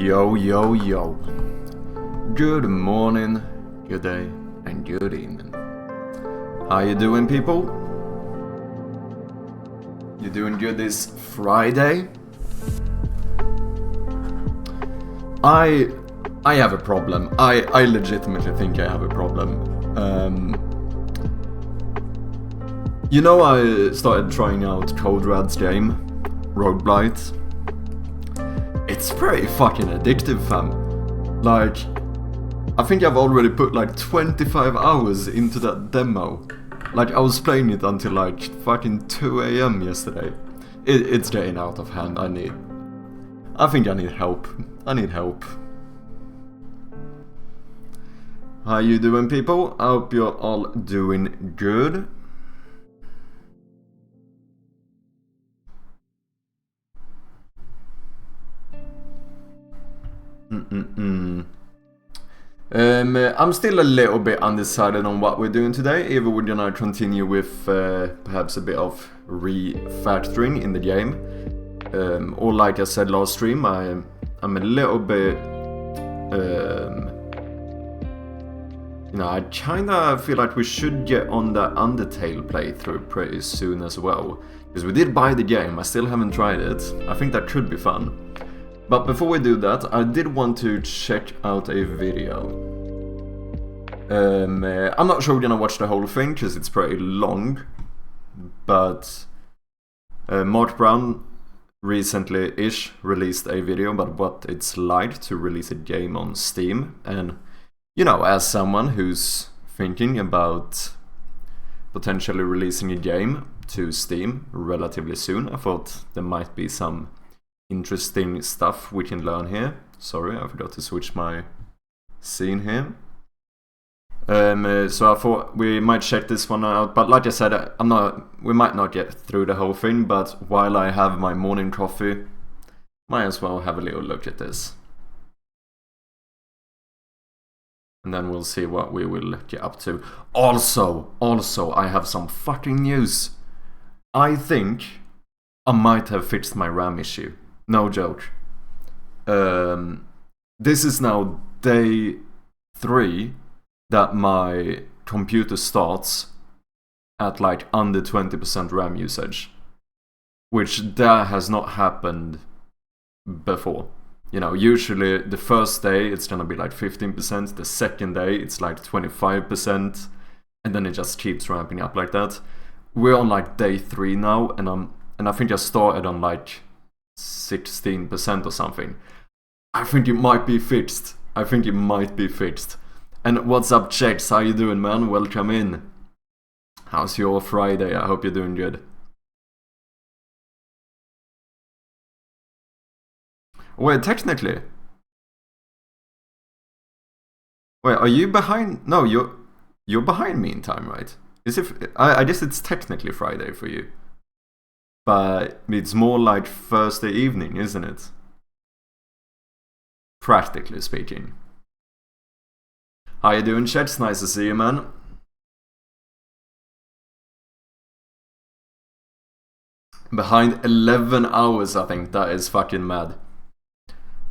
Yo, yo, yo. Good morning, good day, and good evening. How you doing, people? You doing good this Friday? I have a problem. I legitimately think I have a problem. You know, I started trying out Code Red's game, Rogueblight. It's pretty fucking addictive, fam. Like, I think I've already put like 25 hours into that demo. Like, I was playing it until like fucking 2 AM yesterday. It's getting out of hand. I think I need help. I need help. How you doing, people? I hope you're all doing good. I'm still a little bit undecided on what we're doing today. Either we're gonna continue with perhaps a bit of refactoring in the game, or like I said last stream, I'm a little bit, you know, I kinda feel like we should get on the Undertale playthrough pretty soon as well, because we did buy the game. I still haven't tried it. I think that could be fun. But before we do that, I did want to check out a video. I'm not sure we're gonna watch the whole thing, because it's pretty long. But Mark Brown recently-ish released a video about what it's like to release a game on Steam. And, you know, as someone who's thinking about potentially releasing a game to Steam relatively soon, I thought there might be some interesting stuff we can learn here. Sorry, I forgot to switch my scene here. So I thought we might check this one out, but like I said, we might not get through the whole thing, but while I have my morning coffee, might as well have a little look at this. And then we'll see what we will get up to. Also, I have some fucking news. I think I might have fixed my RAM issue. No joke. This is now day 3 that my computer starts at like under 20% RAM usage, which that has not happened before. You know, usually the first day it's gonna be like 15%, the second day it's like 25%, and then it just keeps ramping up like that. We're on like day 3 now, and I think I started on like 16% or something. I think it might be fixed. And what's up, Checks? How you doing, man? Welcome in. How's your Friday? I hope you're doing good. Wait, technically. Wait, are you behind? No, you're behind me in time, right? I guess it's technically Friday for you. But it's more like Thursday evening, isn't it? Practically speaking. How you doing, Chet? Nice to see you, man. Behind 11 hours, I think. That is fucking mad.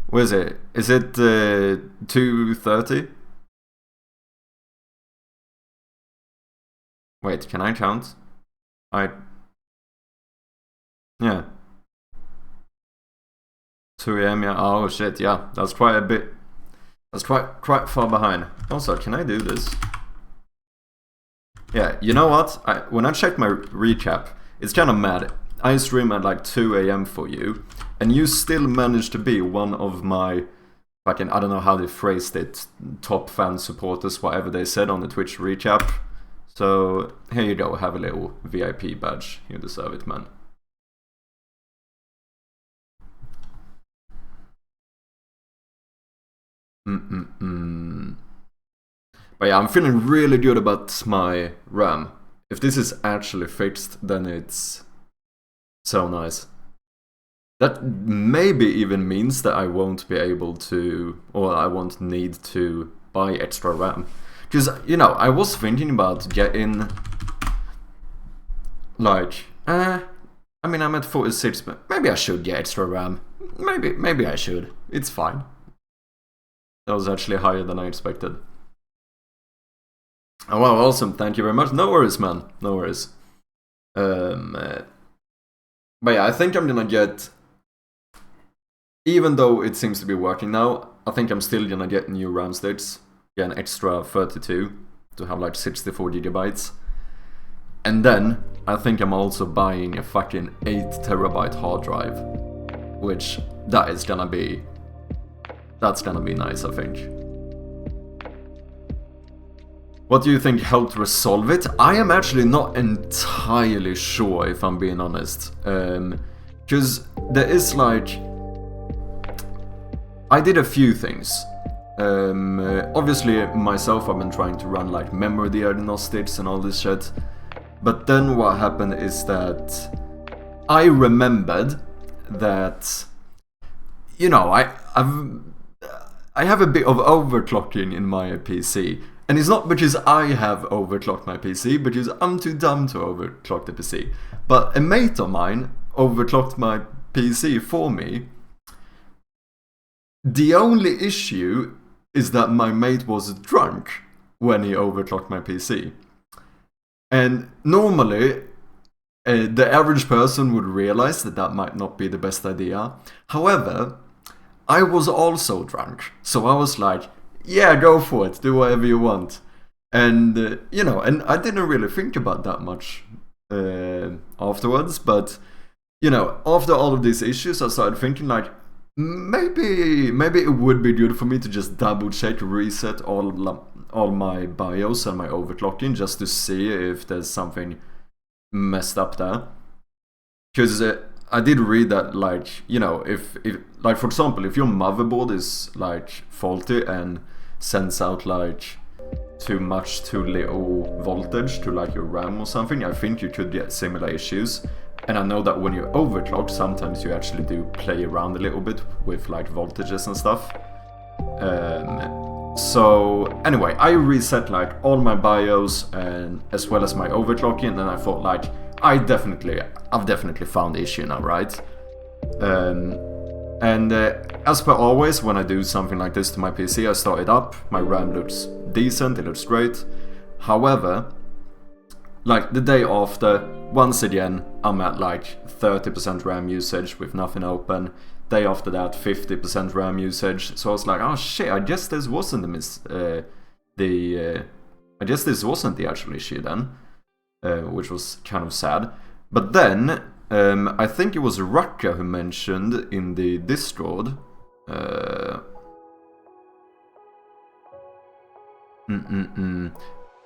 What is it? Is it 2:30? Wait, can I count? Yeah. 2 AM, yeah. Oh shit, yeah. That's quite a bit. That's quite far behind. Also, can I do this? Yeah, you know what? When I checked my recap, it's kind of mad. I stream at like 2 AM for you, and you still managed to be one of my fucking, I don't know how they phrased it, top fan supporters, whatever they said on the Twitch recap. So, here you go, have a little VIP badge. You deserve it, man. But yeah, I'm feeling really good about my RAM. If this is actually fixed, then it's so nice. That maybe even means that I won't be able to, or I won't need to buy extra RAM. Because, you know, I was thinking about getting, like, I mean, I'm at 46, but maybe I should get extra RAM. Maybe I should. It's fine. That was actually higher than I expected. Oh wow, awesome, thank you very much. No worries, man, no worries. But yeah, I think I'm gonna get... Even though it seems to be working now, I think I'm still gonna get new RAM sticks. Get an extra 32 to have like 64 gigabytes. And then, I think I'm also buying a fucking 8 terabyte hard drive. Which, that's gonna be nice, I think. What do you think helped resolve it? I am actually not entirely sure, if I'm being honest. Because there is like... I did a few things. Obviously, myself, I've been trying to run like memory diagnostics and all this shit. But then what happened is that I remembered that, you know, I have a bit of overclocking in my PC. And it's not because I have overclocked my PC, because I'm too dumb to overclock the PC. But a mate of mine overclocked my PC for me. The only issue is that my mate was drunk when he overclocked my PC. And normally, the average person would realize that that might not be the best idea. However, I was also drunk. So I was like, yeah, go for it, do whatever you want. And, you know, and I didn't really think about that much afterwards. But, you know, after all of these issues, I started thinking like, maybe it would be good for me to just double check, reset all my BIOS and my overclocking just to see if there's something messed up there. Because I did read that, like, you know, if like for example, if your motherboard is like faulty and sends out like too little voltage to like your RAM or something, I think you could get similar issues. And I know that when you overclock, sometimes you actually do play around a little bit with like voltages and stuff. So anyway, I reset like all my BIOS and as well as my overclocking, and then I thought like, I've definitely found the issue now, right? And as per always, when I do something like this to my PC, I start it up, my RAM looks decent, it looks great. However, like the day after, once again, I'm at like 30% RAM usage with nothing open. Day after that, 50% RAM usage. So I was like, oh shit, I guess this wasn't I guess this wasn't the actual issue then, which was kind of sad. But then, I think it was Raka who mentioned in the Discord.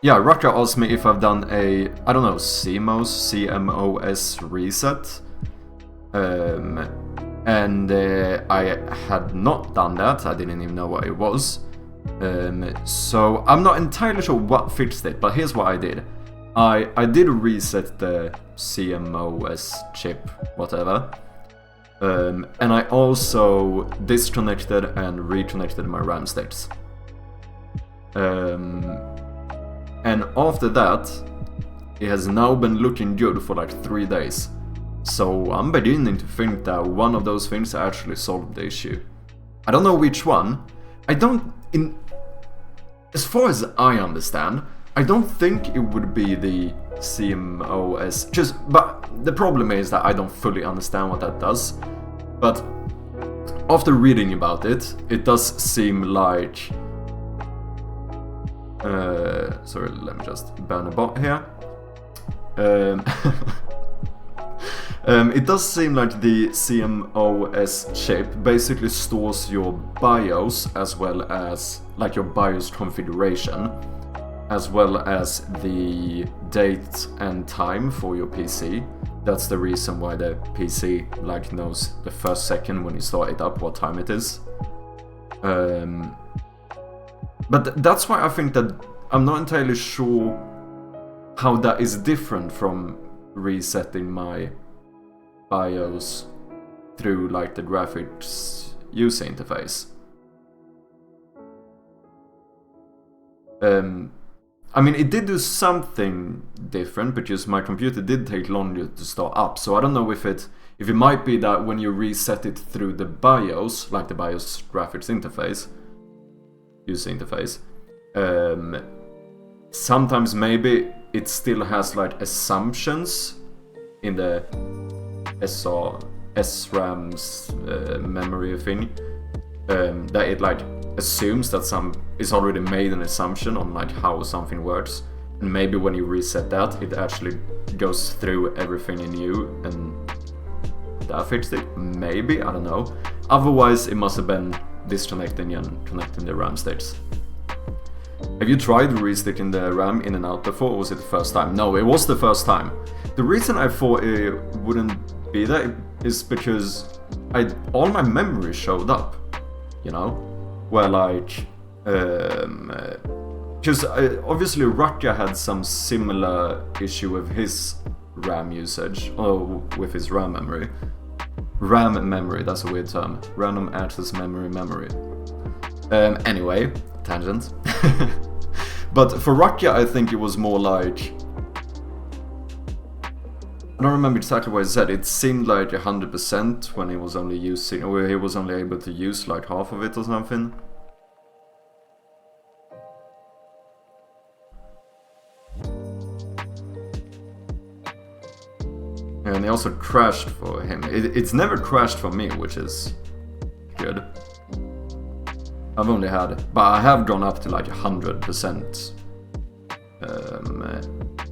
Yeah, Raka asked me if I've done a, I don't know, CMOS reset. And I had not done that, I didn't even know what it was. So I'm not entirely sure what fixed it, but here's what I did. I did reset the CMOS chip, whatever. And I also disconnected and reconnected my RAM sticks. And after that, it has now been looking good for like 3 days. So I'm beginning to think that one of those things actually solved the issue. I don't know which one. As far as I understand, I don't think it would be the CMOS. But the problem is that I don't fully understand what that does. But after reading about it, it does seem like... sorry, let me just ban a bot here. It does seem like the CMOS chip basically stores your BIOS as well as like your BIOS configuration, as well as the date and time for your PC. That's the reason why the PC like knows the first second when you start it up what time it is. But that's why I think that I'm not entirely sure how that is different from resetting my BIOS through like the graphics user interface. I mean, it did do something different because my computer did take longer to start up, so I don't know if it might be that when you reset it through the BIOS, like the BIOS graphics interface, user interface. Sometimes maybe it still has like assumptions in the SRAM's memory thing, that it like assumes that it's already made an assumption on like how something works, and maybe when you reset that, it actually goes through everything in you and that fixed it. Maybe, I don't know. Otherwise, it must have been disconnecting and connecting the RAM states. Have you tried resticking the RAM in and out before, or was it the first time? No, it was the first time. The reason I thought it wouldn't be that is because all my memory showed up, you know? Where like, because obviously Raka had some similar issue with his RAM usage, or with his RAM memory. RAM memory, that's a weird term. Random access memory. Anyway, tangent. But for Raka, I think it was more like, I don't remember exactly what he said. It seemed like 100% when he was only using, or he was only able to use like half of it or something. And it also crashed for him. It's never crashed for me, which is good. I've only had, but I have gone up to like 100%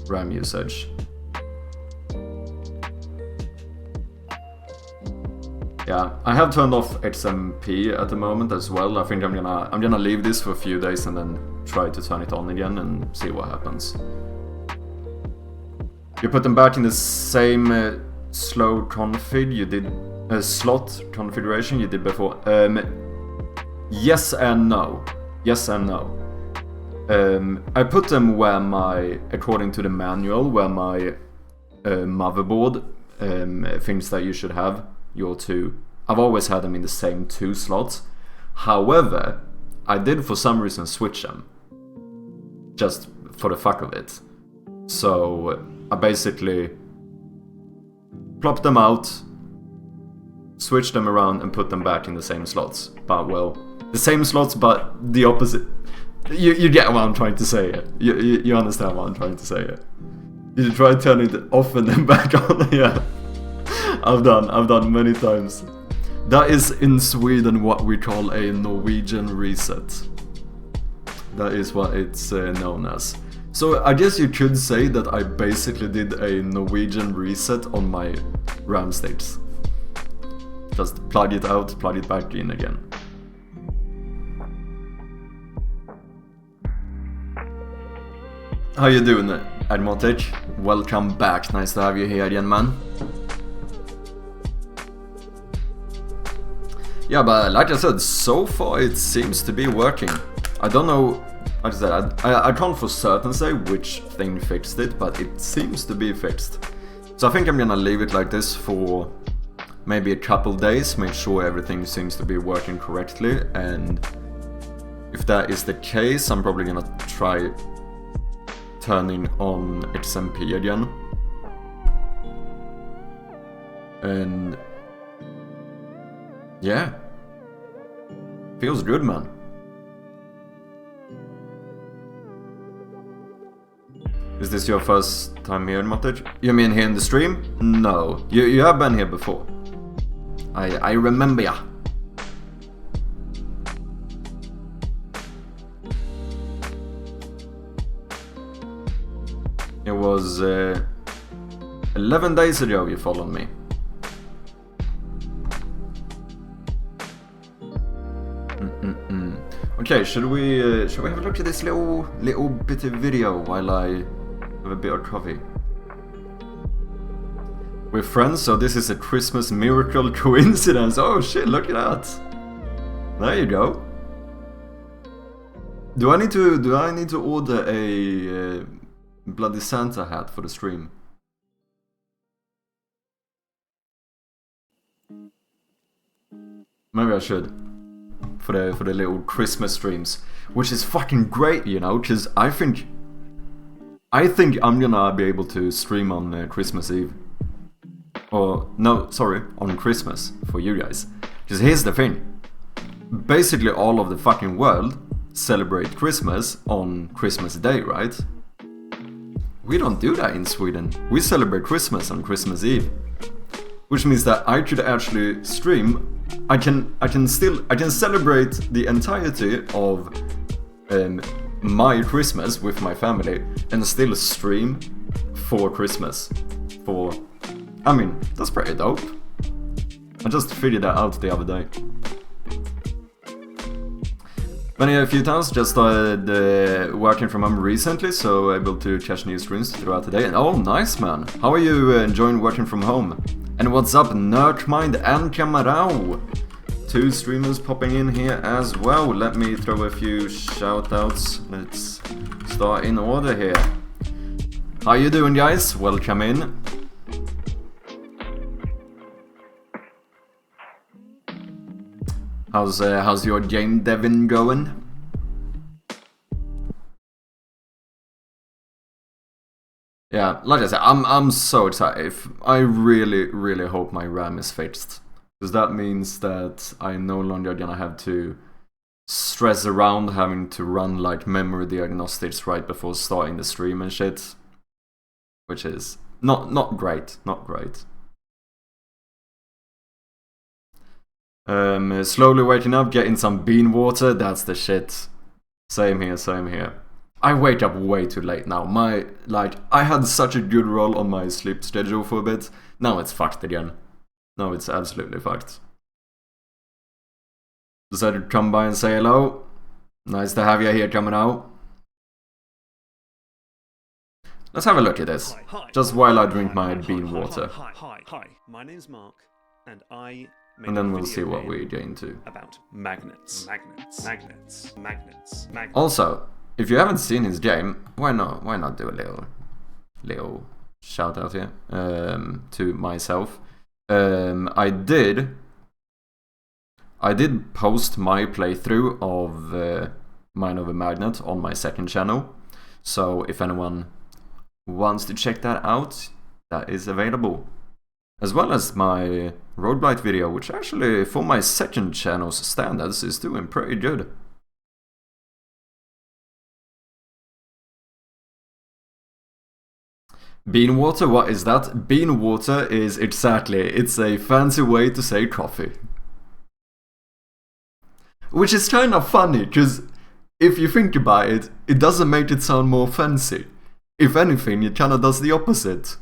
RAM usage. Yeah, I have turned off XMP at the moment as well. I think I'm gonna leave this for a few days and then try to turn it on again and see what happens. You put them back in the same slow config you did, slot configuration you did before. Yes and no. Yes and no. I put them where according to the manual, where my motherboard thinks that you should have your two. I've always had them in the same two slots. However, I did for some reason switch them. Just for the fuck of it. So I basically plopped them out, switched them around and put them back in the same slots. But well, the same slots but the opposite. You get what I'm trying to say. You understand what I'm trying to say. You try turning it off and then back on. Yeah, I've done many times. That is in Sweden what we call a Norwegian reset. That is what it's known as. So I guess you could say that I basically did a Norwegian reset on my RAM states. Just plug it out, plug it back in again. How you doing, Admotic? Welcome back, nice to have you here again, man. Yeah, but like I said, so far it seems to be working. I don't know, like I said, I can't for certain say which thing fixed it, but it seems to be fixed. So I think I'm gonna leave it like this for maybe a couple days, make sure everything seems to be working correctly, and if that is the case, I'm probably gonna try turning on XMP again. And yeah, feels good, man. Is this your first time here in Matic? You mean here in the stream? No, you have been here before. I remember ya. It was 11 days ago you followed me. Okay, should we have a look at this little bit of video while I have a bit of coffee? We're friends, so this is a Christmas miracle coincidence. Oh shit, look at that. There you go. Do I need to order a Bloody Santa hat for the stream? Maybe I should. For the little Christmas streams, which is fucking great, you know, because I think I'm gonna be able to stream on Christmas Eve. Or no, sorry, on Christmas for you guys. Because here's the thing: basically all of the fucking world celebrate Christmas on Christmas Day, right? We don't do that in Sweden. We celebrate Christmas on Christmas Eve. Which means that I could actually stream. I can celebrate the entirety of my Christmas with my family and still stream for Christmas. I mean, that's pretty dope. I just figured that out the other day. Been here a few times, just started working from home recently, so able to catch new streams throughout the day. And oh, nice man! How are you enjoying working from home? And what's up, Nerdmind and Kamarao? 2 streamers popping in here as well. Let me throw a few shoutouts. Let's start in order here. How you doing, guys? Welcome in. How's your game devin going? Yeah, like I said, I'm so excited. I really hope my RAM is fixed, because that means that I'm no longer gonna have to stress around having to run like memory diagnostics right before starting the stream and shit, which is not great. Slowly waking up, getting some bean water, that's the shit. Same here. I wake up way too late now. I had such a good roll on my sleep schedule for a bit. Now it's fucked again. No, it's absolutely fucked. Decided to come by and say hello. Nice to have you here coming out. Let's have a look at this. Just while I drink my bean water. Hi. My name's Mark, and I and then we'll see what we get into. About magnets. Also, if you haven't seen his game, why not do a little shout out here to myself. I did post my playthrough of Mine of a Magnet on my second channel, so if anyone wants to check that out, that is available. As well as my Rogueblight video, which actually, for my second channel's standards, is doing pretty good. Bean water, what is that? Bean water is it's a fancy way to say coffee. Which is kind of funny, because if you think about it, it doesn't make it sound more fancy. If anything, it kind of does the opposite.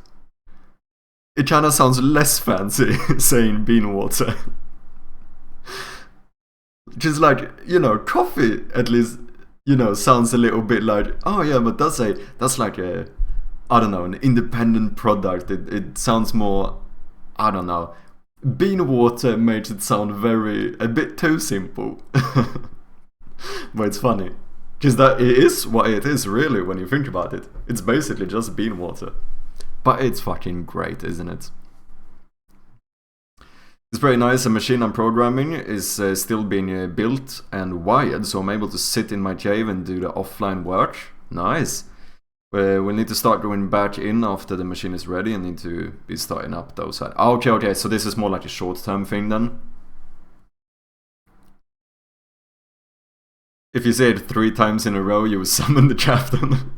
It kind of sounds less fancy saying bean water. Just like, coffee at least, sounds a little bit like, oh yeah, but that's like a, I don't know, an independent product. It sounds more, I don't know. Bean water makes it sound a bit too simple. But it's funny. Because that it is what it is really when you think about it. It's basically just bean water. But it's fucking great, isn't it? It's very nice. The machine I'm programming is still being built and wired, so I'm able to sit in my cave and do the offline work. Nice. We'll need to start going back in after the machine is ready and need to be starting up those. Okay, so this is more like a short-term thing then. If you say it 3 times in a row, you will summon the captain.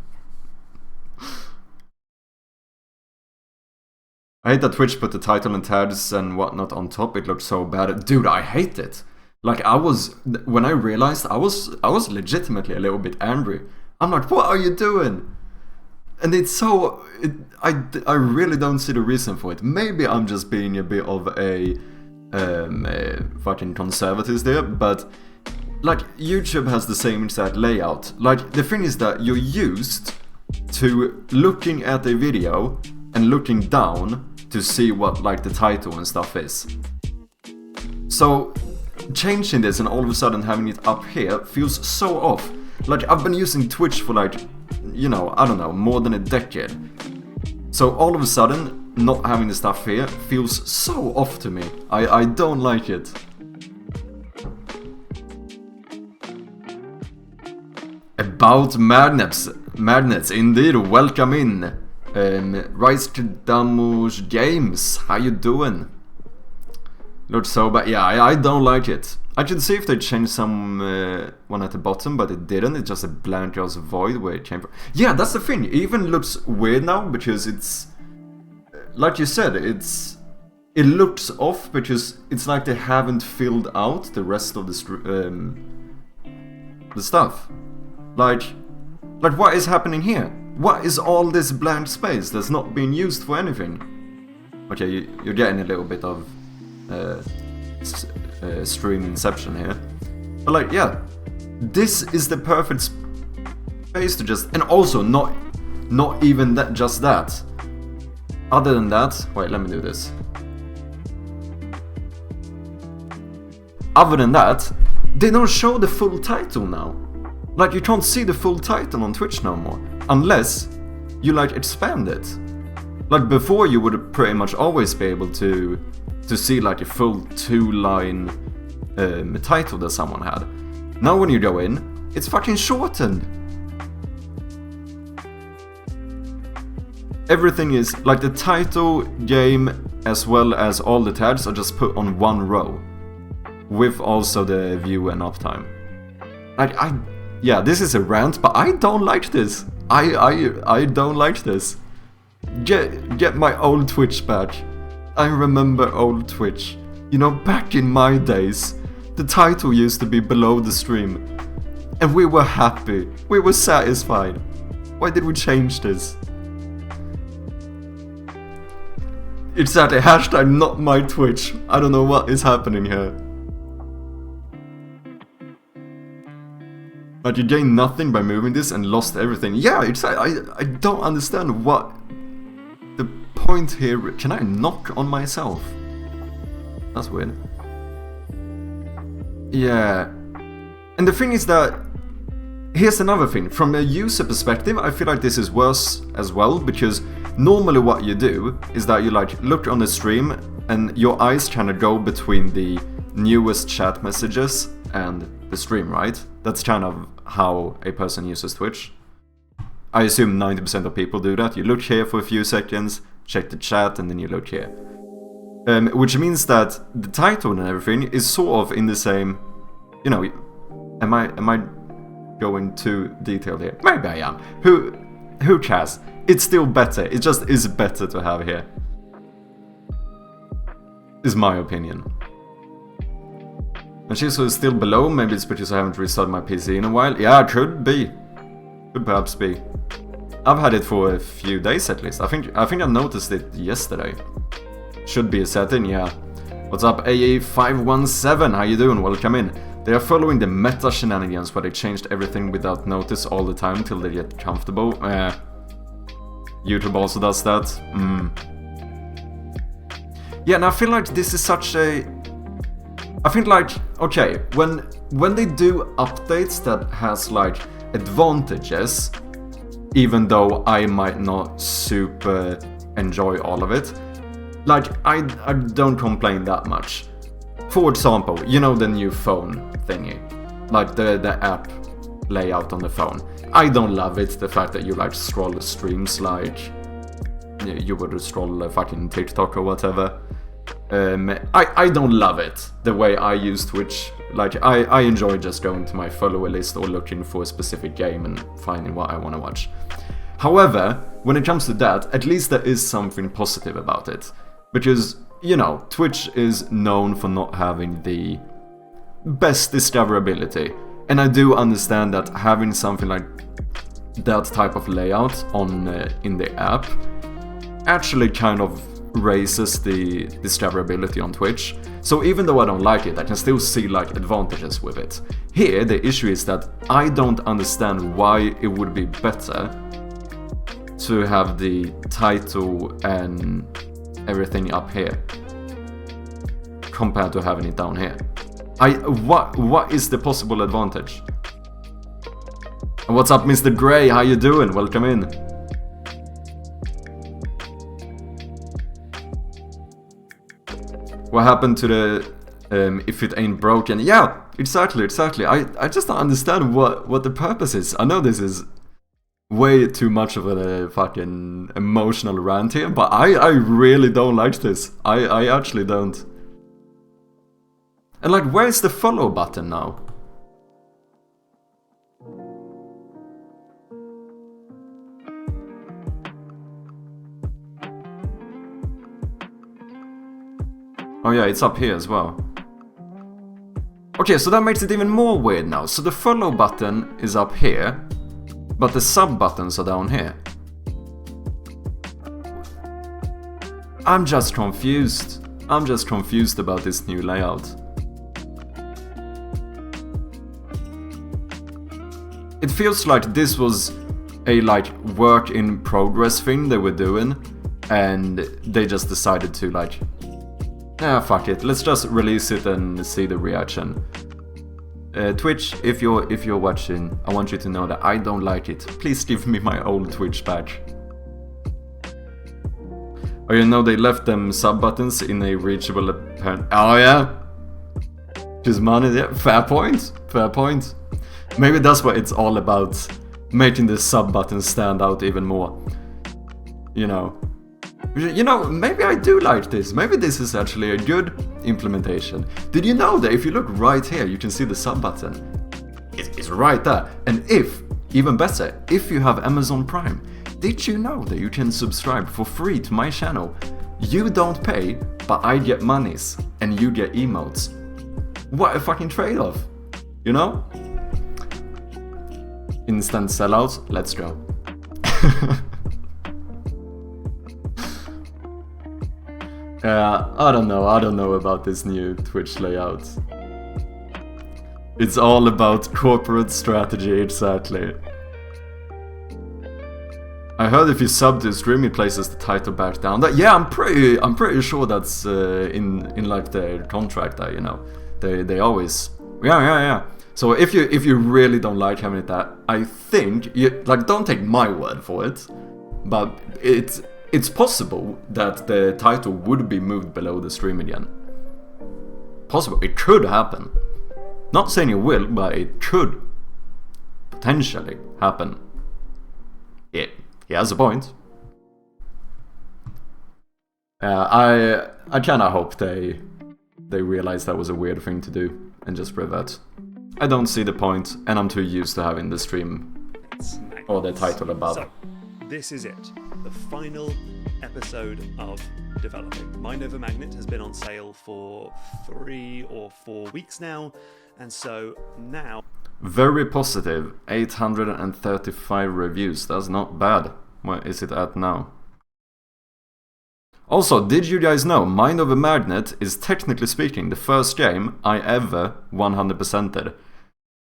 I hate that Twitch put the title and tags and whatnot on top. It looked so bad. Dude, I hate it. Like, when I realized, I was legitimately a little bit angry. I'm like, what are you doing? And it's so... I really don't see the reason for it. Maybe I'm just being a bit of a fucking conservative there, but... Like, YouTube has the same exact layout. Like, the thing is that you're used to looking at a video and looking down to see what, like, the title and stuff is. So, changing this and all of a sudden having it up here feels so off. Like, I've been using Twitch for, like, I don't know, more than a decade. So, all of a sudden, not having the stuff here feels so off to me. I don't like it. About magnets, indeed, welcome in. Rise to Damus Games, how you doing? Looks so bad. Yeah, I don't like it. I could see if they changed some one at the bottom, but it didn't. It's just a blank just void where it came from. Yeah, that's the thing. It even looks weird now because it's like you said. It looks off because it's like they haven't filled out the rest of the stuff. Like what is happening here? What is all this blank space that's not being used for anything? Okay, you're getting a little bit of stream inception here. But like, yeah, this is the perfect space to just... And also, not even that, just that. Other than that... Wait, let me do this. Other than that, they don't show the full title now. Like, you can't see the full title on Twitch no more. Unless you, like, expand it. Like, before you would pretty much always be able to see, like, a full 2-line title that someone had. Now when you go in, it's fucking shortened. Everything is, like, the title, game, as well as all the tags are just put on one row. With also the view and uptime. Like, yeah, this is a rant, but I don't like this. I don't like this. Get my old Twitch back. I remember old Twitch. You know, back in my days, the title used to be below the stream. And we were happy. We were satisfied. Why did we change this? Exactly, hashtag not my Twitch. I don't know what is happening here. But you gained nothing by moving this and lost everything. Yeah, I don't understand what the point here... Can I knock on myself? That's weird. Yeah. And the thing is that... Here's another thing. From a user perspective, I feel like this is worse as well. Because normally what you do is that you like look on the stream and your eyes kind of go between the newest chat messages and the stream, right? That's kind of how a person uses Twitch. I assume 90% of people do that. You look here for a few seconds, check the chat, and then you look here. Which means that the title and everything is sort of in the same... You know, am I going too detailed here? Maybe I am. Who cares? It's still better. It just is better to have here. Is my opinion. And she's still below, maybe it's because I haven't restarted my PC in a while. Yeah, could be. Could perhaps be. I've had it for a few days at least. I think I noticed it yesterday. Should be a setting, yeah. What's up, AA517? How you doing? Welcome in. They are following the meta shenanigans where they changed everything without notice all the time till they get comfortable. YouTube also does that. Yeah, and I feel like this is such a... I think like, okay, when they do updates that has like advantages, even though I might not super enjoy all of it, like I don't complain that much. For example, you know the new phone thingy, like the app layout on the phone. I don't love it, the fact that you like scroll the streams like you would scroll a fucking TikTok or whatever. I don't love it, the way I use Twitch. Like, I enjoy just going to my follower list or looking for a specific game and finding what I want to watch. However, when it comes to that, at least there is something positive about it. Because, you know, Twitch is known for not having the best discoverability. And I do understand that having something like that type of layout on in the app actually kind of raises the discoverability on Twitch. So even though I don't like it, I can still see like advantages with it. Here the issue is that I don't understand why it would be better to have the title and everything up here compared to having it down here. What is the possible advantage? And what's up, Mr. Grey? How you doing? Welcome in. What happened to the if it ain't broken? Yeah, exactly. I just don't understand what the purpose is. I know this is way too much of a fucking emotional rant here, but I really don't like this. I actually don't. And like, where's the follow button now? Oh yeah, it's up here as well. Okay, so that makes it even more weird now. So the follow button is up here, but the sub buttons are down here. I'm just confused. I'm just confused about this new layout. It feels like this was a like work in progress thing they were doing, and they just decided to like, fuck it, let's just release it and see the reaction. Twitch, if you're watching, I want you to know that I don't like it. Please give me my old Twitch badge. Oh, you know they left them sub buttons in a reachable apparent. Oh yeah, just money. Yeah, fair point. Fair point. Maybe that's what it's all about, making the sub buttons stand out even more. You know, maybe I do like this. Maybe this is actually a good implementation. Did you know that if you look right here, you can see the sub button? It's right there. And even better, if you have Amazon Prime, did you know that you can subscribe for free to my channel? You don't pay, but I get monies, and you get emotes. What a fucking trade-off, you know? Instant sellouts, let's go. I don't know about this new Twitch layout. It's all about corporate strategy, exactly. I heard if you sub to stream, it places the title back down. Yeah, I'm pretty sure that's in like their contract. That they always yeah. So if you really don't like having it that, I think you like, don't take my word for it, but it's possible that the title would be moved below the stream again. Possible, it could happen. Not saying it will, but it could potentially happen. He has a point. I kinda hope they realize that was a weird thing to do and just revert. I don't see the point, and I'm too used to having the stream or the title above. So, this is it. The final episode of developing. Mind Over Magnet has been on sale for 3 or 4 weeks now, and so now... Very positive, 835 reviews, that's not bad. What is it at now? Also, did you guys know Mind Over Magnet is technically speaking the first game I ever 100%ed.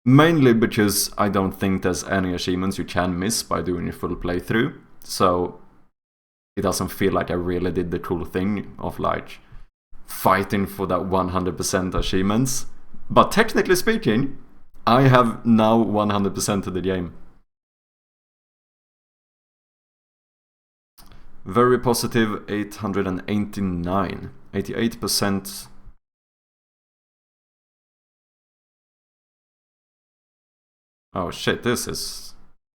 Mainly because I don't think there's any achievements you can miss by doing a full playthrough, so it doesn't feel like I really did the cool thing of like fighting for that 100% achievements. But technically speaking, I have now 100% of the game. Very positive, 889, 88%. Oh shit, that's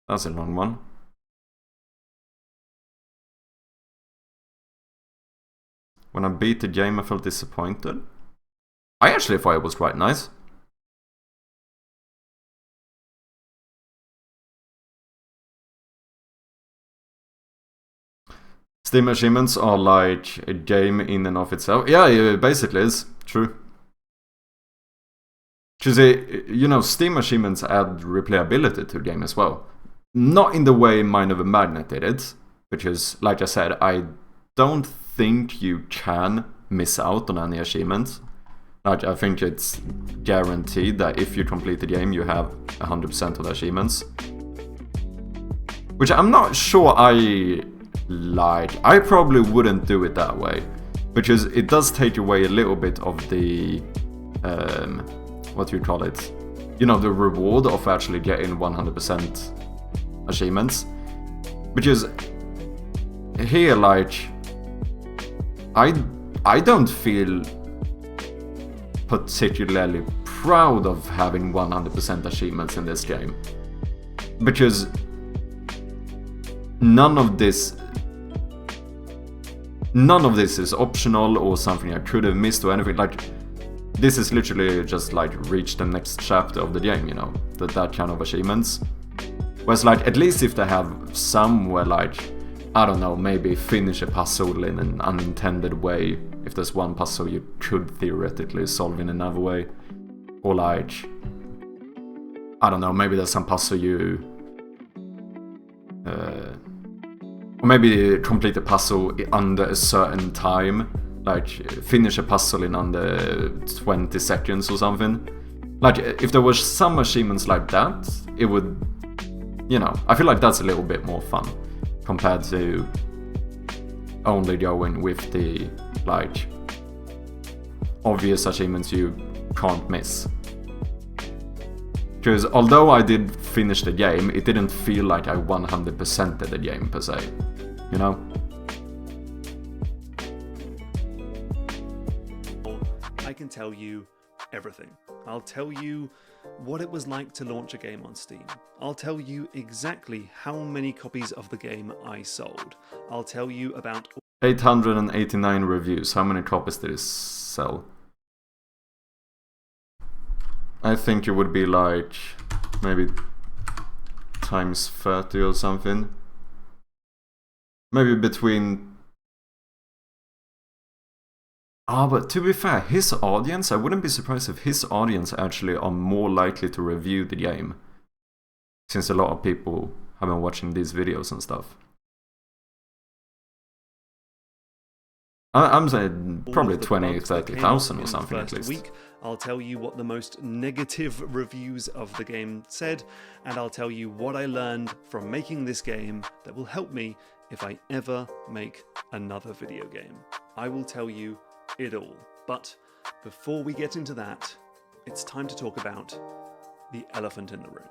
a long one. When I beat the game, I felt disappointed. I actually thought it was quite nice. Steam achievements are like a game in and of itself. Yeah, it basically is. True. Because, Steam achievements add replayability to the game as well. Not in the way Mind Over Magnet did it. Because, like I said, I don't think you can miss out on any achievement. Like, I think it's guaranteed that if you complete the game, you have 100% of the achievements. Which I'm not sure I like. I probably wouldn't do it that way. Because it does take away a little bit of the... what do you call it? The reward of actually getting 100% achievements. Because here, like, I don't feel particularly proud of having 100% achievements in this game. Because none of this is optional or something I could have missed or anything. Like, this is literally just like reach the next chapter of the game, you know, that kind of achievements. Whereas like, at least if they have some where like, I don't know, maybe finish a puzzle in an unintended way, if there's one puzzle you could theoretically solve in another way, or like, I don't know, maybe there's some puzzle you or maybe complete a puzzle under a certain time, like finish a puzzle in under 20 seconds or something. Like, if there was some achievements like that, it would, you know, I feel like that's a little bit more fun compared to only going with the, like, obvious achievements you can't miss. Because although I did finish the game, it didn't feel like I 100%ed the game per se, you know? I can tell you everything. I'll tell you what it was like to launch a game on Steam. I'll tell you exactly how many copies of the game I sold. I'll tell you about 889 reviews. How many copies did it sell? I think it would be like maybe times 30 or something. Maybe between... but to be fair, his audience, I wouldn't be surprised if his audience actually are more likely to review the game, since a lot of people have been watching these videos and stuff. I'm saying probably 20, 30,000 or something at least. Week, I'll tell you what the most negative reviews of the game said, and I'll tell you what I learned from making this game that will help me if I ever make another video game. I will tell you it all. But before we get into that, it's time to talk about the elephant in the room.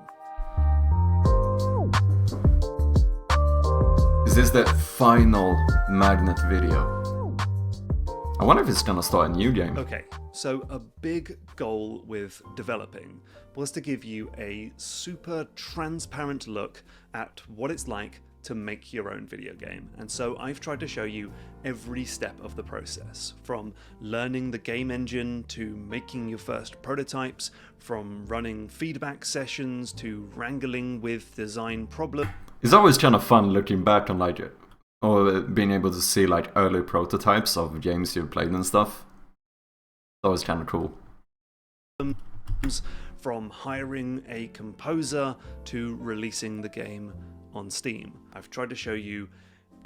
Is this the final Magnet video? I wonder if it's gonna start a new game. Okay, so a big goal with developing was to give you a super transparent look at what it's like to make your own video game. And so I've tried to show you every step of the process, from learning the game engine to making your first prototypes, from running feedback sessions to wrangling with design problems. It's always kind of fun looking back on like, or being able to see like early prototypes of games you've played and stuff. It's always kind of cool. From hiring a composer to releasing the game on Steam. I've tried to show you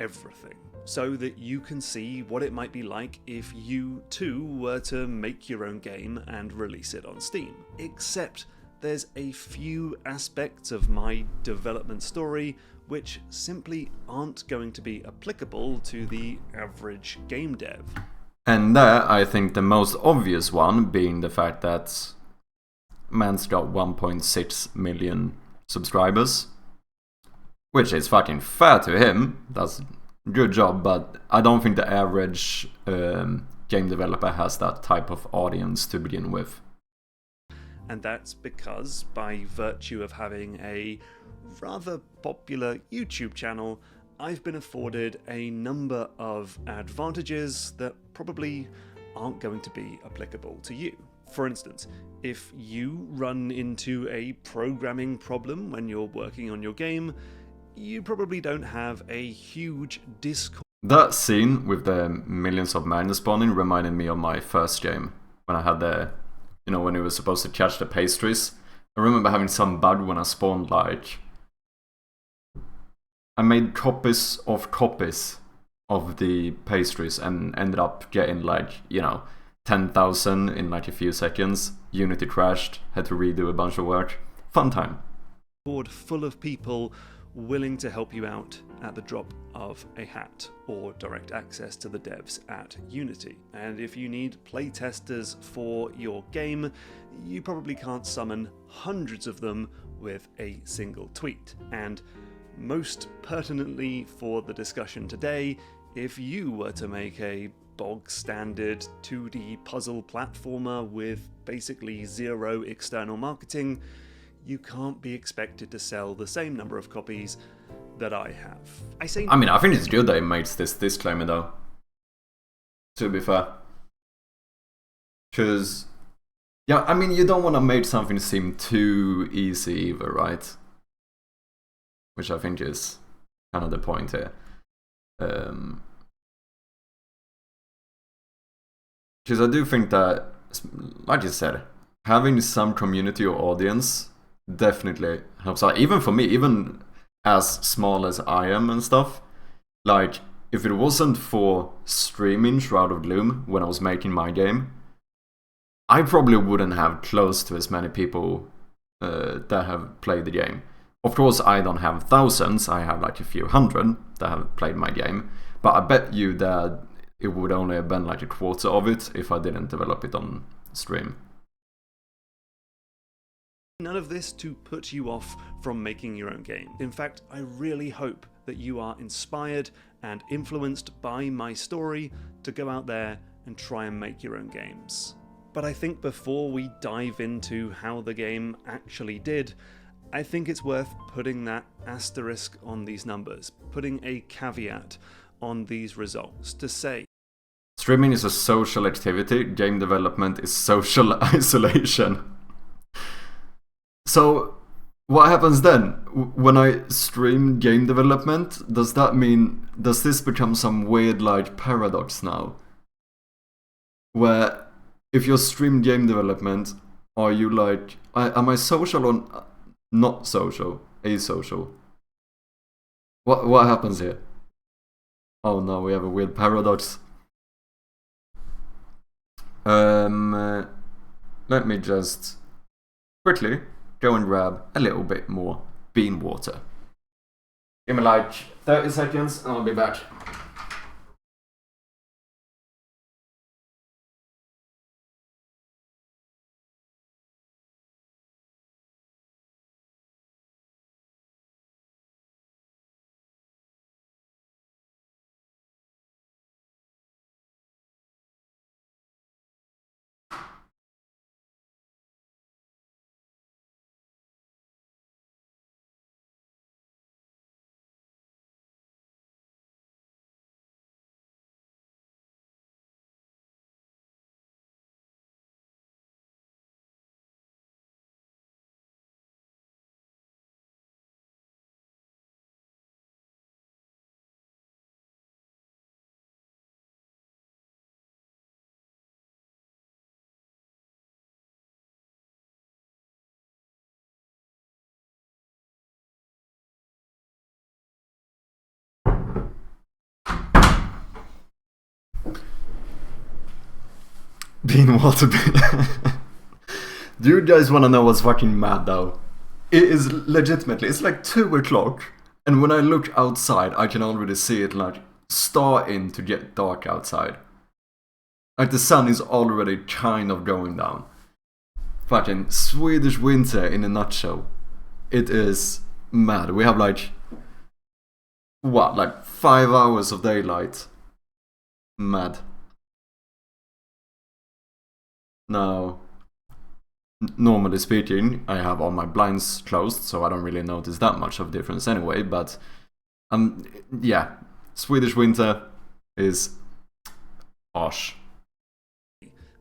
everything so that you can see what it might be like if you too were to make your own game and release it on Steam. Except there's a few aspects of my development story which simply aren't going to be applicable to the average game dev. And there, I think the most obvious one being the fact that man's got 1.6 million subscribers. Which is fucking fair to him, that's a good job, but I don't think the average game developer has that type of audience to begin with. And that's because, by virtue of having a rather popular YouTube channel, I've been afforded a number of advantages that probably aren't going to be applicable to you. For instance, if you run into a programming problem when you're working on your game, you probably don't have a huge Discord. That scene with the millions of magnets spawning reminded me of my first game, when I had the, you know, when it was supposed to catch the pastries. I remember having some bug when I spawned, like, I made copies of the pastries and ended up getting like, you know, 10,000 in like a few seconds. Unity crashed, had to redo a bunch of work. Fun time. Board full of people willing to help you out at the drop of a hat, or direct access to the devs at Unity. And if you need playtesters for your game, you probably can't summon hundreds of them with a single tweet. And most pertinently for the discussion today, if you were to make a bog standard 2D puzzle platformer with basically zero external marketing, you can't be expected to sell the same number of copies that I have. I think it's good that he makes this disclaimer though, to be fair. Because Yeah, I mean, you don't want to make something seem too easy either, right? Which I think is kind of the point here. Because I do think that, like you said, having some community or audience definitely helps out. Even for me, even as small as I am and stuff, like, if it wasn't for streaming Shroud of Gloom when I was making my game, I probably wouldn't have close to as many people that have played the game. Of course, I don't have thousands, I have like a few hundred that have played my game, but I bet you that it would only have been like a quarter of it if I didn't develop it on stream. None of this to put you off from making your own game. In fact, I really hope that you are inspired and influenced by my story to go out there and try and make your own games. But I think before we dive into how the game actually did, I think it's worth putting that asterisk on these numbers, putting a caveat on these results to say, streaming is a social activity, game development is social isolation. So, what happens then? When I stream game development, does this become some weird like paradox now? Where if you stream game development, are you like, am I social or not social? Asocial? What happens here? Oh no, we have a weird paradox. Let me just quickly go and grab a little bit more bean water. Give me like 30 seconds and I'll be back. Bean water. Do you guys want to know what's fucking mad though? It is legitimately, it's like 2 o'clock, and when I look outside, I can already see it like starting to get dark outside. Like the sun is already kind of going down. Fucking Swedish winter in a nutshell. It is mad. We have like, what, like 5 hours of daylight. Mad. Now, normally speaking, I have all my blinds closed, so I don't really notice that much of a difference anyway, but yeah, Swedish winter is harsh.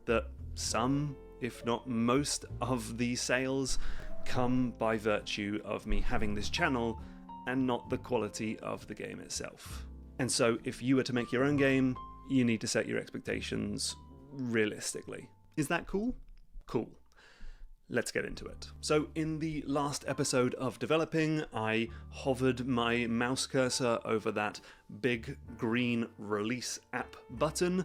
That some, if not most, of these sales come by virtue of me having this channel and not the quality of the game itself. And so if you were to make your own game, you need to set your expectations realistically. Is that cool? Cool. Let's get into it. So in the last episode of developing, I hovered my mouse cursor over that big green release app button,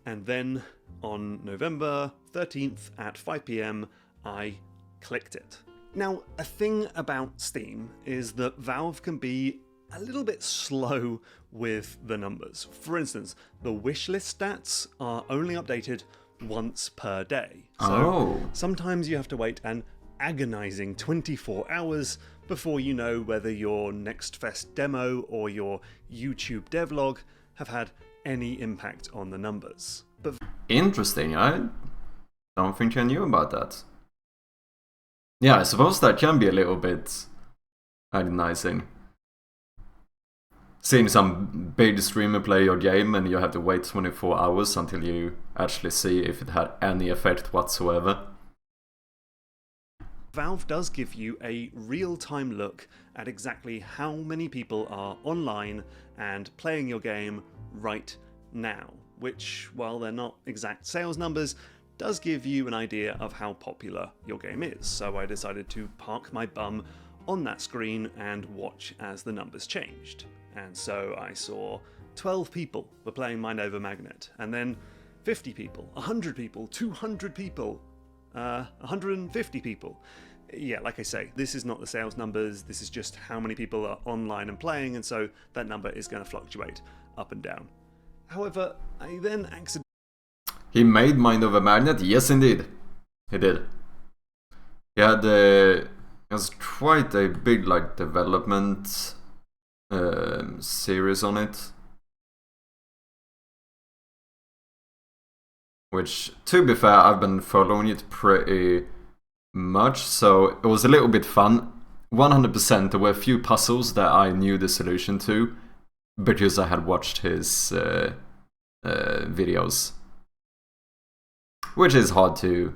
and then on November 13th at 5 PM, I clicked it. Now, a thing about Steam is that Valve can be a little bit slow with the numbers. For instance, the wishlist stats are only updated once per day. So sometimes you have to wait an agonizing 24 hours before you know whether your Next Fest demo or your YouTube devlog have had any impact on the numbers. But interesting, I don't think I knew about that. Yeah, I suppose that can be a little bit agonizing. Seeing some big streamer play your game and you have to wait 24 hours until you actually see if it had any effect whatsoever. Valve does give you a real-time look at exactly how many people are online and playing your game right now, which, while they're not exact sales numbers, does give you an idea of how popular your game is. So I decided to park my bum on that screen and watch as the numbers changed. And so I saw 12 people were playing Mind Over Magnet, and then 50 people, 100 people, 200 people, 150 people. Yeah, like I say, this is not the sales numbers, this is just how many people are online and playing, and so that number is going to fluctuate up and down. However, I then accidentally... He made Mind Over Magnet? Yes, indeed. He did. He had it was quite a big like development series on it. Which, to be fair, I've been following it pretty much, so it was a little bit fun. 100% there were a few puzzles that I knew the solution to because I had watched his videos. Which is hard to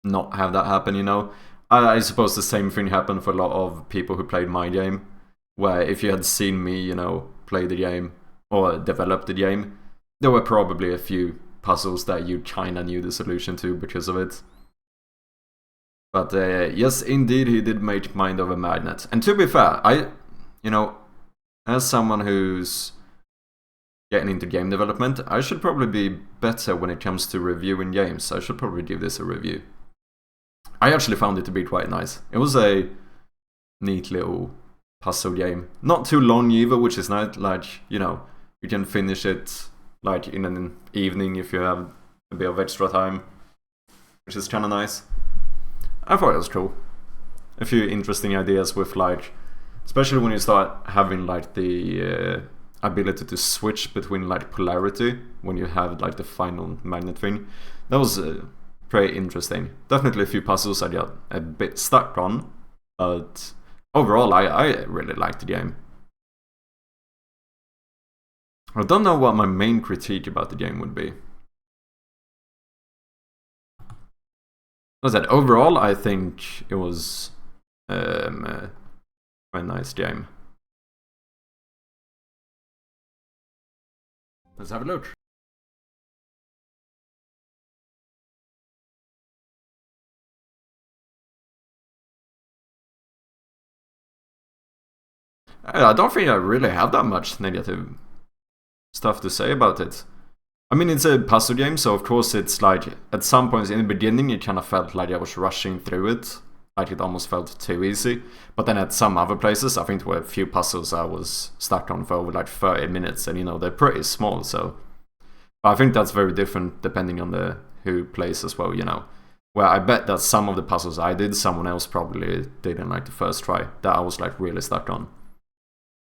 not have that happen, you know. I suppose the same thing happened for a lot of people who played my game, where if you had seen me, you know, play the game or develop the game, there were probably a few puzzles that you kinda knew the solution to because of it. But yes, indeed, he did make Mind Over Magnet. And to be fair, you know, as someone who's getting into game development, I should probably be better when it comes to reviewing games. I should probably give this a review. I actually found it to be quite nice. It was a neat little puzzle game. Not too long either, which is nice. Like, you know, you can finish it like in an evening if you have a bit of extra time, which is kind of nice. I thought it was cool. A few interesting ideas with like, especially when you start having like the ability to switch between like polarity when you have like the final magnet thing. That was pretty interesting. Definitely a few puzzles I got a bit stuck on, but overall I really liked the game. I don't know what my main critique about the game would be. As I said, overall I think it was a nice game. Let's have a look. I don't think I really have that much negative stuff to say about it. I mean, it's a puzzle game, so of course it's like, at some points in the beginning it kind of felt like I was rushing through it. Like it almost felt too easy. But then at some other places, I think there were a few puzzles I was stuck on for over like 30 minutes, and you know, they're pretty small, so... But I think that's very different depending on who plays as well, you know. Where I bet that some of the puzzles I did, someone else probably did in like the first try, that I was like really stuck on.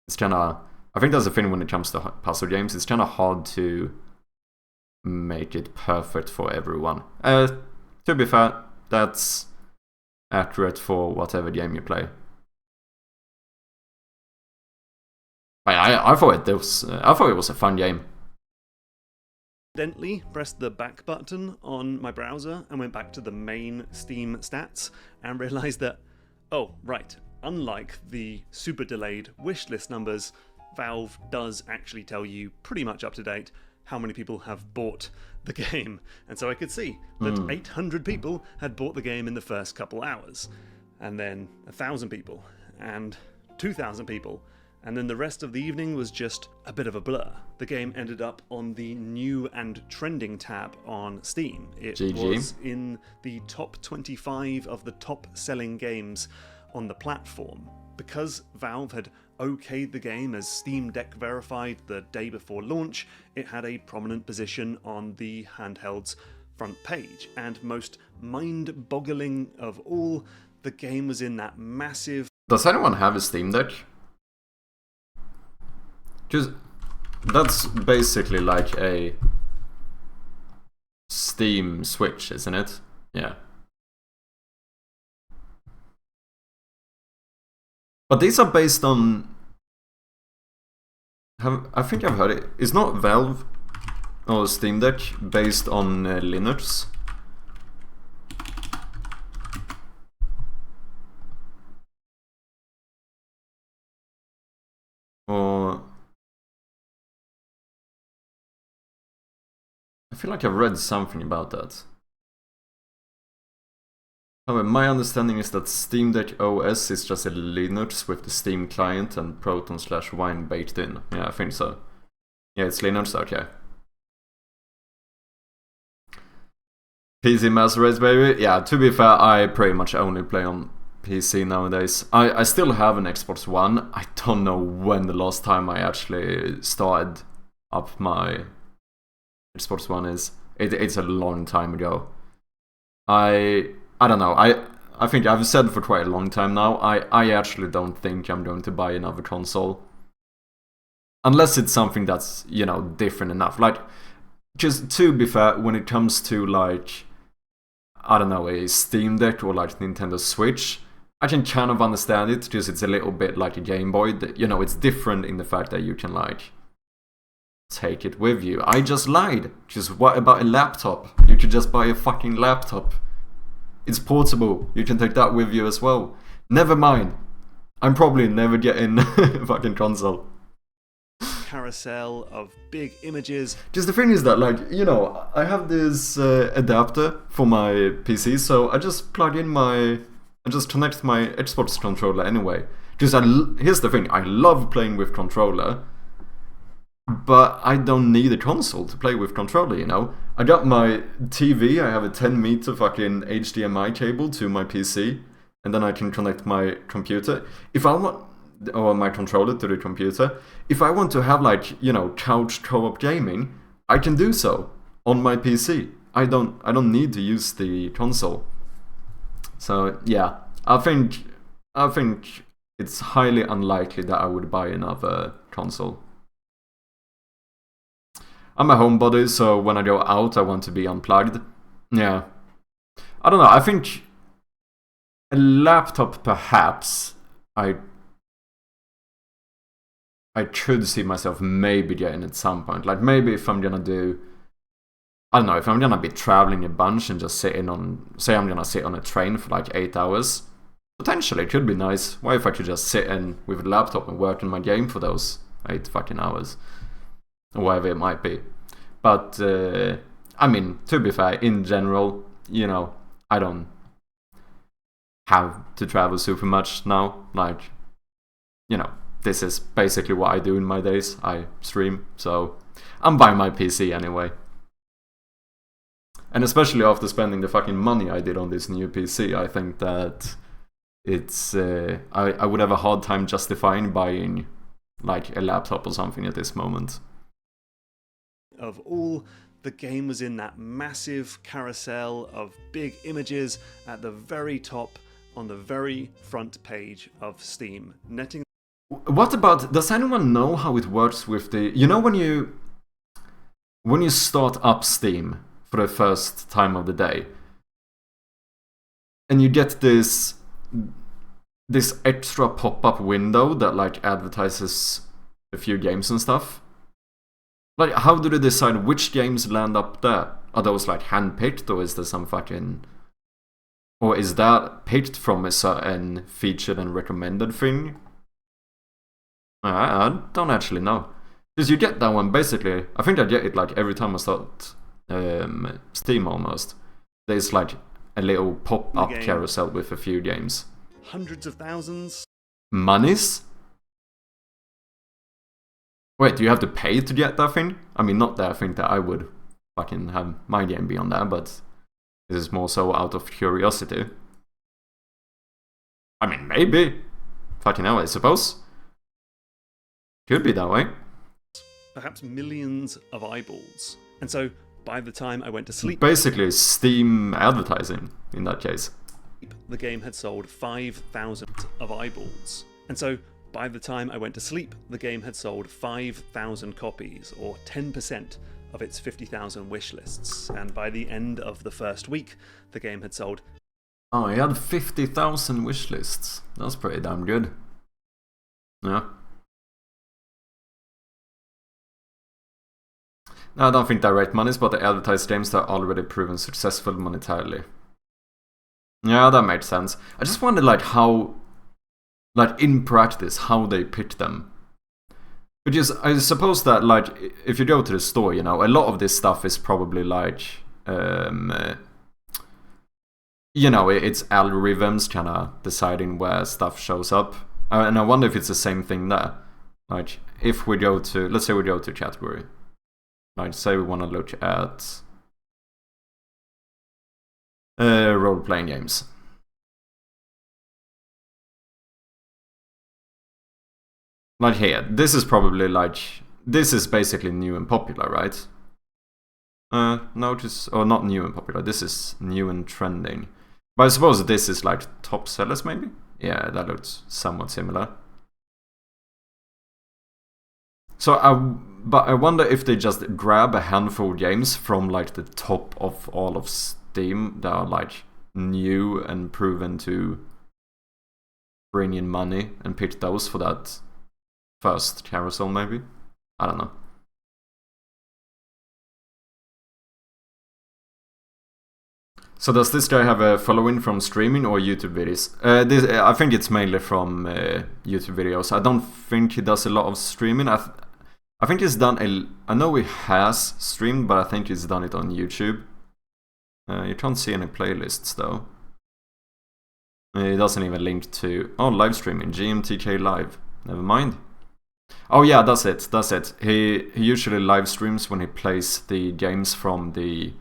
It's kinda... I think that's the thing when it comes to puzzle games, it's kinda hard to make it perfect for everyone. To be fair, that's accurate for whatever game you play. I thought it was a fun game. Accidentally pressed the back button on my browser and went back to the main Steam stats and realized that, oh right, unlike the super delayed wishlist numbers, Valve does actually tell you pretty much up to date how many people have bought the game. And so I could see that 800 people had bought the game in the first couple hours, and then 1,000 people, and 2,000 people, and then the rest of the evening was just a bit of a blur. The game ended up on the new and trending tab on Steam. It was in the top 25 of the top selling games on the platform. Because Valve had okayed the game as Steam Deck verified the day before launch, it had a prominent position on the handheld's front page. And most mind-boggling of all, the game was in that massive... Does anyone have a Steam Deck? Because that's basically like a Steam Switch, isn't it? Yeah. But these are based on... I think I've heard it. It's not Valve or Steam Deck based on Linux. feel like I've read something about that. However, my understanding is that Steam Deck OS is just a Linux with the Steam client and Proton/Wine baked in. Yeah, I think so. Yeah, it's Linux, okay. PC Master Race, baby. Yeah, to be fair, I pretty much only play on PC nowadays. I still have an Xbox One. I don't know when the last time I actually started up my Xbox One is. It's a long time ago. I don't know. I think I've said for quite a long time now, I actually don't think I'm going to buy another console. Unless it's something that's, you know, different enough. Like, just to be fair, when it comes to, like, I don't know, a Steam Deck or, like, Nintendo Switch, I can kind of understand it, because it's a little bit like a Game Boy. You know, it's different in the fact that you can, like, take it with you. I just lied. Just what about a laptop? You could just buy a fucking laptop. It's portable. You can take that with you as well. Never mind. I'm probably never getting a fucking console. Carousel of big images. Just the thing is that, like, you know, I have this adapter for my PC, so I just plug in I just connect my Xbox controller anyway. Because here's the thing, I love playing with controller, but I don't need a console to play with controller, you know? I got my TV, I have a 10-meter fucking HDMI cable to my PC, and then I can connect my computer. If I want, or my controller to the computer, if I want to have, like, you know, couch co-op gaming, I can do so on my PC. I don't need to use the console. So yeah, I think it's highly unlikely that I would buy another console. I'm a homebody, so when I go out, I want to be unplugged. Yeah. I don't know, I think a laptop, perhaps, I could see myself maybe getting at some point. Like, maybe if I'm gonna do, I don't know, if I'm gonna be traveling a bunch and just sitting on, say I'm gonna sit on a train for like 8 hours, potentially it could be nice. Why if I could just sit in with a laptop and work on my game for those 8 fucking hours? Or whatever it might be. But, I mean, to be fair, in general, you know, I don't have to travel super much now. Like, you know, this is basically what I do in my days. I stream, so I'm buying my PC anyway. And especially after spending the fucking money I did on this new PC, I think that it's, I would have a hard time justifying buying, like, a laptop or something at this moment. Of all, the game was in that massive carousel of big images at the very top on the very front page of Steam, netting. What about, does anyone know how it works with the, you know, when you start up Steam for the first time of the day, and you get this extra pop-up window that, like, advertises a few games and stuff? Like, how do they decide which games land up there? Are those, like, hand-picked, or is there some fucking, or is that picked from a certain featured and recommended thing? I don't actually know. Because you get that one, basically, I think I get it, like, every time I start Steam almost. There's, like, a little pop-up carousel with a few games. Hundreds of thousands. Monies? Wait, do you have to pay to get that thing? I mean, not that I think that I would fucking have my game be on there, but this is more so out of curiosity. I mean, maybe. Fucking hell, I suppose. Could be that way. Perhaps millions of eyeballs. And so, by the time I went to sleep... Basically, Steam advertising, in that case. The game had sold 5,000 of eyeballs. And so, by the time I went to sleep, the game had sold 5,000 copies, or 10% of its 50,000 wish lists. And by the end of the first week, the game had sold... Oh, he had 50,000 wish lists. That's pretty damn good. Yeah. No, I don't think direct monies, but they advertise games that are already proven successful monetarily. Yeah, that makes sense. I just wonder, like, how, like, in practice, how they pick them. Which is, I suppose that, like, if you go to the store, you know, a lot of this stuff is probably like, you know, it's algorithms kind of deciding where stuff shows up. And I wonder if it's the same thing there. Like, if we go to, let's say we go to category. Like, say we want to look at role-playing games. Like here, this is probably like, this is basically new and popular, right? No, just, or not new and popular, this is new and trending. But I suppose this is like top sellers maybe? Yeah, that looks somewhat similar. So, but I wonder if they just grab a handful of games from like the top of all of Steam that are like new and proven to bring in money and pick those for that first carousel maybe? I don't know. So does this guy have a following from streaming or YouTube videos? I think it's mainly from YouTube videos. I don't think he does a lot of streaming. I think he's done I know he has streamed, but I think he's done it on YouTube. You can't see any playlists though. He doesn't even link to... Oh, live streaming, GMTK live. Never mind. Oh yeah, that's it. He usually live streams when he plays the games from the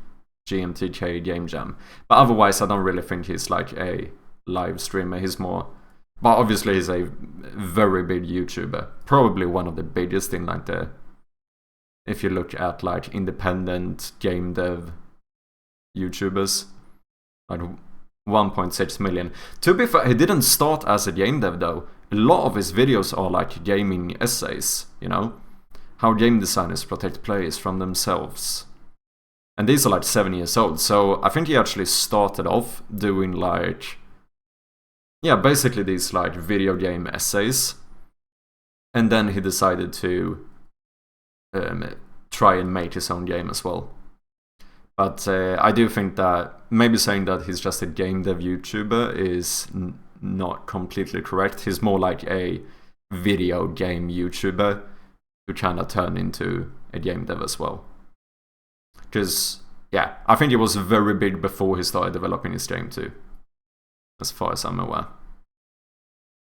GMTK Game Jam. But otherwise, I don't really think he's like a live streamer. He's more... But obviously, he's a very big YouTuber. Probably one of the biggest in like the... If you look at like independent game dev YouTubers. Like 1.6 million. To be fair, he didn't start as a game dev though. A lot of his videos are like gaming essays, you know? How game designers protect players from themselves. And these are like 7 years old, so I think he actually started off doing like... Yeah, basically these like video game essays. And then he decided to try and make his own game as well. But I do think that maybe saying that he's just a game dev YouTuber is not completely correct. He's more like a video game YouTuber who kind of turned into a game dev as well. Because, yeah, I think he was very big before he started developing his game too, as far as I'm aware.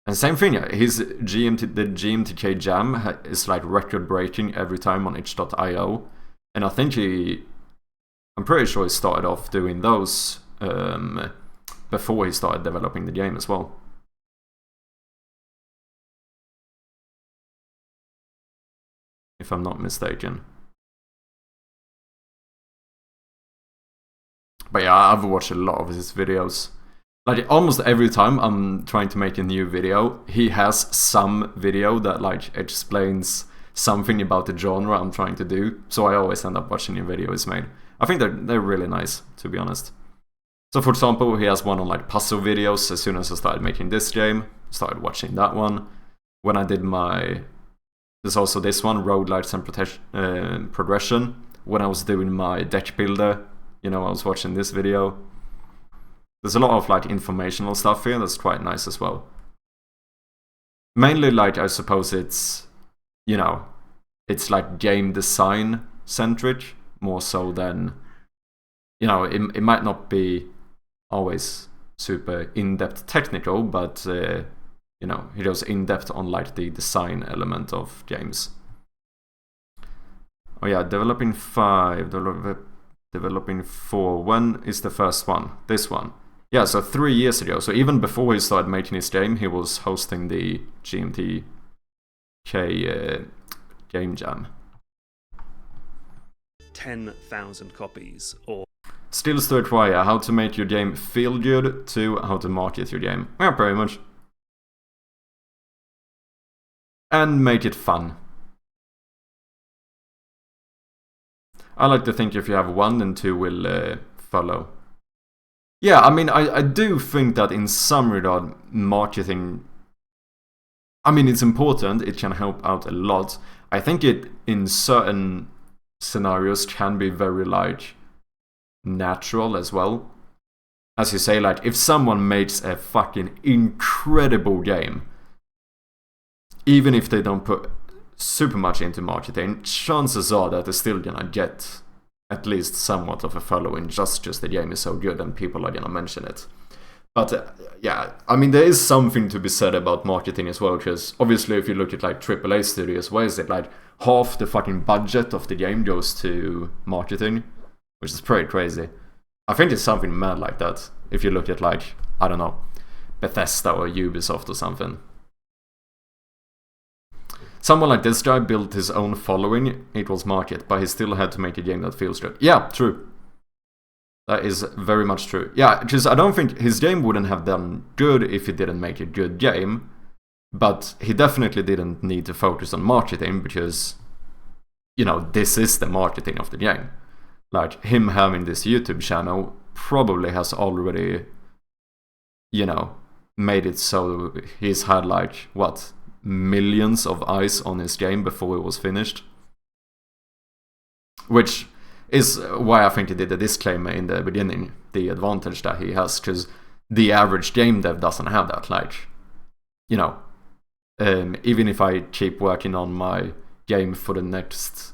And same thing, yeah, the GMTK Jam is like record breaking every time on itch.io. And I think I'm pretty sure he started off doing those before he started developing the game as well. If I'm not mistaken. But yeah, I've watched a lot of his videos. Like almost every time I'm trying to make a new video, he has some video that like explains something about the genre I'm trying to do. So I always end up watching a video he's made. I think they're really nice, to be honest. So for example, he has one on like puzzle videos. As soon as I started making this game, started watching that one. When I did there's also this one, roguelights and progression. When I was doing my deck builder, you know, I was watching this video. There's a lot of like informational stuff here that's quite nice as well. Mainly like, I suppose it's, you know, it's like game design centric more so than, you know, it might not be always super in-depth technical, but you know, he goes in-depth on like the design element of games. Oh yeah, developing 5, developing 4. When is the first one? This one. Yeah, so 3 years ago. So even before he started making his game, he was hosting the GMTK Game Jam. 10,000 copies, or... Skills to acquire, how to make your game feel good, to how to market your game. Yeah, pretty much. And make it fun. I like to think if you have 1, then 2 will follow. Yeah, I mean, I do think that in some regard, marketing... I mean, it's important, it can help out a lot. I think it, in certain scenarios, can be very, like, natural as well. As you say, like, if someone makes a fucking incredible game, even if they don't put super much into marketing, chances are that they're still gonna get at least somewhat of a following just the game is so good and people are gonna mention it. But yeah, I mean, there is something to be said about marketing as well, because obviously if you look at like AAA studios, where is it like half the fucking budget of the game goes to marketing, which is pretty crazy. I think it's something mad like that if you look at like, I don't know, Bethesda or Ubisoft or something. Someone like this guy built his own following, it was market, but he still had to make a game that feels good. Yeah, true. That is very much true. Yeah, because I don't think his game wouldn't have done good if he didn't make a good game, but he definitely didn't need to focus on marketing because, you know, this is the marketing of the game. Like, him having this YouTube channel probably has already, you know, made it so he's had like, what, millions of eyes on his game before it was finished. Which is why I think he did the disclaimer in the beginning, the advantage that he has, because the average game dev doesn't have that. Like, you know, even if I keep working on my game for the next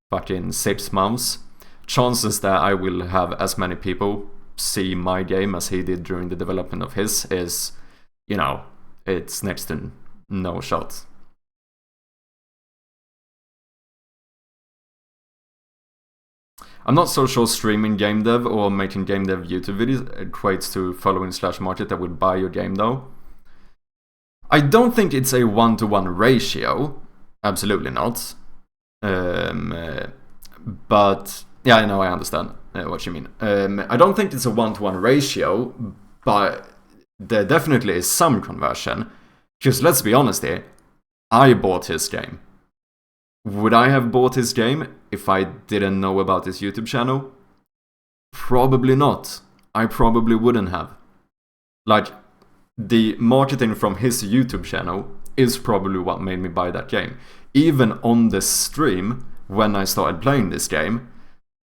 fucking 6 months, chances that I will have as many people see my game as he did during the development of his is, you know, it's next to no shot. I'm not so sure streaming game dev or making game dev YouTube videos equates to following / market that would buy your game though. I don't think it's a 1-to-1 ratio. Absolutely not. But yeah, I know, I understand what you mean. I don't think it's a 1-to-1 ratio, but there definitely is some conversion. Because let's be honest here, I bought his game. Would I have bought his game if I didn't know about his YouTube channel? Probably not. I probably wouldn't have. Like, the marketing from his YouTube channel is probably what made me buy that game. Even on the stream, when I started playing this game,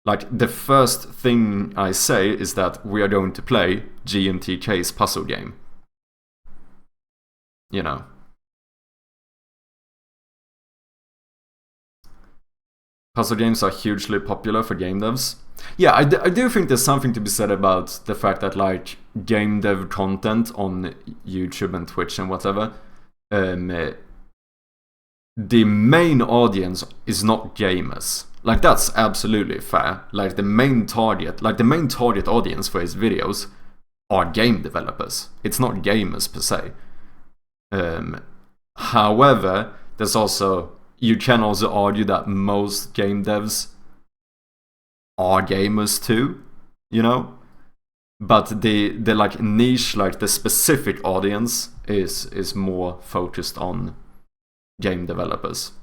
like, the first thing I say is that we are going to play GMTK's puzzle game. You know. Puzzle games are hugely popular for game devs. Yeah, I do think there's something to be said about the fact that, like, game dev content on YouTube and Twitch and whatever, the main audience is not gamers. Like, that's absolutely fair. Like, the main target audience for his videos are game developers. It's not gamers per se. However, there's also, you can also argue that most game devs are gamers too, you know? But the like niche, like the specific audience is more focused on game developers.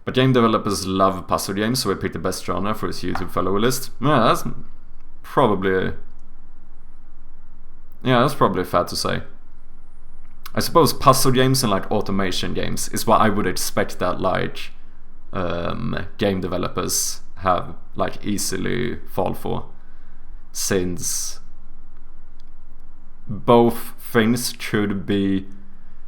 But game developers love puzzle games, so we picked the best genre for his YouTube follower list. Yeah, that's probably fair to say. I suppose puzzle games and like automation games is what I would expect that like game developers have like easily fall for, since both things could be,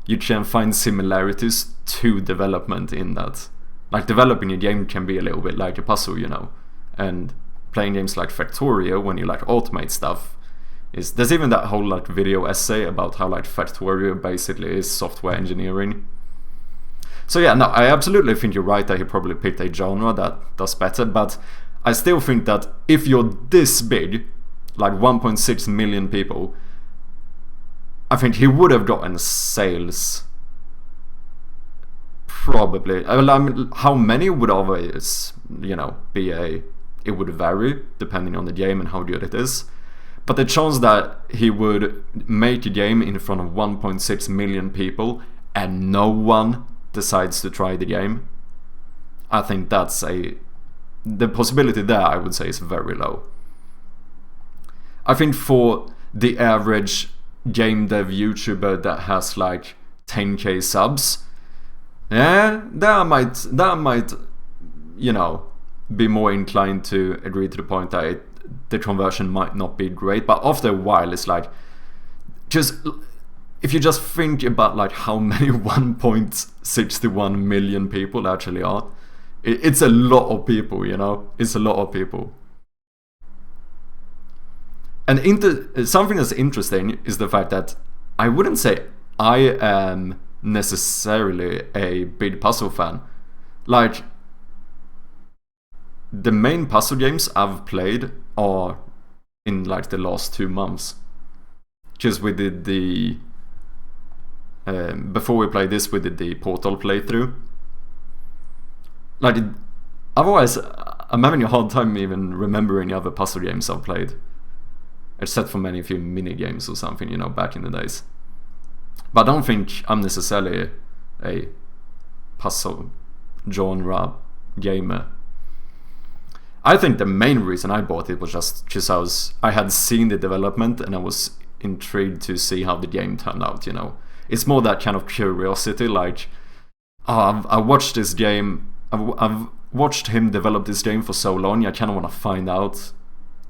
you can find similarities to development in that. Like, developing a game can be a little bit like a puzzle, you know, and playing games like Factorio, when you like automate stuff, there's even that whole like video essay about how like Factorio basically is software engineering. So yeah, no, I absolutely think you're right that he probably picked a genre that does better, but I still think that if you're this big, like 1.6 million people, I think he would have gotten sales. Probably. I mean, how many would always, you know, it would vary depending on the game and how good it is. But the chance that he would make a game in front of 1.6 million people and no one decides to try the game, I think the possibility there, I would say, is very low. I think for the average game dev YouTuber that has like 10k subs, yeah, that might, you know, be more inclined to agree to the point that the conversion might not be great. But after a while, it's like, just if you just think about like how many 1.61 million people actually are, it's a lot of people, you know? It's a lot of people. And something that's interesting is the fact that I wouldn't say I am necessarily a big puzzle fan. Like, the main puzzle games I've played are in like the last 2 months. Just we did the... before we played this, we did the Portal playthrough. Like, otherwise, I'm having a hard time even remembering other puzzle games I've played. Except for maybe a few mini games or something, you know, back in the days. But I don't think I'm necessarily a puzzle genre gamer. I think the main reason I bought it was just because I had seen the development and I was intrigued to see how the game turned out, you know. It's more that kind of curiosity, like, oh, I watched this game, I've watched him develop this game for so long, I kind of want to find out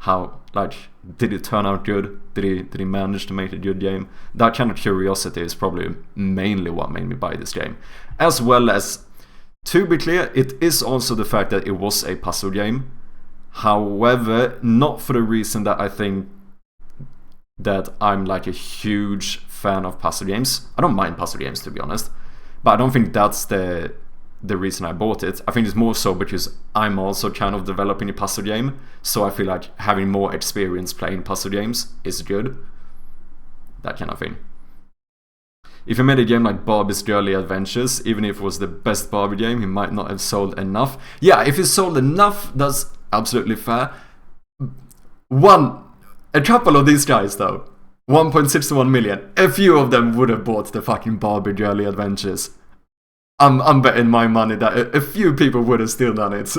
how, like, did it turn out good? Did he manage to make a good game? That kind of curiosity is probably mainly what made me buy this game. As well as, to be clear, it is also the fact that it was a puzzle game. However, not for the reason that I think that I'm like a huge fan of puzzle games. I don't mind puzzle games, to be honest, but I don't think that's the reason I bought it. I think it's more so because I'm also kind of developing a puzzle game, so I feel like having more experience playing puzzle games is good. That kind of thing. If he made a game like Barbie's Girly Adventures, even if it was the best Barbie game, he might not have sold enough. Yeah, if he sold enough, that's absolutely fair. A couple of these guys though, 1.61 million, a few of them would have bought the fucking Barbie Girly Adventures. I'm betting my money that a few people would have still done it.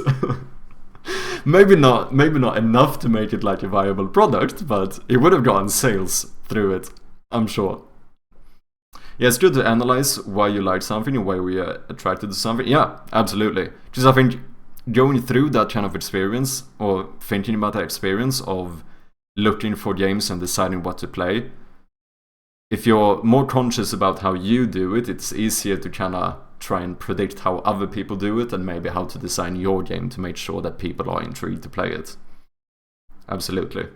maybe not enough to make it like a viable product, but it would have gotten sales through it, I'm sure. Yeah, it's good to analyze why you like something and why we are attracted to something. Yeah, absolutely. Because I think going through that kind of experience, or thinking about that experience of looking for games and deciding what to play, if you're more conscious about how you do it, it's easier to kind of try and predict how other people do it and maybe how to design your game to make sure that people are intrigued to play it. Absolutely.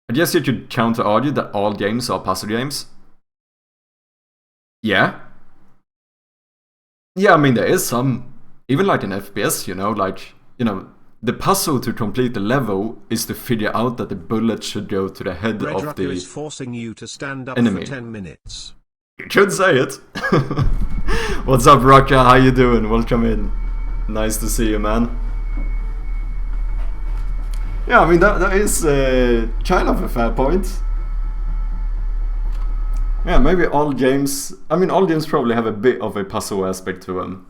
I guess you could counter-argue that all games are puzzle games. Yeah. Yeah, I mean, there is some, even like in FPS, you know, like, you know, the puzzle to complete the level is to figure out that the bullet should go to the head Red of Rucker the is forcing you to stand up enemy. for 10 minutes. You could say it. What's up, Rucker? How you doing? Welcome in. Nice to see you, man. Yeah, I mean, that is kind of a fair point. Yeah, maybe all games... I mean, all games probably have a bit of a puzzle aspect to them.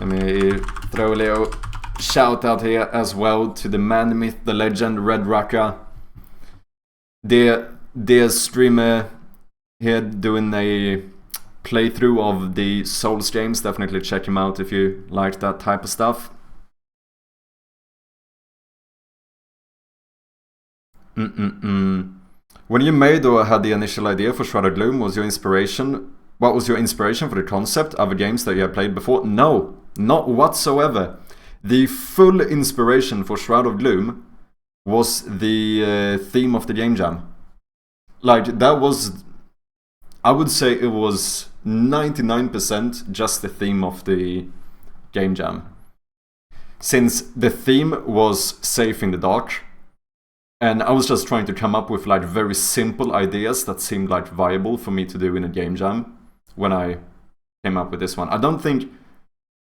Let me throw a little shout out here as well to the man, the myth, the legend, Red Rucker. Dear streamer here doing a playthrough of the Souls games. Definitely check him out if you like that type of stuff. When you made or had the initial idea for Shroud of Gloom, what was your inspiration for the concept of the games that you had played before? No, not whatsoever. The full inspiration for Shroud of Gloom was the theme of the Game Jam. Like, that was... I would say it was 99% just the theme of the Game Jam. Since the theme was safe in the dark, and I was just trying to come up with like very simple ideas that seemed like viable for me to do in a Game Jam when I came up with this one.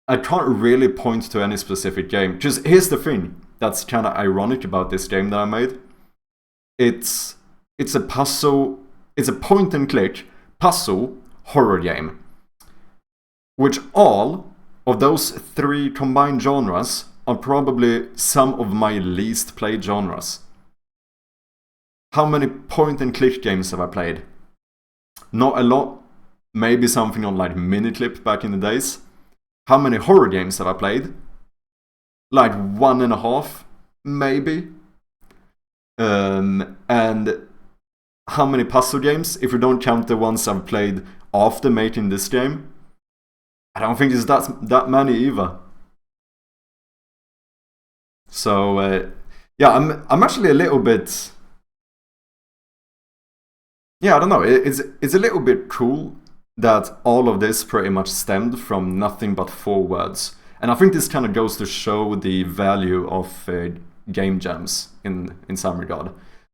I can't really point to any specific game. Just here's the thing that's kind of ironic about this game that I made. It's a puzzle, it's a point and click puzzle horror game, which all of those three combined genres are probably some of my least played genres. How many point and click games have I played? Not a lot. Maybe something on like Miniclip back in the days. How many horror games have I played? Like 1.5, maybe. And how many puzzle games, if we don't count the ones I've played after making this game, I don't think it's that many either. So yeah, I'm actually a little bit, yeah, I don't know, it's a little bit cool that all of this pretty much stemmed from nothing but 4 words. And I think this kind of goes to show the value of game jams in some regard.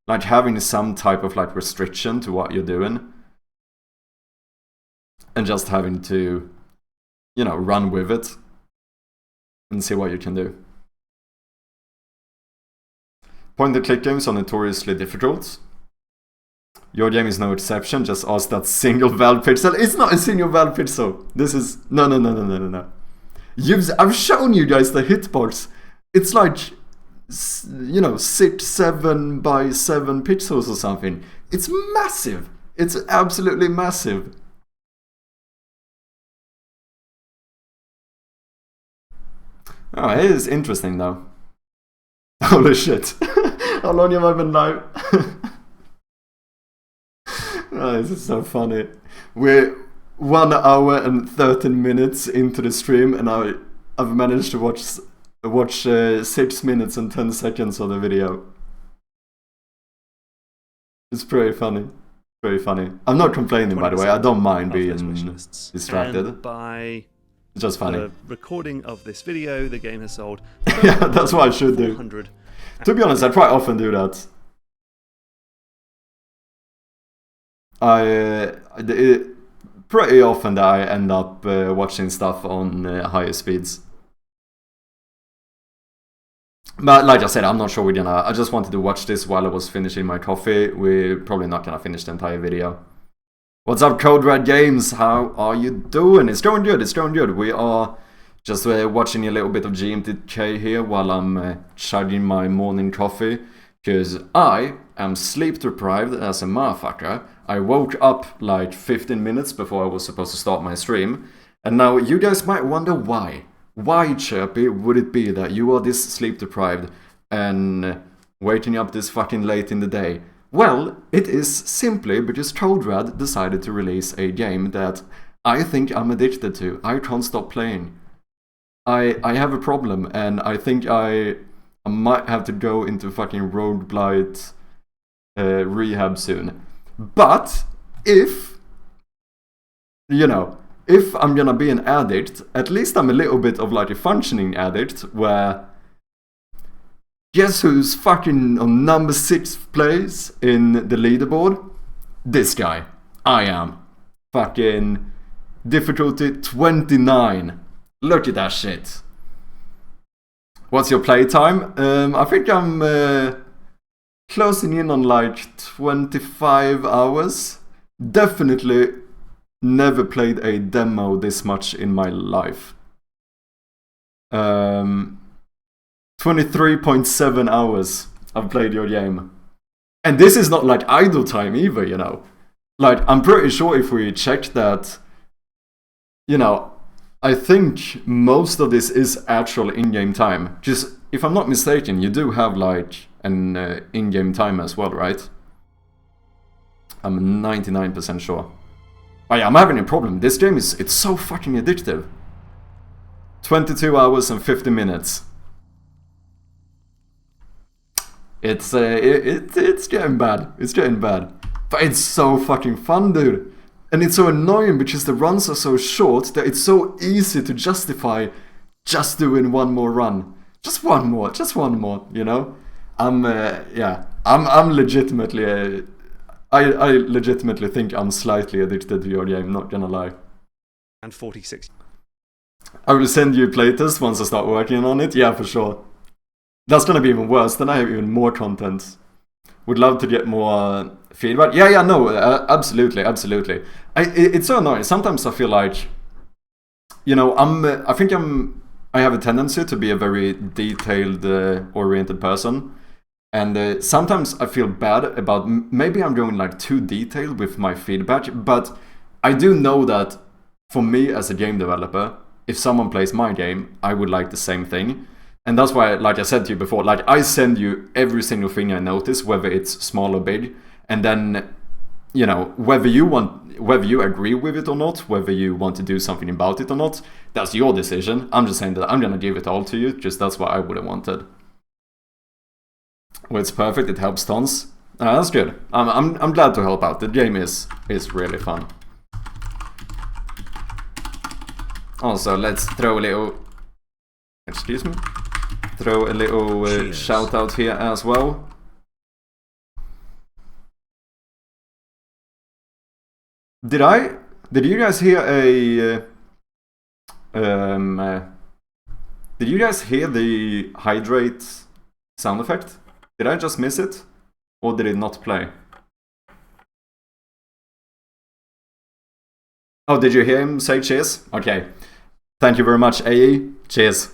Like having some type of like restriction to what you're doing. And just having to, you know, run with it. And see what you can do. Point-and-click games are notoriously difficult. Your game is no exception, just ask that single valve pixel. It's not a single valve pixel. This is... No. I've shown you guys the hitbox. It's like, you know, 6, 7 by 7 pixels or something. It's massive. It's absolutely massive. Oh, it is interesting though. Holy shit. How long have I been live? Oh, this is so funny. We're 1 hour and 13 minutes into the stream, and I've managed to watch 6 minutes and 10 seconds of the video. It's pretty funny. Very funny. I'm not complaining, by the way. I don't mind being distracted. And by it's just funny. The recording of this video, the game has sold. Yeah, that's what I should do. To be honest, I quite often do that. Pretty often that I end up watching stuff on higher speeds. But like I said, I'm not sure we're gonna... I just wanted to watch this while I was finishing my coffee. We're probably not gonna finish the entire video. What's up, Code Red Games? How are you doing? It's going good, it's going good. We are just watching a little bit of GMTK here while I'm chugging my morning coffee. Because I am sleep deprived as a motherfucker. I woke up like 15 minutes before I was supposed to start my stream. And now you guys might wonder why. Why, Chirpy, would it be that you are this sleep deprived and waking up this fucking late in the day? Well, it is simply because Code Red decided to release a game that I think I'm addicted to. I can't stop playing. I have a problem, and I think I might have to go into fucking rogueblight rehab soon. But if, you know, if I'm gonna be an addict, at least I'm a little bit of like a functioning addict, where guess who's fucking on number 6th place in the leaderboard? This guy. I am. Fucking difficulty 29. Look at that shit. What's your playtime? I think I'm closing in on like 25 hours. Definitely never played a demo this much in my life. 23.7 hours I've played your game. And this is not like idle time either, you know. Like, I'm pretty sure if we checked that, you know, I think most of this is actual in-game time. Just, if I'm not mistaken, you do have like an in-game time as well, right? I'm 99% sure. Oh yeah, I'm having a problem. This game it's so fucking addictive. 22 hours and 50 minutes. It's getting bad. It's getting bad. But it's so fucking fun, dude. And it's so annoying because the runs are so short that it's so easy to justify just doing one more run. Just one more, you know? I'm legitimately... I legitimately think I'm slightly addicted to your game, not gonna lie. And 46. I will send you a playtest once I start working on it, yeah, for sure. That's gonna be even worse, then I have even more content. Would love to get more feedback. Yeah, no, absolutely. It's so annoying. Sometimes I feel like, you know, I have a tendency to be a very detailed oriented person. And sometimes I feel bad about, maybe I'm going like too detailed with my feedback, but I do know that for me as a game developer, if someone plays my game, I would like the same thing. And that's why, like I said to you before, like I send you every single thing I notice, whether it's small or big, and then, you know, whether you agree with it or not, whether you want to do something about it or not, that's your decision. I'm just saying that I'm gonna give it all to you, just that's what I would have wanted. Well, it's perfect, it helps tons. That's good. I'm glad to help out. The game is really fun. Also, let's throw a little... Excuse me? Throw a little shout out here as well. Did you guys hear a... did you guys hear the hydrate sound effect? Did I just miss it? Or did it not play? Oh, did you hear him say cheers? Okay. Thank you very much, AE. Cheers.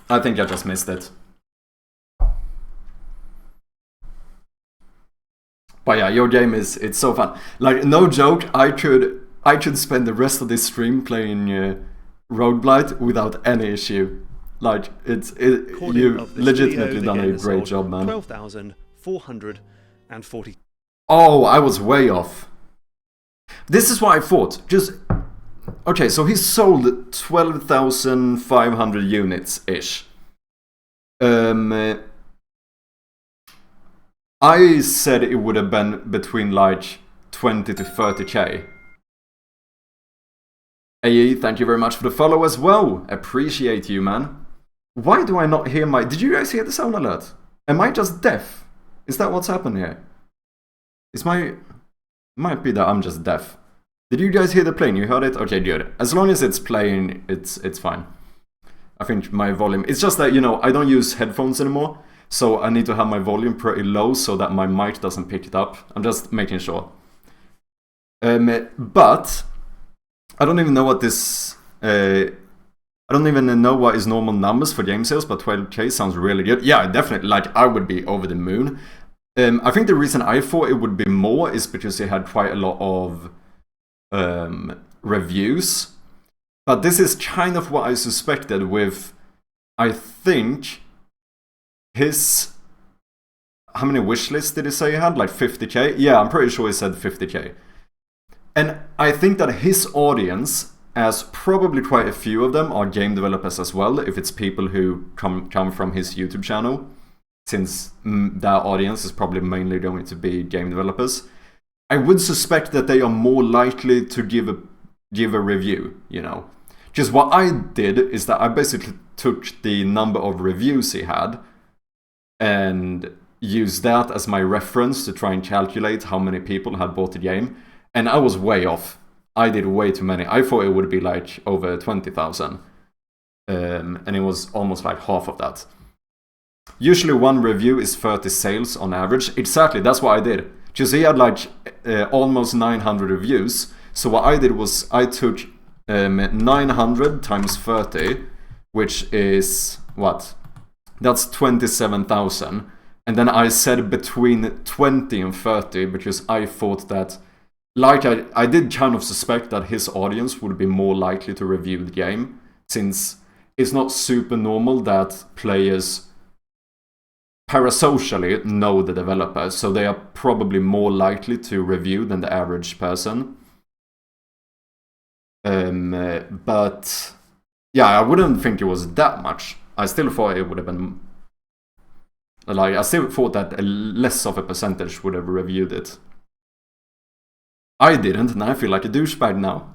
I think I just missed it. But yeah, your game it's so fun. Like, no joke, I could spend the rest of this stream playing Rogueblight without any issue. Like, you've legitimately done a great job, man. 12,440. Oh, I was way off. This is what I thought. Just... Okay, so he sold 12,500 units-ish. I said it would have been between like 20 to 30k. AE, thank you very much for the follow as well. Appreciate you, man. Why do I not hear my... Did you guys hear the sound alert? Am I just deaf? Is that what's happened here? Is my... Might be that I'm just deaf. Did you guys hear the playing? You heard it? Okay, good. As long as it's playing, it's fine. I think my volume... It's just that, you know, I don't use headphones anymore. So I need to have my volume pretty low so that my mic doesn't pick it up. I'm just making sure. But... I don't even know what this... I don't even know what is normal numbers for game sales, but 12k sounds really good. Yeah, definitely. Like, I would be over the moon. I think the reason I thought it would be more is because it had quite a lot of reviews. But this is kind of what I suspected with, I think, his... How many wish lists did he say he had? Like 50k? Yeah, I'm pretty sure he said 50k. And I think that his audience, as probably quite a few of them are game developers as well, if it's people who come from his YouTube channel, since that audience is probably mainly going to be game developers. I would suspect that they are more likely to give a review, you know. Just what I did is that I basically took the number of reviews he had and used that as my reference to try and calculate how many people had bought the game. And I was way off. I did way too many. I thought it would be like over 20,000. And it was almost like half of that. Usually one review is 30 sales on average. Exactly, that's what I did. Because he had like almost 900 reviews. So what I did was I took 900 times 30, which is what? That's 27,000. And then I said between 20 and 30 because I thought that, like I did kind of suspect that his audience would be more likely to review the game, since it's not super normal that players parasocially know the developer, so they are probably more likely to review than the average person. But yeah, I wouldn't think it was that much. I still thought it would have been... Like, I still thought that less of a percentage would have reviewed it. I didn't, and I feel like a douchebag now.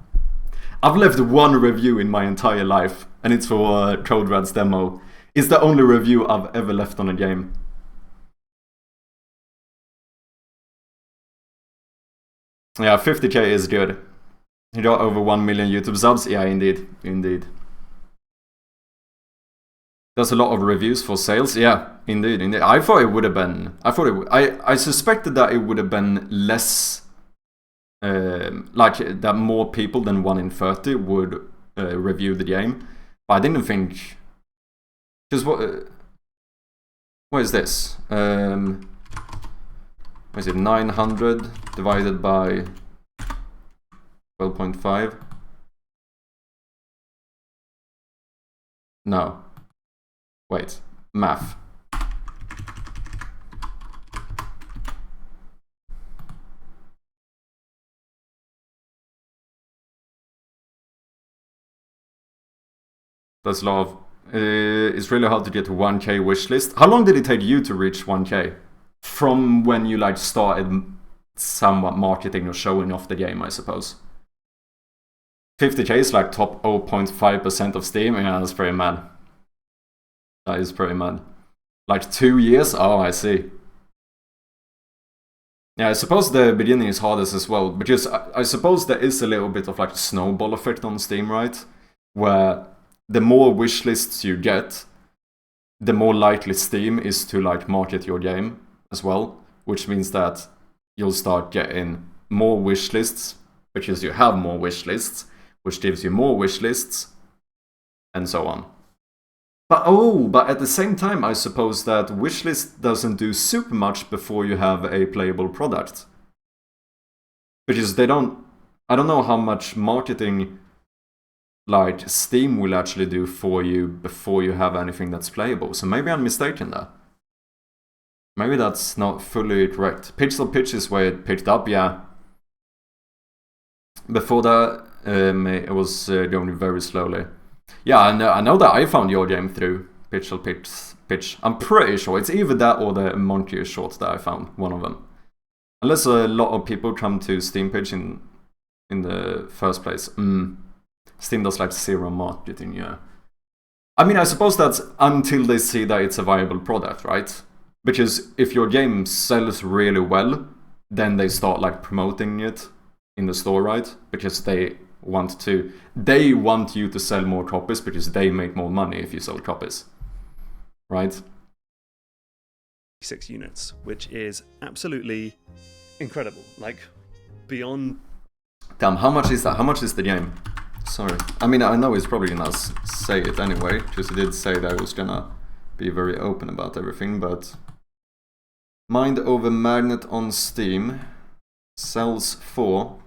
I've left one review in my entire life, and it's for Code Red's demo. It's the only review I've ever left on a game. Yeah, 50k is good. You got over 1 million YouTube subs? Yeah, indeed. Indeed. There's a lot of reviews for sales? Yeah, indeed. Indeed. I thought it would have been... I suspected that it would have been less... like that more people than 1 in 30 would review the game, but I didn't think. Because what is this? What is it? 900 divided by 12.5. No. Wait. Math. That's a lot of... it's really hard to get to 1k wishlist. How long did it take you to reach 1k? From when you like started somewhat marketing or showing off the game, I suppose. 50k is like top 0.5% of Steam. Yeah, that's pretty mad. That is pretty mad. Like 2 years? Oh, I see. Yeah, I suppose the beginning is hardest as well, because I suppose there is a little bit of like a snowball effect on Steam, right? Where the more wishlists you get, the more likely Steam is to like market your game as well, which means that you'll start getting more wishlists because you have more wishlists, which gives you more wishlists, and so on. But at the same time, I suppose that wishlist doesn't do super much before you have a playable product. Because they don't... I don't know how much marketing like Steam will actually do for you before you have anything that's playable. So maybe I'm mistaken there. Maybe that's not fully correct. Pixel Pitch is where it picked up, yeah. Before that, it was going very slowly. Yeah, I know that I found your game through Pixel Pitch. I'm pretty sure it's either that or the Monkey short that I found, one of them. Unless a lot of people come to Steam Pitch in the first place. Steam does like zero marketing, yeah. I mean, I suppose that's until they see that it's a viable product, right? Because if your game sells really well, then they start like promoting it in the store, right? Because they want you to sell more copies because they make more money if you sell copies, right? 6 units, which is absolutely incredible. Like, beyond... Damn, how much is that? How much is the game? Sorry. I mean, I know he's probably gonna say it anyway, because he did say that I was gonna be very open about everything, but... Mind Over Magnet on Steam sells for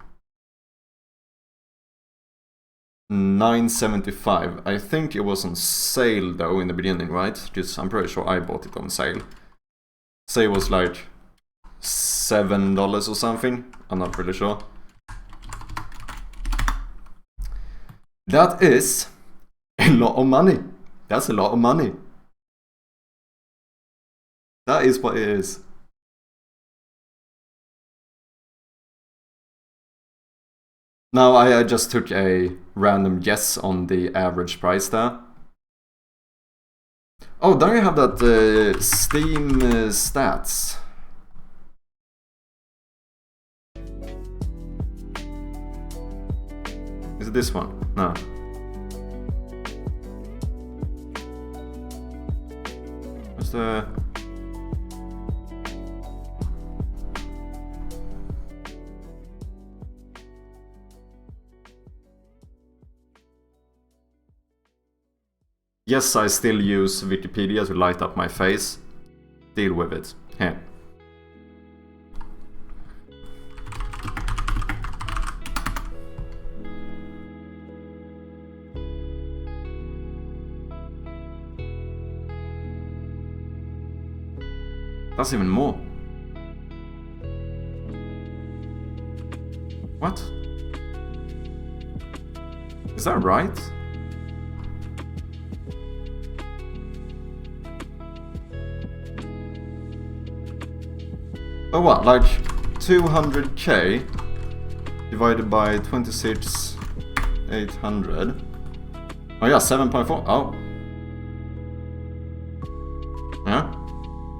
$9.75. I think it was on sale though in the beginning, right? Because I'm pretty sure I bought it on sale. Say it was like $7 or something. I'm not really sure. That is a lot of money. That's a lot of money. That is what it is. Now I just took a random guess on the average price there. Oh, don't you have that Steam stats? Is it this one? No. What's the... Yes, I still use Wikipedia to light up my face. Deal with it. Here. That's even more. What? Is that right? Oh, what? Like 200k divided by 26,800. Oh yeah, 7.4. Oh. Yeah.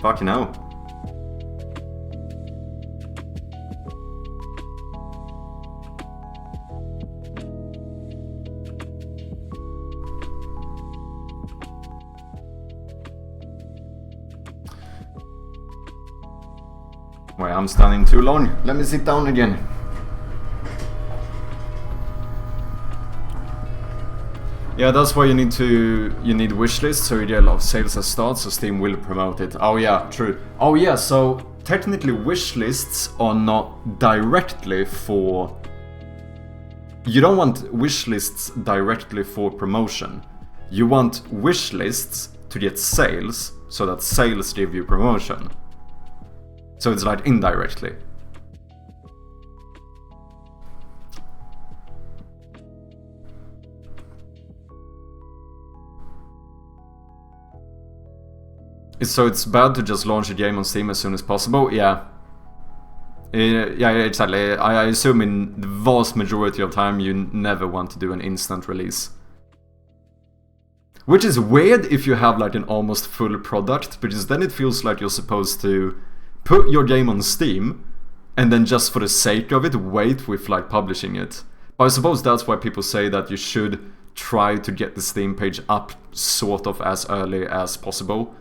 Fucking hell. Wait, I'm standing too long. Let me sit down again. Yeah, that's why you need wishlists, so you get a lot of sales at start, so Steam will promote it. Oh yeah, true. Oh yeah, so technically wishlists are not directly for... You don't want wishlists directly for promotion. You want wish lists to get sales, so that sales give you promotion. So it's like indirectly. So it's bad to just launch a game on Steam as soon as possible? Yeah. Yeah, exactly. I assume in the vast majority of time you never want to do an instant release. Which is weird if you have like an almost full product, because then it feels like you're supposed to put your game on Steam and then just for the sake of it wait with like publishing it. But I suppose that's why people say that you should try to get the Steam page up sort of as early as possible.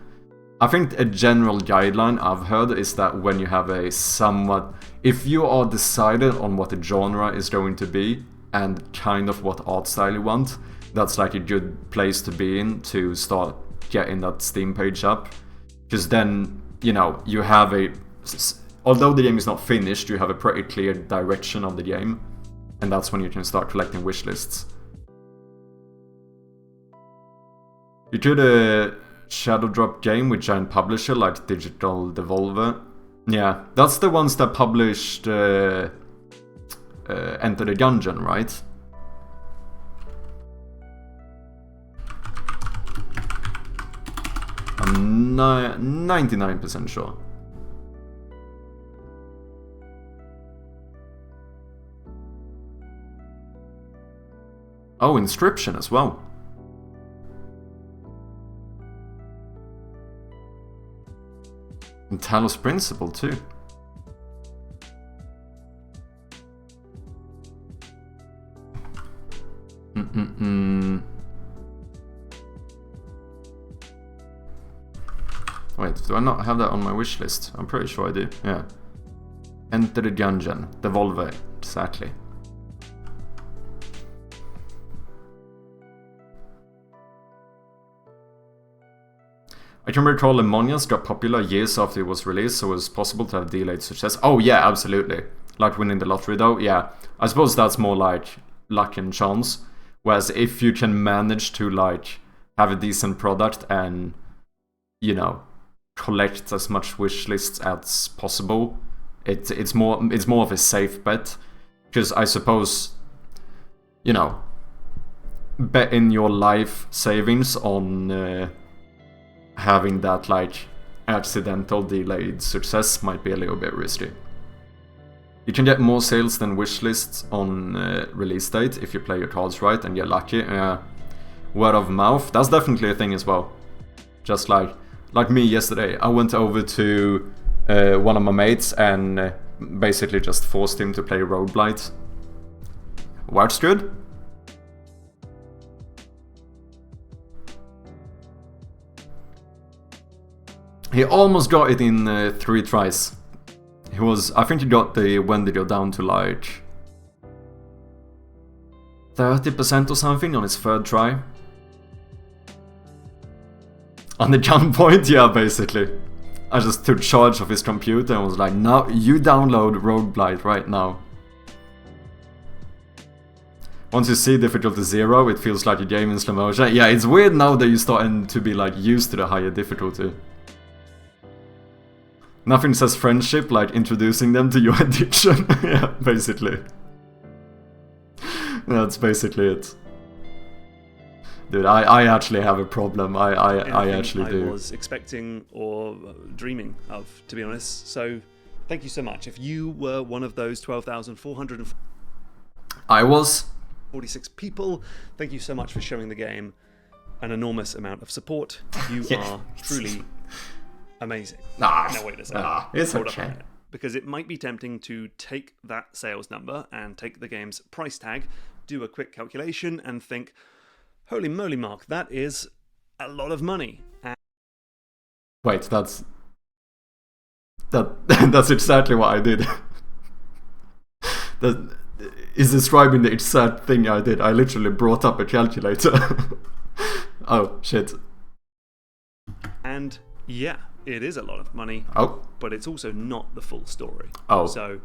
I think a general guideline I've heard is that when you have a somewhat... If you are decided on what the genre is going to be and kind of what art style you want, that's like a good place to be in to start getting that Steam page up. Because then, you know, you have a... Although the game is not finished, you have a pretty clear direction of the game. And that's when you can start collecting wish lists. You could shadow drop game with giant publisher like Digital Devolver. Yeah, that's the ones that published Enter the Gungeon, right? I'm 99% sure. Oh, Inscription as well. And Talos Principle too. Wait, do I not have that on my wish list? I'm pretty sure I do, yeah. Enter the Gungeon, Devolver, exactly. I can recall Lemonias got popular years after it was released, so it was possible to have delayed success. Oh yeah, absolutely. Like winning the lottery though, yeah. I suppose that's more like luck and chance. Whereas if you can manage to like have a decent product and, you know, collect as much wish lists as possible, it's more of a safe bet. Because I suppose, you know, betting your life savings on having that like accidental delayed success might be a little bit risky. You can get more sales than wish lists on release date if you play your cards right and get lucky. Word of mouth, that's definitely a thing as well. Just like me yesterday, I went over to one of my mates and basically just forced him to play Rogueblight. Works good. He almost got it in 3 tries. I think he got the Wendigo down to like 30% or something on his 3rd try. On the gunpoint, yeah, basically. I just took charge of his computer and was like, now you download Rogueblight right now. Once you see difficulty 0, it feels like a game in slow motion. Yeah, it's weird now that you're starting to be like used to the higher difficulty. Nothing says friendship like introducing them to your addiction. Yeah, basically. That's basically it. Dude, I actually have a problem. I actually do. I was expecting or dreaming of, to be honest. So, thank you so much. If you were one of those 12,446 I was. people, thank you so much for showing the game an enormous amount of support. You are truly amazing. Nah, no, wait a second. Nah, it's Hold okay. up, because it might be tempting to take that sales number and take the game's price tag, do a quick calculation, and think, holy moly, Mark, that is a lot of money. Wait, that's exactly what I did. That is describing the exact thing I did. I literally brought up a calculator. Oh, shit. And yeah, it is a lot of money. Oh. But it's also not the full story. Oh. So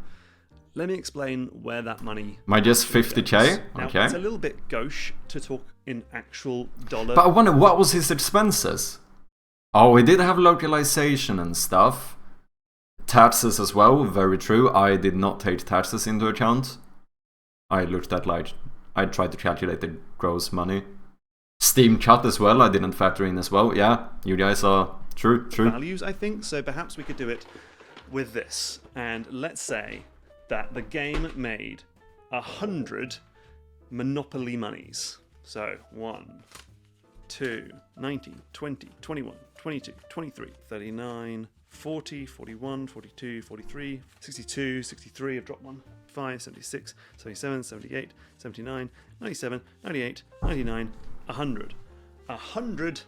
let me explain where that money... My just 50k? Now, Okay. it's a little bit gauche to talk in actual dollar. But I wonder, what was his expenses? Oh, he did have localization and stuff. Taxes as well, very true. I did not take taxes into account. I looked at like... I tried to calculate the gross money. Steam cut as well, I didn't factor in as well. Yeah, you guys are... True. Values, I think. So perhaps we could do it with this. And let's say that the game made 100 Monopoly monies. So 1, 2, 19, 20, 21, 22, 23, 39, 40, 41, 42, 43, 62, 63, I've dropped one, 5, 76, 77, 78, 79, 97, 98, 99, 100. 100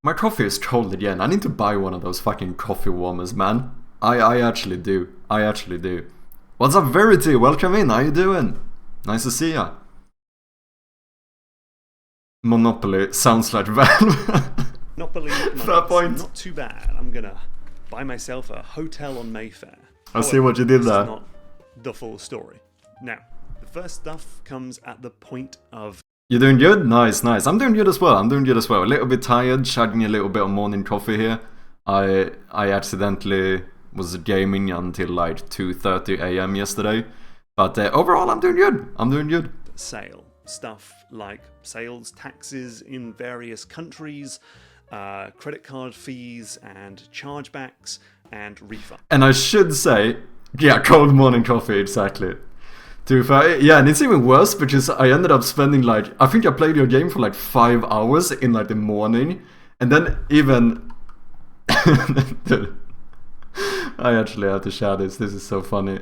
My coffee is cold again. I need to buy one of those fucking coffee warmers, man. I actually do. What's up, Verity? Welcome in. How you doing? Nice to see ya. Monopoly sounds like Valve. Monopoly Fair point. Not too bad. I'm gonna buy myself a hotel on Mayfair. I see what you did this there. is not the full story. Now, the first stuff comes at the point of... You're doing good? Nice. I'm doing good as well. A little bit tired, chugging a little bit of morning coffee here. I accidentally was gaming until like 2:30 AM yesterday. But overall, I'm doing good. Sale. Stuff like sales taxes in various countries, credit card fees and chargebacks, and refunds. And I should say, yeah, cold morning coffee, exactly. Yeah, and it's even worse because I ended up spending like, I think I played your game for like 5 hours in like the morning, and then even... Dude, I actually have to share this is so funny.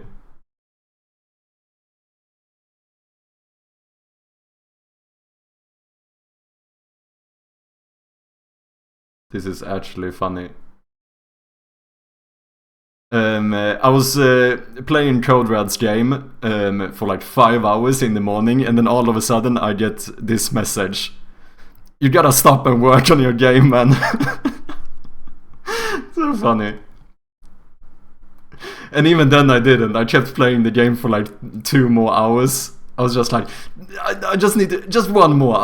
This is actually funny. I was playing Code Red's game for like 5 hours in the morning, and then all of a sudden I get this message. You gotta stop and work on your game, man. So funny. And even then I didn't. I kept playing the game for like 2 more hours. I was just like, I just need just one more.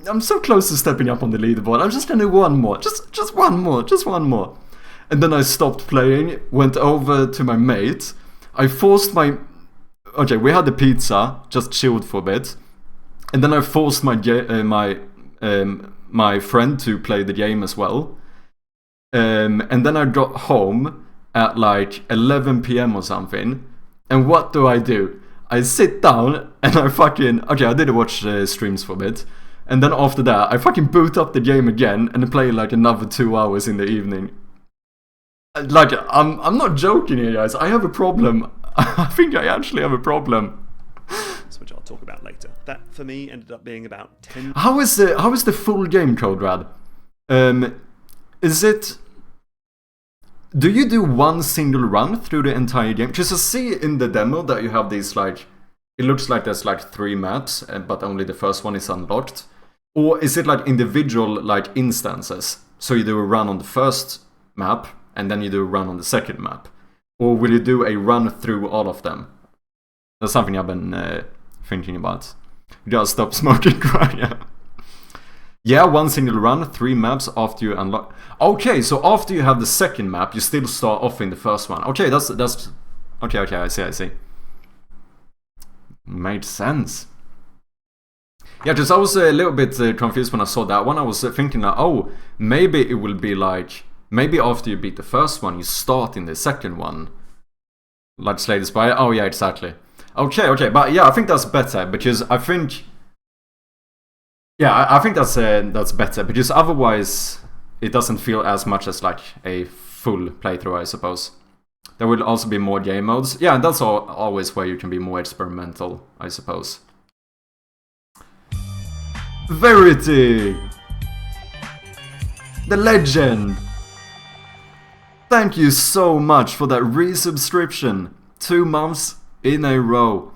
I'm so close to stepping up on the leaderboard. I'm just gonna do one more. Just one more. And then I stopped playing, went over to my mate. I forced my... Okay, we had the pizza, just chilled for a bit. And then I forced my friend to play the game as well. And then I got home at like 11 PM or something. And what do? I sit down and I fucking... Okay, I did watch streams for a bit. And then after that, I fucking boot up the game again and play like another 2 hours in the evening. Like, I'm not joking here, guys. I have a problem. I think I actually have a problem. Which I'll talk about later. That, for me, ended up being about 10... How is the full game, Code Red? Is it... Do you do one single run through the entire game? Because I see in the demo that you have these, like... It looks like there's, like, 3 maps, but only the first one is unlocked. Or is it, like, individual, like, instances? So you do a run on the first map, and then you do a run on the second map? Or will you do a run through all of them? That's something I've been thinking about. You gotta stop smoking, right? Yeah, one single run, 3 maps after you unlock... Okay, so after you have the second map, you still start off in the first one. Okay, that's... Okay, I see. Made sense. Yeah, because I was a little bit confused when I saw that one. I was thinking that, oh, maybe it will be like... Maybe after you beat the first one, you start in the second one. Like Slay the Spire. Oh, yeah, exactly. Okay, but yeah, I think that's better, because I think... Yeah, I think that's better, because otherwise it doesn't feel as much as like a full playthrough, I suppose. There will also be more game modes. Yeah, and that's always where you can be more experimental, I suppose. Verity! The legend! Thank you so much for that resubscription. 2 months in a row.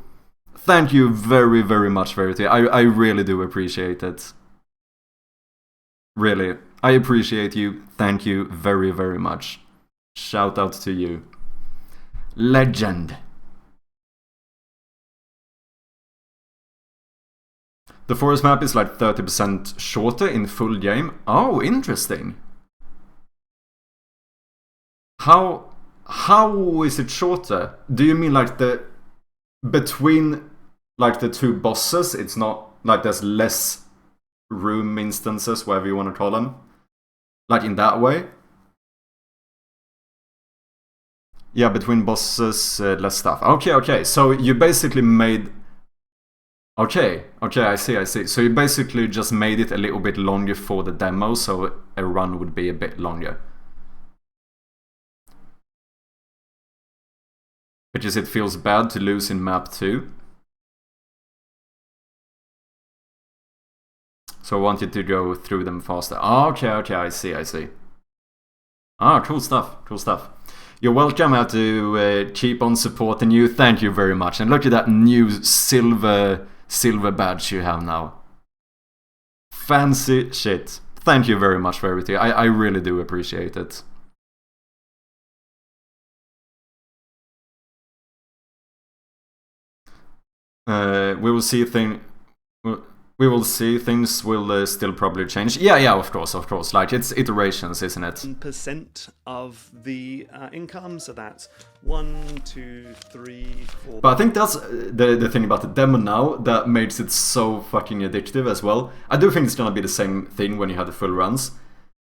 Thank you very, very much, Verity. I really do appreciate it. Really. I appreciate you. Thank you very, very much. Shout out to you. Legend. The forest map is like 30% shorter in full game. Oh, interesting. How is it shorter? Do you mean like the between like the two bosses? It's not like there's less room instances, whatever you want to call them. Like in that way. Yeah, between bosses, less stuff. Okay. So you basically made. Okay, I see. So you basically just made it a little bit longer for the demo, so a run would be a bit longer. Because it feels bad to lose in map 2. So I wanted to go through them faster. Okay, I see. Ah, cool stuff. You're welcome to keep on supporting you. Thank you very much. And look at that new silver badge you have now. Fancy shit. Thank you very much for everything. I really do appreciate it. We will see things will still probably change. Yeah, of course. Like, it's iterations, isn't it? 1% of the income, so that's 1, 2, 3, 4. But I think that's the thing about the demo now that makes it so fucking addictive as well. I do think it's gonna be the same thing when you have the full runs.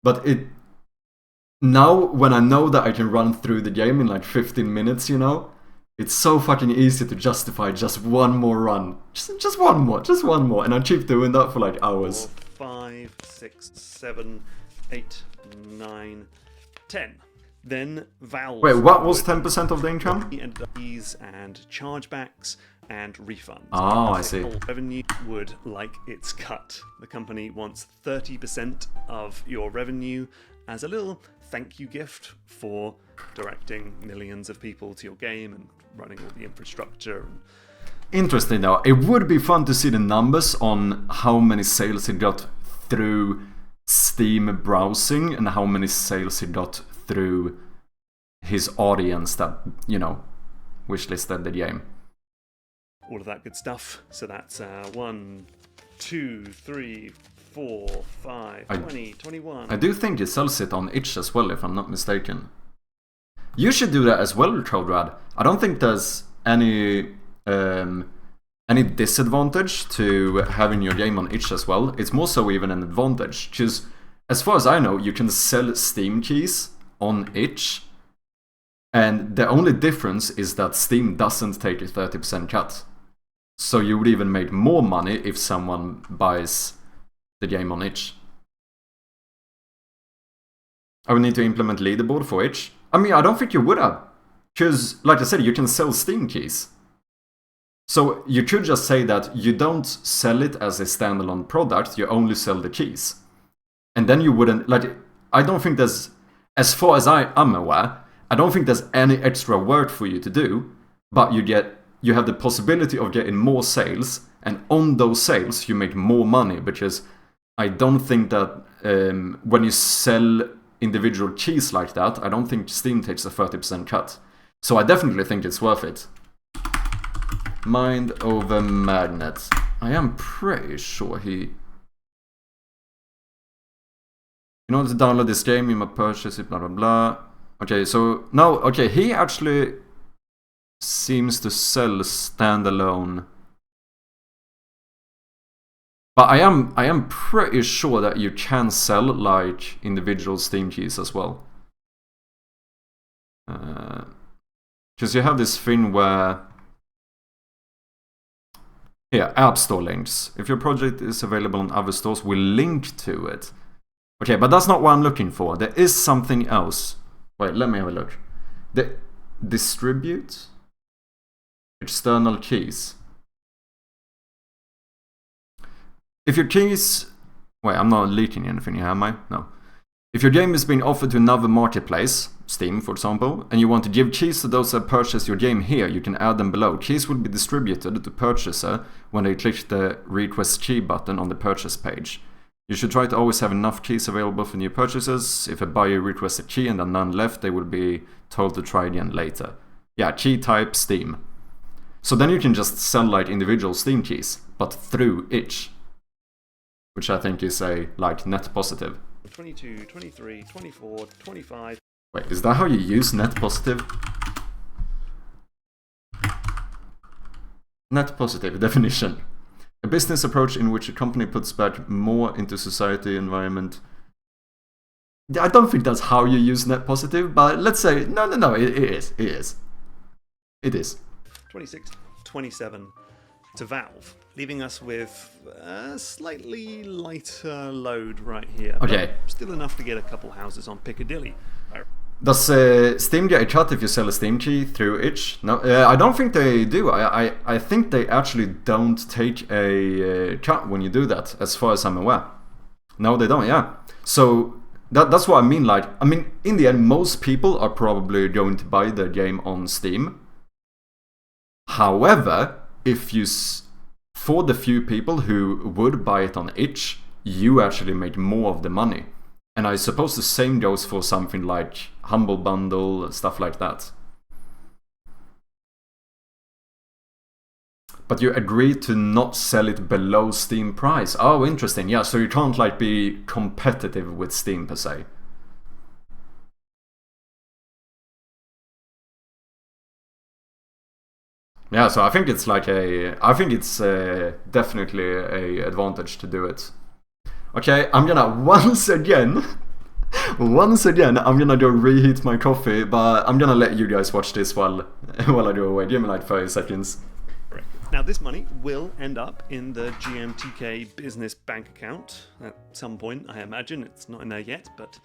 But now, when I know that I can run through the game in like 15 minutes, you know, it's so fucking easy to justify just one more run. Just one more. And I keep doing that for like hours. 4, 5, 6, 7, 8, 9, 10. Then Valve. Wait, what was 10% of the income? And chargebacks and refunds. Oh, I see. Revenue would like its cut. The company wants 30% of your revenue as a little thank you gift for directing millions of people to your game and running all the infrastructure. Interesting though. It would be fun to see the numbers on how many sales it got through Steam browsing and how many sales he got through his audience that, you know, wishlisted the game. All of that good stuff. So that's 1, 2, 3, 4, 5, 20, 21. I do think it sells it on itch as well, if I'm not mistaken. You should do that as well, Codrad. I don't think there's any disadvantage to having your game on itch as well. It's more so even an advantage, because as far as I know, you can sell Steam keys on itch, and the only difference is that Steam doesn't take a 30% cut. So you would even make more money if someone buys the game on itch. I would need to implement leaderboard for itch. I mean, I don't think you would have, because, like I said, you can sell Steam keys. So you could just say that you don't sell it as a standalone product, you only sell the keys. And then you wouldn't, like, I don't think there's, as far as I am aware, I don't think there's any extra work for you to do, but you have the possibility of getting more sales, and on those sales you make more money, because I don't think that when you sell individual keys like that, I don't think Steam takes a 30% cut. So I definitely think it's worth it. Mind over Magnet. I am pretty sure he... In order to download this game, you must purchase it, blah blah blah. Okay, so now, okay, he actually seems to sell standalone. But I am pretty sure that you can sell like individual Steam keys as well. Because you have this thing where... Yeah, App Store links. If your project is available on other stores, we'll link to it. Okay, but that's not what I'm looking for. There is something else. Wait, let me have a look. The distribute external keys. If your keys... Wait, I'm not leaking anything here, am I? No. If your game is being offered to another marketplace, Steam for example, and you want to give keys to those that purchase your game here, you can add them below. Keys will be distributed to purchaser when they click the request key button on the purchase page. You should try to always have enough keys available for new purchases. If a buyer requests a key and there are none left, they will be told to try again later. Yeah, key type Steam. So then you can just sell like individual Steam keys, but through itch. which I think is a like net positive. 22, 23, 24, 25. Wait, is that how you use net positive? Net positive definition. A business approach in which a company puts back more into society environment. I don't think that's how you use net positive, but let's say, no, it is. 26, 27 to Valve, leaving us with a slightly lighter load right here. Okay. But still enough to get a couple houses on Piccadilly. Does Steam get a cut if you sell a Steam key through itch? No, I don't think they do. I think they actually don't take a cut when you do that, as far as I'm aware. No, they don't, yeah. So that's what I mean. Like, I mean, in the end, most people are probably going to buy the game on Steam. However, if you, for the few people who would buy it on itch, you actually make more of the money. And I suppose the same goes for something like Humble Bundle, stuff like that. But you agree to not sell it below Steam price. Oh, interesting. Yeah, so you can't like be competitive with Steam per se. Yeah, so I think it's like definitely a advantage to do it. Okay, I'm gonna once again, I'm gonna go reheat my coffee, but I'm gonna let you guys watch this while I go away. Give me like 30 seconds. Now, this money will end up in the GMTK business bank account at some point, I imagine. It's not in there yet, but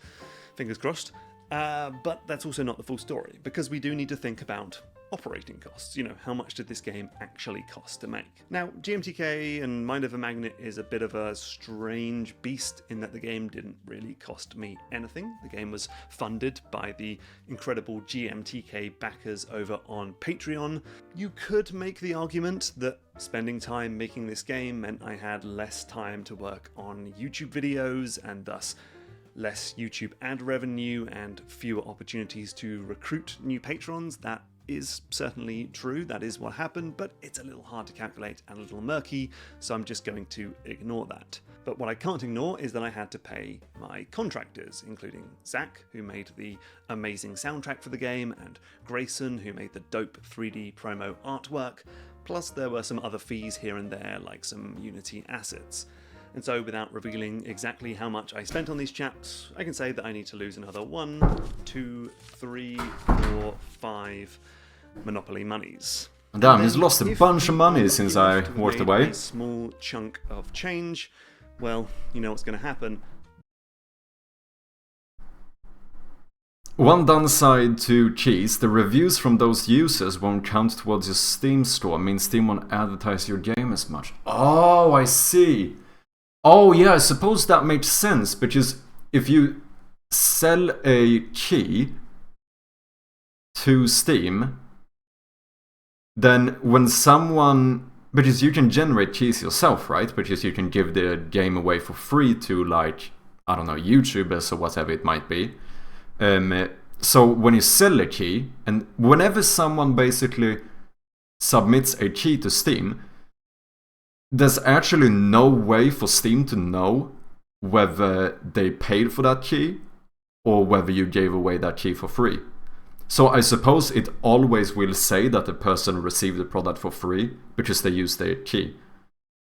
fingers crossed. But that's also not the full story, because we do need to think about operating costs. You know, how much did this game actually cost to make? Now, GMTK and Mind Over Magnet is a bit of a strange beast in that the game didn't really cost me anything. The game was funded by the incredible GMTK backers over on Patreon. You could make the argument that spending time making this game meant I had less time to work on YouTube videos and thus less YouTube ad revenue and fewer opportunities to recruit new patrons. That is certainly true, that is what happened, but it's a little hard to calculate and a little murky, so I'm just going to ignore that. But what I can't ignore is that I had to pay my contractors, including Zach, who made the amazing soundtrack for the game, and Grayson, who made the dope 3D promo artwork, plus there were some other fees here and there, like some Unity assets. And so, without revealing exactly how much I spent on these chaps, I can say that I need to lose another 1, 2, 3, 4, 5 Monopoly monies. Damn, he's lost a bunch of money since I walked away. A small chunk of change. Well, you know what's going to happen. One downside to cheese, the reviews from those users won't count towards your Steam store, means Steam won't advertise your game as much. Oh, I see. Oh yeah, I suppose that makes sense, because if you sell a key to Steam, then when someone, because you can generate keys yourself, right? Because you can give the game away for free to, like, I don't know, YouTubers or whatever it might be. So when you sell a key, and whenever someone basically submits a key to Steam, there's actually no way for Steam to know whether they paid for that key or whether you gave away that key for free. So I suppose it always will say that the person received the product for free because they used their key.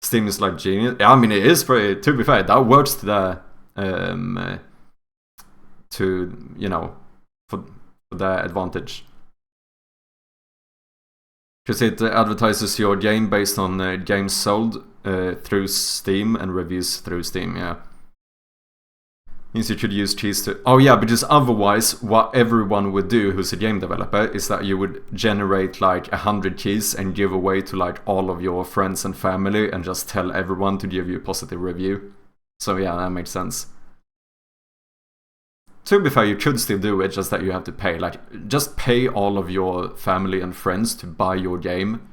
Steam is like genius. Yeah, I mean, it is pretty, to be fair, that works to the you know, for their advantage. Because it advertises your game based on games sold through Steam and reviews through Steam, yeah. Means you could use keys to... Oh yeah, because otherwise what everyone would do who's a game developer is that you would generate like 100 keys and give away to like all of your friends and family and just tell everyone to give you a positive review. So yeah, that makes sense. To be fair, you could still do it, just that you have to pay. Like, just pay all of your family and friends to buy your game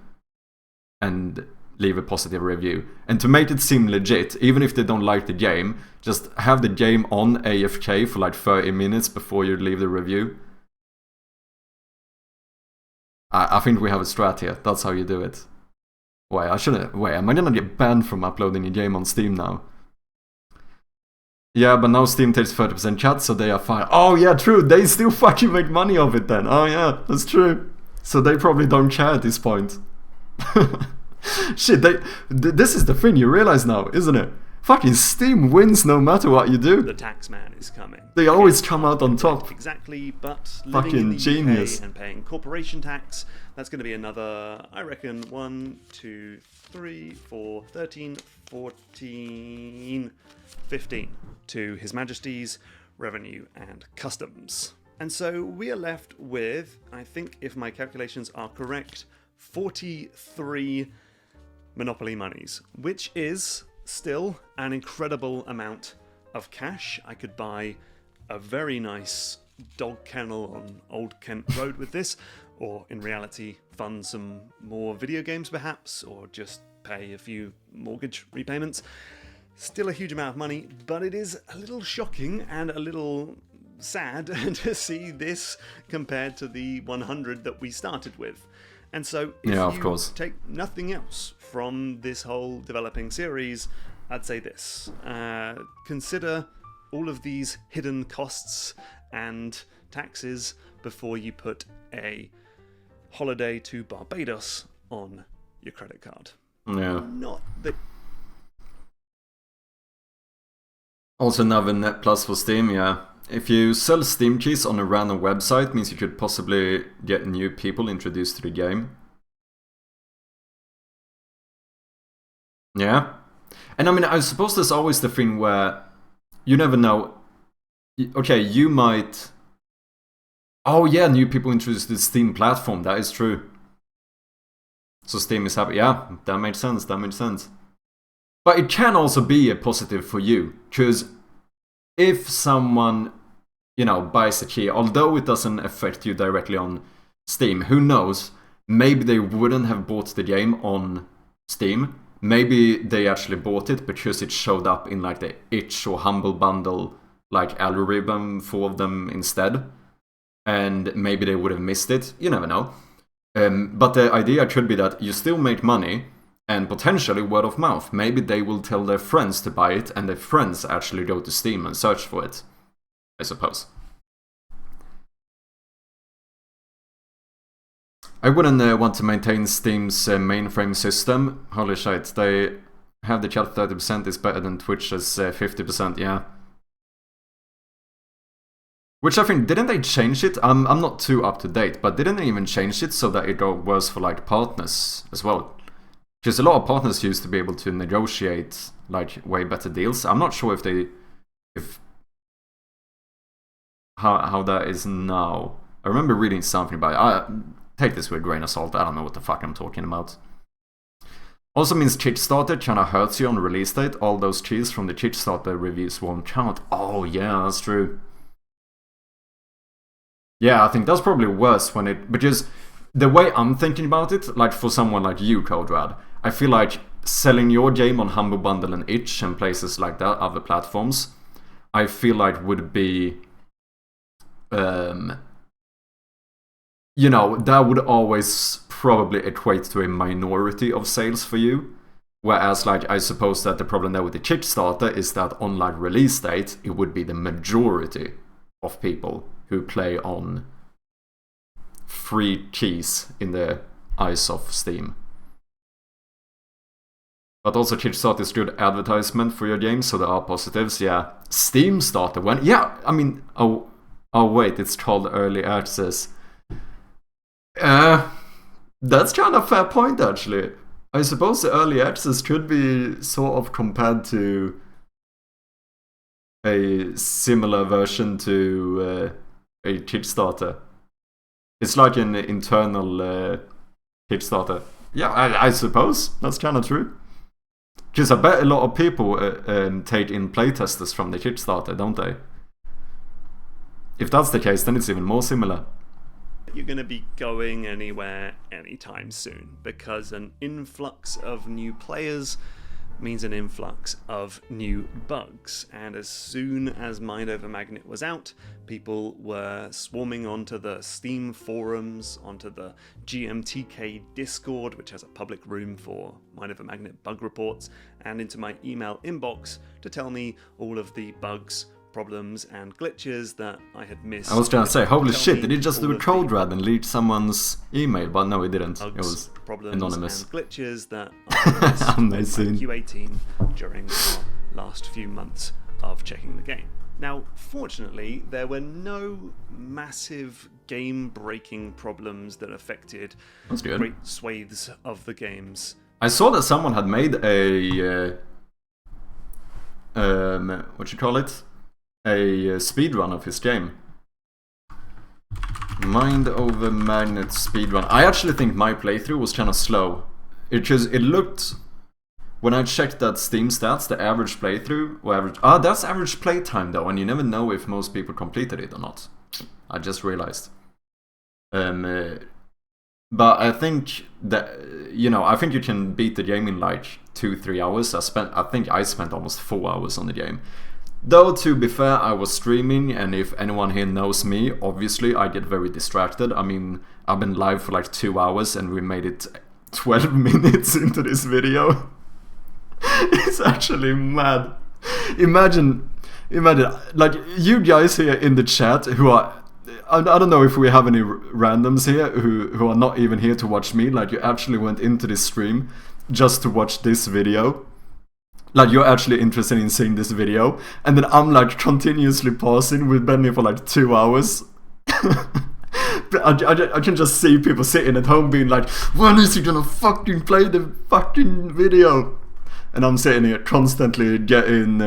and leave a positive review. And to make it seem legit, even if they don't like the game, just have the game on AFK for like 30 minutes before you leave the review. I think we have a strat here. That's how you do it. Wait, am I gonna get banned from uploading a game on Steam now? Yeah, but now Steam takes 30% cut, so they are fine. Oh yeah, true, they still fucking make money off it then. Oh yeah, that's true. So they probably don't care at this point. Shit, this is the thing you realize now, isn't it? Fucking Steam wins no matter what you do. The tax man is coming. They always come out on top. Exactly, but living Fucking in the genius. UK and paying corporation tax, that's going to be another, I reckon, 1, 2, 3, 4, 13, 14, 15 to His Majesty's Revenue and Customs. And so we are left with, I think if my calculations are correct, 43 Monopoly monies, which is still an incredible amount of cash. I could buy a very nice dog kennel on Old Kent Road with this, or in reality fund some more video games perhaps, or just pay a few mortgage repayments. Still a huge amount of money, but it is a little shocking and a little sad to see this compared to the 100 that we started with. And so if of you course. take nothing else from this whole developing series, I'd say this. Consider all of these hidden costs and taxes before you put a holiday to Barbados on your credit card. Yeah. Not that... Also another net plus for Steam, yeah. If you sell Steam keys on a random website, means you could possibly get new people introduced to the game. Yeah. And I mean, I suppose there's always the thing where you never know. Okay, you might... Oh yeah, new people introduced to the Steam platform, that is true. So Steam is happy. Yeah, that makes sense, that makes sense. But it can also be a positive for you, because if someone, you know, buys a key, although it doesn't affect you directly on Steam, who knows, maybe they wouldn't have bought the game on Steam. Maybe they actually bought it because it showed up in like the Itch or Humble Bundle like algorithm for them instead. And maybe they would have missed it, you never know. But the idea could be that you still make money, and potentially word of mouth. Maybe they will tell their friends to buy it, and their friends actually go to Steam and search for it, I suppose. I wouldn't want to maintain Steam's mainframe system. Holy shit, they have the chat 30% is better than Twitch's 50%, yeah. Which I think, didn't they change it? I'm not too up to date, but didn't they even change it so that it got worse for like partners as well? Because a lot of partners used to be able to negotiate like way better deals. I'm not sure if how that is now. I remember reading something about it. Take this with a grain of salt. I don't know what the fuck I'm talking about. Also means Kickstarter kinda hurts you on release date. All those cheese from the Kickstarter reviews won't count. Oh yeah, that's true. Yeah, I think that's probably worse when it... Because the way I'm thinking about it, like for someone like you, Codrad, I feel like selling your game on Humble Bundle and Itch and places like that, other platforms, I feel like would be... you know, that would always probably equate to a minority of sales for you. Whereas, like, I suppose that the problem there with the Kickstarter is that on, like, release date, it would be the majority of people who play on free keys in the eyes of Steam. But also Kickstarter is good advertisement for your game, so there are positives, yeah. Steam starter when... Yeah, I mean... Oh wait, it's called Early Access. That's kind of a fair point, actually. I suppose the Early Access could be sort of compared to a similar version to a Kickstarter. It's like an internal Kickstarter. Yeah, I suppose. That's kind of true. Because I bet a lot of people take in playtesters from the Kickstarter, don't they? If that's the case, then it's even more similar. You're going to be going anywhere anytime soon, because an influx of new players means an influx of new bugs, and as soon as Mind Over Magnet was out, people were swarming onto the Steam forums, onto the GMTK Discord, which has a public room for Mind Over Magnet bug reports, and into my email inbox to tell me all of the bugs, problems and glitches that I had missed. I was trying to say, holy shit, did he just do a code red and leak someone's email? But no, he didn't. It was problems anonymous. And glitches that I missed Amazing. in my QA team during our last few months of checking the game. Now, fortunately, there were no massive game-breaking problems that affected great swathes of the games. I saw that someone had made a what you call it? A speedrun of his game. Mind Over Magnet speedrun. I actually think my playthrough was kind of slow. It looked, when I checked that Steam stats, the average playthrough, or average, that's average playtime though, and you never know if most people completed it or not. I just realized. But I think that, I think you can beat the game in like 2-3 hours. I think I spent almost 4 hours on the game. Though, to be fair, I was streaming, and if anyone here knows me, obviously I get very distracted. I mean, I've been live for like 2 hours and we made it 12 minutes into this video. It's actually mad. Imagine, like, you guys here in the chat who are... I don't know if we have any randoms here who are not even here to watch me. Like, you actually went into this stream just to watch this video. Like, you're actually interested in seeing this video, and then I'm like continuously pausing with Benny for like 2 hours. I can just see people sitting at home being like, when is he gonna fucking play the fucking video? And I'm sitting here constantly getting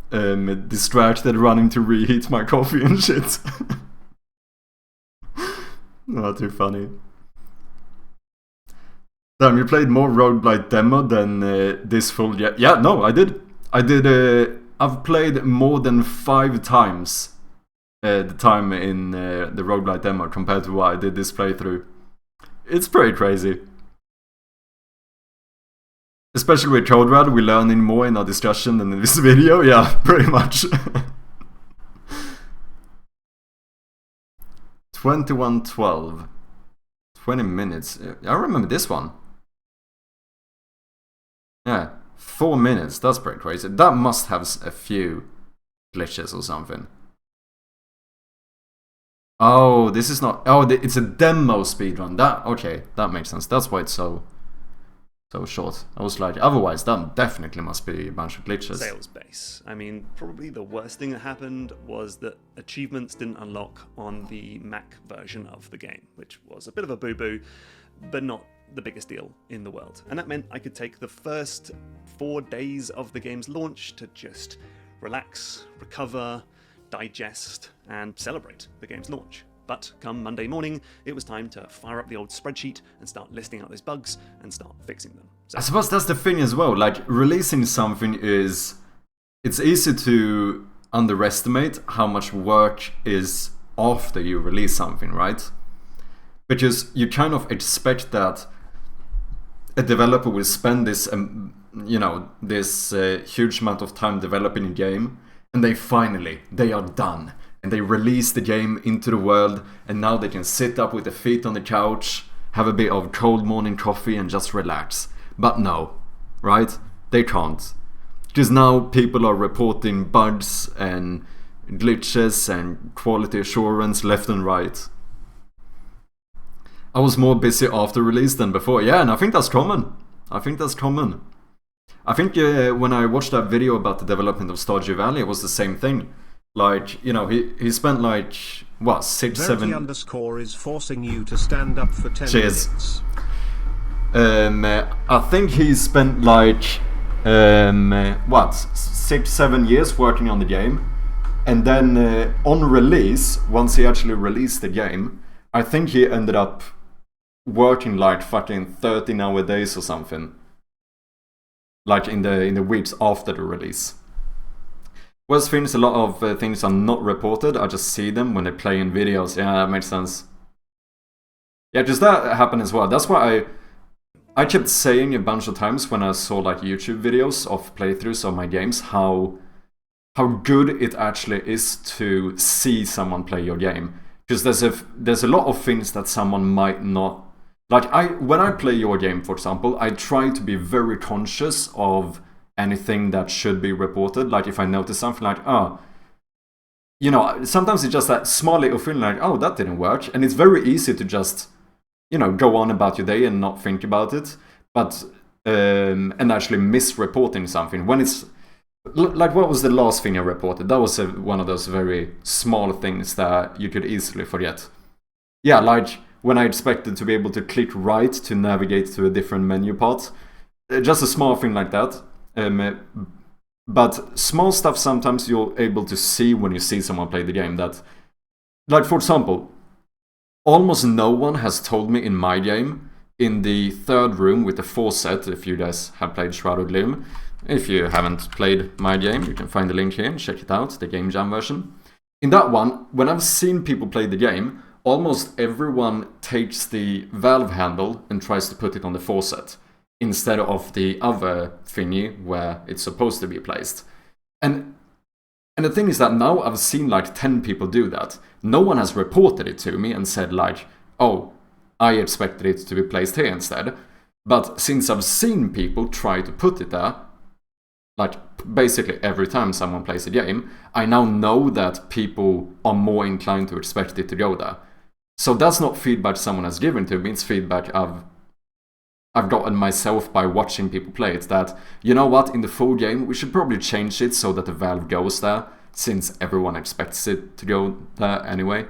distracted, running to reheat my coffee and shit. Not too funny. Damn, you played more Rogueblight demo than this full... Yeah, no, I did. I've played more than 5 times the time in the Rogueblight demo compared to what I did this playthrough. It's pretty crazy. Especially with Code Red, we're learning more in our discussion than in this video. Yeah, pretty much. 21:12. 20 minutes. I remember this one. Yeah, 4 minutes. That's pretty crazy. That must have a few glitches or something. Oh, this is not... Oh, it's a demo speedrun. Okay, that makes sense. That's why it's so short. I was like, otherwise that definitely must be a bunch of glitches. Sales base. I mean, probably the worst thing that happened was that achievements didn't unlock on the Mac version of the game, which was a bit of a boo-boo, but not the biggest deal in the world. And that meant I could take the first 4 days of the game's launch to just relax, recover, digest, and celebrate the game's launch. But come Monday morning, it was time to fire up the old spreadsheet and start listing out those bugs and start fixing them. So, I suppose that's the thing as well. Like, releasing something it's easy to underestimate how much work is after you release something, right? Because you kind of expect that a developer will spend this, this huge amount of time developing a game, and they are done. And they release the game into the world, and now they can sit up with their feet on the couch, have a bit of cold morning coffee and just relax. But no, right? They can't. Because now people are reporting bugs and glitches and quality assurance left and right. I was more busy after release than before. Yeah, and I think that's common. I think when I watched that video about the development of Stardew Valley, it was the same thing. Like, he spent like, what, 6, 7... Verity_ is forcing you to stand up for 10 Cheers. minutes. I think he spent like, 6, 7 years working on the game. And then on release, once he actually released the game, I think he ended up working like fucking 13-hour days or something. Like in the weeks after the release. Whereas a lot of things are not reported. I just see them when they play in videos. Yeah, that makes sense. Yeah, just that happened as well. That's why I kept saying a bunch of times when I saw like YouTube videos of playthroughs of my games how good it actually is to see someone play your game. Because there's a lot of things that someone might not like. When I play your game, for example, I try to be very conscious of anything that should be reported. Like if I notice something like, oh, you know, sometimes it's just that small little thing like, oh, that didn't work, and it's very easy to just, you know, go on about your day and not think about it, but and actually misreporting something when it's like, what was the last thing I reported? That was one of those very small things that you could easily forget. Yeah, like when I expected to be able to click right to navigate to a different menu part, just a small thing like that. But small stuff sometimes you're able to see when you see someone play the game. That, like for example, almost no one has told me in my game, in the third room with the faucet, if you guys have played Shroud of Gloom. If you haven't played my game, you can find the link here and check it out, the Game Jam version. In that one, when I've seen people play the game, almost everyone takes the valve handle and tries to put it on the faucet, instead of the other thingy where it's supposed to be placed. And the thing is that now I've seen like 10 people do that. No one has reported it to me and said like, oh, I expected it to be placed here instead. But since I've seen people try to put it there, like basically every time someone plays a game, I now know that people are more inclined to expect it to go there. So that's not feedback someone has given to me, it's feedback I've gotten myself by watching people play it, that, you know what, in the full game we should probably change it so that the valve goes there, since everyone expects it to go there anyway.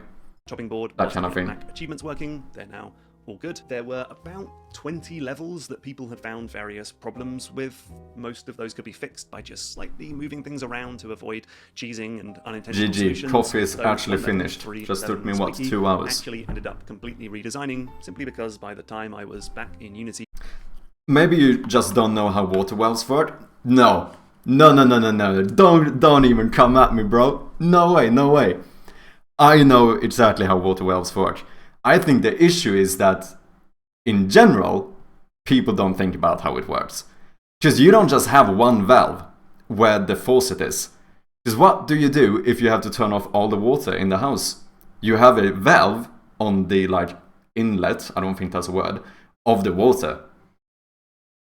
Chopping board, that kind of thing. Mac achievements working, they're now all good. There were about 20 levels that people had found various problems with. Most of those could be fixed by just slightly moving things around to avoid cheesing and unintentional solutions. Coffee is actually finished. Just took me, what, 2 hours? Actually ended up completely redesigning, simply because by the time I was back in Unity... Maybe you just don't know how water wells work? No. No. Don't even come at me, bro. No way. I know exactly how water wells work. I think the issue is that, in general, people don't think about how it works. Because you don't just have one valve where the faucet is. Because what do you do if you have to turn off all the water in the house? You have a valve on the, like, inlet, I don't think that's a word, of the water.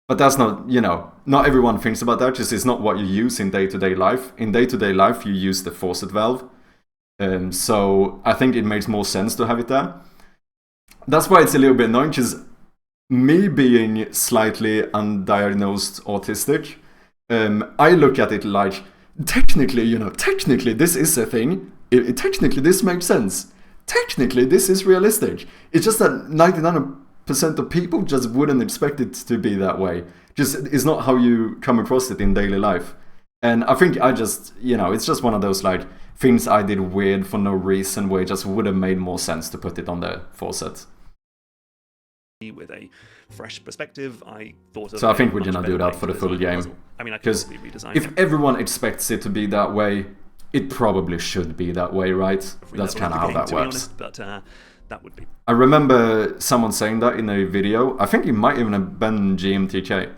But that's not, you know, not everyone thinks about that, because it's not what you use in day-to-day life. In day-to-day life, you use the faucet valve. So I think it makes more sense to have it there. That's why it's a little bit annoying, because me being slightly undiagnosed autistic, I look at it like, technically this is a thing. Technically this makes sense. Technically this is realistic. It's just that 99% of people just wouldn't expect it to be that way. Just, it's not how you come across it in daily life. And I think I just, you know, it's just one of those like things I did weird for no reason, where it just would have made more sense to put it on the faucet. With a fresh perspective, I thought of. So I think we're gonna do that for the full game. I mean, because if everyone expects it to be that way, it probably should be that way, right? That's kind of how that works. But that would be. I remember someone saying that in a video. I think it might even have been GMTK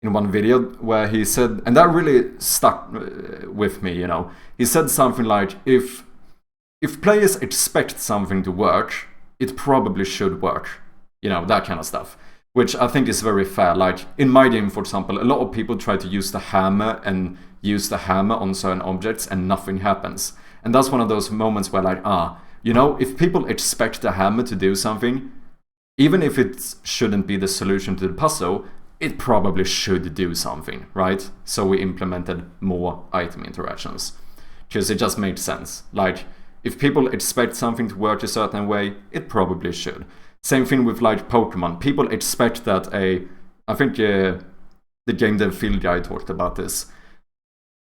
in one video, where he said, and that really stuck with me. You know, he said something like, if players expect something to work, it probably should work. You know, that kind of stuff, which I think is very fair. Like in my game, for example, a lot of people try to use the hammer on certain objects and nothing happens. And that's one of those moments where like, you know, if people expect the hammer to do something, even if it shouldn't be the solution to the puzzle, it probably should do something, right? So we implemented more item interactions, because it just made sense. Like, if people expect something to work a certain way, it probably should. Same thing with like Pokemon. People expect that I think the game dev field guy talked about this.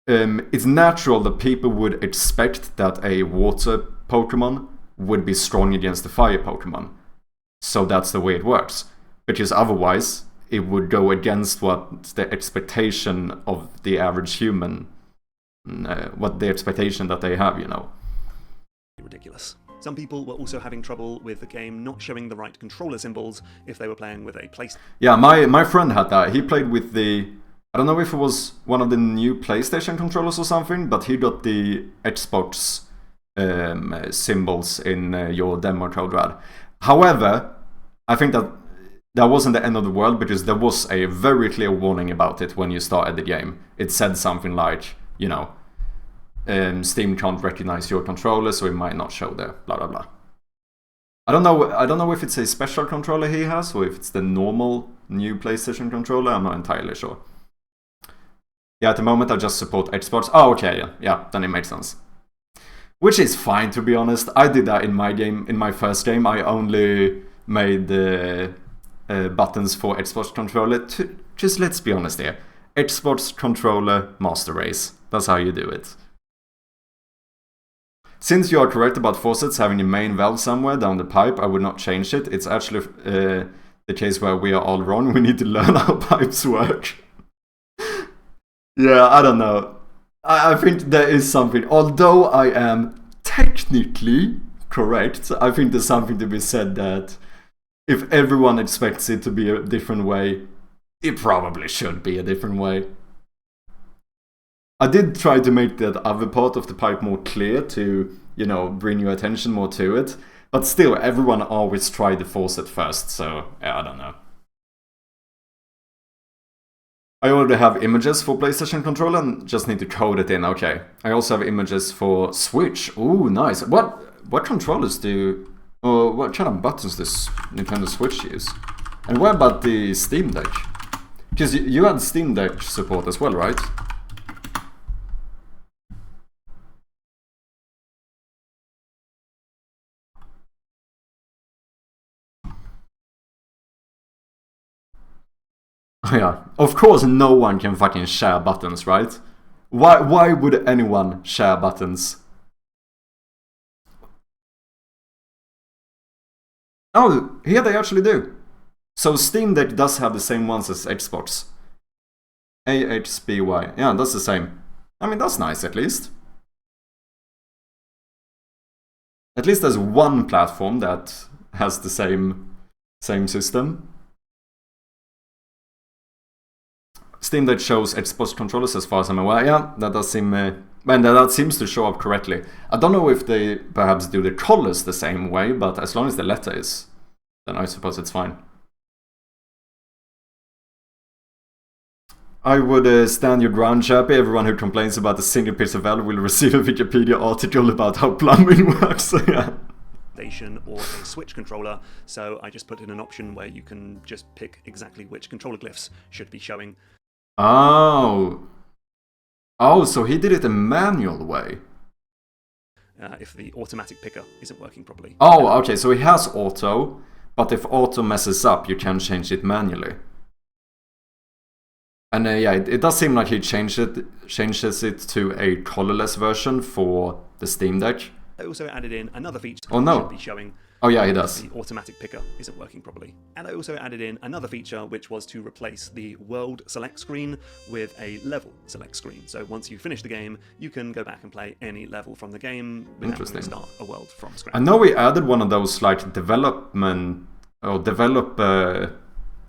It's natural that people would expect that a water Pokemon would be strong against the fire Pokemon. So that's the way it works. Because otherwise, it would go against what the expectation of the average human, what the expectation that they have, you know. Ridiculous. Some people were also having trouble with the game not showing the right controller symbols if they were playing with a PlayStation. Yeah, my friend had that. He played with the... I don't know if it was one of the new PlayStation controllers or something, but he got the Xbox symbols in your demo code RAD. However, I think that wasn't the end of the world, because there was a very clear warning about it when you started the game. It said something like, you know, Steam can't recognize your controller, so it might not show there, blah blah blah. I don't know if it's a special controller he has, or if it's the normal new PlayStation controller. I'm not entirely sure. Yeah, at the moment I just support Xbox. Oh, okay, yeah, then it makes sense. Which is fine, to be honest. I did that in my game, in my first game. I only made the buttons for Xbox controller. Just let's be honest here. Xbox controller master race. That's how you do it. Since you are correct about faucets having a main valve somewhere down the pipe, I would not change it. It's actually the case where we are all wrong. We need to learn how pipes work. Yeah, I don't know. I think there is something. Although I am technically correct, I think there's something to be said that if everyone expects it to be a different way, it probably should be a different way. I did try to make that other part of the pipe more clear to, you know, bring your attention more to it. But still, everyone always tried the faucet first, so yeah, I don't know. I already have images for PlayStation controller and just need to code it in. Okay. I also have images for Switch. Ooh, nice. What controllers do... or what kind of buttons does Nintendo Switch use? And what about the Steam Deck? Because you had Steam Deck support as well, right? Yeah, of course no one can fucking share buttons, right? Why would anyone share buttons? Oh, here they actually do. So Steam Deck does have the same ones as Xbox. AHBY. Yeah, that's the same. I mean, that's nice at least. At least there's one platform that has the same system. Steam Deck shows Xbox controllers as far as I'm aware. Yeah, that does seem... that seems to show up correctly. I don't know if they perhaps do the colors the same way, but as long as the letter is, then I suppose it's fine. I would stand your ground, Chirpy. Everyone who complains about a single piece of valve will receive a Wikipedia article about how plumbing works. Yeah. Or a Switch controller, so I just put in an option where you can just pick exactly which controller glyphs should be showing. Oh, so he did it a manual way. If the automatic picker isn't working properly. Oh, okay, so he has auto, but if auto messes up, you can change it manually. And yeah, it does seem like he changes it to a colorless version for the Steam Deck. I also added in another feature that should be showing. Oh yeah, he does. The automatic picker isn't working properly. And I also added in another feature, which was to replace the world select screen with a level select screen. So once you finish the game, you can go back and play any level from the game without having to start a world from scratch. I know we added one of those like development or developer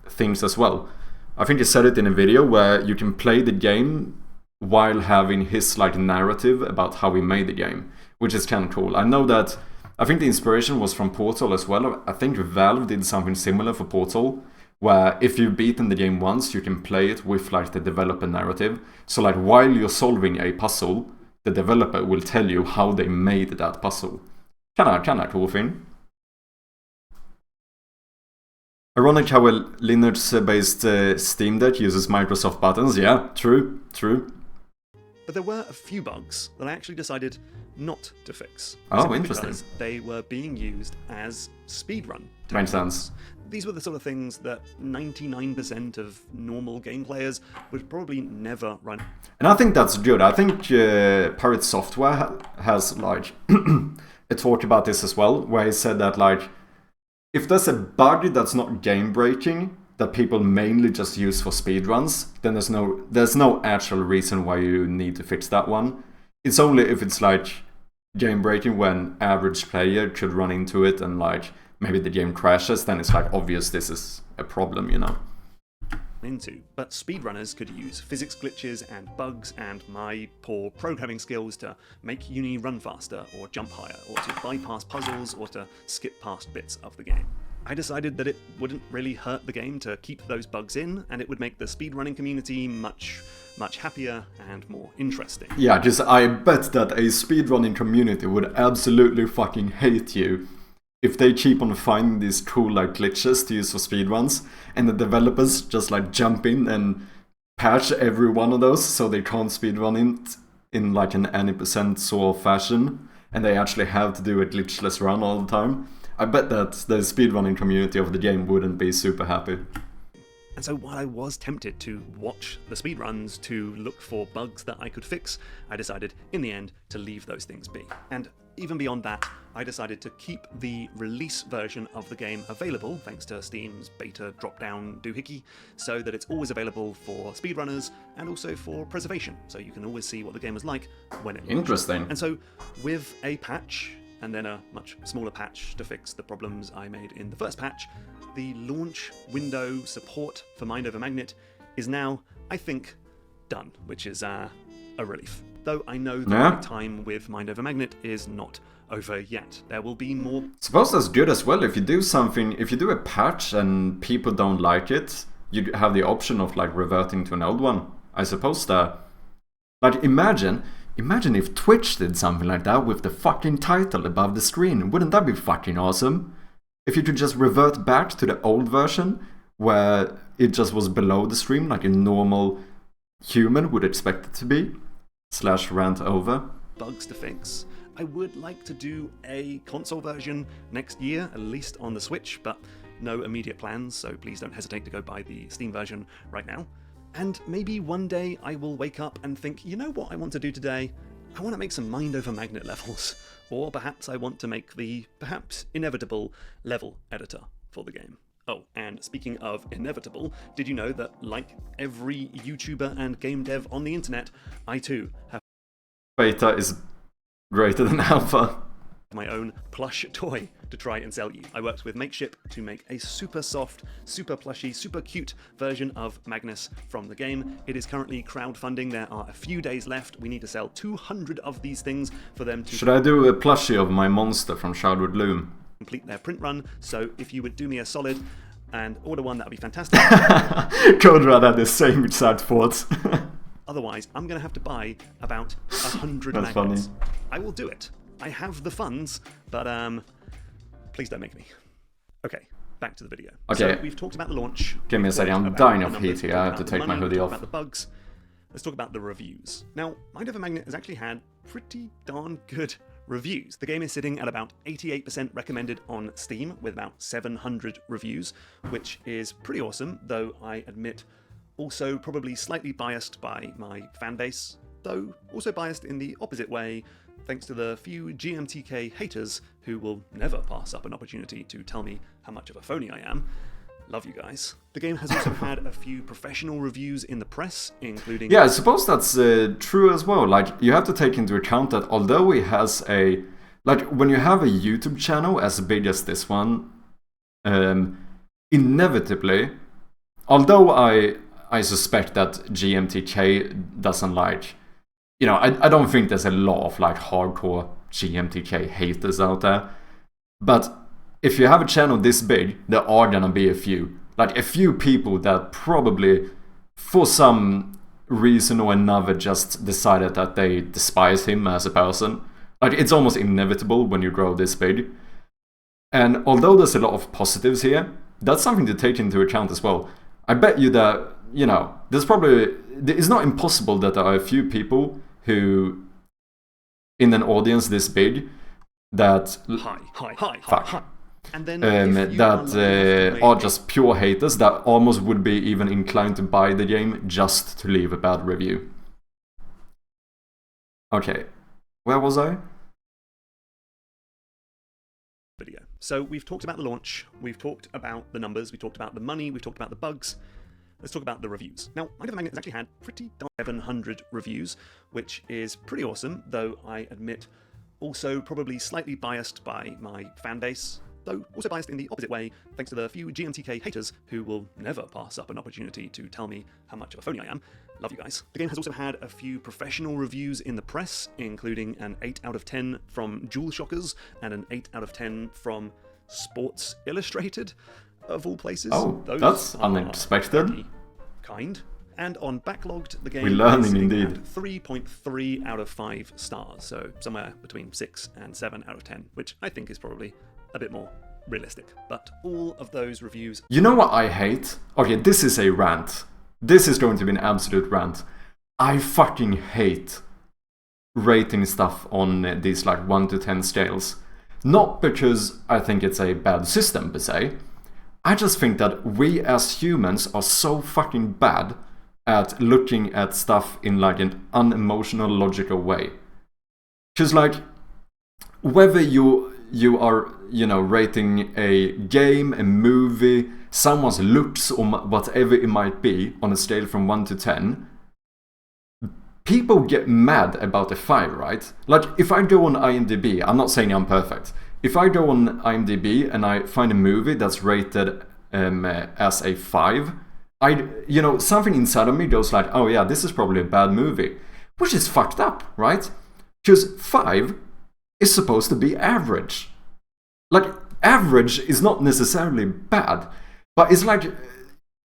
things as well. I think he said it in a video where you can play the game while having his like narrative about how he made the game, which is kind of cool. I know that, I think the inspiration was from Portal as well. I think Valve did something similar for Portal, where if you've beaten the game once, you can play it with like the developer narrative. So like while you're solving a puzzle, the developer will tell you how they made that puzzle. Kinda cool thing. Ironic how a Linux-based Steam Deck uses Microsoft buttons. Yeah, true. But there were a few bugs that I actually decided not to fix. Oh, interesting. Because they were being used as speedrun techniques. Makes sense. These were the sort of things that 99% of normal game players would probably never run. And I think that's good. I think Pirate Software has like a talk about this as well, where he said that like if there's a bug that's not game breaking, that people mainly just use for speedruns, then there's no actual reason why you need to fix that one. It's only if it's like game breaking when average player could run into it and like maybe the game crashes, then it's like obvious this is a problem, you know. Into, but speedrunners could use physics glitches and bugs and my poor programming skills to make Uni run faster or jump higher or to bypass puzzles or to skip past bits of the game. I decided that it wouldn't really hurt the game to keep those bugs in, and it would make the speedrunning community much happier and more interesting. Yeah, because I bet that a speedrunning community would absolutely fucking hate you if they keep on finding these cool like glitches to use for speedruns, and the developers just like jump in and patch every one of those so they can't speedrun it in like an any percent sort of fashion, and they actually have to do a glitchless run all the time. I bet that the speedrunning community of the game wouldn't be super happy. And so while I was tempted to watch the speedruns to look for bugs that I could fix, I decided in the end to leave those things be. And even beyond that, I decided to keep the release version of the game available, thanks to Steam's beta drop-down doohickey, so that it's always available for speedrunners and also for preservation, so you can always see what the game was like when it launched. Interesting. And so with a patch, and then a much smaller patch to fix the problems I made in the first patch, the launch window support for Mind Over Magnet is now, I think, done, which is a relief. Though I know that my time with Mind Over Magnet is not over yet. There will be more. Suppose that's good as well. If you do something, if you do a patch and people don't like it, you have the option of like reverting to an old one. I suppose that, like, imagine if Twitch did something like that with the fucking title above the screen. Wouldn't that be fucking awesome? If you could just revert back to the old version where it just was below the stream like a normal human would expect it to be. / rant over. Bugs to fix. I would like to do a console version next year, at least on the Switch, but no immediate plans, so please don't hesitate to go buy the Steam version right now. And maybe one day I will wake up and think, you know what I want to do today? I want to make some Mind Over Magnet levels. Or perhaps I want to make the perhaps inevitable level editor for the game. Oh, and speaking of inevitable, did you know that, like every YouTuber and game dev on the internet, I too have beta is greater than alpha. My own plush toy to try and sell you. I worked with Makeship to make a super soft, super plushy, super cute version of Magnus from the game. It is currently crowdfunding. There are a few days left. We need to sell 200 of these things for them to... Should I do a plushie of my monster from Childhood Loom? Complete their print run, so if you would do me a solid and order one, that would be fantastic. Conrad had the same exact thoughts. Otherwise, I'm going to have to buy about 100 That's magnets. funny. I will do it. I have the funds, but please don't make me. Okay, back to the video. Okay. So we've talked about the launch. Give me a second, I'm dying of heat here. I have to take my hoodie off. About the bugs. Let's talk about the reviews. Now, Mind Over Magnet has actually had pretty darn good reviews. The game is sitting at about 88% recommended on Steam with about 700 reviews, which is pretty awesome, though I admit also probably slightly biased by my fan base, though also biased in the opposite way, thanks to the few GMTK haters who will never pass up an opportunity to tell me how much of a phony I am. Love you guys. The game has also had a few professional reviews in the press, including... Yeah, I suppose that's true as well. Like, you have to take into account that although he has a... Like, when you have a YouTube channel as big as this one, inevitably, although I suspect that GMTK doesn't like... You know, I don't think there's a lot of, like, hardcore GMTK haters out there. But if you have a channel this big, there are gonna be a few. Like, a few people that probably, for some reason or another, just decided that they despise him as a person. Like, it's almost inevitable when you grow this big. And although there's a lot of positives here, that's something to take into account as well. I bet you that, you know, it's not impossible that there are a few people who, in an audience this big, that... Hi. And then that are just pure haters that almost would be even inclined to buy the game just to leave a bad review. Okay, where was I? Video. So we've talked about the launch, we've talked about the numbers, we've talked about the money, we've talked about the bugs. Let's talk about the reviews. Now, Mind Over Magnet has actually had pretty 700 reviews, which is pretty awesome, though I admit Also probably slightly biased by my fan base, though also biased in the opposite way, thanks to the few GMTK haters who will never pass up an opportunity to tell me how much of a phony I am. Love you guys. The game has also had a few professional reviews in the press, including an 8 out of 10 from Jewel Shockers and an 8 out of 10 from Sports Illustrated, of all places. Oh, those that's unexpected. Kind. And on Backlogged, the game We're learning is sitting indeed. at 3.3 out of 5 stars, so somewhere between 6 and 7 out of 10, which I think is probably a bit more realistic. But all of those reviews... You know what I hate? Okay, this is a rant. This is going to be an absolute rant. I fucking hate rating stuff on these like 1 to 10 scales. Not because I think it's a bad system per se. I just think that we as humans are so fucking bad at looking at stuff in like an unemotional, logical way. Because like, whether you are, you know, rating a game, a movie, someone's looks, or whatever it might be, on a scale from 1 to 10, people get mad about a 5, right? Like, if I go on IMDb, I'm not saying I'm perfect. If I go on IMDb and I find a movie that's rated as a 5, you know, something inside of me goes like, oh yeah, this is probably a bad movie. Which is fucked up, right? Because 5 is supposed to be average. Like, average is not necessarily bad, but it's like,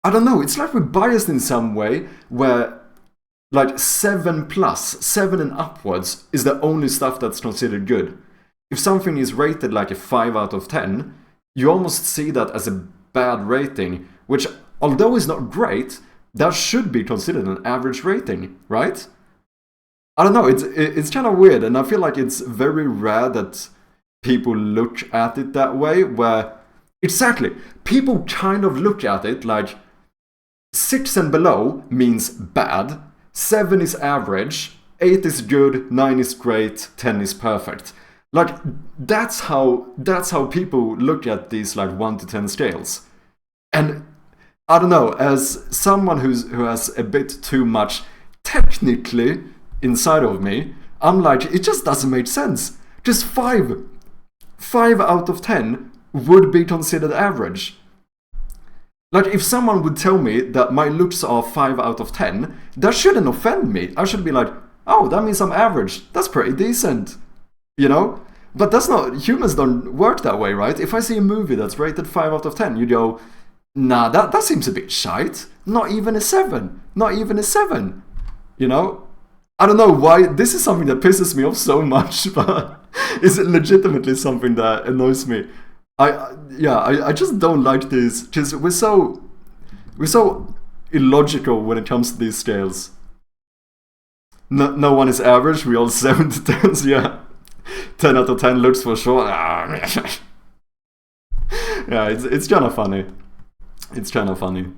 I don't know, it's like we're biased in some way where like 7 plus, 7 and upwards is the only stuff that's considered good. If something is rated like a 5 out of 10, you almost see that as a bad rating, which, although is not great, that should be considered an average rating, right? I don't know, it's kind of weird, and I feel like it's very rare that people look at it that way, where, exactly, people kind of look at it like 6 and below means bad, 7 is average, 8 is good, 9 is great, 10 is perfect. Like, that's how people look at these like 1 to 10 scales. And I don't know, as someone who has a bit too much technically inside of me, I'm like, it just doesn't make sense. Just 5 out of 10 would be considered average. Like, if someone would tell me that my looks are 5 out of 10, that shouldn't offend me. I should be like, oh, that means I'm average. That's pretty decent. You know? But that's not, humans don't work that way, right? If I see a movie that's rated 5 out of 10, you go, nah, that seems a bit shite. Not even a 7. Not even a 7. You know? I don't know why, this is something that pisses me off so much, but is it legitimately something that annoys me? I just don't like this, because we're so illogical when it comes to these scales. No one is average, we all 7 to 10s, yeah. 10 out of 10 looks for sure. Yeah, it's kind of funny. It's kind of funny.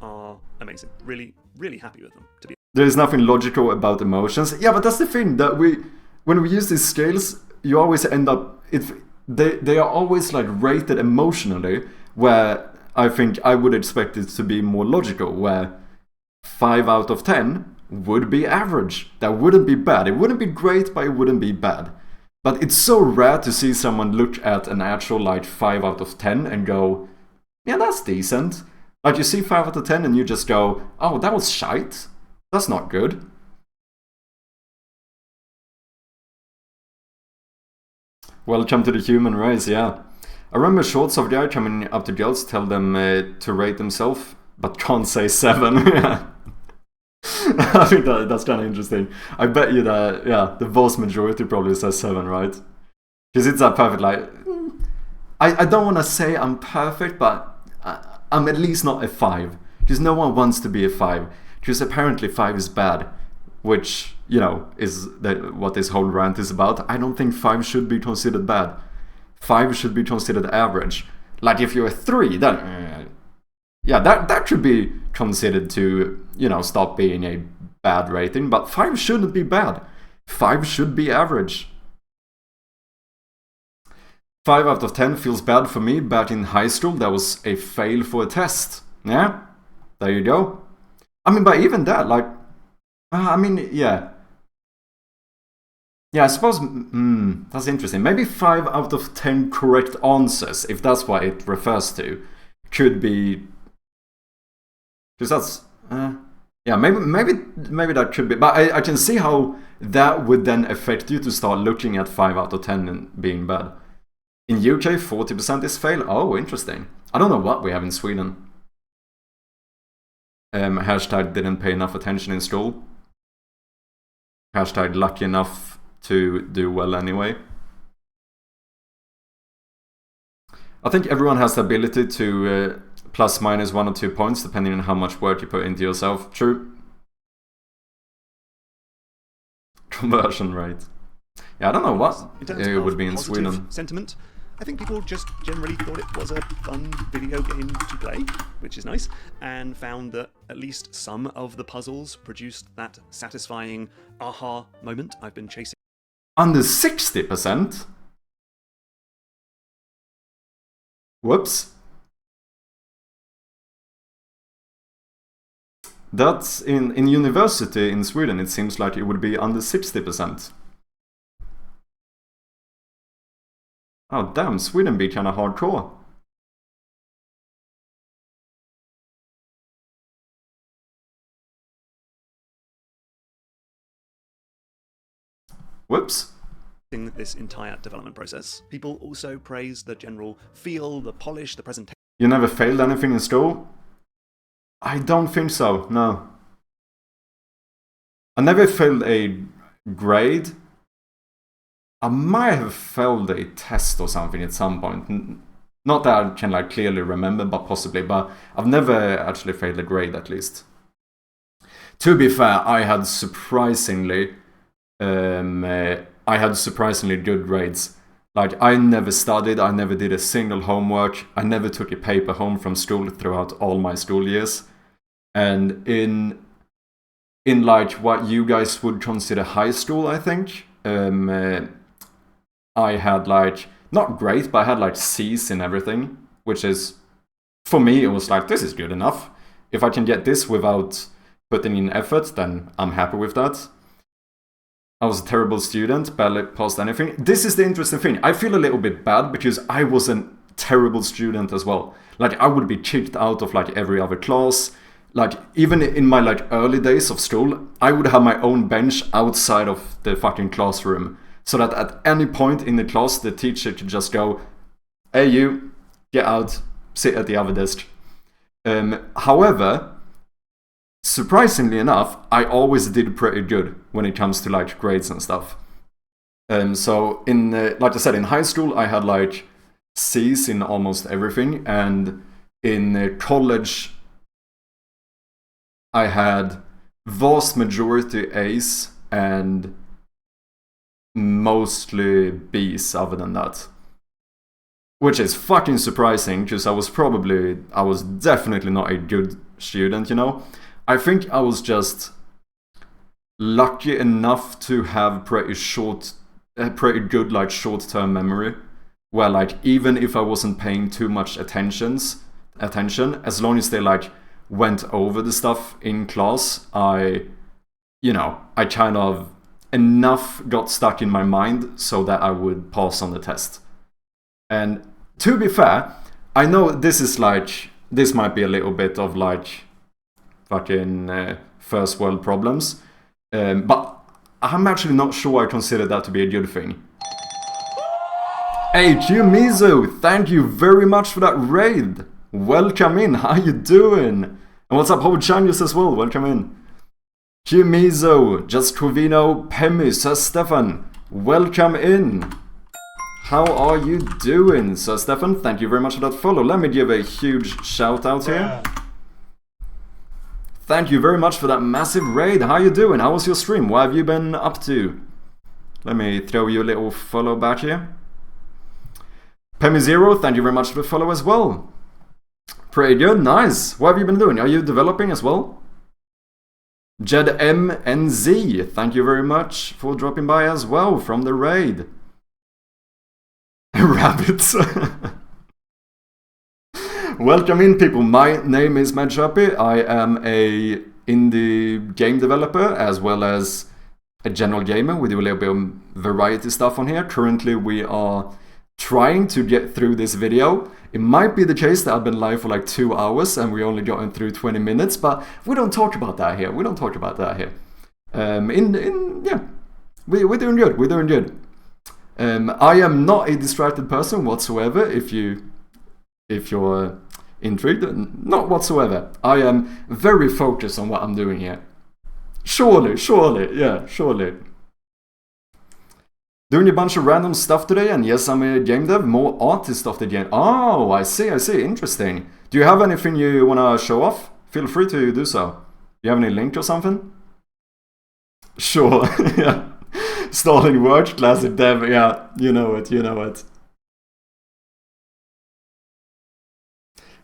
Are amazing. Really, really happy with them, to be. There's nothing logical about emotions. Yeah, but that's the thing, that when we use these scales, you always end up, they are always like rated emotionally, where I think I would expect it to be more logical, where 5 out of 10 would be average. That wouldn't be bad. It wouldn't be great, but it wouldn't be bad. But it's so rare to see someone look at an actual like 5 out of 10 and go, yeah, that's decent. Like, you see 5 out of 10 and you just go, oh, that was shite. That's not good. Welcome to the human race, yeah. I remember shorts of the guy coming up to girls, tell them to rate themselves, but can't say 7. I think that's kind of interesting. I bet you that, yeah, the vast majority probably says 7, right? Because it's that perfect, like, I don't want to say I'm perfect, but I'm at least not a 5. Because no one wants to be a 5. Because apparently 5 is bad, which, you know, is what this whole rant is about. I don't think 5 should be considered bad. 5 should be considered average. Like, if you're a 3, then yeah, that should be considered to, you know, stop being a bad rating. But 5 shouldn't be bad. 5 should be average. 5 out of 10 feels bad for me. Back in high school, that was a fail for a test. Yeah, there you go. I mean, but even that, like, I mean, yeah. Yeah, I suppose that's interesting. Maybe 5 out of 10 correct answers, if that's what it refers to, could be. Because that's. Yeah, maybe that could be. But I can see how that would then affect you to start looking at 5 out of 10 and being bad. In UK, 40% is fail. Oh, interesting. I don't know what we have in Sweden. Hashtag didn't pay enough attention in school. Hashtag lucky enough to do well anyway. I think everyone has the ability to plus minus 1 or 2 points depending on how much work you put into yourself. True. Conversion rate. Yeah, I don't know what it would be in Sweden. Sentiment. I think people just generally thought it was a fun video game to play, which is nice, and found that at least some of the puzzles produced that satisfying aha moment I've been chasing. Under 60%? Whoops. That's in university in Sweden, it seems like it would be under 60%. Oh damn, Sweden be kinda hardcore. Whoops. This entire development process. People also praise the general feel, the polish, the presentation. You never failed anything in school? I don't think so, no. I never failed a grade. I might have failed a test or something at some point. Not that I can like clearly remember, but possibly. But I've never actually failed a grade, at least. To be fair, I had surprisingly good grades. Like, I never studied, I never did a single homework, I never took a paper home from school throughout all my school years. And in like what you guys would consider high school, I think, I had like, not great, but I had like C's in everything, which is, for me, it was like, this is good enough. If I can get this without putting in effort, then I'm happy with that. I was a terrible student, barely passed anything. This is the interesting thing. I feel a little bit bad because I was a terrible student as well. Like, I would be kicked out of like every other class. Like, even in my like early days of school, I would have my own bench outside of the fucking classroom. So that at any point in the class, the teacher could just go, hey you, get out, sit at the other desk. However, surprisingly enough, I always did pretty good when it comes to like grades and stuff. So in, like I said, in high school, I had like C's in almost everything. And in college, I had vast majority A's and mostly B's other than that. Which is fucking surprising, because I was definitely not a good student, you know? I think I was just lucky enough to have pretty good like short-term memory, where like even if I wasn't paying too much attention, as long as they like went over the stuff in class, I kind of enough got stuck in my mind so that I would pass on the test. And to be fair, I know this might be a little bit of like fucking first world problems, but I'm actually not sure I consider that to be a good thing. Hey Mizu, thank you very much for that raid. Welcome in, how you doing? And what's up, Howard Changus as well, welcome in. Mizu, Just Covino, Pemi, Sir Stefan, welcome in. How are you doing, Sir Stefan? Thank you very much for that follow. Let me give a huge shout out here. Thank you very much for that massive raid. How you doing? How was your stream? What have you been up to? Let me throw you a little follow back here. Pemi0, thank you very much for the follow as well. Pretty good, nice. What have you been doing? Are you developing as well? Jed MNZ, thank you very much for dropping by as well from the raid. Rabbits. Welcome in, people. My name is madchirpy. I am a indie game developer as well as a general gamer. We do a little bit of variety stuff on here. Currently we are trying to get through this video. It might be the case that I've been live for like 2 hours and we only gotten through 20 minutes, but we don't talk about that here. We don't talk about that here. Yeah, we're doing good. We're doing good. I am not a distracted person whatsoever. If you're intrigued, not whatsoever. I am very focused on what I'm doing here. Surely, yeah, surely. Doing a bunch of random stuff today, and yes, I'm a game dev, more artist of the game. Oh, I see, interesting. Do you have anything you want to show off? Feel free to do so. Do you have any link or something? Sure, yeah. Starting work, classic dev, yeah, you know it.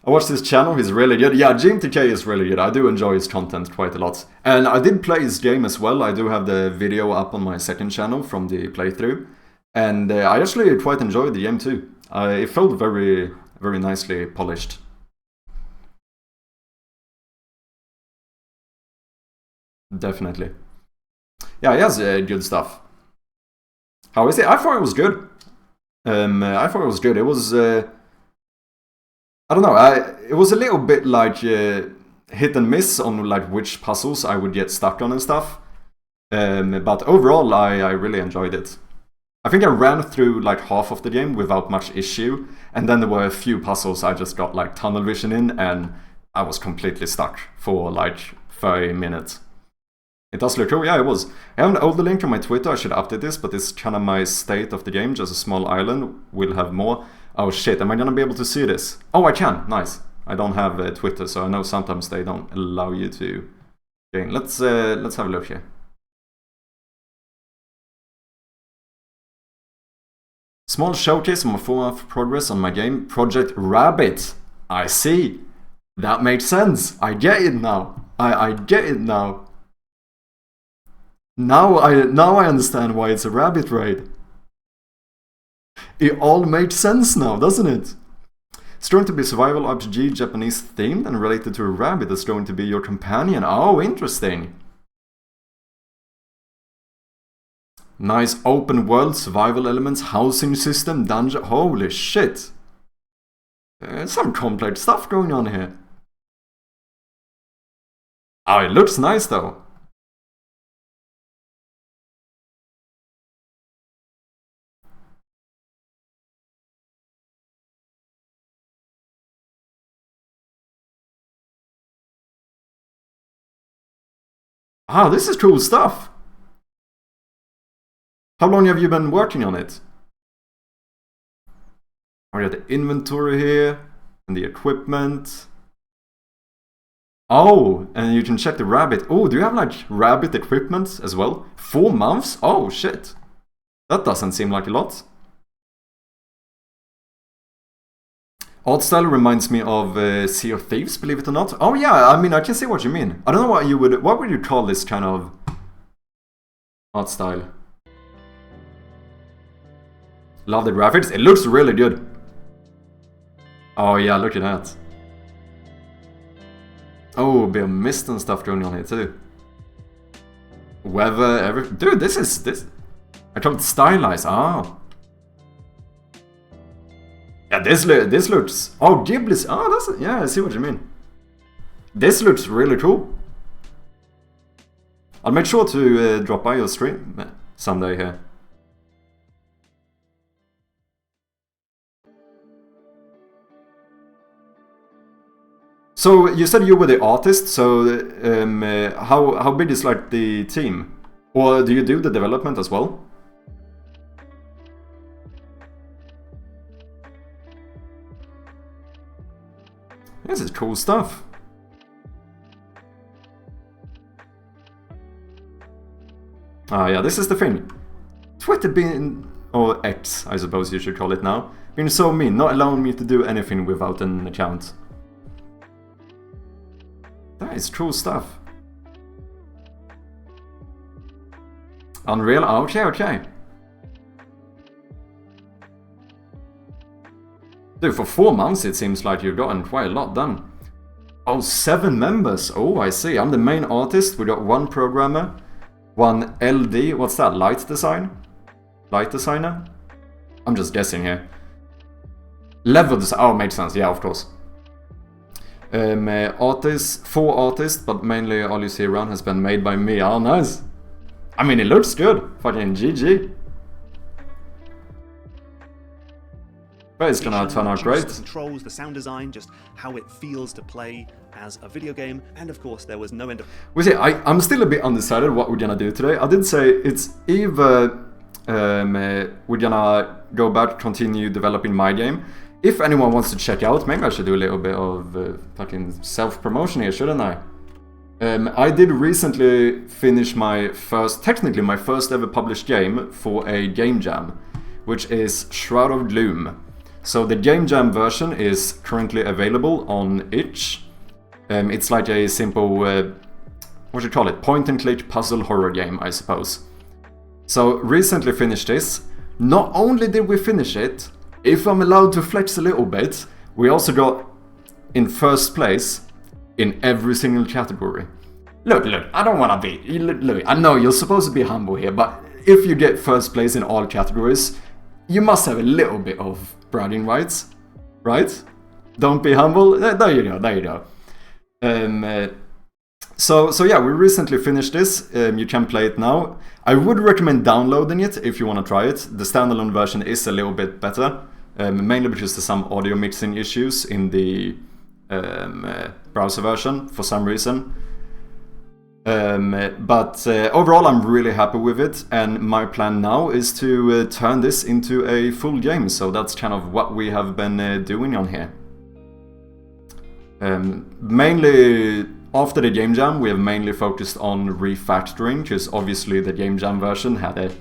I watched his channel, he's really good. Yeah, GMTK is really good. I do enjoy his content quite a lot. And I did play his game as well. I do have the video up on my second channel from the playthrough. And I actually quite enjoyed the game too. It felt very, very nicely polished. Definitely. Yeah, he has good stuff. How is it? I thought it was good. It was... I don't know, it was a little bit like hit and miss on like which puzzles I would get stuck on and stuff. But overall, I really enjoyed it. I think I ran through like half of the game without much issue, and then there were a few puzzles I just got like tunnel vision in, and I was completely stuck for like 30 minutes. It does look cool, yeah, it was. I have an older link on my Twitter, I should update this, but it's kind of my state of the game, just a small island, we'll have more. Oh shit, am I gonna be able to see this? Oh, I can, nice. I don't have Twitter, so I know sometimes they don't allow you to. Okay, let's have a look here. Small showcase of my 4-month progress on my game, Project Rabbit. I see. That makes sense. I get it now. I get it now. Now I understand why it's a rabbit raid. It all makes sense now, doesn't it? It's going to be survival RPG, Japanese themed and related to a rabbit that's going to be your companion. Oh, interesting. Nice open world, survival elements, housing system, dungeon. Holy shit. There's some complex stuff going on here. Oh, it looks nice though. Ah, this is cool stuff. How long have you been working on it? I got the inventory here and the equipment. Oh, and you can check the rabbit. Oh, do you have like rabbit equipment as well? 4 months? Oh shit. That doesn't seem like a lot. Art style reminds me of Sea of Thieves, believe it or not. Oh yeah, I mean, I can see what you mean. I don't know what would you call this kind of art style? Love the graphics. It looks really good. Oh yeah, look at that. Oh, a bit of mist and stuff going on here too. Weather, dude, this. I call it stylized. Ah. Yeah, this looks... Oh, Ghibli's... Oh, that's... Yeah, I see what you mean. This looks really cool. I'll make sure to drop by your stream someday here. So, you said you were the artist, so how big is like the team? Or do you do the development as well? This is cool stuff. Ah yeah, this is the thing. Twitter being, or X I suppose you should call it now, being so mean, not allowing me to do anything without an account. That is cool stuff. Unreal, okay. Dude, for 4 months it seems like you've gotten quite a lot done. Oh, 7 members. Oh, I see. I'm the main artist. We got 1 programmer, 1 LD. What's that? Light design? Light designer? I'm just guessing here. Level design, oh, makes sense, yeah, of course. Artists, 4 artists, but mainly all you see around has been made by me. Oh, nice. I mean, it looks good. Fucking GG. But it's gonna turn out great. The controls, the sound design, just how it feels to play as a video game, and of course there was no end of... We see, I'm still a bit undecided what we're gonna do today. I did say it's either we're gonna go back, continue developing my game. If anyone wants to check out, maybe I should do a little bit of fucking self-promotion here, shouldn't I? I did recently finish technically my first ever published game for a game jam, which is Shroud of Gloom. So the game jam version is currently available on itch. It's like a simple, what do you call it, point-and-click puzzle horror game, I suppose. So recently finished this. Not only did we finish it, if I'm allowed to flex a little bit, we also got in first place in every single category. Look, I don't want to be... Look, I know you're supposed to be humble here, but if you get first place in all categories, you must have a little bit of bragging rights, right? Don't be humble. There you go. So yeah, we recently finished this. You can play it now. I would recommend downloading it if you want to try it. The standalone version is a little bit better, mainly because there's some audio mixing issues in the browser version for some reason. But overall I'm really happy with it, and my plan now is to turn this into a full game, so that's kind of what we have been doing on here. Mainly after the game jam we have mainly focused on refactoring, because obviously the game jam version had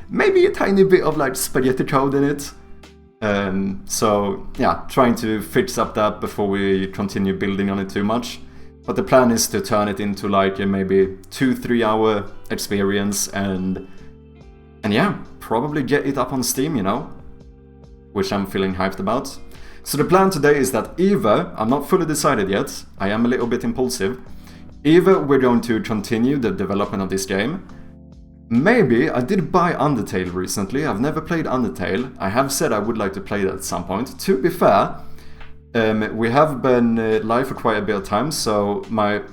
maybe a tiny bit of like spaghetti code in it. So yeah, trying to fix up that before we continue building on it too much. But the plan is to turn it into like a maybe 2-3 hour experience, and yeah, probably get it up on Steam, you know, which I'm feeling hyped about. So the plan today is that either, I'm not fully decided yet, I am a little bit impulsive, either we're going to continue the development of this game. Maybe, I did buy Undertale recently, I've never played Undertale, I have said I would like to play that at some point. To be fair, we have been live for quite a bit of time, so my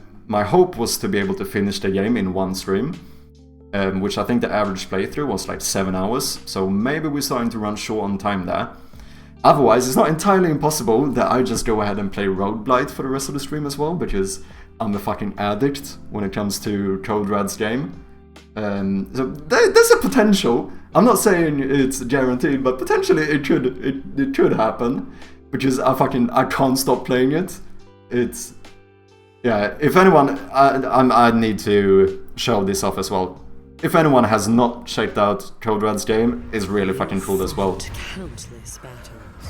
hope was to be able to finish the game in one stream, which I think the average playthrough was like 7 hours, so maybe we're starting to run short on time there. Otherwise, it's not entirely impossible that I just go ahead and play Rogueblight for the rest of the stream as well, because I'm a fucking addict when it comes to Cold Rad's game. So there's a potential. I'm not saying it's guaranteed, but potentially it could happen. Because I can't stop playing it. It's... Yeah, if anyone... I need to show this off as well. If anyone has not checked out Cold Rad's game, it's really fucking cool as well.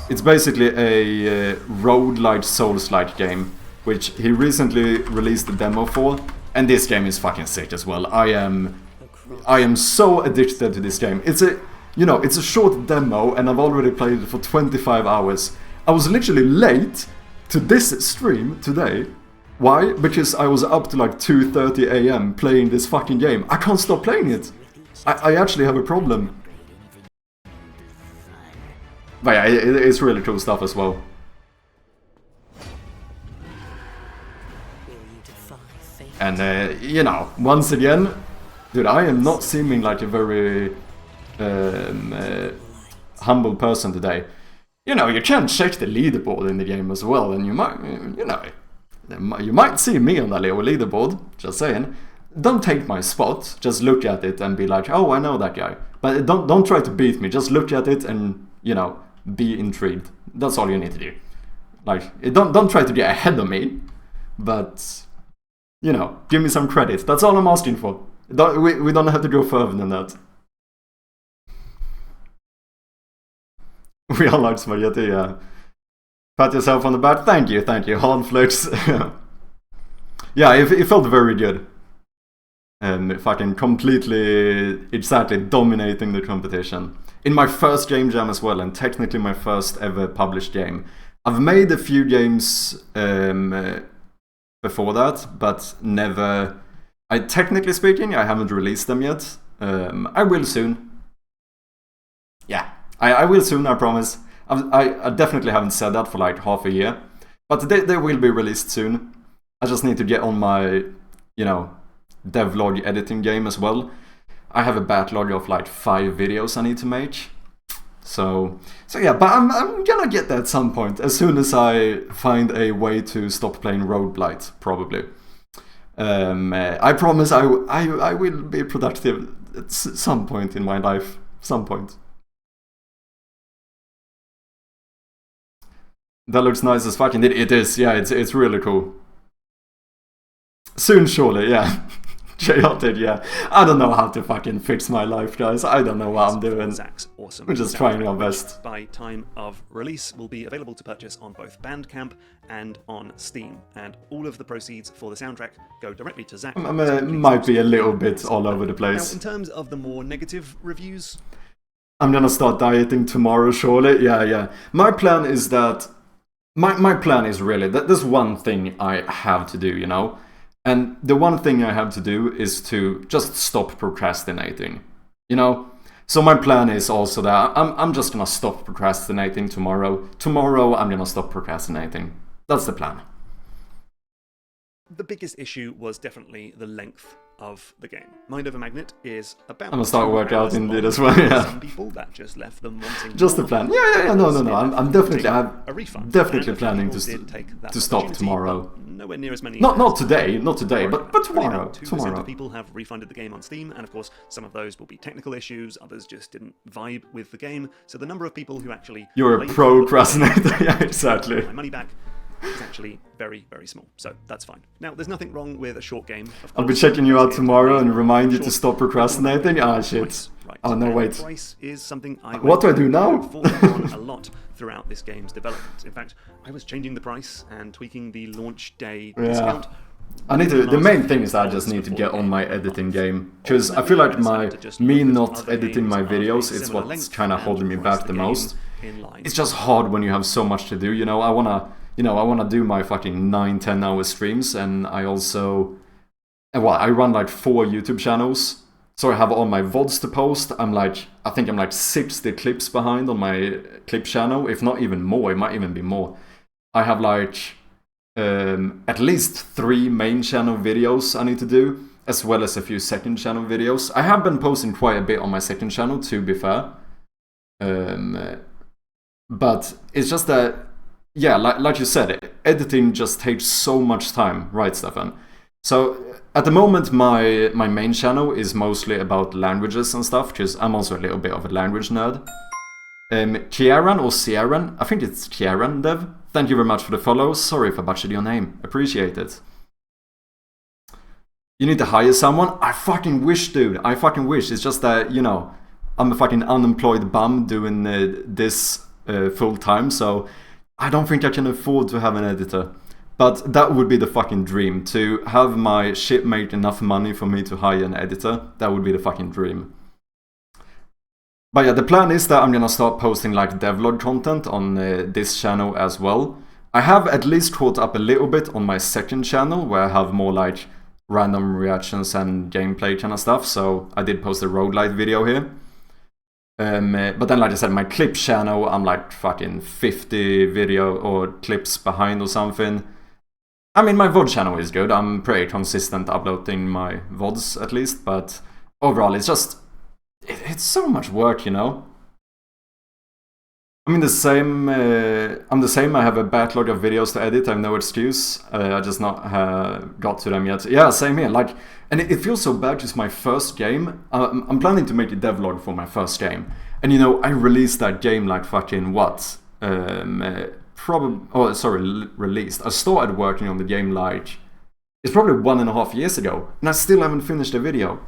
It's basically a roguelite Souls-like game, which he recently released a demo for, and this game is fucking sick as well. I am so addicted to this game. It's a short demo, and I've already played it for 25 hours. I was literally late to this stream today. Why? Because I was up to like 2:30 AM playing this fucking game. I can't stop playing it. I actually have a problem. But yeah, it's really cool stuff as well. And you know, once again, dude, I am not seeming like a very humble person today. You know, you can check the leaderboard in the game as well, and you might see me on that little leaderboard, just saying. Don't take my spot, just look at it and be like, oh, I know that guy. But don't try to beat me, just look at it and, you know, be intrigued. That's all you need to do. Like, don't try to get ahead of me, but, you know, give me some credit. That's all I'm asking for. We don't have to go further than that. We all like spaghetti, yeah. Pat yourself on the back. Thank you. Hard flex. Yeah, it felt very good. And fucking completely, exactly dominating the competition. In my first game jam as well, and technically my first ever published game. I've made a few games before that, but never... Technically speaking, I haven't released them yet. I will soon. I will soon, I promise. I definitely haven't said that for like half a year. But they will be released soon. I just need to get on my, you know, devlog editing game as well. I have a backlog of like 5 videos I need to make. So yeah, but I'm gonna get there at some point, as soon as I find a way to stop playing Rogueblight, probably. I promise I will be productive at some point in my life. Some point. That looks nice as fucking. It is, yeah, it's really cool. Soon, surely, yeah. JR did, yeah. I don't know how to fucking fix my life, guys. I don't know what I'm doing. Zach's awesome. We're just trying our best. By time of release, will be available to purchase on both Bandcamp and on Steam. And all of the proceeds for the soundtrack go directly to Zach. Might be a little bit all over the place. Now, in terms of the more negative reviews, I'm gonna start dieting tomorrow, surely. Yeah. My plan is that. My plan is really that there's one thing I have to do, you know? And the one thing I have to do is to just stop procrastinating, you know? So my plan is also that I'm just gonna stop procrastinating tomorrow. Tomorrow I'm gonna stop procrastinating. That's the plan. The biggest issue was definitely the length of the game. Mind Over Magnet is about... I'm gonna start workout indeed as well, yeah. Some people that just left them wanting just the plan. Yeah, no. I'm definitely planning to stop tomorrow. Nowhere near as many. Not today, but tomorrow. Tomorrow. Of people have refunded the game on Steam, and of course, some of those will be technical issues. Others just didn't vibe with the game. So the number of people who actually you're a procrastinator, yeah, exactly. My money back is actually very, very small. So that's fine. Now, there's nothing wrong with a short game. I'll be checking you out tomorrow and remind you to stop procrastinating. Ah, shit. Right. Oh, no, wait. Price is something I what do I do now? on a lot throughout this game's development. In fact, I was changing the price and tweaking the launch day discount. I need to. The main thing is that I just need to get on my editing game, because I feel like me not editing my videos is what's kind of holding me back the most. It's just hard when you have so much to do. You know, I wanna do my fucking 9-10 hour streams, and I also, I run like 4 YouTube channels. So I have all my VODs to post. I think I'm like 60 clips behind on my clip channel, if not even more. It might even be more. I have like at least 3 main channel videos I need to do, as well as a few second channel videos. I have been posting quite a bit on my second channel, to be fair. But it's just that, yeah, like you said, editing just takes so much time, right, Stefan? So at the moment, my main channel is mostly about languages and stuff, because I'm also a little bit of a language nerd. Kieran or Sieran, I think it's Kieran, Dev. Thank you very much for the follow. Sorry if I butchered your name. Appreciate it. You need to hire someone? I fucking wish, dude. I fucking wish. It's just that, you know, I'm a fucking unemployed bum doing this full time, so I don't think I can afford to have an editor. But that would be the fucking dream, to have my shit make enough money for me to hire an editor. That would be the fucking dream. But yeah, the plan is that I'm gonna start posting like devlog content on this channel as well. I have at least caught up a little bit on my second channel, where I have more like random reactions and gameplay kind of stuff. So I did post a roguelite video here. But then, like I said, my clip channel, I'm like fucking 50 video or clips behind or something. I mean, my VOD channel is good. I'm pretty consistent uploading my VODs at least, but overall it's just, it's so much work, you know? I mean, I'm the same. I have a backlog of videos to edit. I have no excuse. I just not got to them yet. Yeah, same here. Like, and it feels so bad. It's my first game. I'm planning to make a devlog for my first game, and you know, I released that game like fucking what? Released. I started working on the game like, it's probably 1.5 years ago, and I still haven't finished the video.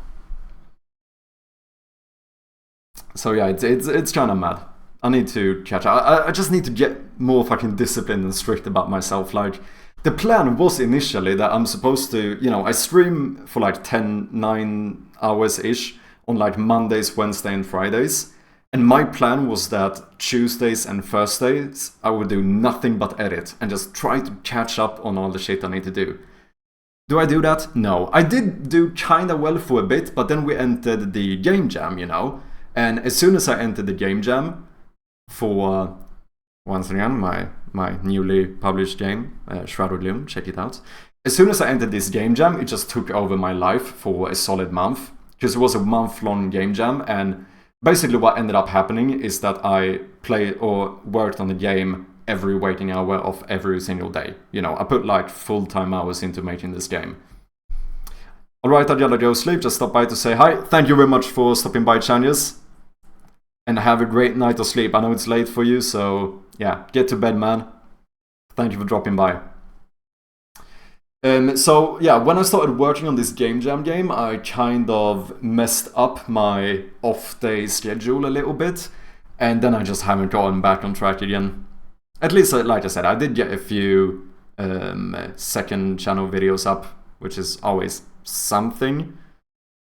So yeah, it's kind of mad. I need to catch up. I just need to get more fucking disciplined and strict about myself. Like, the plan was initially that I'm supposed to, you know, I stream for like 9 hours-ish on like Mondays, Wednesdays, and Fridays. And my plan was that Tuesdays and Thursdays, I would do nothing but edit and just try to catch up on all the shit I need to do. Do I do that? No. I did do kinda well for a bit, but then we entered the game jam, you know? And as soon as I entered the game jam, for, once again, my newly published game, Shrouded Gloom. Check it out. As soon as I entered this game jam, it just took over my life for a solid month. Because it was a month-long game jam, and basically what ended up happening is that I played or worked on the game every waking hour of every single day. You know, I put like full-time hours into making this game. Alright, I'd gotta go sleep, just stop by to say hi. Thank you very much for stopping by, Chanyas. And have a great night of sleep. I know it's late for you, so yeah, get to bed, man. Thank you for dropping by. So yeah, when I started working on this game jam game, I kind of messed up my off-day schedule a little bit. And then I just haven't gotten back on track again. At least, like I said, I did get a few second channel videos up, which is always something.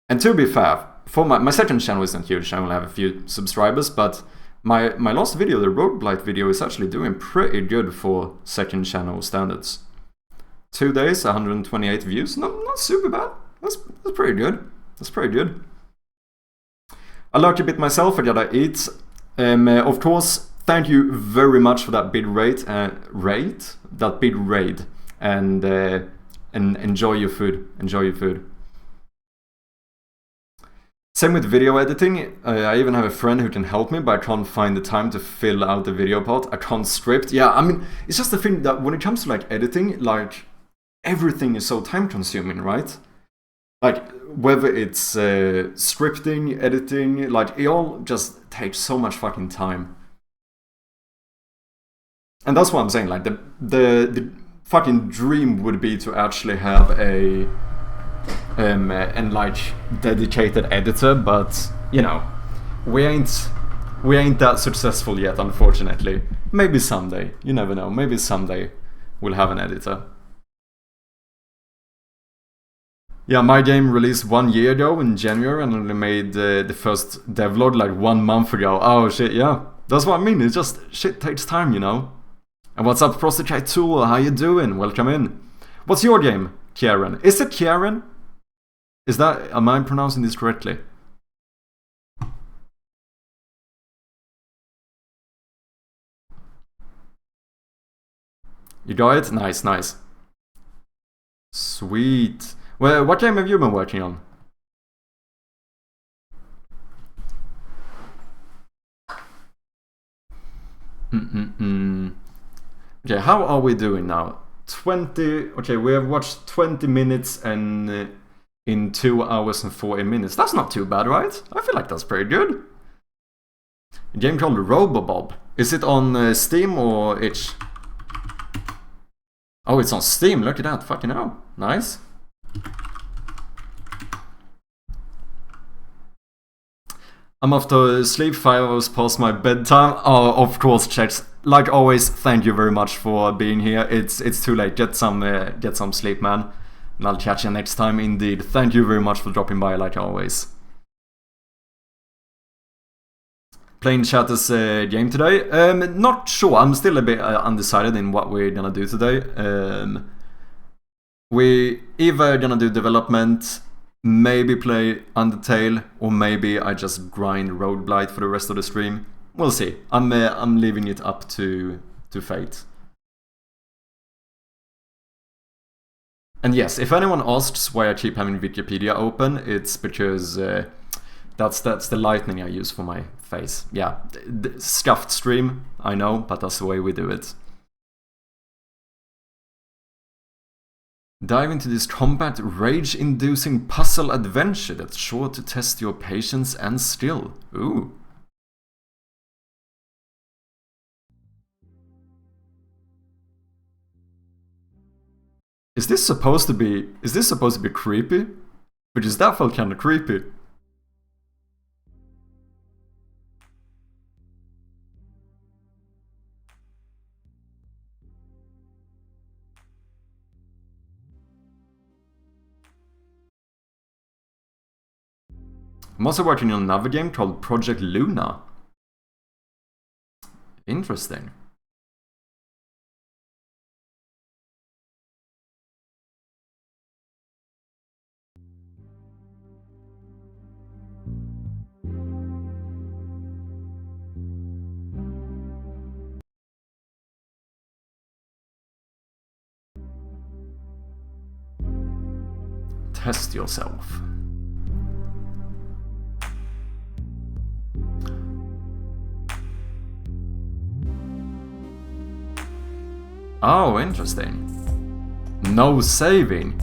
And to be fair, for my second channel isn't huge, I only have a few subscribers, but my last video, the rogueblight video, is actually doing pretty good for second channel standards. 2 days, 128 views, not super bad. That's pretty good. That's pretty good. I lurk a bit myself, I gotta eat. Of course, thank you very much for that big raid, and enjoy your food. Enjoy your food. Same with video editing. I even have a friend who can help me, but I can't find the time to fill out the video part. I can't script. Yeah, I mean, it's just the thing that when it comes to like editing, like everything is so time consuming, right? Like whether it's scripting, editing, like it all just takes so much fucking time. And that's what I'm saying, like the fucking dream would be to actually have a and like dedicated editor, but you know, we ain't that successful yet, unfortunately. Maybe someday, you never know, maybe someday we'll have an editor. Yeah, my game released 1 year ago in January, and only made the first devlog like 1 month ago. Oh shit, yeah, that's what I mean, it's just shit takes time, you know. And what's up, Prostitute Tool, how you doing? Welcome in. What's your game, Kieran? Is it Kieran? Is that, am I pronouncing this correctly? You got it? Nice, nice. Sweet. Well, what game have you been working on? Okay, how are we doing now? 20... Okay, we have watched 20 minutes and... in 2 hours and 40 minutes. That's not too bad, right? I feel like that's pretty good. A game called Robobob. Is it on Steam or itch? Oh, it's on Steam. Look at that. Fucking hell. Nice. I'm off to sleep 5 hours past my bedtime. Oh, of course, checks. Like always, thank you very much for being here. It's too late. Get some sleep, man. And I'll catch you next time, indeed. Thank you very much for dropping by, like always. Playing Chatter's game today? Not sure. I'm still a bit undecided in what we're gonna do today. We either gonna do development, maybe play Undertale, or maybe I just grind Rogueblight for the rest of the stream. We'll see. I'm leaving it up to fate. And yes, if anyone asks why I keep having Wikipedia open, it's because that's the lightning I use for my face. Yeah, scuffed stream, I know, but that's the way we do it. Dive into this combat rage-inducing puzzle adventure that's sure to test your patience and skill. Ooh. Is this supposed to be creepy? Because that felt kinda creepy. I'm also working on another game called Project Luna. Interesting. test yourself. Oh, interesting. No saving.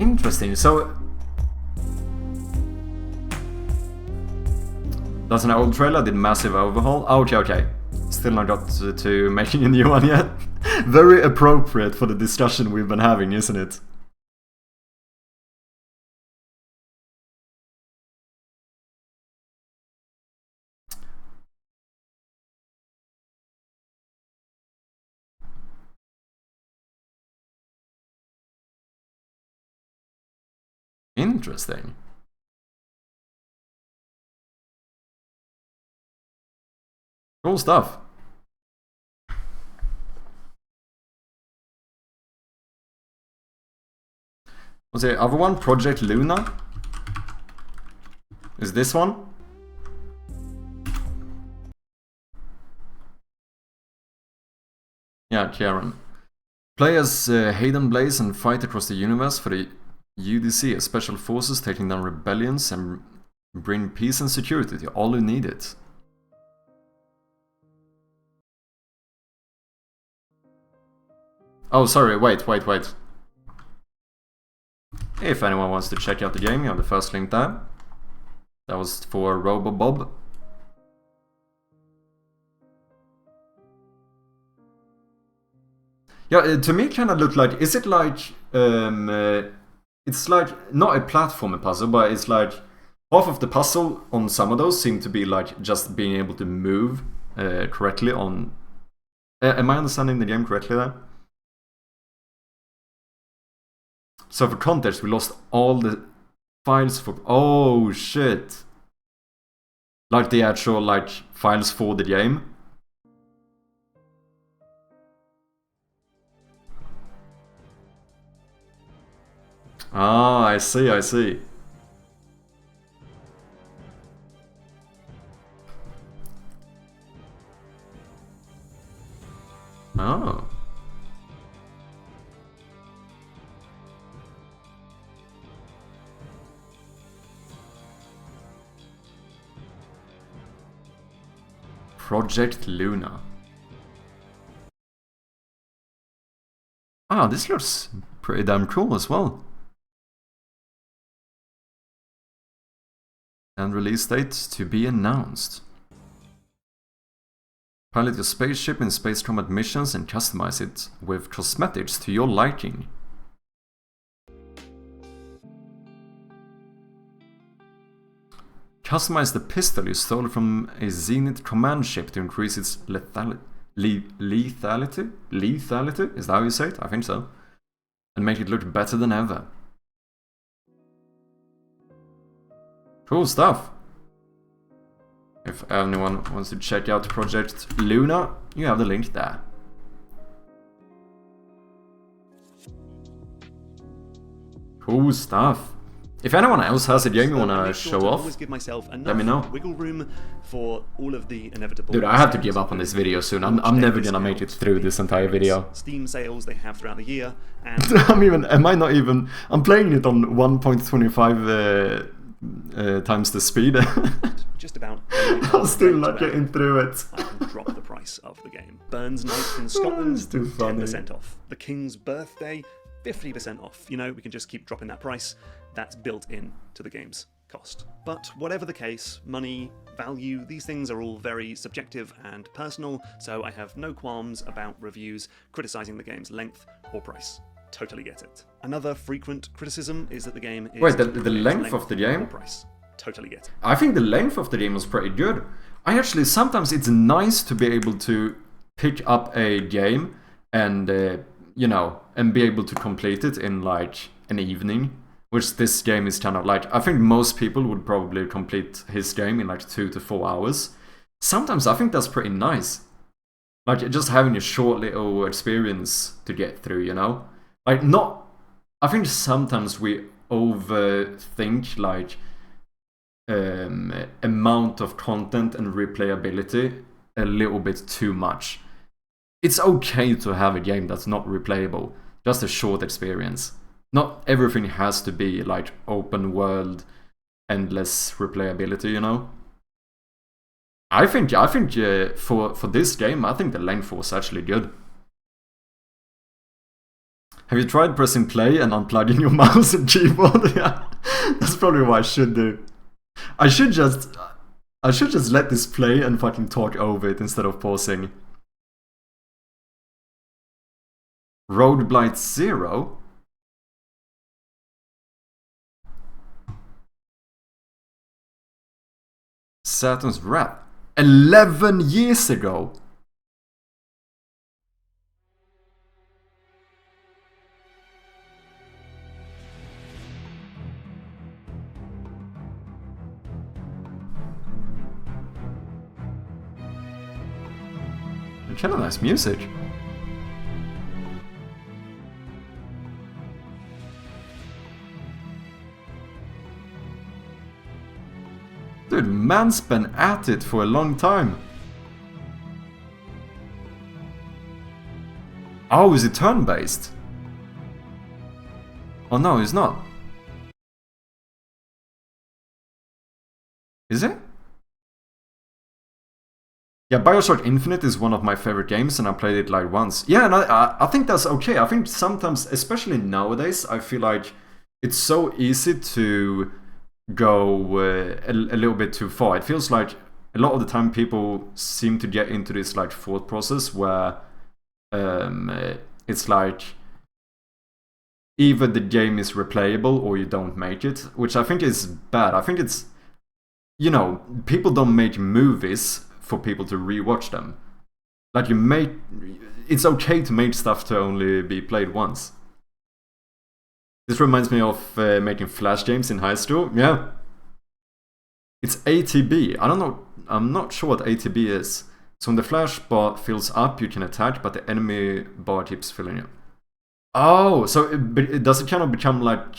Interesting. So that's an old trailer, did massive overhaul. Okay, okay. Still not got to making a new one yet. Very appropriate for the discussion we've been having, isn't it? Interesting. Cool stuff. Was the other one Project Luna? Is this one? Yeah, Karen. Play as Hayden Blaze and fight across the universe for the UDC as special forces, taking down rebellions and bring peace and security to all who need it. Oh, sorry, wait. If anyone wants to check out the game, you have the first link there. That was for RoboBob. Yeah, to me it kind of looked like, is it like, it's like, not a platformer puzzle, but it's like, half of the puzzle on some of those seem to be like just being able to move correctly on... am I understanding the game correctly there? So for context, we lost all the files for... Oh shit! Like the actual like files for the game. Ah, I see. Oh. Project Luna. Ah, this looks pretty damn cool as well. And release date to be announced. Pilot your spaceship in space combat missions and customize it with cosmetics to your liking. Customize the pistol you stole from a Zenith command ship to increase its lethality? Lethality? Is that how you say it? I think so. And make it look better than ever. Cool stuff. If anyone wants to check out Project Luna, you have the link there. Cool stuff. If anyone else has a game you want to show off, let me know. Wiggle room for all of the inevitable. Dude, I have to give up on this video soon. I'm never gonna make it through this entire video. Steam sales they have throughout the year, and I'm playing it on 1.25 times the speed. just about. I'm still not getting through it. I can drop the price of the game. Burns Night in Scotland, 10% off. The King's Birthday, 50% off. You know, we can just keep dropping that price. That's built in to the game's cost. But whatever the case, money, value, these things are all very subjective and personal, so I have no qualms about reviews criticizing the game's length or price. Totally get it. Another frequent criticism is that the game is... Wait, the length of the game? Or price. Totally get it. I think the length of the game was pretty good. Sometimes it's nice to be able to pick up a game and, you know, and be able to complete it in like an evening. Which this game is kind of like, I think most people would probably complete his game in like 2 to 4 hours. Sometimes I think that's pretty nice. Like, just having a short little experience to get through, you know? Like, not... I think sometimes we overthink, like, amount of content and replayability a little bit too much. It's okay to have a game that's not replayable, just a short experience. Not everything has to be, like, open world, endless replayability, you know? I think for this game, I think the length was actually good. Have you tried pressing play and unplugging your mouse and keyboard? Yeah, that's probably what I should do. I should just let this play and fucking talk over it instead of pausing. Rogueblight 0? Saturn's Wrath. 11 years ago! Kind of nice music. Dude, man's been at it for a long time. Oh, is it turn-based? Oh no, it's not. Is it? Yeah, BioShock Infinite is one of my favorite games, and I played it like once. Yeah, and I think that's okay. I think sometimes, especially nowadays, I feel like it's so easy to go a little bit too far. It feels like a lot of the time people seem to get into this like thought process where it's like either the game is replayable or you don't make it, which I think is bad. I think it's, you know, people don't make movies for people to rewatch them. Like, it's okay to make stuff to only be played once. This reminds me of making Flash games in high school. Yeah. It's ATB. I don't know. I'm not sure what ATB is. So when the Flash bar fills up, you can attack, but the enemy bar keeps filling up. Oh, so does it kind of become like,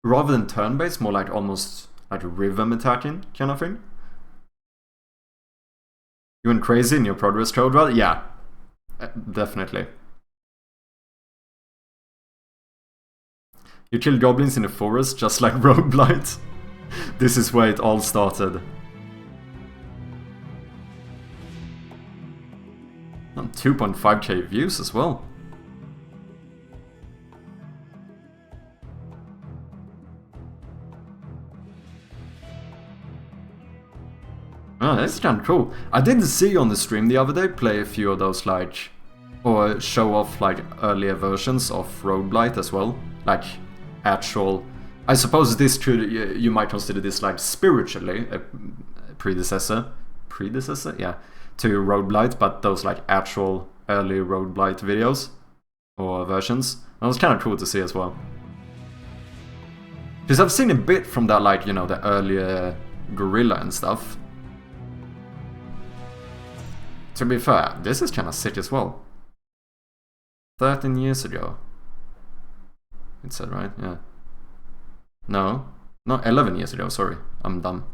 rather than turn-based, more like almost like rhythm attacking kind of thing? You went crazy in your progress code, rather? Yeah, definitely. You killed goblins in the forest, just like rogueblight. This is where it all started. 2.5k views as well. Oh, that's kind of cool. I did see you on the stream the other day play a few of those, like, or show off like earlier versions of rogueblight as well. Like, actual... I suppose this could, you might consider this like spiritually a predecessor? Predecessor? Yeah. To rogueblight, but those like actual early rogueblight videos or versions. That was kind of cool to see as well. Because I've seen a bit from that, like, you know, the earlier Gorilla and stuff. To be fair, this is kind of sick as well. 13 years ago. It said, right? Yeah. No, 11 years ago, sorry. I'm dumb.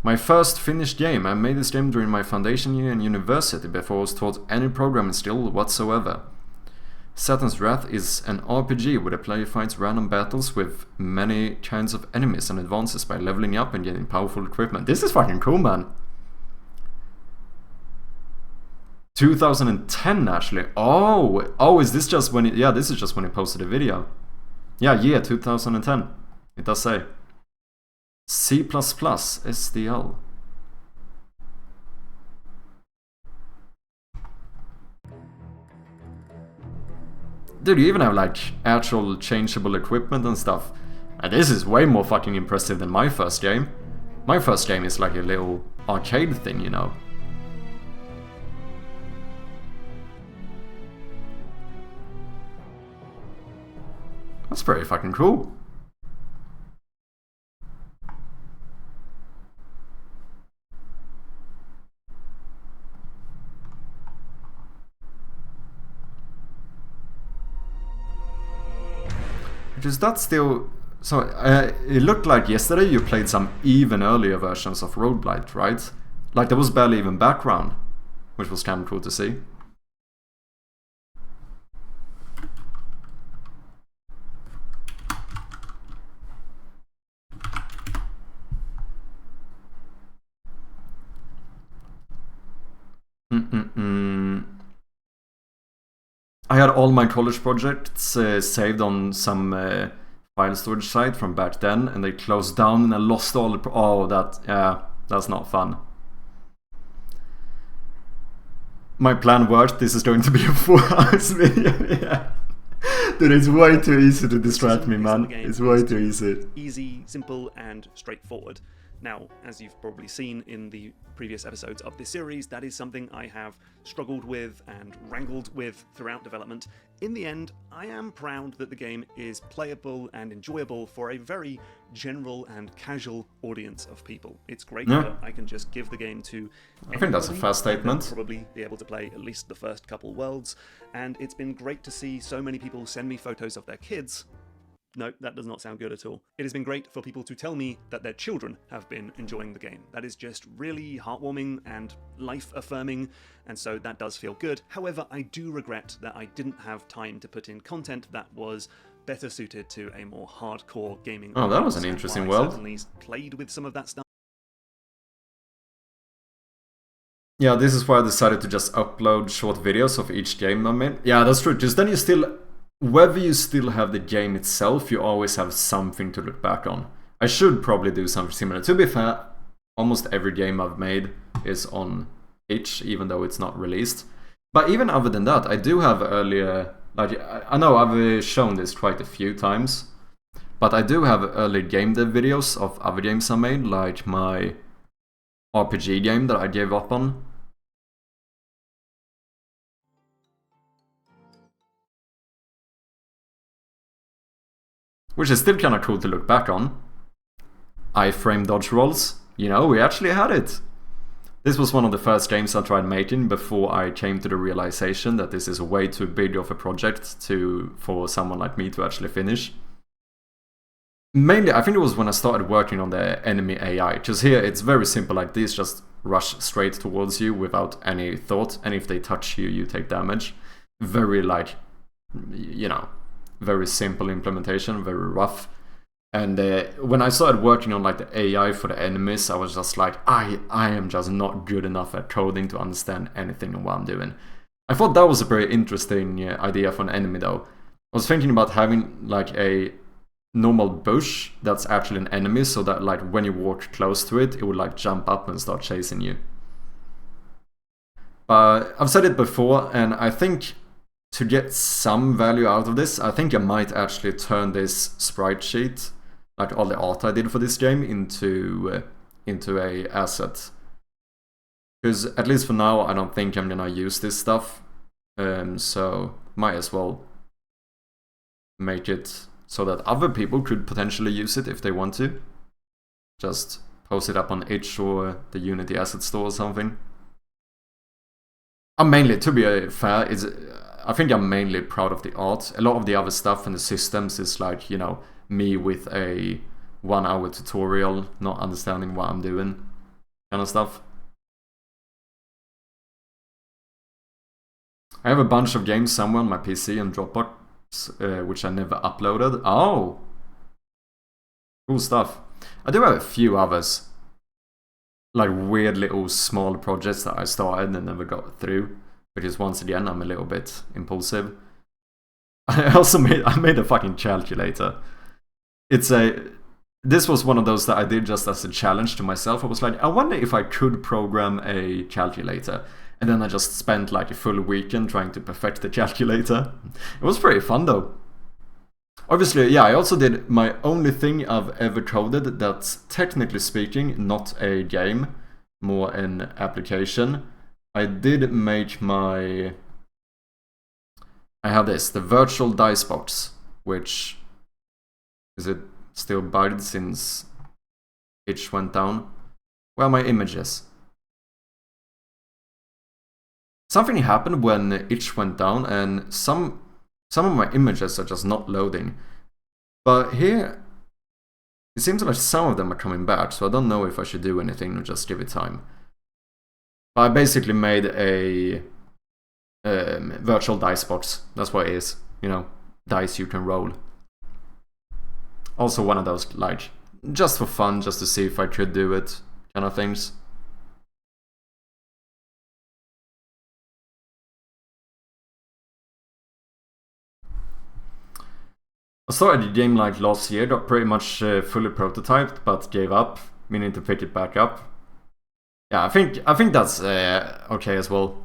My first finished game. I made this game during my foundation year in university before I was taught any programming skill whatsoever. Saturn's Wrath is an RPG where the player fights random battles with many kinds of enemies and advances by leveling up and getting powerful equipment. This is fucking cool, man. 2010 actually. Oh, is this just when it... Yeah, this is just when he posted a video. Yeah, 2010. It does say. C++ SDL. Dude, you even have like actual changeable equipment and stuff. And this is way more fucking impressive than my first game. My first game is like a little arcade thing, you know. That's pretty fucking cool. is that still... So, it looked like yesterday you played some even earlier versions of Rogueblight, right? Like, there was barely even background, which was kind of cool to see. I had all my college projects saved on some file storage site from back then, and they closed down, and I lost all the... Oh, that's not fun. My plan worked. This is going to be a 4-hour video. Yeah. Dude, it's way too easy to distract me, man. It's way too easy. Easy, simple, and straightforward. Now, as you've probably seen in the previous episodes of this series, that is something I have struggled with and wrangled with throughout development. In the end, I am proud that the game is playable and enjoyable for a very general and casual audience of people. It's great that I can just give the game to anybody. I think that's a fair statement. Probably be able to play at least the first couple worlds, and it's been great to see so many people send me photos of their kids. No, that does not sound good at all. It has been great for people to tell me that their children have been enjoying the game. That is just really heartwarming and life-affirming, and so that does feel good. However, I do regret that I didn't have time to put in content that was better suited to a more hardcore gaming audience. Oh, that was an interesting world. I certainly played with some of that stuff. Yeah, this is why I decided to just upload short videos of each game I made. Yeah, that's true. Just then you still... Whether you still have the game itself, you always have something to look back on. I should probably do something similar. To be fair, almost every game I've made is on itch, even though it's not released. But even other than that, I do have earlier... Like, I know I've shown this quite a few times, but I do have early game dev videos of other games I made, like my RPG game that I gave up on. Which is still kind of cool to look back on. Iframe dodge rolls. You know, we actually had it. This was one of the first games I tried making before I came to the realization that this is way too big of a project for someone like me to actually finish. Mainly, I think it was when I started working on the enemy AI. Because here, it's very simple like this, just rush straight towards you without any thought. And if they touch you, you take damage. Very, like, you know... Very simple implementation, very rough. And when I started working on like the AI for the enemies, I was just like, I am just not good enough at coding to understand anything of what I'm doing. I thought that was a very interesting idea for an enemy though. I was thinking about having like a normal bush that's actually an enemy, so that like when you walk close to it, it would like jump up and start chasing you. But I've said it before, and I think to get some value out of this, I think I might actually turn this sprite sheet, like all the art I did for this game, into a asset. Because at least for now, I don't think I'm gonna use this stuff. So might as well make it so that other people could potentially use it if they want to. Just post it up on itch or the Unity asset store or something. I'm mainly, to be fair, I think I'm mainly proud of the art. A lot of the other stuff and the systems is like, you know, me with a 1-hour tutorial, not understanding what I'm doing, kind of stuff. I have a bunch of games somewhere on my PC and Dropbox, which I never uploaded. Oh! Cool stuff. I do have a few others. Like weird little small projects that I started and never got through. Which is, once again, I'm a little bit impulsive. I also made a fucking calculator. This was one of those that I did just as a challenge to myself. I was like, I wonder if I could program a calculator. And then I just spent like a full weekend trying to perfect the calculator. It was pretty fun though. Obviously, yeah, I also did my only thing I've ever coded that's technically speaking not a game, more an application. I did make I have this, the virtual dice box, which is it still bugged since itch went down? Where are my images? Something happened when itch went down and some of my images are just not loading. But here, it seems like some of them are coming back, so I don't know if I should do anything or just give it time. But I basically made a virtual dice box. That's what it is. You know, dice you can roll. Also one of those, like, just for fun, just to see if I could do it kind of things. I started the game like last year, got pretty much fully prototyped, but gave up, meaning to pick it back up. Yeah, I think that's okay as well.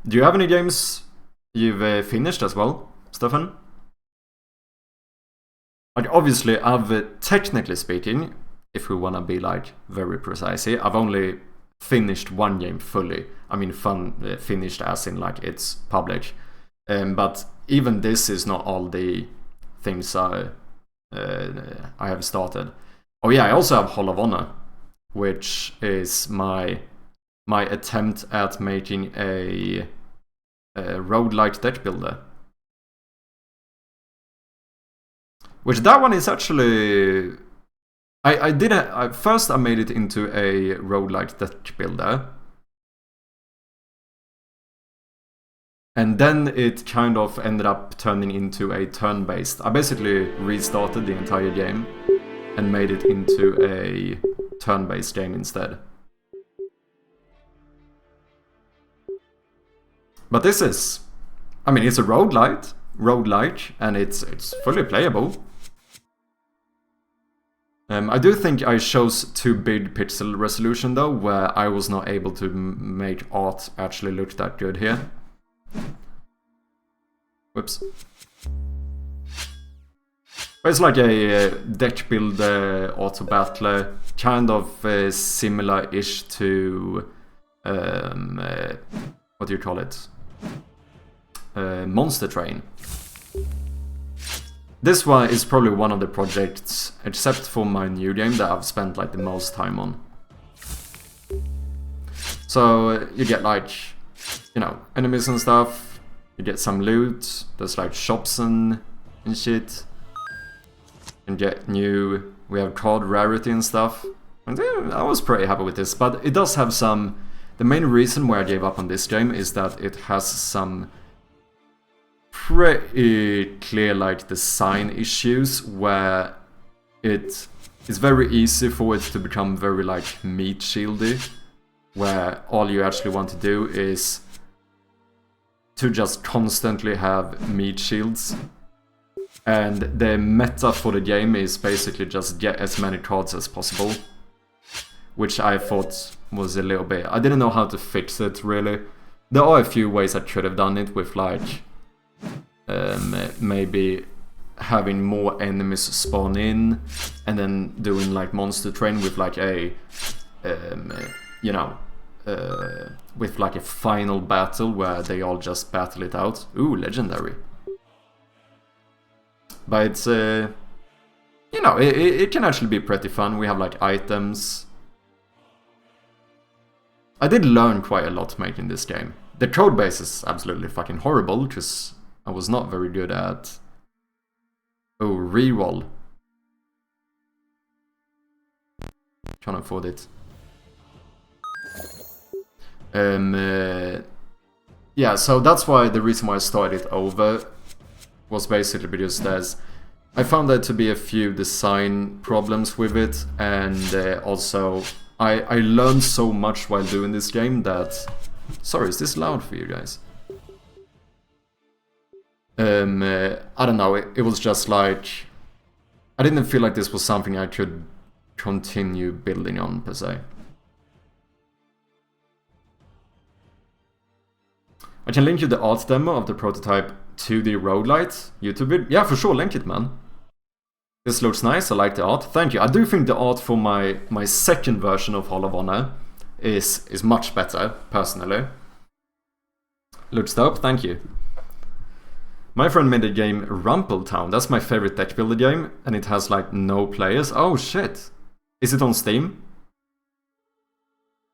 Do you have any games you've finished as well, Stefan? Like, obviously, technically speaking, if we wanna be like very precise here, I've only finished one game fully. I mean, finished as in like it's public. But even this is not all the things I have started. Oh yeah, I also have Hall of Honor, which is my attempt at making a roguelite deck builder. Which that one is actually... First I made it into a roguelite deck builder. And then it kind of ended up turning into a turn-based. I basically restarted the entire game and made it into a turn-based game instead. But this is... I mean, it's a roguelite, and it's fully playable. I do think I chose too big pixel resolution though, where I was not able to make art actually look that good here. Whoops. But it's like a deck builder, auto battler, kind of similar-ish to what do you call it? Monster Train. This one is probably one of the projects, except for my new game, that I've spent like the most time on. So you get like, you know, enemies and stuff. You get some loot. There's like shops and shit. You can get new. We have card rarity and stuff. And I was pretty happy with this, but it does have some. The main reason why I gave up on this game is that it has some pretty clear like design issues where it is very easy for it to become very like meat shieldy, where all you actually want to do is to just constantly have meat shields, and the meta for the game is basically just get as many cards as possible, which I thought was a little bit... I didn't know how to fix it really. There are a few ways I could have done it with like maybe having more enemies spawn in and then doing like Monster Train with like a you know, with like a final battle where they all just battle it out. Ooh, legendary. But it's you know, it can actually be pretty fun. We have like items. I did learn quite a lot making this game. The code base is absolutely fucking horrible because I was not very good at... Oh, reroll. Can't afford it. Yeah, so that's why the reason why I started it over was basically because I found there to be a few design problems with it, and also I learned so much while doing this game that... Sorry, is this loud for you guys? I don't know, it was just like... I didn't feel like this was something I could continue building on, per se. I can link you the art demo of the prototype to the roguelite YouTube video. Yeah, for sure, link it, man. This looks nice, I like the art. Thank you. I do think the art for my second version of Hall of Honor is much better, personally. Looks dope, thank you. My friend made a game Rumpletown. That's my favorite deck builder game, and it has like no players. Oh shit! Is it on Steam?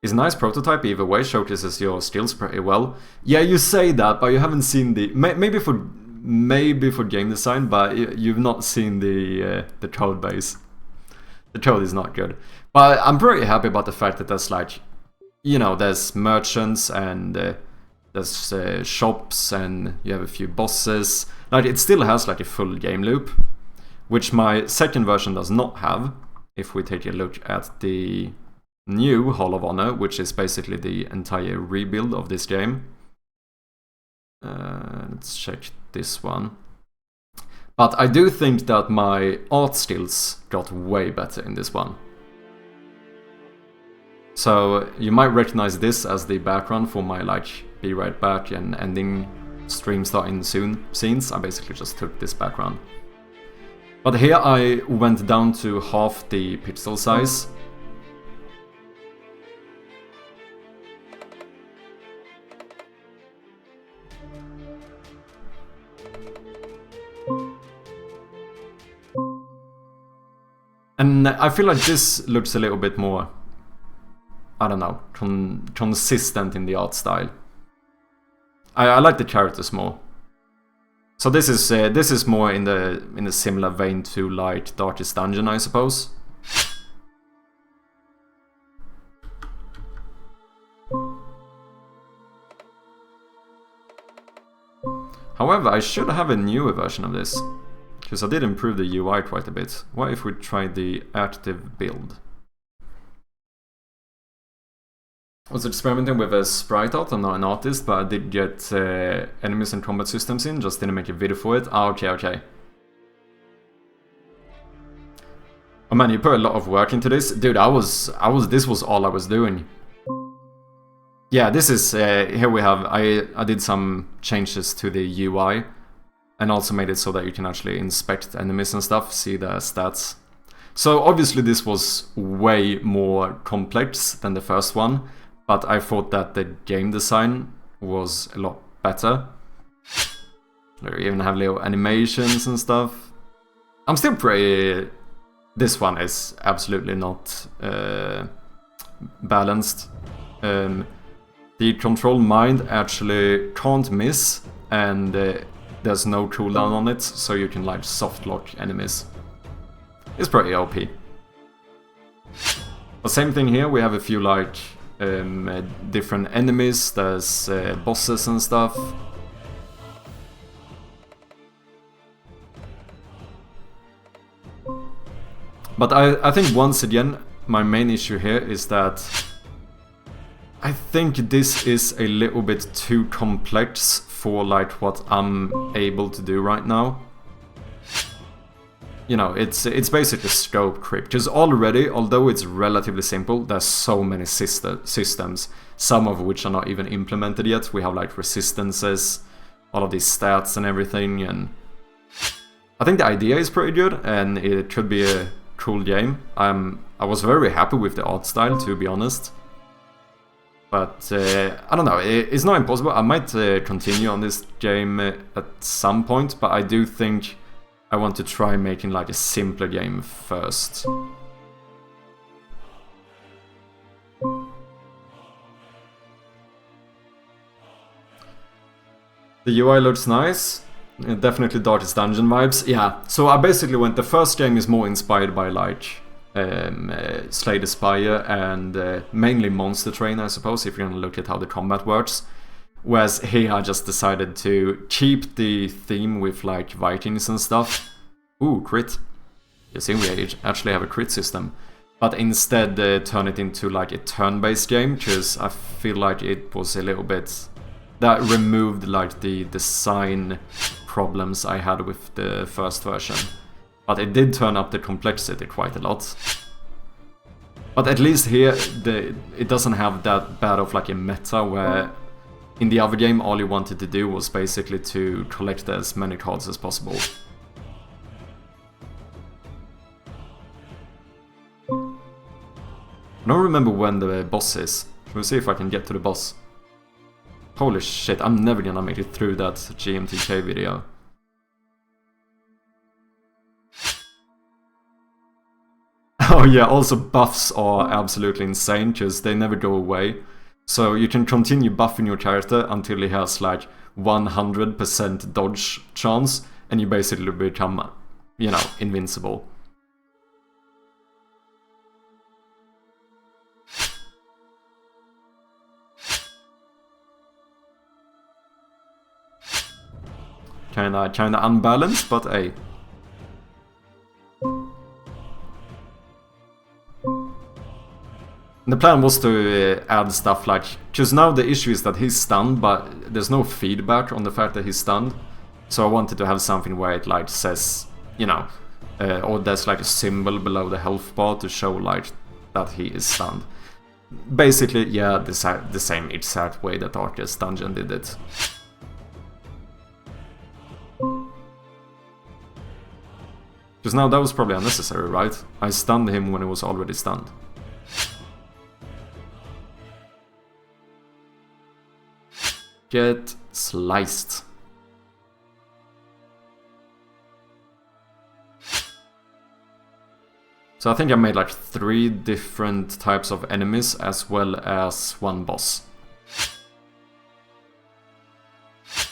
It's a nice prototype either way, showcases your skills pretty well. Yeah, you say that, but you haven't seen the... Maybe for maybe for game design, but you've not seen the code base. The code is not good. But I'm pretty happy about the fact that there's like, you know, there's merchants and there's shops and you have a few bosses. Like, it still has like a full game loop, which my second version does not have. If we take a look at the new Hall of Honor, which is basically the entire rebuild of this game. Let's check this one. But I do think that my art skills got way better in this one. So you might recognize this as the background for my like be right back and ending stream starting soon scenes. I basically just took this background. But here I went down to half the pixel size. And I feel like this looks a little bit more, I don't know, consistent in the art style. I like the characters more. So this is more in the similar vein to like Darkest Dungeon, I suppose. However, I should have a newer version of this, because I did improve the UI quite a bit. What if we try the active build? I was experimenting with a sprite art. I'm not an artist, but I did get enemies and combat systems in. Just didn't make a video for it. Ah, okay. Oh man, you put a lot of work into this, dude. This was all I was doing. Yeah, this is here we have. I did some changes to the UI, and also made it so that you can actually inspect enemies and stuff, see the stats. So obviously this was way more complex than the first one. But I thought that the game design was a lot better. They even have little animations and stuff. I'm still pretty... This one is absolutely not balanced. The control mind actually can't miss, and there's no cooldown on it, so you can like soft lock enemies. It's pretty OP. The same thing here, we have a few like different enemies, there's bosses and stuff. But I think once again, my main issue here is that I think this is a little bit too complex for like what I'm able to do right now. You know, it's basically scope creep, because already, although it's relatively simple, there's so many systems, some of which are not even implemented yet. We have like resistances, all of these stats and everything, and I think the idea is pretty good, and it could be a cool game. I was very happy with the art style, to be honest. But I don't know, it's not impossible. I might continue on this game at some point, but I do think I want to try making like a simpler game first. The UI looks nice. Definitely Darkest Dungeon vibes. Yeah, so I basically went... The first game is more inspired by like Slay the Spire and mainly Monster Train, I suppose, if you're gonna look at how the combat works. Whereas here I just decided to keep the theme with like Vikings and stuff. Ooh, crit. You see, we actually have a crit system. But instead turn it into like a turn-based game, because I feel like it was a little bit... That removed like the design problems I had with the first version. But it did turn up the complexity quite a lot. But at least here, it doesn't have that bad of like a meta where in the other game all you wanted to do was basically to collect as many cards as possible. I don't remember when the boss is. We'll see if I can get to the boss. Holy shit, I'm never gonna make it through that GMTK video. Oh yeah, also buffs are absolutely insane, because they never go away. So you can continue buffing your character until he has like 100% dodge chance, and you basically become, you know, invincible. Kinda unbalanced, but hey. The plan was to add stuff like, because now the issue is that he's stunned, but there's no feedback on the fact that he's stunned. So I wanted to have something where it like says, you know, or there's like a symbol below the health bar to show like that he is stunned. Basically, yeah, the same exact way that Darkest Dungeon did it. Because now that was probably unnecessary, right? I stunned him when he was already stunned. Get sliced. So I think I made like 3 different types of enemies as well as 1 boss.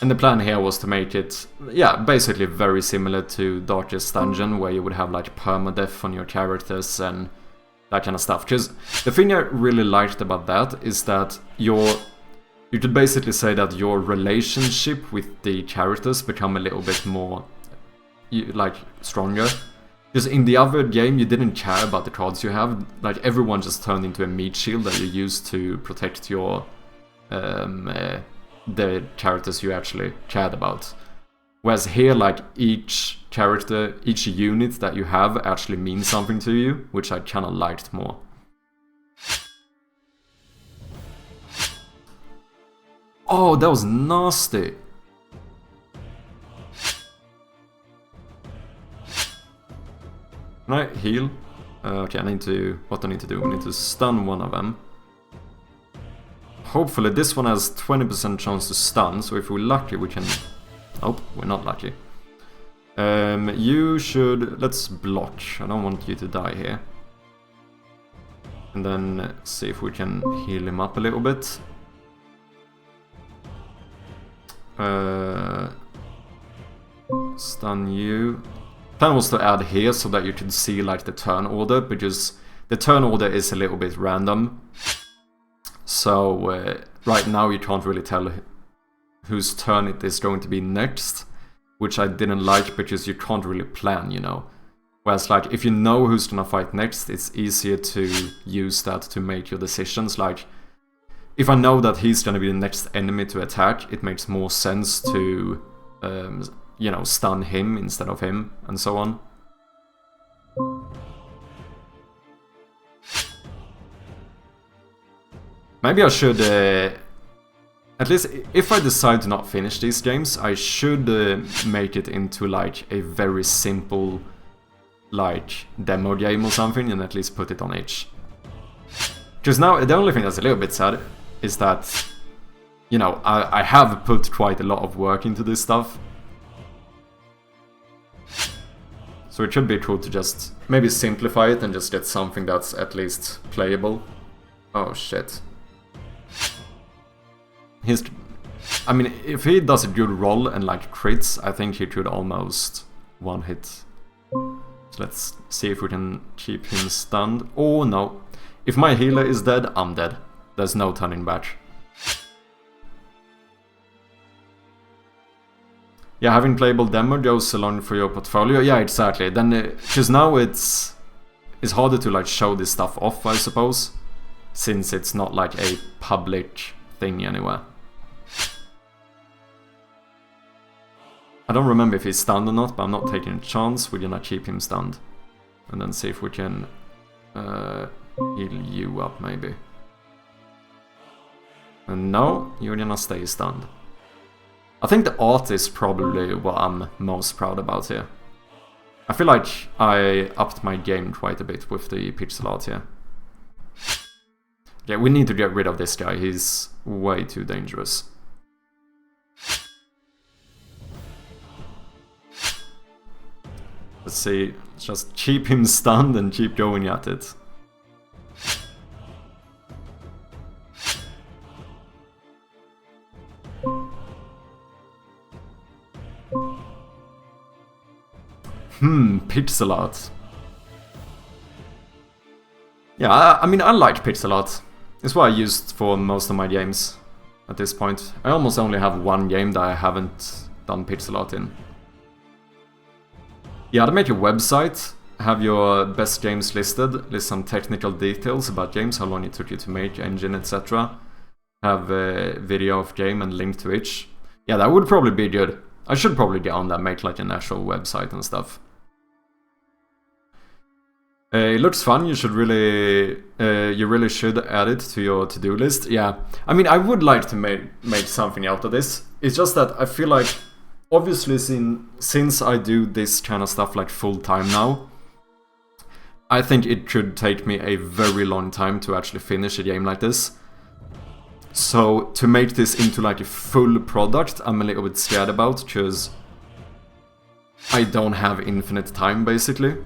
And the plan here was to make it, yeah, basically very similar to Darkest Dungeon, where you would have like permadeath on your characters and that kind of stuff. Because the thing I really liked about that is that you could basically say that your relationship with the characters become a little bit more, like, stronger. Because in the other game you didn't care about the cards you have, like everyone just turned into a meat shield that you use to protect your, the characters you actually cared about. Whereas here, like, each character, each unit that you have actually means something to you, which I kinda liked more. Oh, that was nasty! Can I heal? Okay, I need to... What I need to do? We need to stun one of them. Hopefully this one has 20% chance to stun, so if we're lucky we can... Nope, we're not lucky. You should... Let's block. I don't want you to die here. And then see if we can heal him up a little bit. Stun you. Plan was to add here so that you could see like the turn order, because the turn order is a little bit random. So right now you can't really tell whose turn it is going to be next, which I didn't like because you can't really plan, you know. Whereas like if you know who's gonna fight next, it's easier to use that to make your decisions. Like if I know that he's gonna be the next enemy to attack, it makes more sense to you know, stun him instead of him, and so on. Maybe I should, at least if I decide to not finish these games, I should make it into like a very simple, like, demo game or something, and at least put it on itch. Because now, the only thing that's a little bit sad is that, you know, I have put quite a lot of work into this stuff. So it should be cool to just maybe simplify it and just get something that's at least playable. Oh shit. I mean, if he does a good roll and like crits, I think he could almost one hit. So let's see if we can keep him stunned. Oh no. If my healer is dead, I'm dead. There's no turning back. Yeah, having playable demo goes along for your portfolio. Yeah, exactly. Then, because now it's harder to like show this stuff off, I suppose, since it's not like a public thing anywhere. I don't remember if he's stunned or not, but I'm not taking a chance. We're gonna keep him stunned, and then see if we can heal you up maybe. And no, you're gonna stay stunned. I think the art is probably what I'm most proud about here. I feel like I upped my game quite a bit with the pixel art here. Yeah, we need to get rid of this guy, he's way too dangerous. Let's see, let's just keep him stunned and keep going at it. Pixel art. Yeah, I mean, I like pixel art. It's what I used for most of my games at this point. I almost only have one game that I haven't done pixel art in. Yeah, to make a website, have your best games listed, list some technical details about games, how long it took you to make, engine, etc. Have a video of game and link to each. Yeah, that would probably be good. I should probably get on that, make like an actual website and stuff. It looks fun. You really should add it to your to-do list. Yeah, I mean, I would like to make something out of this. It's just that I feel like, obviously, since I do this kind of stuff like full time now, I think it could take me a very long time to actually finish a game like this. So to make this into like a full product, I'm a little bit scared about, because I don't have infinite time basically.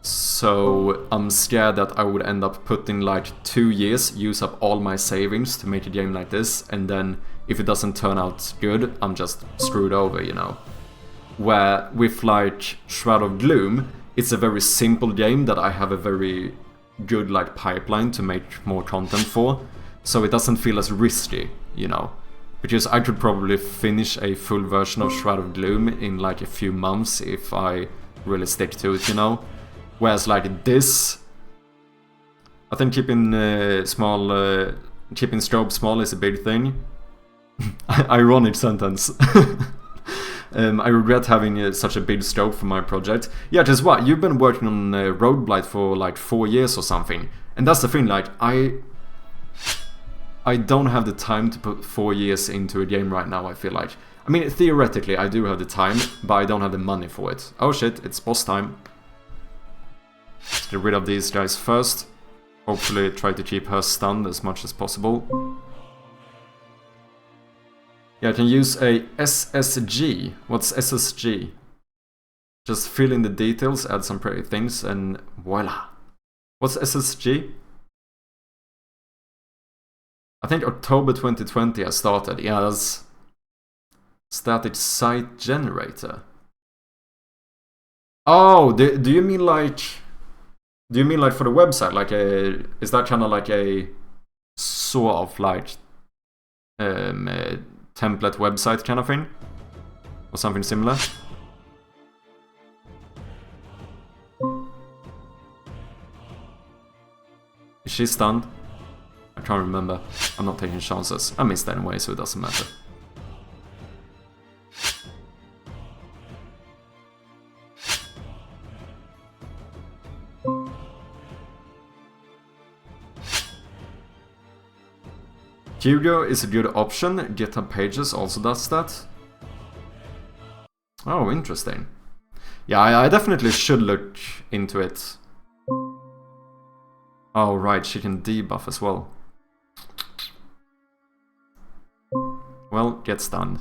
So I'm scared that I would end up putting like 2 years, use up all my savings to make a game like this, and then if it doesn't turn out good, I'm just screwed over, you know. Where with like Shroud of Gloom, it's a very simple game that I have a very good like pipeline to make more content for, so it doesn't feel as risky, you know. Because I could probably finish a full version of Shroud of Gloom in like a few months if I really stick to it, you know. Whereas like this, I think keeping scope small is a big thing. Ironic sentence. I regret having such a big scope for my project. Yeah, just what? You've been working on Rogueblight for like 4 years or something. And that's the thing, like, I don't have the time to put 4 years into a game right now, I feel like. I mean, theoretically, I do have the time, but I don't have the money for it. Oh shit, it's boss time. Let's get rid of these guys first. Hopefully try to keep her stunned as much as possible. Yeah, I can use a SSG. What's SSG? Just fill in the details, add some pretty things, and voila. What's SSG? I think October 2020 I started. Yeah, that's static site generator. Oh, do you mean like... Do you mean like for the website? Like a... Is that kind of like a... Sort of like... template website kind of thing? Or something similar? Is she stunned? I can't remember. I'm not taking chances. I missed anyway, so it doesn't matter. Hugo is a good option. GitHub Pages also does that. Oh, interesting. Yeah, I definitely should look into it. Oh, right, she can debuff as well. Well, get stunned.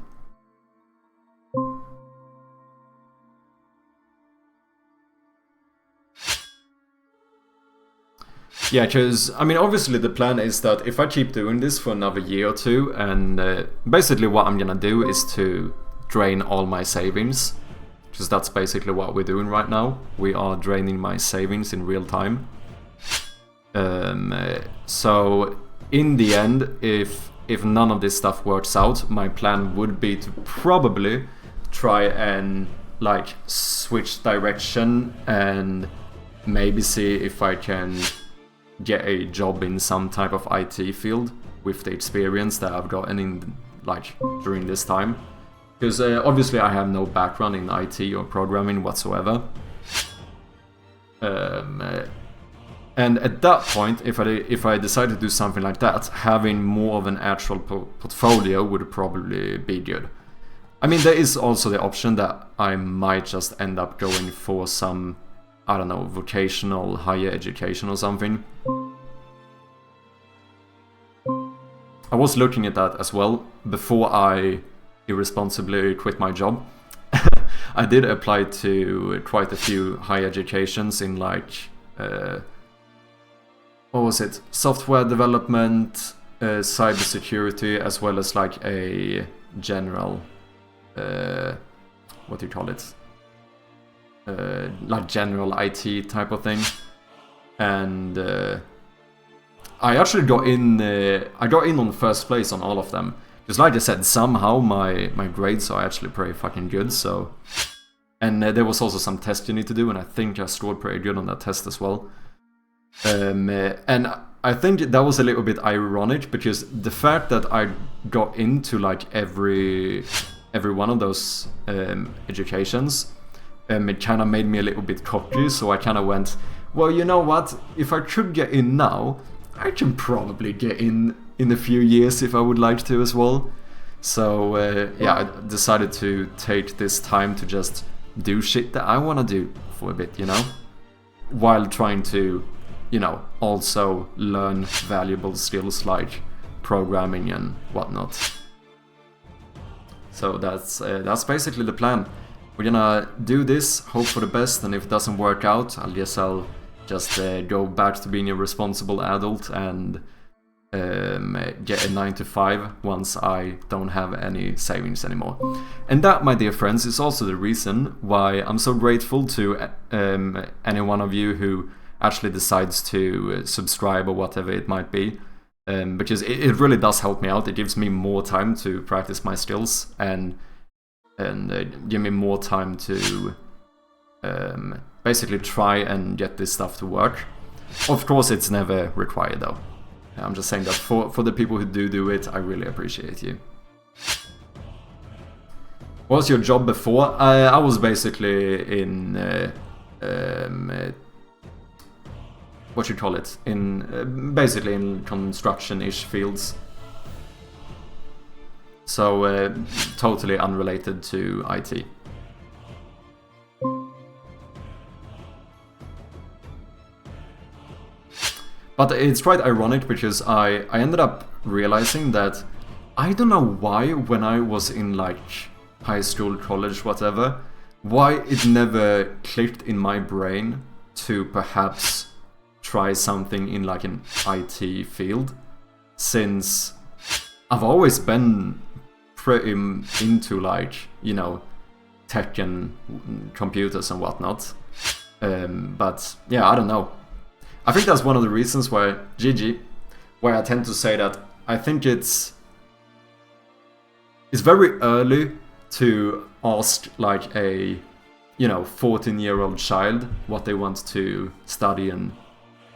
Yeah, because, I mean, obviously the plan is that if I keep doing this for another year or two, and basically what I'm gonna do is to drain all my savings, because that's basically what we're doing right now. We are draining my savings in real time. So, in the end, if none of this stuff works out, my plan would be to probably try and, like, switch direction and maybe see if I can get a job in some type of IT field with the experience that I've gotten in, like, during this time. Because obviously I have no background in IT or programming whatsoever. And at that point, if I decide to do something like that, having more of an actual portfolio would probably be good. I mean, there is also the option that I might just end up going for some, I don't know, vocational higher education or something. I was looking at that as well before I irresponsibly quit my job. I did apply to quite a few higher educations in, like, what was it? Software development, cybersecurity, as well as like a general, what do you call it? like general IT type of thing, and I actually got in. I got in on first place on all of them. Just like I said, somehow my grades are actually pretty fucking good. So, and there was also some test you need to do, and I think I scored pretty good on that test as well. And I think that was a little bit ironic because the fact that I got into like every one of those educations, it kind of made me a little bit cocky. So I kind of went, well, you know what? If I could get in now, I can probably get in a few years if I would like to as well. So yeah, I decided to take this time to just do shit that I want to do for a bit, you know, while trying to, you know, also learn valuable skills like programming and whatnot. So that's basically the plan. We're gonna do this, hope for the best, and if it doesn't work out, I guess I'll just go back to being a responsible adult and get a 9 to 5 once I don't have any savings anymore. And that, my dear friends, is also the reason why I'm so grateful to any one of you who actually decides to subscribe or whatever it might be, because it really does help me out. It gives me more time to practice my skills and give me more time to basically try and get this stuff to work. Of course, it's never required though. I'm just saying that for the people who do it, I really appreciate you. What was your job before? I was basically in what you call it? In basically in construction-ish fields. So totally unrelated to IT. But it's quite ironic because I ended up realizing that I don't know why when I was in like high school, college, whatever, why it never clicked in my brain to perhaps try something in like an IT field, since I've always been pretty into like, you know, tech and computers and whatnot. But yeah, I don't know. I think that's one of the reasons why why I tend to say that I think it's very early to ask like a, you know, 14-year-old child what they want to study and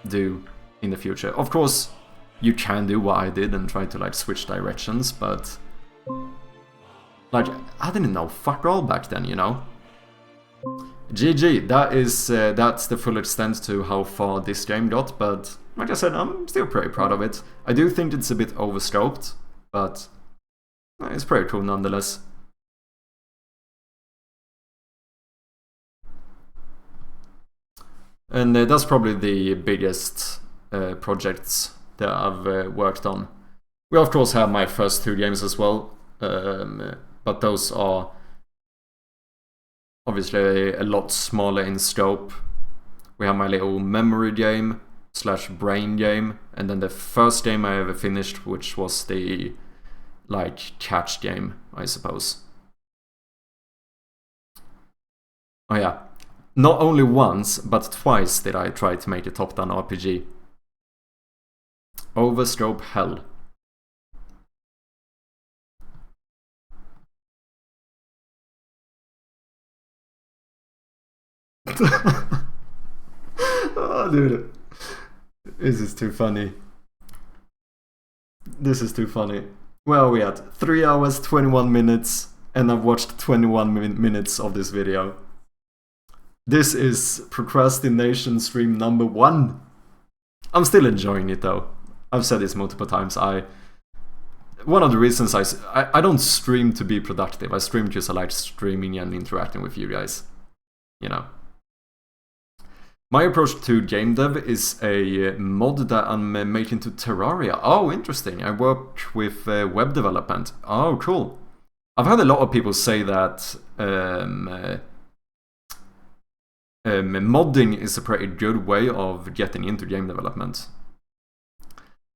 do in the future. Of course, you can do what I did and try to like switch directions, but like I didn't know fuck all back then, you know. GG, that's the full extent to how far this game got, but like I said, I'm still pretty proud of it. I do think it's a bit overscoped, but it's pretty cool nonetheless. And that's probably the biggest projects that I've worked on. We of course have my first 2 games as well, but those are obviously a lot smaller in scope. We have my little memory game / brain game, and then the first game I ever finished, which was the like catch game, I suppose. Oh yeah, not only once but twice did I try to make a top-down RPG. Overscope hell. Oh, dude. This is too funny. This is too funny. Where are we at? 3 hours, 21 minutes, and I've watched 21 minutes of this video. This is procrastination stream number 1. I'm still enjoying it though. I've said this multiple times. One of the reasons I don't stream to be productive. I stream because I like streaming and interacting with you guys. You know. My approach to game dev is a mod that I'm making to Terraria. Oh, interesting. I work with web development. Oh, cool. I've heard a lot of people say that modding is a pretty good way of getting into game development.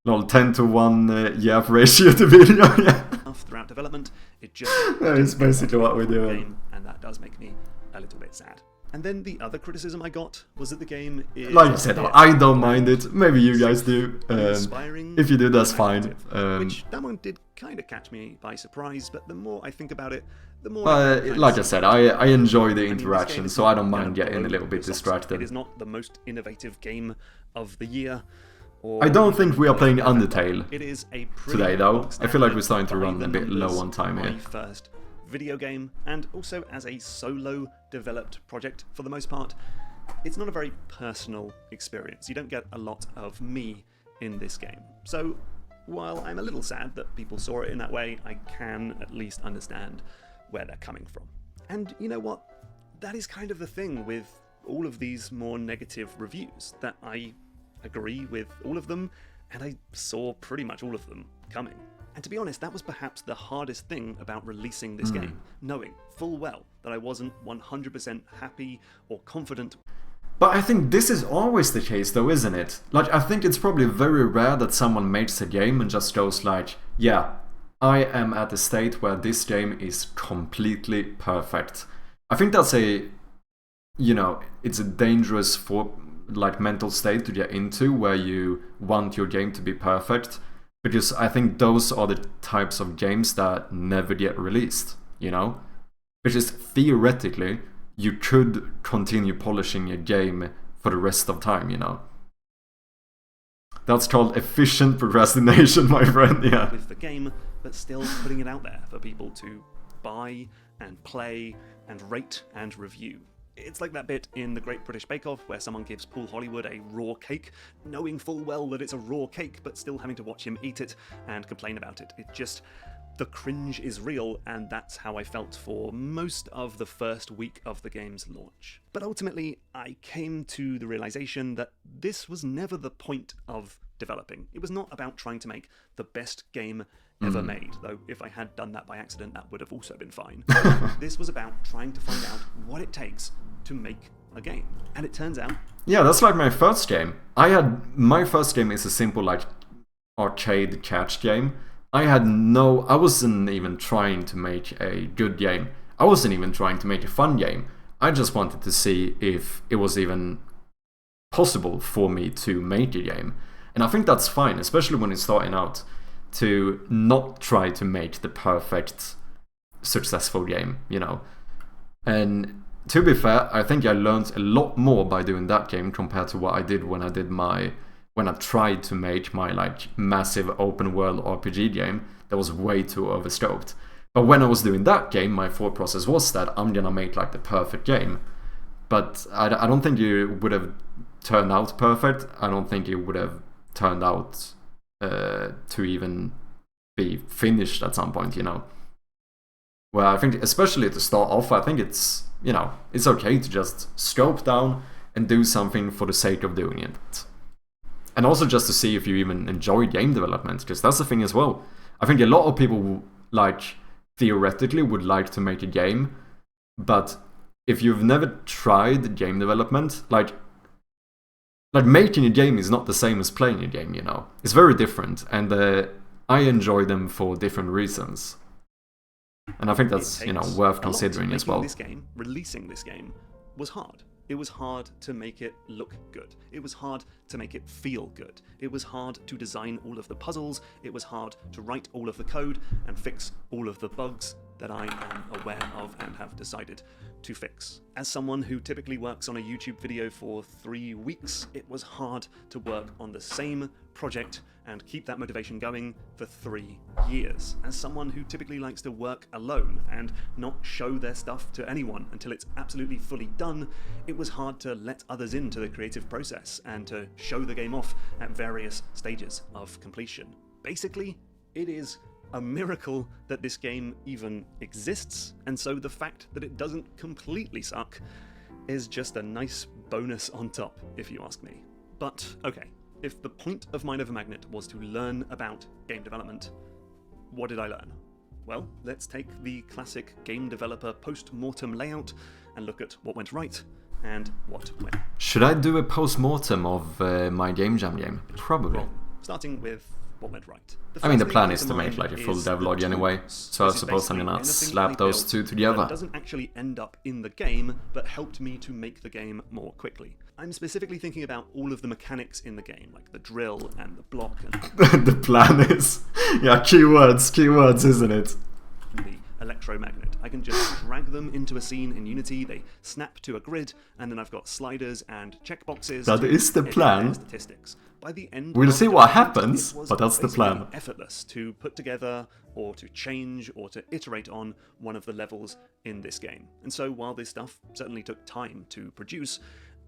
Lol, 10 to 1 yeah ratio to video. Yeah. Throughout development, it just that is basically what we're doing. And that does make me a little bit sad. And then the other criticism I got was that the game is... Like I said, I don't mind it. Maybe you guys do. Inspiring, If you do, that's fine. Which, that one did kind of catch me by surprise, but the more I think about it, the more... like I said, I enjoy the I mean, this interaction, game so I don't isn't mind gonna getting a blow little bit your socks off. distracted. It is not the most innovative game of the year. Or I don't even think we are playing most Undertale It is a pretty today, though. bog I feel like we're standard, starting to run by a the bit low numbers, on time here. my first video game, and also as a solo developed project for the most part. It's not a very personal experience. You don't get a lot of me in this game. So while I'm a little sad that people saw it in that way, I can at least understand where they're coming from. And you know what? That is kind of the thing with all of these more negative reviews, that I agree with all of them, and I saw pretty much all of them coming. And to be honest, that was perhaps the hardest thing about releasing this game, knowing full well that I wasn't 100% happy or confident. But I think this is always the case, though, isn't it? Like, I think it's probably very rare that someone makes a game and just goes like, yeah, I am at a state where this game is completely perfect. I think that's a, you know, it's a dangerous mental state to get into, where you want your game to be perfect, because I think those are the types of games that never get released, you know? Because theoretically, you could continue polishing a game for the rest of time, you know? That's called efficient procrastination, my friend, yeah. With the game, but still putting it out there for people to buy and play and rate and review. It's like that bit in The Great British Bake Off where someone gives Paul Hollywood a raw cake, knowing full well that it's a raw cake, but still having to watch him eat it and complain about it. It just... the cringe is real, and that's how I felt for most of the first week of the game's launch. But ultimately, I came to the realization that this was never the point of developing. It was not about trying to make the best game ever made, though if I had done that by accident, that would have also been fine. This was about trying to find out what it takes to make a game. And it turns out... yeah, that's like my first game. My first game is a simple, like, arcade catch game. I wasn't even trying to make a good game. I wasn't even trying to make a fun game. I just wanted to see if it was even possible for me to make a game. And I think that's fine, especially when it's starting out, to not try to make the perfect, successful game, you know. And to be fair, I think I learned a lot more by doing that game compared to what I did when I tried to make my like massive open world RPG game that was way too overscoped. But when I was doing that game, my thought process was that I'm gonna make like the perfect game. But I don't think it would have turned out perfect. I don't think it would have turned out to even be finished at some point, you know. Well, I think especially to start off, I think it's, you know, it's okay to just scope down and do something for the sake of doing it. And also just to see if you even enjoy game development, because that's the thing as well. I think a lot of people, like, theoretically would like to make a game, but if you've never tried game development, like making a game is not the same as playing a game, you know. It's very different, and I enjoy them for different reasons. And I think that's, you know, worth considering as well. Releasing this game was hard. It was hard to make it look good. It was hard to make it feel good. It was hard to design all of the puzzles. It was hard to write all of the code and fix all of the bugs that I am aware of and have decided to fix. As someone who typically works on a YouTube video for 3 weeks, it was hard to work on the same project and keep that motivation going for 3 years. As someone who typically likes to work alone and not show their stuff to anyone until it's absolutely fully done, it was hard to let others into the creative process and to show the game off at various stages of completion. Basically, it is a miracle that this game even exists, and so the fact that it doesn't completely suck is just a nice bonus on top, if you ask me. But okay, if the point of Mind Over Magnet was to learn about game development, what did I learn? Well, let's take the classic game developer post-mortem layout and look at what went right and what went. Should I do a post-mortem of my Game Jam game? Probably. Well, starting with what went right. I mean, the first plan thing is to make like a full is devlog the anyway, tools. so I This is suppose I'm basically gonna anything slap I those built two that together. doesn't actually end up in the game, but helped me to make the game more quickly. I'm specifically thinking about all of the mechanics in the game, like the drill and the block and The plan is... Yeah, keywords, isn't it? the electromagnet. I can just drag them into a scene in Unity, they snap to a grid, and then I've got sliders and checkboxes. That to is the edit plan. their statistics. By the end We'll of see the what project, happens, it was but that's the basically plan. effortless to put together or to change or to iterate on one of the levels in this game. And so while this stuff certainly took time to produce,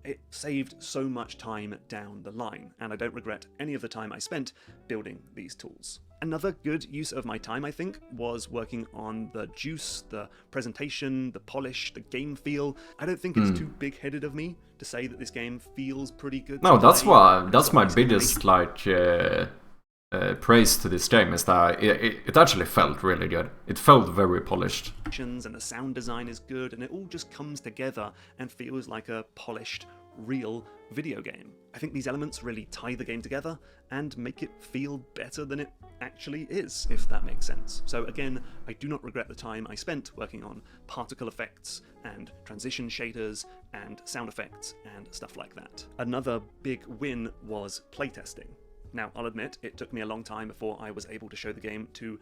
it saved so much time down the line, and I don't regret any of the time I spent building these tools. Another good use of my time, I think, was working on the juice, the presentation, the polish, the game feel. I don't think it's too big-headed of me to say that this game feels pretty good. No, to that's play. why. It's That's got my nice biggest like praise to this game is that it actually felt really good. It felt very polished. animations and the sound design is good, and it all just comes together and feels like a polished, real video game. I think these elements really tie the game together and make it feel better than it actually is, if that makes sense. So again, I do not regret the time I spent working on particle effects and transition shaders and sound effects and stuff like that. Another big win was playtesting. Now, I'll admit, it took me a long time before I was able to show the game to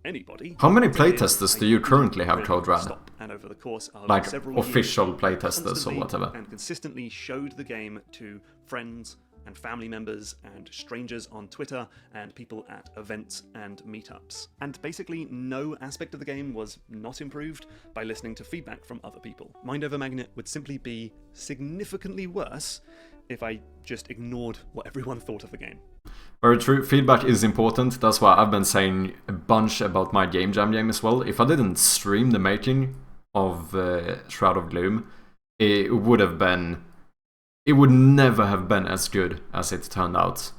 anybody. How many The thing is, playtesters I do you didn't currently have, really Code Red? stop, and over the course of Like several official years, playtesters or constantly whatever. and consistently showed the game to friends and family members and strangers on Twitter and people at events and meetups. And basically no aspect of the game was not improved by listening to feedback from other people. Mind Over Magnet would simply be significantly worse if I just ignored what everyone thought of the game. Very true. Feedback is important. That's why I've been saying a bunch about my Game Jam game as well. If I didn't stream the making of Shroud of Gloom, it would have been... It would never have been as good as it turned out.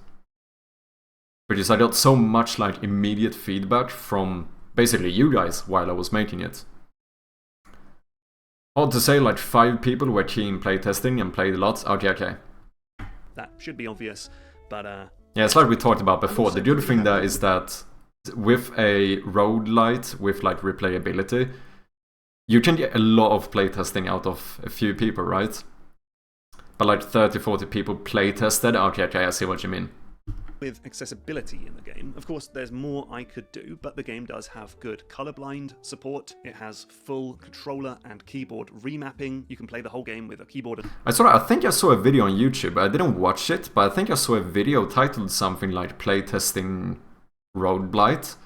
Because I got so much like immediate feedback from basically you guys while I was making it. Hard to say, like 5 people were keen playtesting and played a lot. Okay. That should be obvious, but Yeah, it's like we talked about before. The good thing there is that with a roguelite, with like replayability, you can get a lot of playtesting out of a few people, right? But like 30-40 people playtested. Okay, I see what you mean. with accessibility in the game, of course there's more I could do, but the game does have good colorblind support. It has full controller and keyboard remapping. You can play the whole game with a keyboard. I think I saw a video on YouTube. I didn't watch it, but I think I saw a video titled something like playtesting Blight.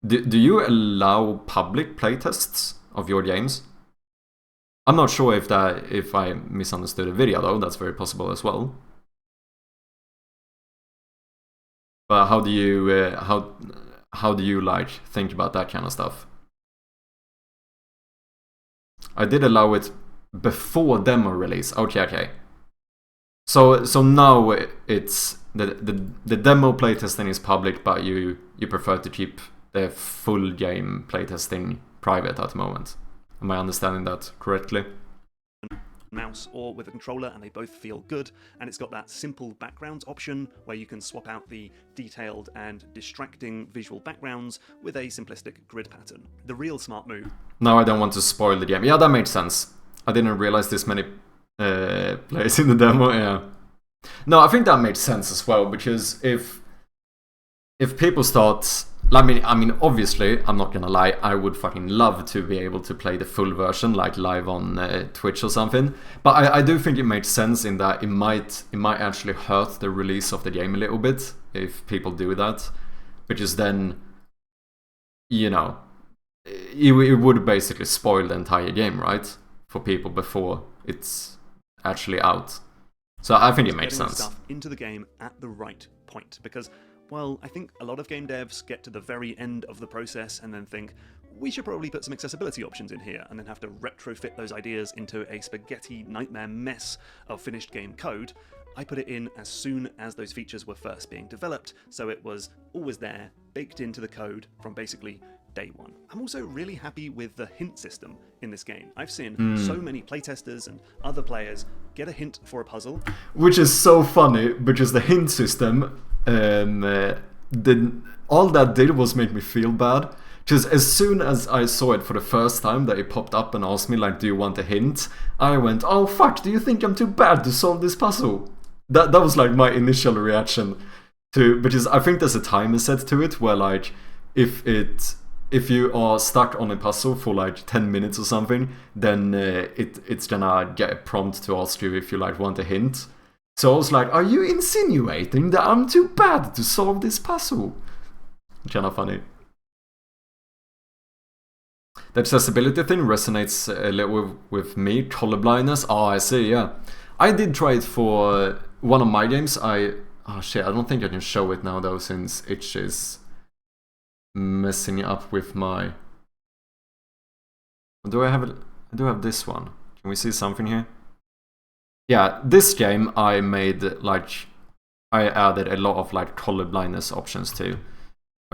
Do you allow public playtests of your games? I'm not sure if I misunderstood a video though. That's very possible as well. But how do you like think about that kind of stuff? I did allow it before demo release. Okay. So now it's the demo playtesting is public, but you prefer to keep the full game playtesting private at the moment. Am I understanding that correctly? Mouse or with a controller, and they both feel good, and it's got that simple backgrounds option where you can swap out the detailed and distracting visual backgrounds with a simplistic grid pattern. The real smart move. Now I don't want to spoil the game. Yeah, that makes sense. I didn't realize this many players in the demo. Yeah. No, I think that makes sense as well, because if people start, I mean, obviously, I'm not gonna lie, I would fucking love to be able to play the full version, like live on Twitch or something. But I do think it makes sense in that it might actually hurt the release of the game a little bit if people do that, because then, you know, it would basically spoil the entire game, right, for people before it's actually out. So I think it makes getting sense. Stuff into the game at the right point, because, well, I think a lot of game devs get to the very end of the process and then think, we should probably put some accessibility options in here, and then have to retrofit those ideas into a spaghetti nightmare mess of finished game code. I put it in as soon as those features were first being developed, so it was always there, baked into the code from basically day one. I'm also really happy with the hint system in this game. I've seen so many playtesters and other players get a hint for a puzzle. Which is so funny, because the hint system all that did was make me feel bad. Because as soon as I saw it for the first time, that it popped up and asked me, like, do you want a hint? I went, oh fuck, do you think I'm too bad to solve this puzzle? That was like my initial reaction to, because I think there's a timer set to it where, like, if you are stuck on a puzzle for like 10 minutes or something, then it's gonna get a prompt to ask you if you like want a hint. So I was like, are you insinuating that I'm too bad to solve this puzzle? Kinda funny. The accessibility thing resonates a little with me. Colorblindness, oh I see, yeah. I did try it for one of my games. Oh shit, I don't think I can show it now though, since Itch is messing up with my... Do I have this one? Can we see something here? Yeah, this game I made, like, I added a lot of like color blindness options to.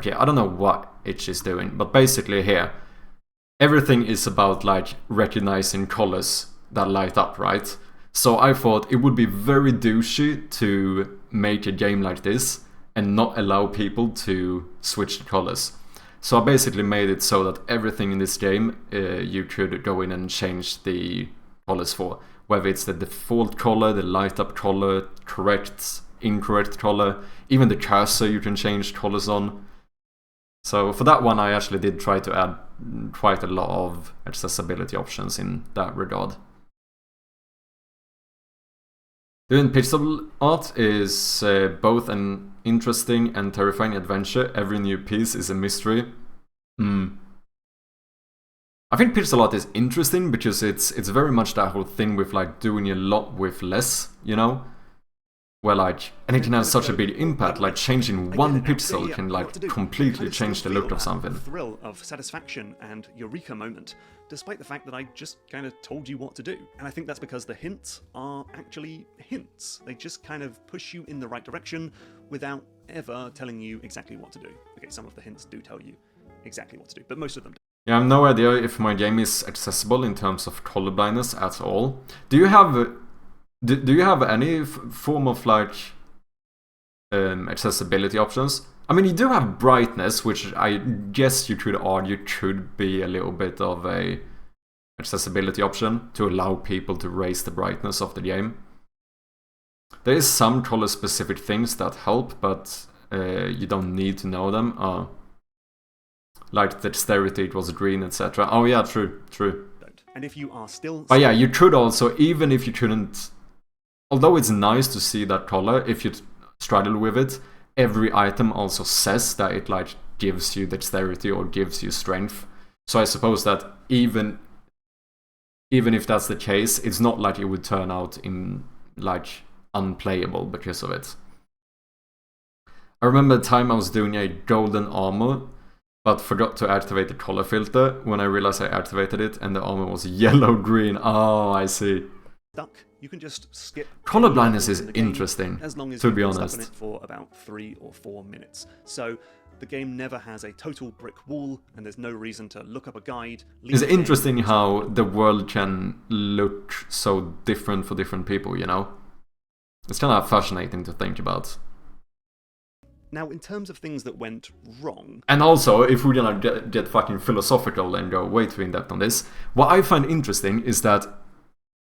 Okay, I don't know what Itch is doing, but basically here, everything is about like recognizing colors that light up, right? So I thought it would be very douchey to make a game like this and not allow people to switch the colors. So I basically made it so that everything in this game you could go in and change the colors for. Whether it's the default color, the light up color, correct, incorrect color, even the cursor you can change colors on. So for that one I actually did try to add quite a lot of accessibility options in that regard. Doing pixel art is both an interesting and terrifying adventure. Every new piece is a mystery. I think pixel art is interesting because it's very much that whole thing with like doing a lot with less, you know? Where like, and it can have such a big impact, like changing one pixel can like completely change the look of something. Thrill of satisfaction and eureka moment, despite the fact that I just kind of told you what to do. And I think that's because the hints are actually hints. They just kind of push you in the right direction without ever telling you exactly what to do. Okay, some of the hints do tell you exactly what to do, but most of them don't. Yeah, I have no idea if my game is accessible in terms of colorblindness at all. Do you have any form of like accessibility options? I mean, you do have brightness, which I guess you could argue could be a little bit of a accessibility option to allow people to raise the brightness of the game. There is some color specific things that help, but you don't need to know them. Like dexterity, it was green, etc. Oh yeah, true. And if you are still... But yeah, you could also, even if you couldn't... Although it's nice to see that color, if you struggle with it, every item also says that it like gives you dexterity or gives you strength. So I suppose that even if that's the case, it's not like it would turn out in like unplayable because of it. I remember the time I was doing a golden armor, but forgot to activate the color filter when I realized I activated it and the armor was yellow-green. Oh, I see. You can just skip. Color blindness is interesting, as long as to be you're honest. stuck on it for about 3 or 4 minutes. So the game never has a total brick wall, and there's no reason to look up a guide. It's interesting how the world can look so different for different people, you know? It's kind of fascinating to think about. Now, in terms of things that went wrong... And also, if we're gonna get fucking philosophical and go way too in-depth on this, what I find interesting is that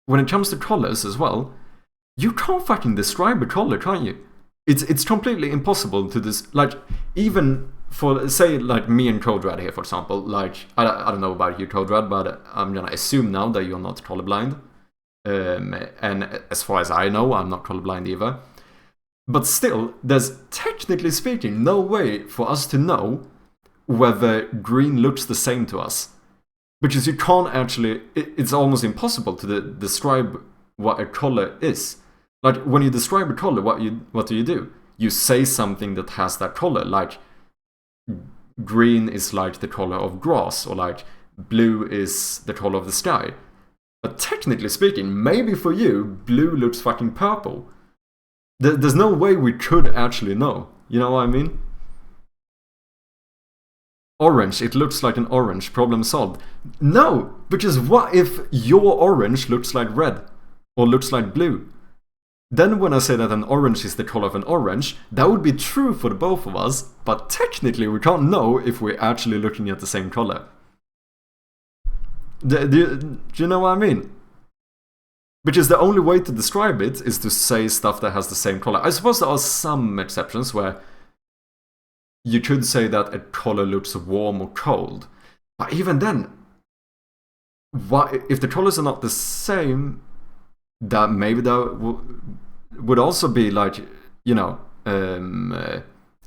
when it comes to colors as well, you can't fucking describe a color, can't you? It's completely impossible to like, even for, say, like me and Codrad here, for example, like, I don't know about you, Codrad, but I'm gonna assume now that you're not colorblind. And as far as I know, I'm not colorblind either. But still, there's technically speaking no way for us to know whether green looks the same to us. Because you can't actually, it's almost impossible to describe what a color is. Like, when you describe a color, what do you do? You say something that has that color, like green is like the color of grass, or like blue is the color of the sky. But technically speaking, maybe for you, blue looks fucking purple. There's no way we could actually know. You know what I mean? Orange, it looks like an orange, problem solved. No, because what if your orange looks like red? Or looks like blue? then when I say that an orange is the color of an orange, that would be true for the both of us, but technically we can't know if we're actually looking at the same color. Do you know what I mean? Because the only way to describe it is to say stuff that has the same color. I suppose there are some exceptions where you could say that a color looks warm or cold. But even then, if the colors are not the same, that maybe that would also be like, you know,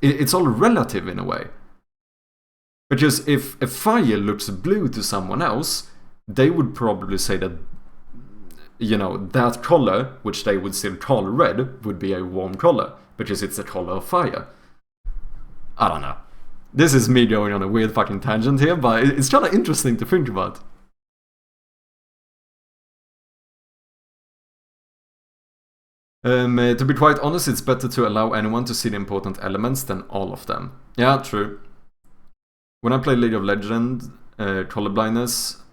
it's all relative in a way. Because if a fire looks blue to someone else, they would probably say that, you know, that color, which they would still call red, would be a warm color, because it's a color of fire. I don't know. This is me going on a weird fucking tangent here, but it's kind of interesting to think about. To be quite honest, it's better to allow anyone to see the important elements than all of them. Yeah, true. When I play League of Legends, color blindness,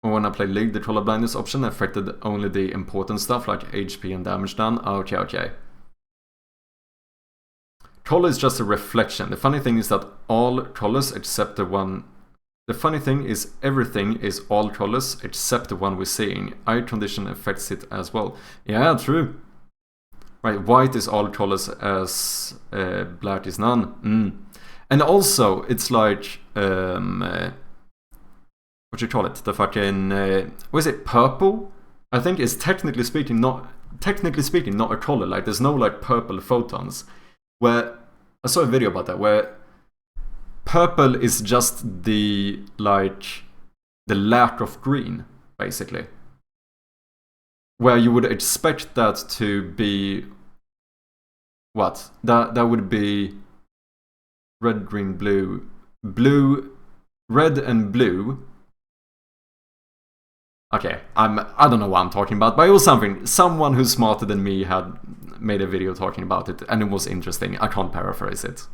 or when I play League, the color blindness option affected only the important stuff like HP and damage done. Okay. Color is just a reflection. The funny thing is that all colors except the one... The funny thing is everything is all colors except the one we're seeing. Eye condition affects it as well. Yeah, true. Right, white is all colors as black is none. And also, it's like... what you call it? The fucking... what is it? Purple? I think it's technically speaking not a color. Like, there's no like purple photons. Where I saw a video about that where purple is just the lack of green, basically. Where you would expect that to be what? That would be red, green, blue, red and blue. Okay, I don't know what I'm talking about, but it was something. Someone who's smarter than me had made a video talking about it, and it was interesting. I can't paraphrase it.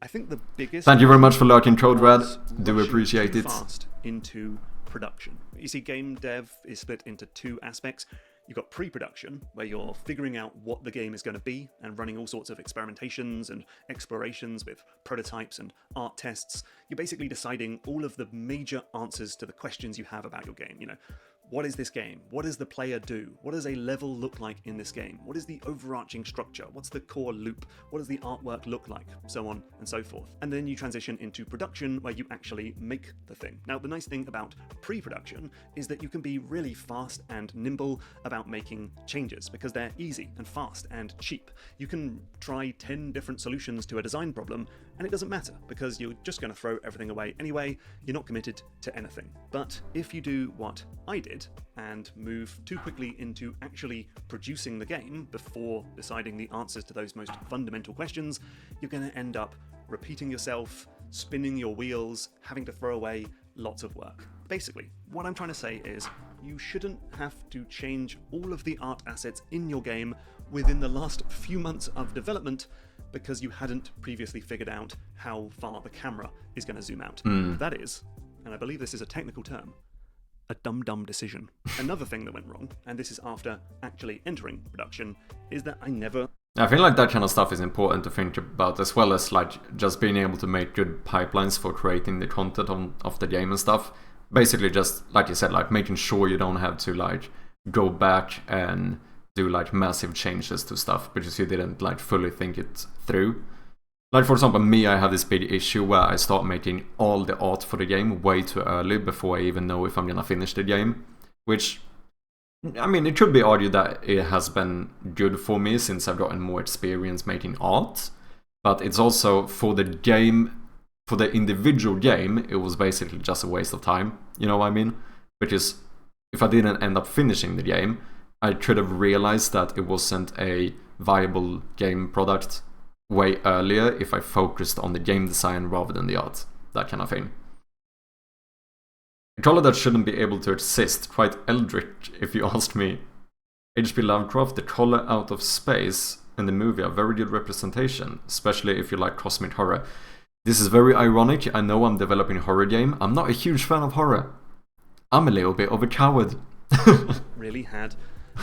I think the biggest... Thank you very much for lurking, Code Red. Do appreciate it. Fast into production. You see, game dev is split into two aspects. You've got pre-production, where you're figuring out what the game is going to be and running all sorts of experimentations and explorations with prototypes and art tests. You're basically deciding all of the major answers to the questions you have about your game. You know, what is this game? What does the player do? What does a level look like in this game? What is the overarching structure? What's the core loop? What does the artwork look like? So on and so forth. And then you transition into production, where you actually make the thing. Now, the nice thing about pre-production is that you can be really fast and nimble about making changes, because they're easy and fast and cheap. You can try 10 different solutions to a design problem, and it doesn't matter, because you're just going to throw everything away anyway. You're not committed to anything. But if you do what I did and move too quickly into actually producing the game before deciding the answers to those most fundamental questions, you're going to end up repeating yourself, spinning your wheels, having to throw away lots of work. Basically, what I'm trying to say is you shouldn't have to change all of the art assets in your game within the last few months of development because you hadn't previously figured out how far the camera is going to zoom out. That is, and I believe this is a technical term, a dumb decision. Another thing that went wrong, and this is after actually entering production, is that I feel like that kind of stuff is important to think about, as well as like just being able to make good pipelines for creating the content of the game and stuff. Basically just, like you said, like making sure you don't have to like go back and do like massive changes to stuff because you didn't like fully think it through. Like for example, me, I have this big issue where I start making all the art for the game way too early before I even know if I'm gonna finish the game. Which, I mean, it could be argued that it has been good for me since I've gotten more experience making art. But it's also, for the game, for the individual game, it was basically just a waste of time. You know what I mean? Because if I didn't end up finishing the game, I could have realized that it wasn't a viable game product way earlier if I focused on the game design rather than the art. That kind of thing. A color that shouldn't be able to exist, quite eldritch if you ask me. H.P. Lovecraft, the color out of space in the movie are very good representation, especially if you like cosmic horror. This is very ironic. I know I'm developing a horror game. I'm not a huge fan of horror. I'm a little bit of a coward. really had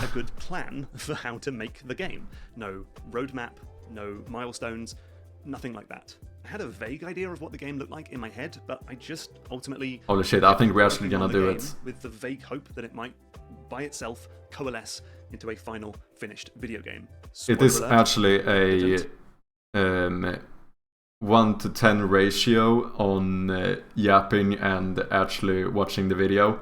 a good plan for how to make the game. No roadmap, no milestones, nothing like that. I had a vague idea of what the game looked like in my head, but I just ultimately... Holy shit, I think we're actually working gonna on the do game it. with the vague hope that it might, by itself, coalesce into a final, finished video game. It is Spoiler alert, actually it a 1 to 10 ratio on yapping and actually watching the video.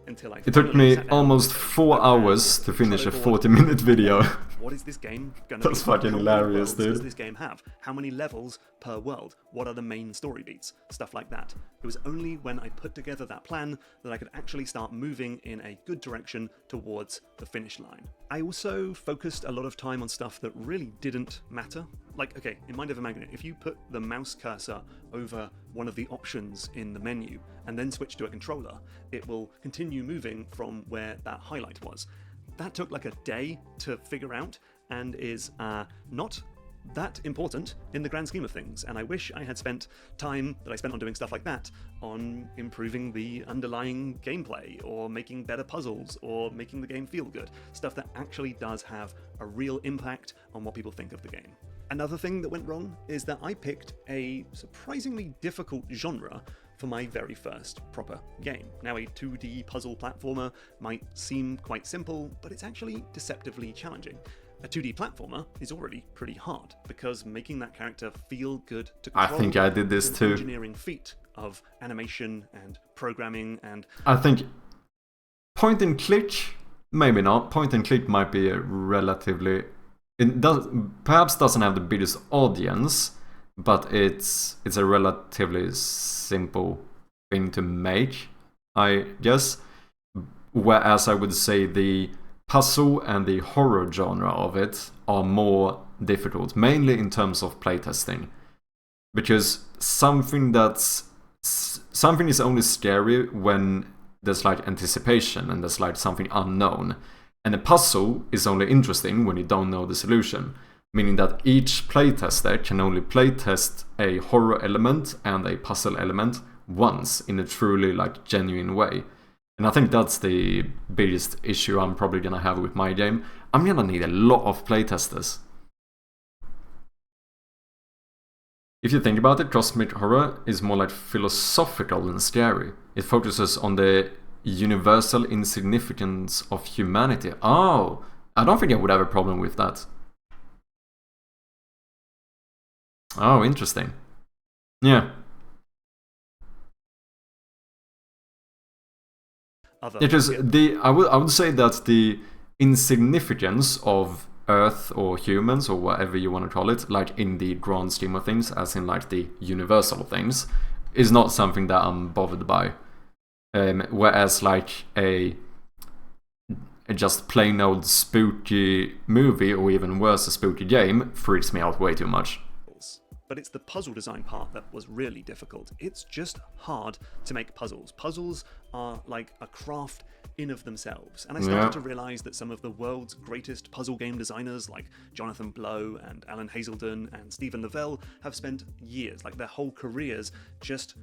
until I It took finally me sat down almost with a 4 notepad, hours to finish a trello board, 40-minute video. What is this game gonna That's be? fucking How many hilarious, worlds does dude. this game have? How many levels per world? What are the main story beats? Stuff like that. It was only when I put together that plan that I could actually start moving in a good direction towards the finish line. I also focused a lot of time on stuff that really didn't matter. Like, okay, in Mind Over Magnet, if you put the mouse cursor over one of the options in the menu and then switch to a controller, it will continue moving from where that highlight was. That took like a day to figure out and is not that important in the grand scheme of things. And I wish I had spent time that I spent on doing stuff like that on improving the underlying gameplay or making better puzzles or making the game feel good. Stuff that actually does have a real impact on what people think of the game. Another thing that went wrong is that I picked a surprisingly difficult genre for my very first proper game. Now, a 2D puzzle platformer might seem quite simple, but it's actually deceptively challenging. A 2D platformer is already pretty hard, because making that character feel good to I control think I did this is an too. engineering feat of animation and programming and... I think point and click, maybe not. Point and click might be a relatively... It perhaps doesn't have the biggest audience, but it's a relatively simple thing to make, I guess. Whereas I would say the puzzle and the horror genre of it are more difficult, mainly in terms of playtesting. Because something is only scary when there's like anticipation and there's like something unknown. And a puzzle is only interesting when you don't know the solution. Meaning that each playtester can only playtest a horror element and a puzzle element once in a truly like genuine way. And I think that's the biggest issue I'm probably gonna have with my game. I'm gonna need a lot of playtesters. If you think about it, cosmic horror is more like philosophical than scary. It focuses on the universal insignificance of humanity. Oh, I don't think I would have a problem with that. Oh, interesting. Yeah. Because I would say that the insignificance of Earth or humans or whatever you want to call it, like in the grand scheme of things, as in like the universal things, is not something that I'm bothered by. Whereas like a just plain old spooky movie, or even worse, a spooky game, freaks me out way too much. But it's the puzzle design part that was really difficult. It's just hard to make puzzles. Puzzles are like a craft in of themselves. And I started to realize that some of the world's greatest puzzle game designers, like Jonathan Blow and Alan Hazelden and Stephen Lavelle, have spent years, like their whole careers, just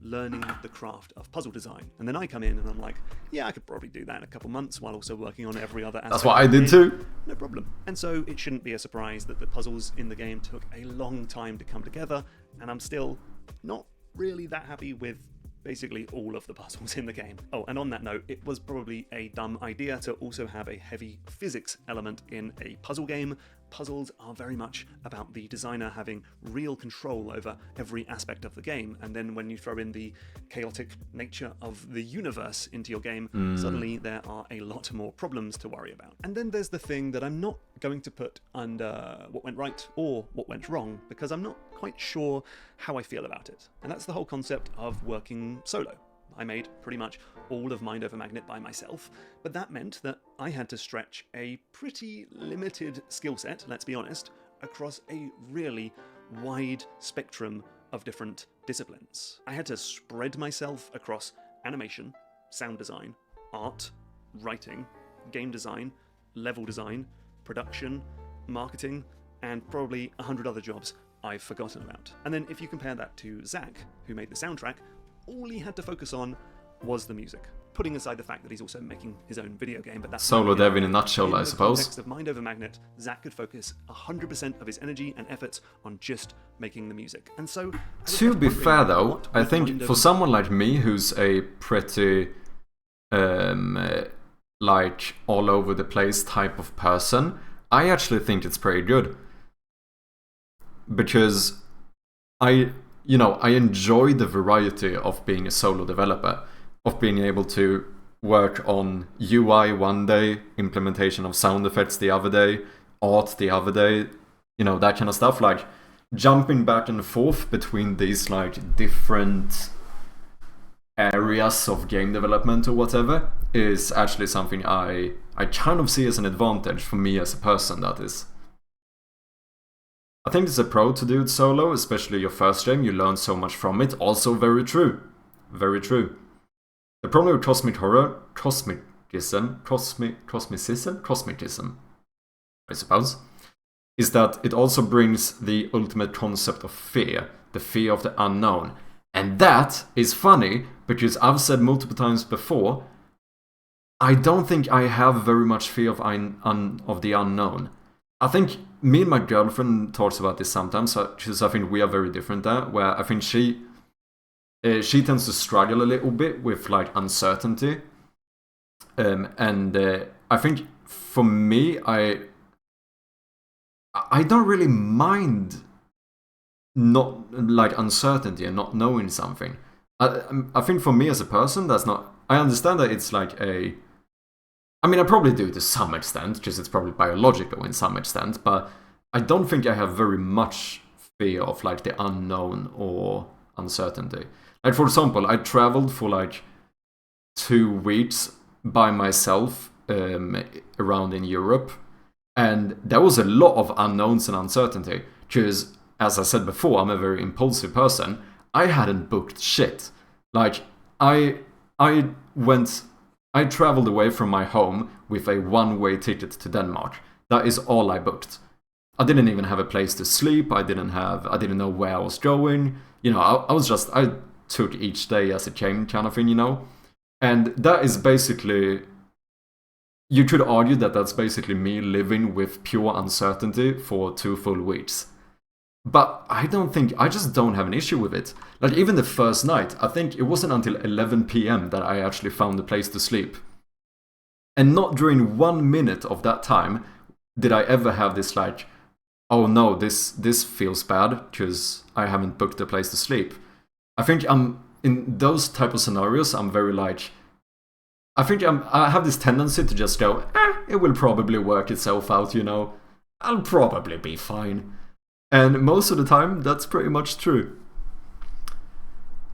learning the craft of puzzle design. And then I come in and I'm like, yeah, I could probably do that in a couple months while also working on every other aspect. That's what I did too. No problem. And so it shouldn't be a surprise that the puzzles in the game took a long time to come together, and I'm still not really that happy with basically all of the puzzles in the game. Oh, and on that note, it was probably a dumb idea to also have a heavy physics element in a puzzle game. Puzzles are very much about the designer having real control over every aspect of the game, and then when you throw in the chaotic nature of the universe into your game, suddenly there are a lot more problems to worry about. And then there's the thing that I'm not going to put under what went right or what went wrong, because I'm not quite sure how I feel about it. And that's the whole concept of working solo. I made pretty much all of Mind Over Magnet by myself, but that meant that I had to stretch a pretty limited skill set, let's be honest, across a really wide spectrum of different disciplines. I had to spread myself across animation, sound design, art, writing, game design, level design, production, marketing, and probably 100 other jobs I've forgotten about. And then if you compare that to Zach, who made the soundtrack, all he had to focus on was the music. putting aside the fact that he's also making his own video game, but that's Solo dev in a nutshell, I suppose. In the context of Mind Over Magnet, Zach could focus 100% of his energy and efforts on just making the music. And so, to be fair though, I think for someone like me who's a pretty like all over the place type of person, I actually think it's pretty good. Because I enjoy the variety of being a solo developer, of being able to work on UI one day, implementation of sound effects the other day, art the other day, that kind of stuff. Like jumping back and forth between these like different areas of game development or whatever is actually something I kind of see as an advantage for me as a person, that is. I think it's a pro to do it solo, especially your first game, you learn so much from it. Also very true. Very true. The problem with cosmic horror, cosmicism, I suppose, is that it also brings the ultimate concept of fear, the fear of the unknown. And that is funny, because I've said multiple times before, I don't think I have very much fear of the unknown. I think me and my girlfriend talks about this sometimes, because I think we are very different there, where I think she tends to struggle a little bit with like uncertainty. And I think for me, I don't really mind not like uncertainty and not knowing something. I think for me as a person, that's not. I understand that it's like a. I mean, I probably do to some extent, because it's probably biological in some extent, but I don't think I have very much fear of like the unknown or uncertainty. Like for example, I traveled for like 2 weeks by myself around in Europe, and there was a lot of unknowns and uncertainty, because as I said before, I'm a very impulsive person. I hadn't booked shit. Like I traveled away from my home with a one-way ticket to Denmark. That is all I booked. I didn't even have a place to sleep. I didn't know where I was going. I took each day as it came, kind of thing, And that is basically, you could argue that that's basically me living with pure uncertainty for 2 full weeks. But I just don't have an issue with it. Like even the first night, I think it wasn't until 11 p.m. that I actually found a place to sleep. And not during 1 minute of that time did I ever have this like, oh no, this feels bad because I haven't booked a place to sleep. I think I'm in those type of scenarios, I'm very like, I have this tendency to just go, it will probably work itself out, I'll probably be fine. And most of the time, that's pretty much true.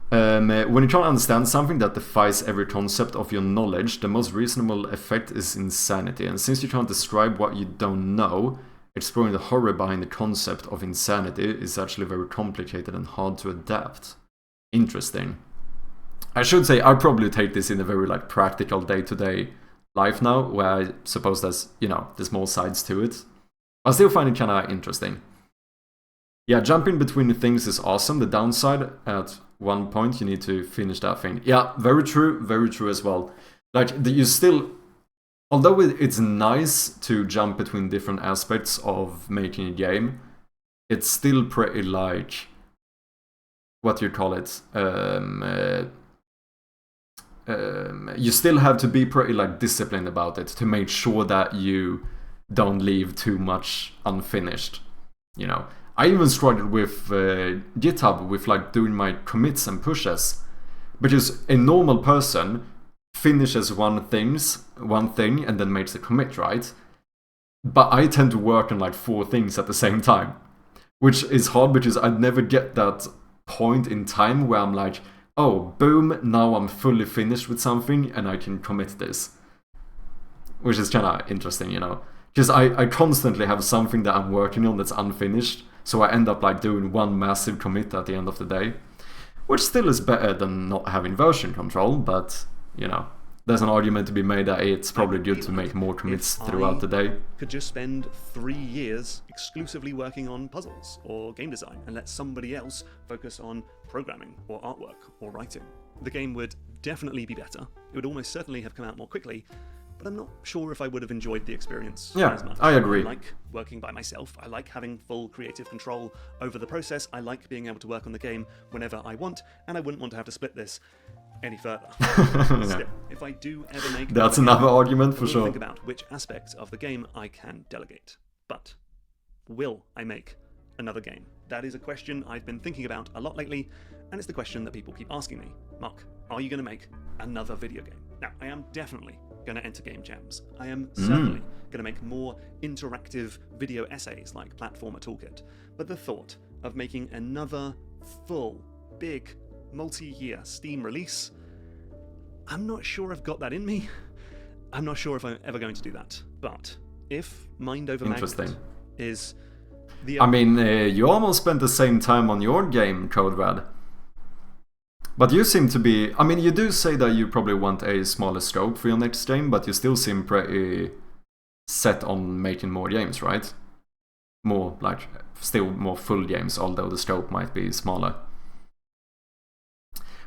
When you try to understand something that defies every concept of your knowledge, the most reasonable effect is insanity. And since you can't describe what you don't know, exploring the horror behind the concept of insanity is actually very complicated and hard to adapt. Interesting. I should say, I probably take this in a very like practical day-to-day life now, where I suppose there's more sides to it. I still find it kind of interesting. Yeah, jumping between things is awesome. The downside, at one point, you need to finish that thing. Yeah, very true as well. Like, you still... Although it's nice to jump between different aspects of making a game, it's still pretty like... What do you call it? You still have to be pretty like disciplined about it to make sure that you don't leave too much unfinished, I even struggled with GitHub with like doing my commits and pushes, because a normal person finishes one thing and then makes a commit, right? But I tend to work on like 4 things at the same time, which is hard because I never get that point in time where I'm like, oh, boom, now I'm fully finished with something and I can commit this. Which is kind of interesting, because I constantly have something that I'm working on that's unfinished. So I end up like doing one massive commit at the end of the day, which still is better than not having version control, but there's an argument to be made that it's probably good to make more commits throughout the day. Could just spend 3 years exclusively working on puzzles or game design and let somebody else focus on programming or artwork or writing. The game would definitely be better. It would almost certainly have come out more quickly, but I'm not sure if I would have enjoyed the experience as much. I agree. I like working by myself. I like having full creative control over the process. I like being able to work on the game whenever I want, and I wouldn't want to have to split this any further. Still, if I do ever make that's another argument for sure. Think about which aspects of the game I can delegate. But will I make another game? That is a question I've been thinking about a lot lately, and it's the question that people keep asking me. Mark, are you going to make another video game? Now, I am definitely going to enter game jams. I am certainly going to make more interactive video essays like Platformer Toolkit. But the thought of making another full, big, multi-year Steam release, I'm not sure I've got that in me. I'm not sure if I'm ever going to do that. But if Mind Over Magnet is the... I mean, you almost spent the same time on your game, Code Red. But you seem to be... I mean, you do say that you probably want a smaller scope for your next game, but you still seem pretty set on making more games, right? More, like, still more full games, although the scope might be smaller.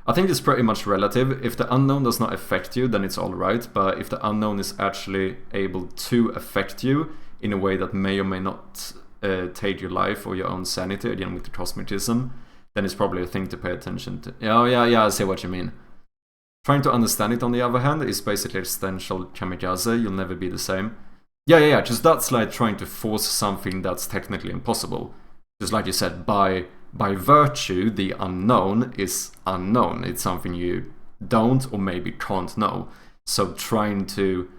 I think it's pretty much relative. If the unknown does not affect you, then it's alright, but if the unknown is actually able to affect you in a way that may or may not take your life or your own sanity, again with the cosmetism, then it's probably a thing to pay attention to. Yeah, I see what you mean. Trying to understand it, on the other hand, is basically existential kamikaze. You'll never be the same. Yeah, just that's like trying to force something that's technically impossible. Just like you said, by virtue, the unknown is unknown. It's something you don't or maybe can't know. So trying to...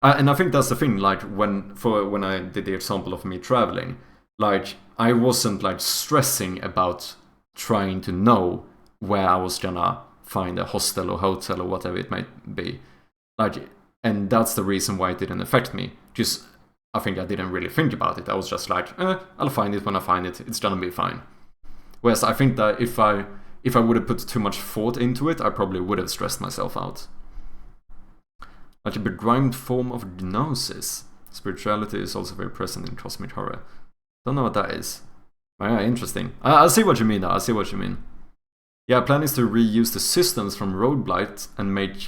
and I think that's the thing, like when I did the example of me traveling, like I wasn't like stressing about trying to know where I was gonna find a hostel or hotel or whatever it might be. Like, and that's the reason why it didn't affect me. Just, I think I didn't really think about it. I was just like, I'll find it when I find it. It's gonna be fine. Whereas I think that if I would have put too much thought into it, I probably would have stressed myself out. Like a begrimed form of gnosis. Spirituality is also very present in cosmic horror. Don't know what that is. Oh, yeah, interesting. I see what you mean, though. I see what you mean. Yeah, plan is to reuse the systems from Rogueblight and make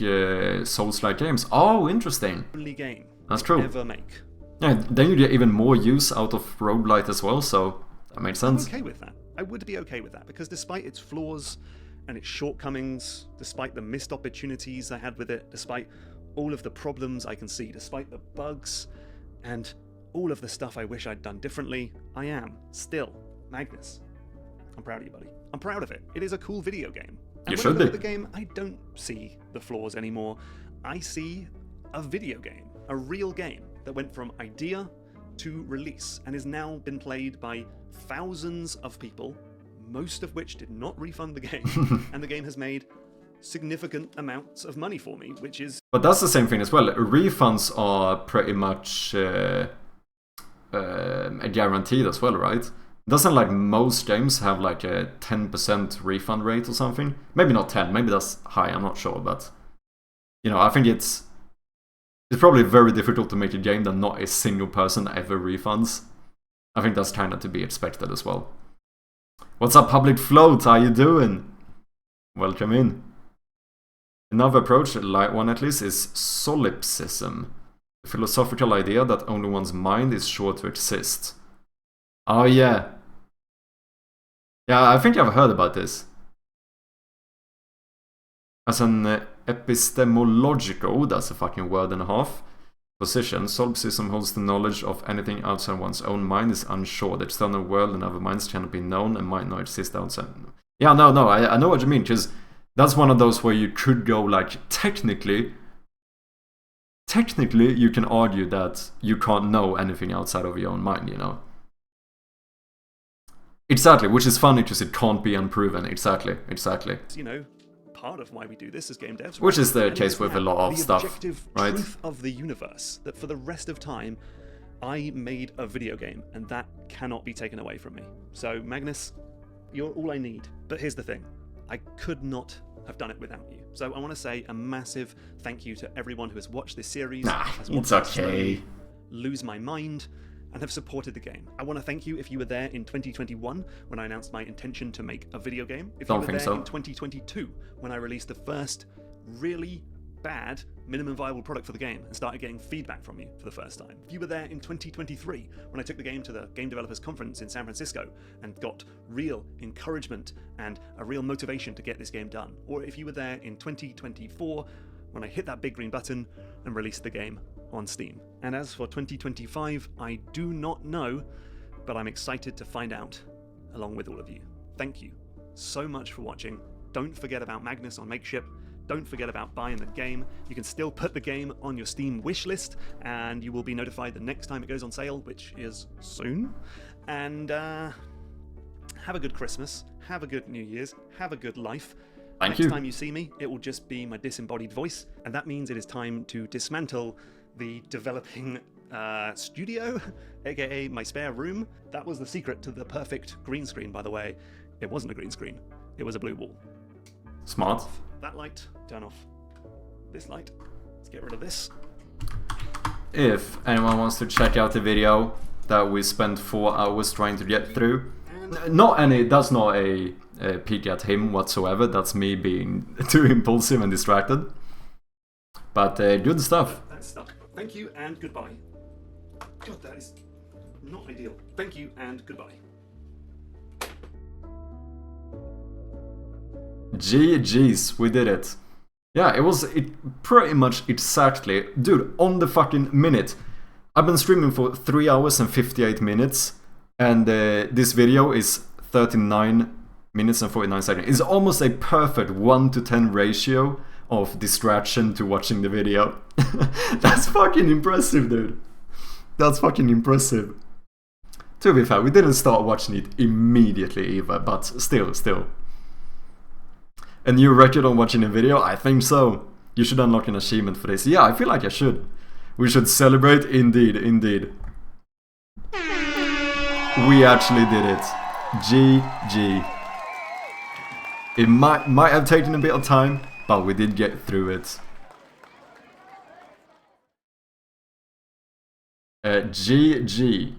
Souls-like games. Oh, interesting. Only game that's true. Ever make. Yeah, then you get even more use out of Rogueblight as well, so that makes sense. I'm okay with that. I would be okay with that, because despite its flaws and its shortcomings, despite the missed opportunities I had with it, despite all of the problems I can see, despite the bugs and all of the stuff I wish I'd done differently, I am still Magnus. I'm proud of you, buddy. I'm proud of it. It is a cool video game. And you should be. When I look at the game, I don't see the flaws anymore. I see a video game, a real game that went from idea to release and has now been played by thousands of people, most of which did not refund the game, and the game has made significant amounts of money for me, which is... But that's the same thing as well. Refunds are pretty much guaranteed as well, right? Doesn't like most games have like a 10% refund rate or something? Maybe not 10, maybe that's high, I'm not sure, but... You know, I think it's probably very difficult to make a game that not a single person ever refunds. I think that's kind of to be expected as well. What's up, Public Float? How you doing? Welcome in. Another approach, a light one at least, is solipsism. The philosophical idea that only one's mind is sure to exist. Oh yeah. Yeah, I think I've heard about this. As an epistemological, that's a fucking word and a half, position, solipsism holds the knowledge of anything outside one's own mind is unsure. The external world and other minds cannot be known and might not exist outside. Yeah, no, I know what you mean, because that's one of those where you could go like, technically you can argue that you can't know anything outside of your own mind, you know? Exactly, which is funny because it can't be unproven. Exactly. You know, part of why we do this as game devs. Which is the case with a lot of stuff, right? The objective truth of the universe, that for the rest of time, I made a video game, and that cannot be taken away from me. So, Magnus, you're all I need. But here's the thing. I could not have done it without you. So I want to say a massive thank you to everyone who has watched this series, Nah, has it's watched me okay. slowly lose my mind, and have supported the game. I want to thank you if you were there in 2021 when I announced my intention to make a video game. If you were there in 2022 when I released the first really bad minimum viable product for the game and started getting feedback from you for the first time. If you were there in 2023 when I took the game to the Game Developers Conference in San Francisco and got real encouragement and a real motivation to get this game done. Or if you were there in 2024 when I hit that big green button and released the game on Steam. And as for 2025, I do not know, but I'm excited to find out along with all of you. Thank you so much for watching. Don't forget about Magnus on Makeship. Don't forget about buying the game. You can still put the game on your Steam wishlist, and you will be notified the next time it goes on sale, which is soon. And have a good Christmas, have a good New Year's, have a good life. Thank you. Next time you see me, it will just be my disembodied voice, and that means it is time to dismantle the developing studio, aka my spare room. That was the secret to the perfect green screen, by the way. It wasn't a green screen, it was a blue wall. Smart. That light, turn off this light. Let's get rid of this. If anyone wants to check out the video that we spent 4 hours trying to get through, that's not a peek at him whatsoever. That's me being too impulsive and distracted. But good stuff. That's stuck. Thank you and goodbye. God, that is not ideal. Thank you and goodbye. GG's, we did it. Yeah, it pretty much exactly, dude, on the fucking minute. I've been streaming for 3 hours and 58 minutes, and this video is 39 minutes and 49 seconds. It's almost a perfect 1:10 ratio of distraction to watching the video. That's fucking impressive, dude. That's fucking impressive. To be fair, we didn't start watching it immediately either, but still. A new record on watching a video? I think so. You should unlock an achievement for this. Yeah, I feel like I should. We should celebrate. Indeed. We actually did it. GG. It might have taken a bit of time, but we did get through it. GG.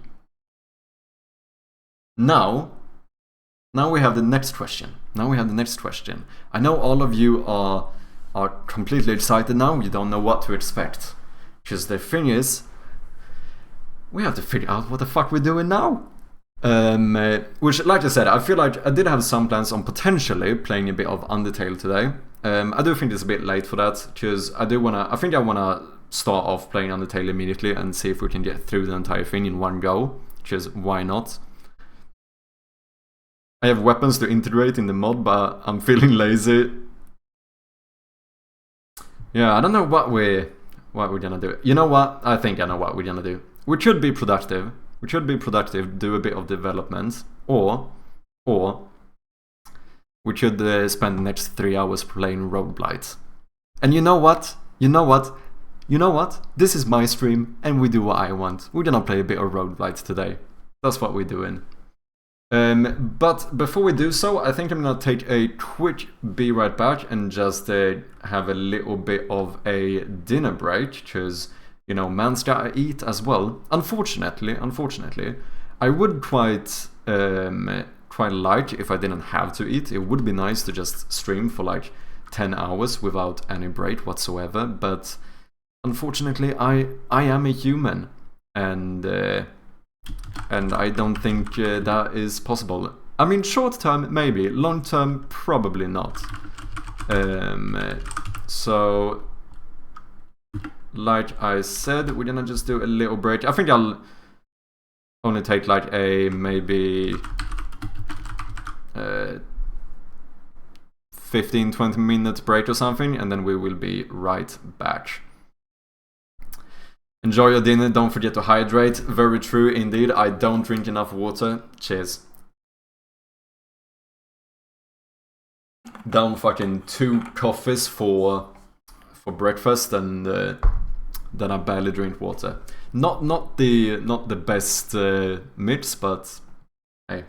Now we have the next question. I know all of you are completely excited now. You don't know what to expect. Because the thing is, we have to figure out what the fuck we're doing now. Which, like I said, I feel like I did have some plans on potentially playing a bit of Undertale today. I do think it's a bit late for that, because I think I wanna start off playing Undertale immediately and see if we can get through the entire thing in one go. Because why not? I have weapons to integrate in the mod, but I'm feeling lazy. Yeah, I don't know what we're gonna do. You know what? I think I know what we're gonna do. We should be productive. Do a bit of development, or we should spend the next 3 hours playing rogueblight. And you know what? This is my stream, and we do what I want. We're gonna play a bit of rogueblight today. That's what we're doing. But before we do so, I think I'm gonna take a quick be right back and just have a little bit of a dinner break, because, you know, man's gotta eat as well. Unfortunately, I would quite like if I didn't have to eat. It would be nice to just stream for like 10 hours without any break whatsoever, but unfortunately I am a human, and I don't think that is possible. I mean, short term maybe, long term probably not. So, like I said, we're gonna just do a little break. I think I'll only take like a maybe 15-20 minute break or something, and then we will be right back. Enjoy your dinner, don't forget to hydrate. Very true indeed, I don't drink enough water. Cheers. Down fucking 2 coffees for breakfast, and then I barely drink water. Not the best mix, but hey.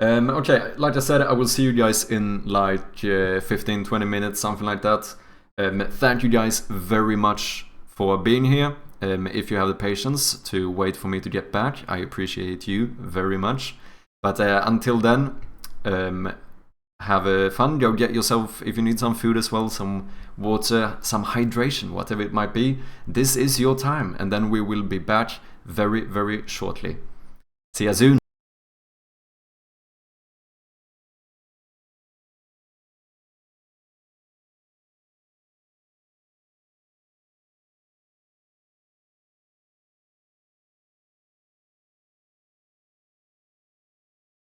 Okay, like I said, I will see you guys in like 15-20 minutes, something like that. Thank you guys very much for being here. If you have the patience to wait for me to get back, I appreciate you very much. But until then, have fun. Go get yourself, if you need some food as well, some water, some hydration, whatever it might be. This is your time, and then we will be back very, very shortly. See ya soon.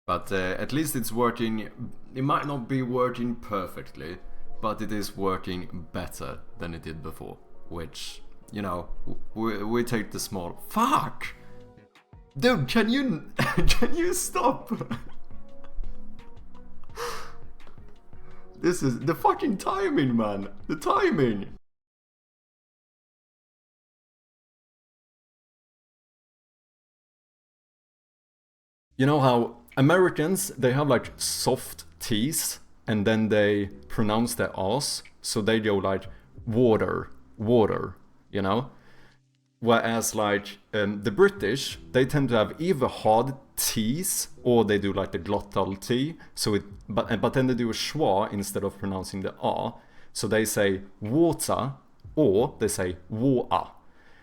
But at least it's working. It might not be working perfectly, but it is working better than it did before. Which, you know, we take the small. Fuck! Dude, can you can you stop? This is the fucking timing, man. The timing. You know how Americans, they have like soft T's and then they pronounce their R's, so they go like water, water, you know? Whereas like the British, they tend to have either hard T's or they do like the glottal T, so but then they do a schwa instead of pronouncing the R, so they say water or they say water.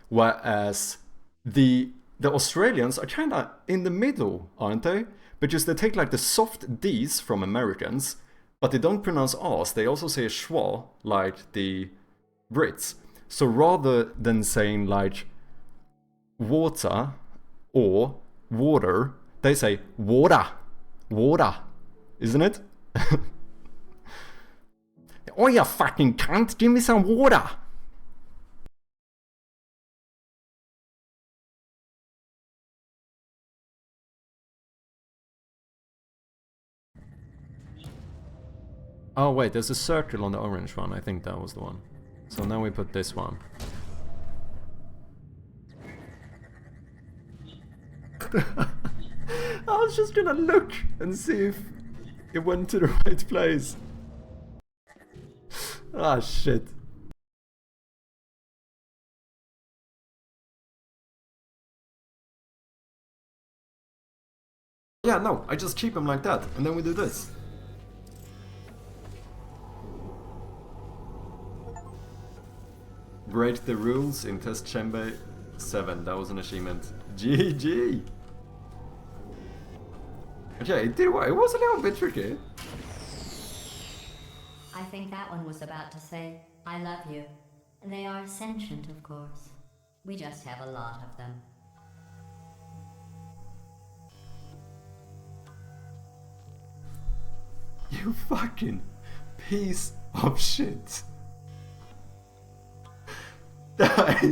Whereas the Australians are kind of in the middle, aren't they? Because they take like the soft D's from Americans, but they don't pronounce R's. They also say schwa like the Brits. So rather than saying like water or water, they say water, water, isn't it? Oh, you fucking cunt, give me some water. Oh wait, there's a circle on the orange one. I think that was the one. So now we put this one. I was just gonna look and see if it went to the right place. Ah, shit. Yeah, no, I just keep them like that, and then we do this. Break the rules in test chamber 7. That was an achievement. GG! Okay, it did work. It was a little bit tricky. I think that one was about to say, I love you. They are sentient, of course. We just have a lot of them. You fucking piece of shit. That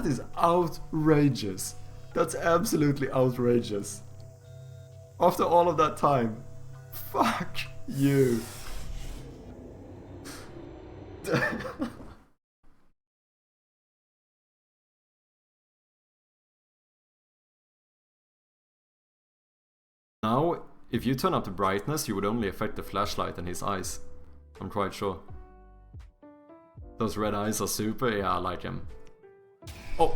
is outrageous. That's absolutely outrageous. After all of that time, fuck you. Now, if you turn up the brightness, you would only affect the flashlight and his eyes. I'm quite sure. Those red eyes are super, yeah, I like him. Oh!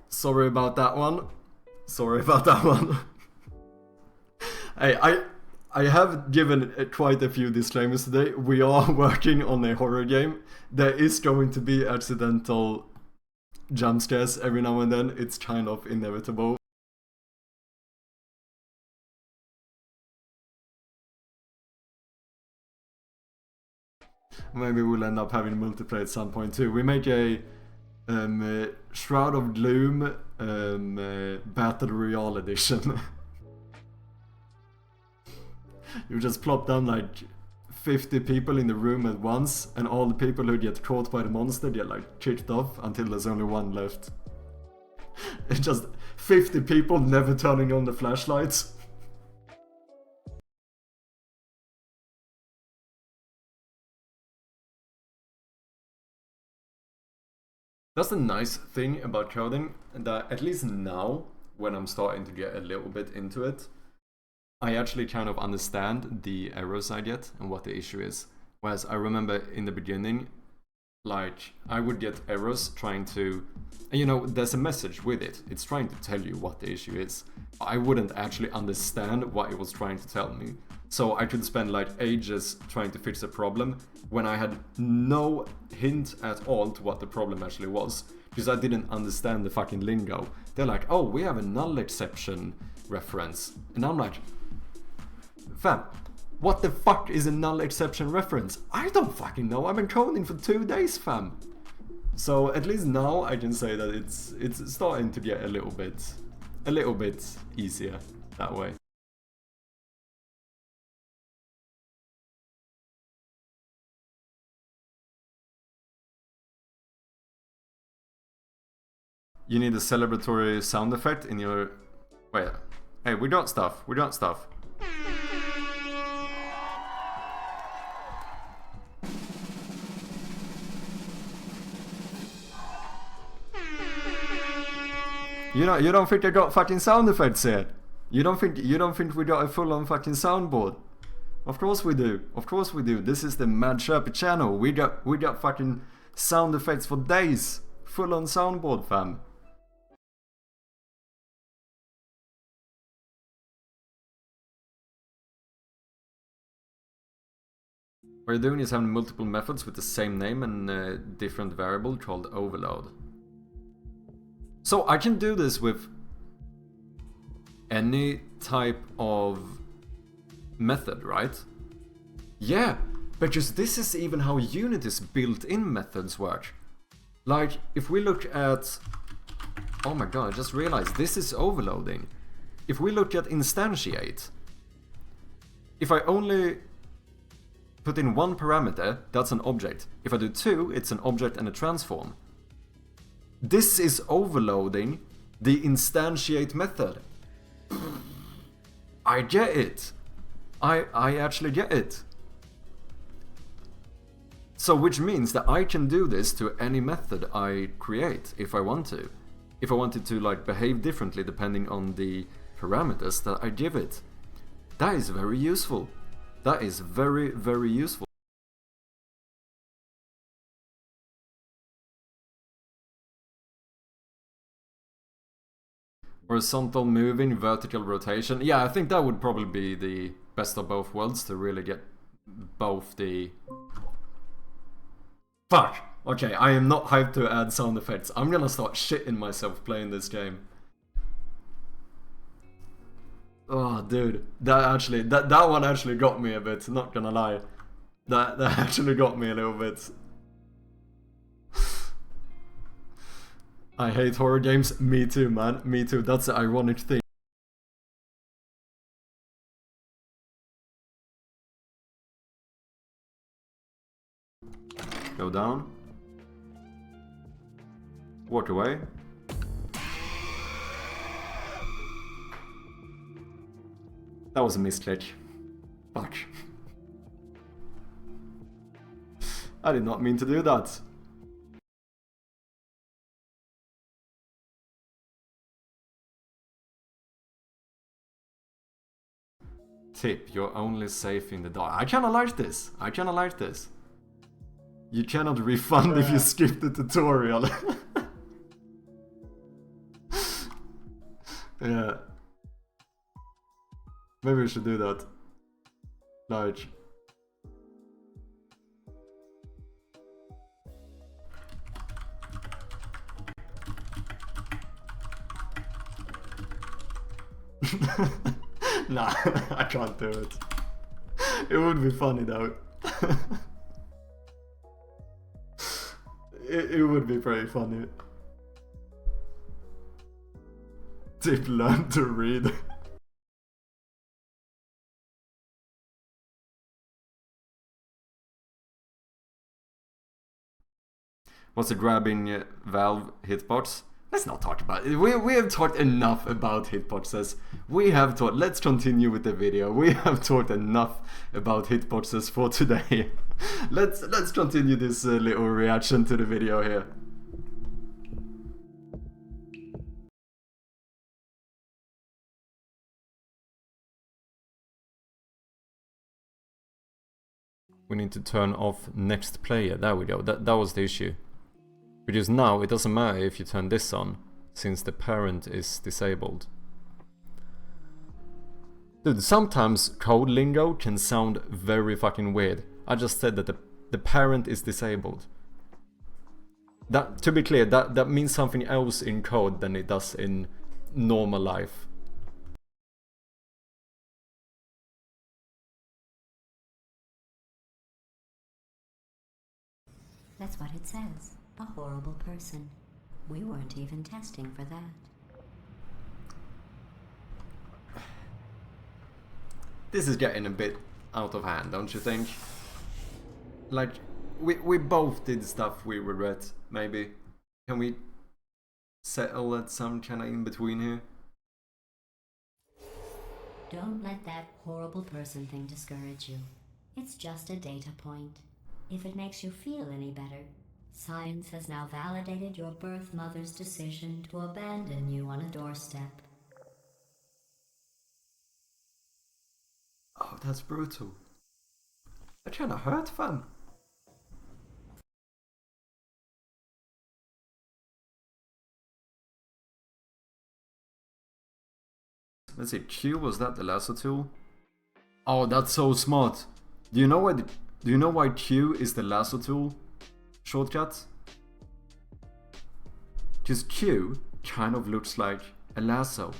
Sorry about that one. Sorry about that one. Hey, I have given quite a few disclaimers today. We are working on a horror game. There is going to be accidental jump scares every now and then. It's kind of inevitable. Maybe we'll end up having multiplayer at some point too. We make a Shroud of Gloom Battle Royale edition. You just plop down like 50 people in the room at once, and all the people who get caught by the monster get like kicked off until there's only one left. It's just 50 people never turning on the flashlights. That's the nice thing about coding, that at least now, when I'm starting to get a little bit into it, I actually kind of understand the errors I get and what the issue is. Whereas I remember in the beginning, like, I would get errors trying to, you know, there's a message with it. It's trying to tell you what the issue is. I wouldn't actually understand what it was trying to tell me. So I could spend like ages trying to fix a problem when I had no hint at all to what the problem actually was. Because I didn't understand the fucking lingo. They're like, oh, we have a null exception reference. And I'm like, fam, what the fuck is a null exception reference? I don't fucking know. I've been coding for 2 days, fam. So at least now I can say that it's starting to get a little bit easier that way. You need a celebratory sound effect in your... Wait, hey, we got stuff. You don't think I got fucking sound effects here? You don't think we got a full-on fucking soundboard? Of course we do. This is the Mad Chirpy channel. We got fucking sound effects for days. Full-on soundboard, fam. What you're doing is having multiple methods with the same name and a different variable called overload. So I can do this with any type of method, right? Yeah, because this is even how Unity's built-in methods work. Like, if we look at... Oh my god, I just realized this is overloading. If we look at instantiate, if I only put in one parameter, that's an object. If I do two, it's an object and a transform. This is overloading the instantiate method. I get it. I actually get it. So which means that I can do this to any method I create if I want to. If I wanted to like behave differently depending on the parameters that I give it. That is very useful. That is very, very useful. Horizontal moving, vertical rotation. Yeah, I think that would probably be the best of both worlds to really get both the... Fuck! Okay, I am not hyped to add sound effects. I'm gonna start shitting myself playing this game. Oh, dude. That one actually got me a bit, not gonna lie. That actually got me a little bit. I hate horror games. Me too, man. Me too. That's the ironic thing. Go down. Walk away. That was a misclick. Fuck. I did not mean to do that. Tip, you're only safe in the dark. I kinda like this. You cannot refund if you skip the tutorial. Yeah. Maybe we should do that. Like... Nah, I can't do it. It would be funny though. It would be pretty funny. Tip, learn to read. What's a grabbing valve hitbox? Let's not talk about it. We have talked enough about hitboxes. Let's continue with the video. We have talked enough about hitboxes for today. Let's continue this little reaction to the video here. We need to turn off next player. There we go. That was the issue. Because now it doesn't matter if you turn this on, since the parent is disabled. Dude, sometimes code lingo can sound very fucking weird. I just said that the parent is disabled. That, to be clear, that means something else in code than it does in normal life. That's what it says. A horrible person. We weren't even testing for that. This is getting a bit out of hand, don't you think? Like, we both did stuff we regret, maybe. Can we settle at some kind of in-between here? Don't let that horrible person thing discourage you. It's just a data point. If it makes you feel any better, science has now validated your birth mother's decision to abandon you on a doorstep. Oh, that's brutal. That kinda hurt, fam. Let's see, Q, was that the lasso tool? Oh, that's so smart. Do you know why Q is the lasso tool shortcut? Because Q kind of looks like a lasso.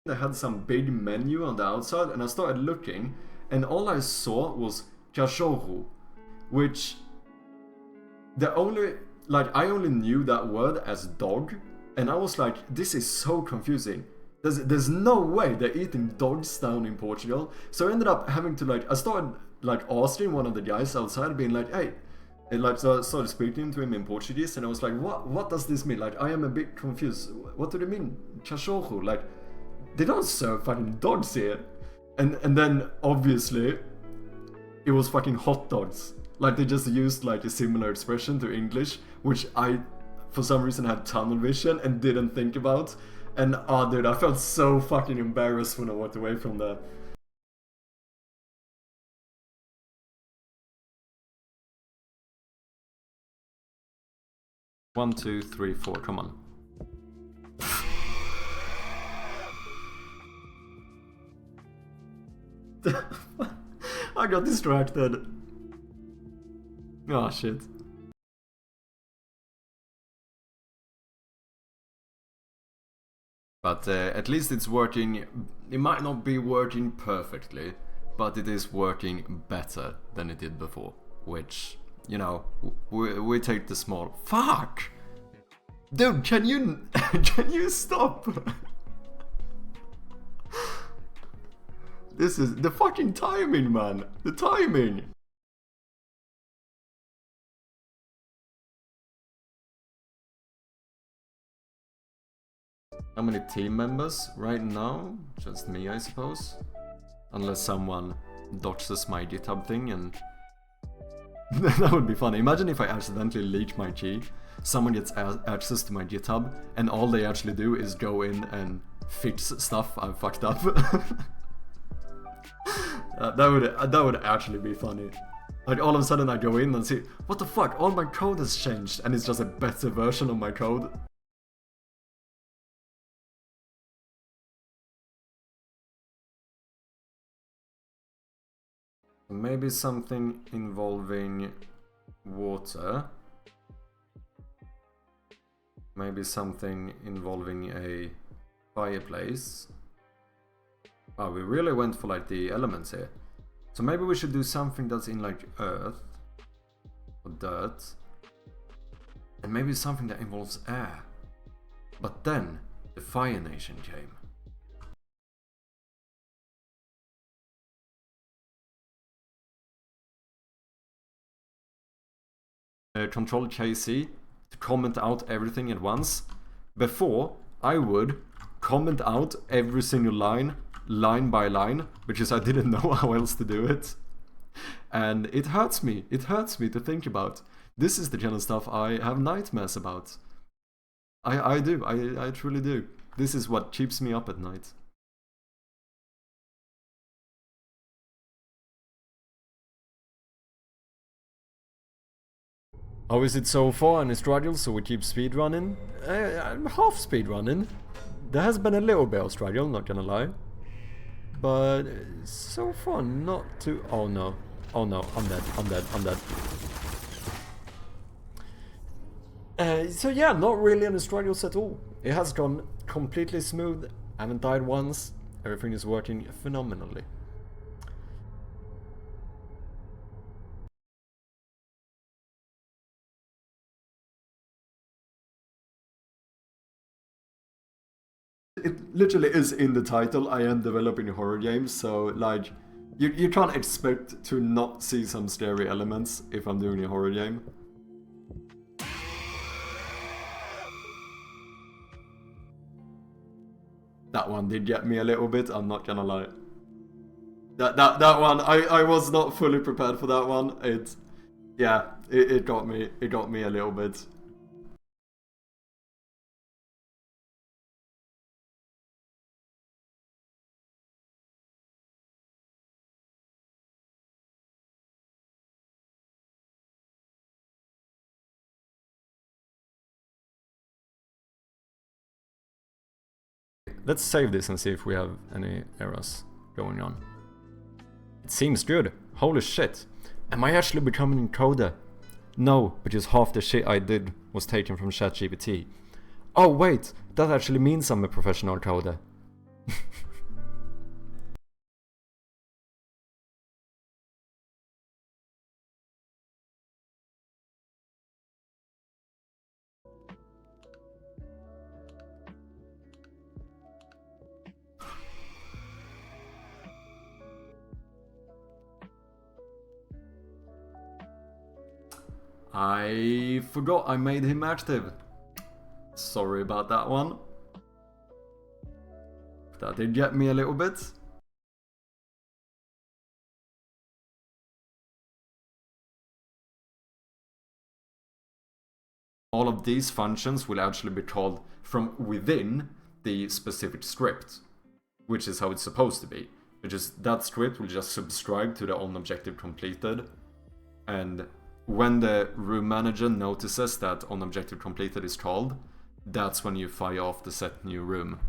They had some big menu on the outside, and I started looking, and all I saw was cachorro, which I only knew that word as dog, and I was like, this is so confusing. There's no way they're eating dogs down in Portugal. So I ended up having to I started asking one of the guys outside, being like, hey, and so I started speaking to him in Portuguese, and I was like, what does this mean? I am a bit confused. What do they mean, cachorro? They don't serve fucking dogs here. And then obviously it was fucking hot dogs. They just used a similar expression to English, which I for some reason had tunnel vision and didn't think about. And dude, I felt so fucking embarrassed when I walked away from that. One, two, three, four, come on. I got distracted. Oh shit. But at least it's working. It might not be working perfectly, but it is working better than it did before. Which, you know, we take the small. Fuck! Dude, can you stop? This is the fucking timing, man. The timing. How many team members right now? Just me, I suppose. Unless someone doxes my GitHub thing, and that would be funny. Imagine if I accidentally leak my key, someone gets access to my GitHub, and all they actually do is go in and fix stuff I fucked up. That would actually be funny. All of a sudden I go in and see, what the fuck, all my code has changed, and it's just a better version of my code. Maybe something involving water. Maybe something involving a fireplace. Oh, we really went for the elements here. So maybe we should do something that's in earth or dirt. And maybe something that involves air. But then the Fire Nation came. Control KC to comment out everything at once. Before, I would comment out every single line line by line, because I didn't know how else to do it. And it hurts me to think about. This is the kind of stuff I have nightmares about. I do, I truly do. This is what keeps me up at night. How is it so far in struggle, so we keep speedrunning? I'm half speedrunning. There has been a little bit of struggle, not gonna lie. But so far not too... Oh no. Oh no, I'm dead. So yeah, not really any struggles at all. It has gone completely smooth, I haven't died once, everything is working phenomenally. It literally is in the title, I am developing horror games, so like, you can't expect to not see some scary elements if I'm doing a horror game. That one did get me a little bit, I'm not gonna lie. That one, I was not fully prepared for that one. It got me a little bit. Let's save this and see if we have any errors going on. It seems good. Holy shit. Am I actually becoming a coder? No, because half the shit I did was taken from ChatGPT. Oh wait, that actually means I'm a professional coder. I forgot I made him active. Sorry about that one. That did get me a little bit. All of these functions will actually be called from within the specific script, which is how it's supposed to be. Because that script will just subscribe to the onObjective completed, and when the room manager notices that onObjective completed is called, that's when you fire off the set new room.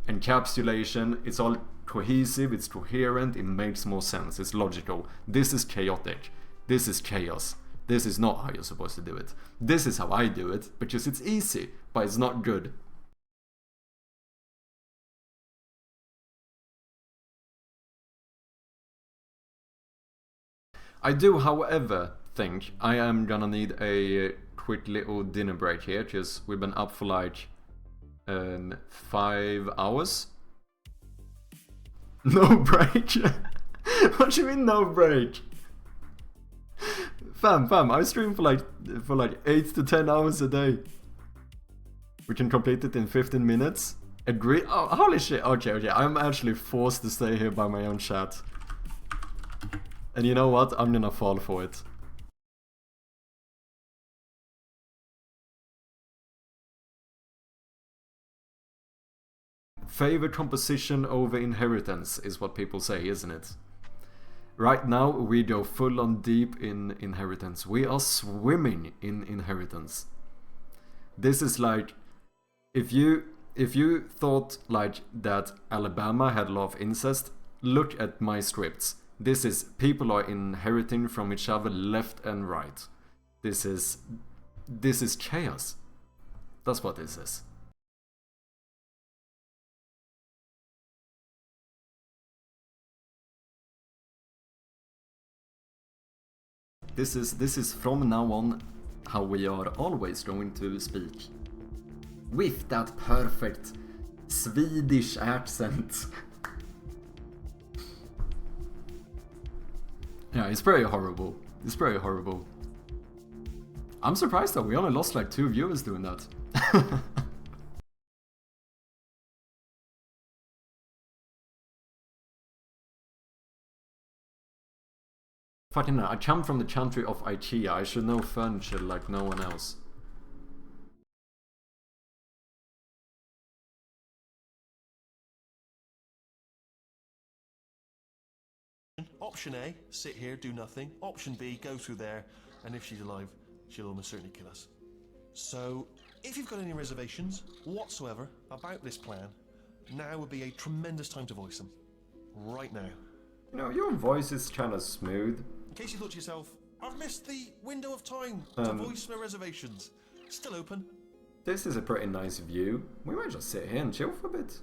Encapsulation, it's all cohesive, it's coherent, it makes more sense, it's logical. This is chaotic. This is chaos. This is not how you're supposed to do it. This is how I do it, because it's easy, but it's not good. I do, however, think I am gonna need a quick little dinner break here, because we've been up for like 5 hours. No break? What do you mean no break? Fam, I stream for like 8 to 10 hours a day. We can complete it in 15 minutes. Agree? Oh, holy shit. Okay. I'm actually forced to stay here by my own chat. And you know what? I'm gonna fall for it. Favorite composition over inheritance is what people say, isn't it? Right now we go full on deep in inheritance. We are swimming in inheritance. This is like, if you thought like that Alabama had a lot of incest, look at my scripts. This is, people are inheriting from each other left and right. This is chaos. That's what this is. This is from now on how we are always going to speak. With that perfect Swedish accent. Yeah, it's very horrible. It's very horrible. I'm surprised that we only lost like 2 viewers doing that. Fucking hell, I come from the country of IKEA. I should know furniture like no one else. Option A, sit here, do nothing. Option B, go through there, and if she's alive, she'll almost certainly kill us. So, if you've got any reservations whatsoever about this plan, now would be a tremendous time to voice them. Right now. You know, your voice is kind of smooth. In case you thought to yourself, I've missed the window of time to voice my reservations. Still open. This is a pretty nice view. We might just sit here and chill for a bit.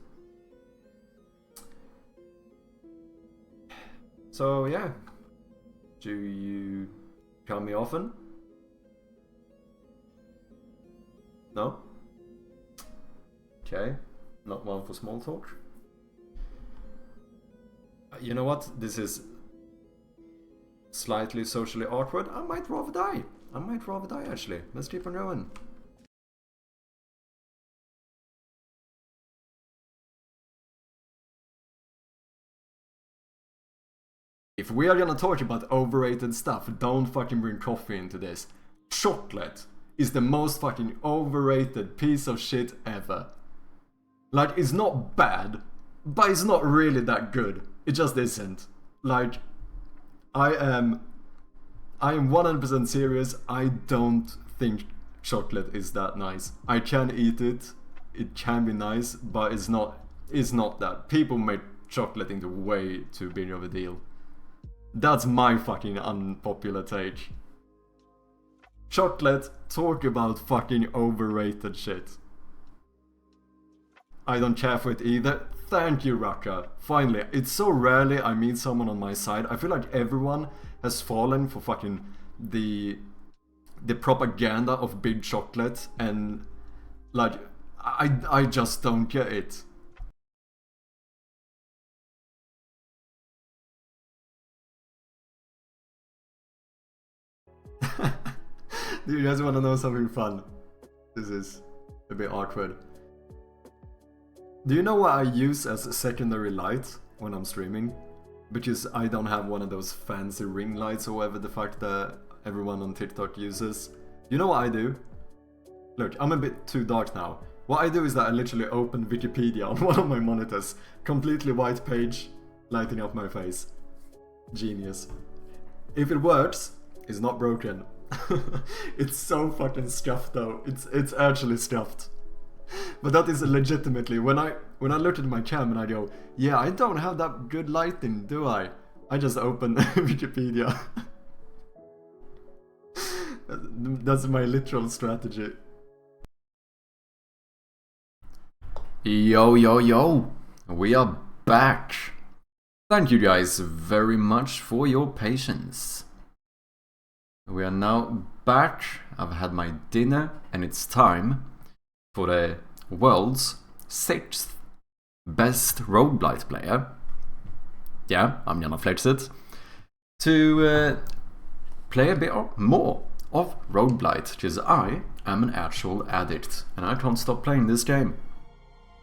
So yeah, do you call me often? No? Okay, not one for small talk. You know what? This is slightly socially awkward. I might rather die. I might rather die actually. Let's keep on going. If we are gonna talk about overrated stuff, don't fucking bring coffee into this. Chocolate is the most fucking overrated piece of shit ever. Like, it's not bad, but it's not really that good. It just isn't. Like, I am 100% serious. I don't think chocolate is that nice. I can eat it. It can be nice, but it's not that. People make chocolate into way too big of a deal. That's my fucking unpopular take. Chocolate, talk about fucking overrated shit. I don't care for it either. Thank you, Raka. Finally, it's so rarely I meet someone on my side. I feel like everyone has fallen for fucking the propaganda of big chocolate, and like I just don't get it. Do you guys want to know something fun? This is a bit awkward. Do you know what I use as a secondary light when I'm streaming? Because I don't have one of those fancy ring lights or whatever the fuck that everyone on TikTok uses. You know what I do? Look, I'm a bit too dark now. What I do is that I literally open Wikipedia on one of my monitors. Completely white page, lighting up my face. Genius. If it works, it's not broken. It's so fucking scuffed though. It's actually scuffed. But that is legitimately when I look at my cam and I go, yeah, I don't have that good lighting, do I? I just open Wikipedia. That's my literal strategy. Yo, we are back. Thank you guys very much for your patience. We are now back. I've had my dinner and it's time for the world's 6th best rogueblight player. Yeah, I'm gonna flex it. To play a bit more of rogueblight, because I am an actual addict and I can't stop playing this game.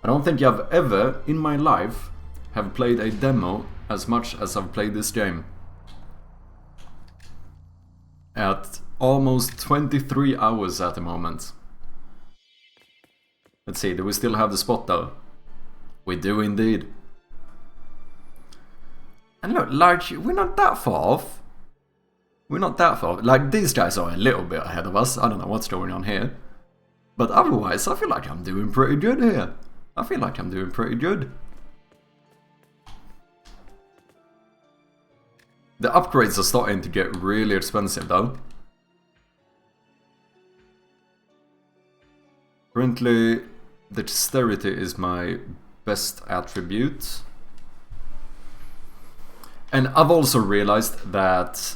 I don't think I've ever in my life have played a demo as much as I've played this game. At almost 23 hours at the moment. Let's see, do we still have the spot though? We do indeed. And look, like, we're not that far off. We're not that far off. Like, these guys are a little bit ahead of us. I don't know what's going on here. But otherwise, I feel like I'm doing pretty good here. I feel like I'm doing pretty good. The upgrades are starting to get really expensive though. Currently, dexterity is my best attribute. And I've also realized that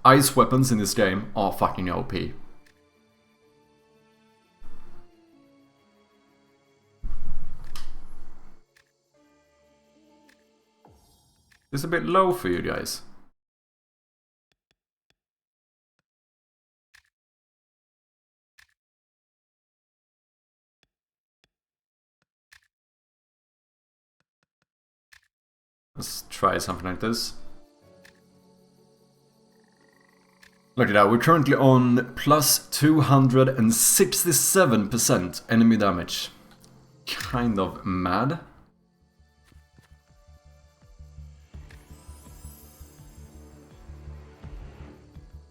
ice weapons in this game are fucking OP. It's a bit low for you guys. Let's try something like this. Look at that, we're currently on plus 267% enemy damage. Kind of mad.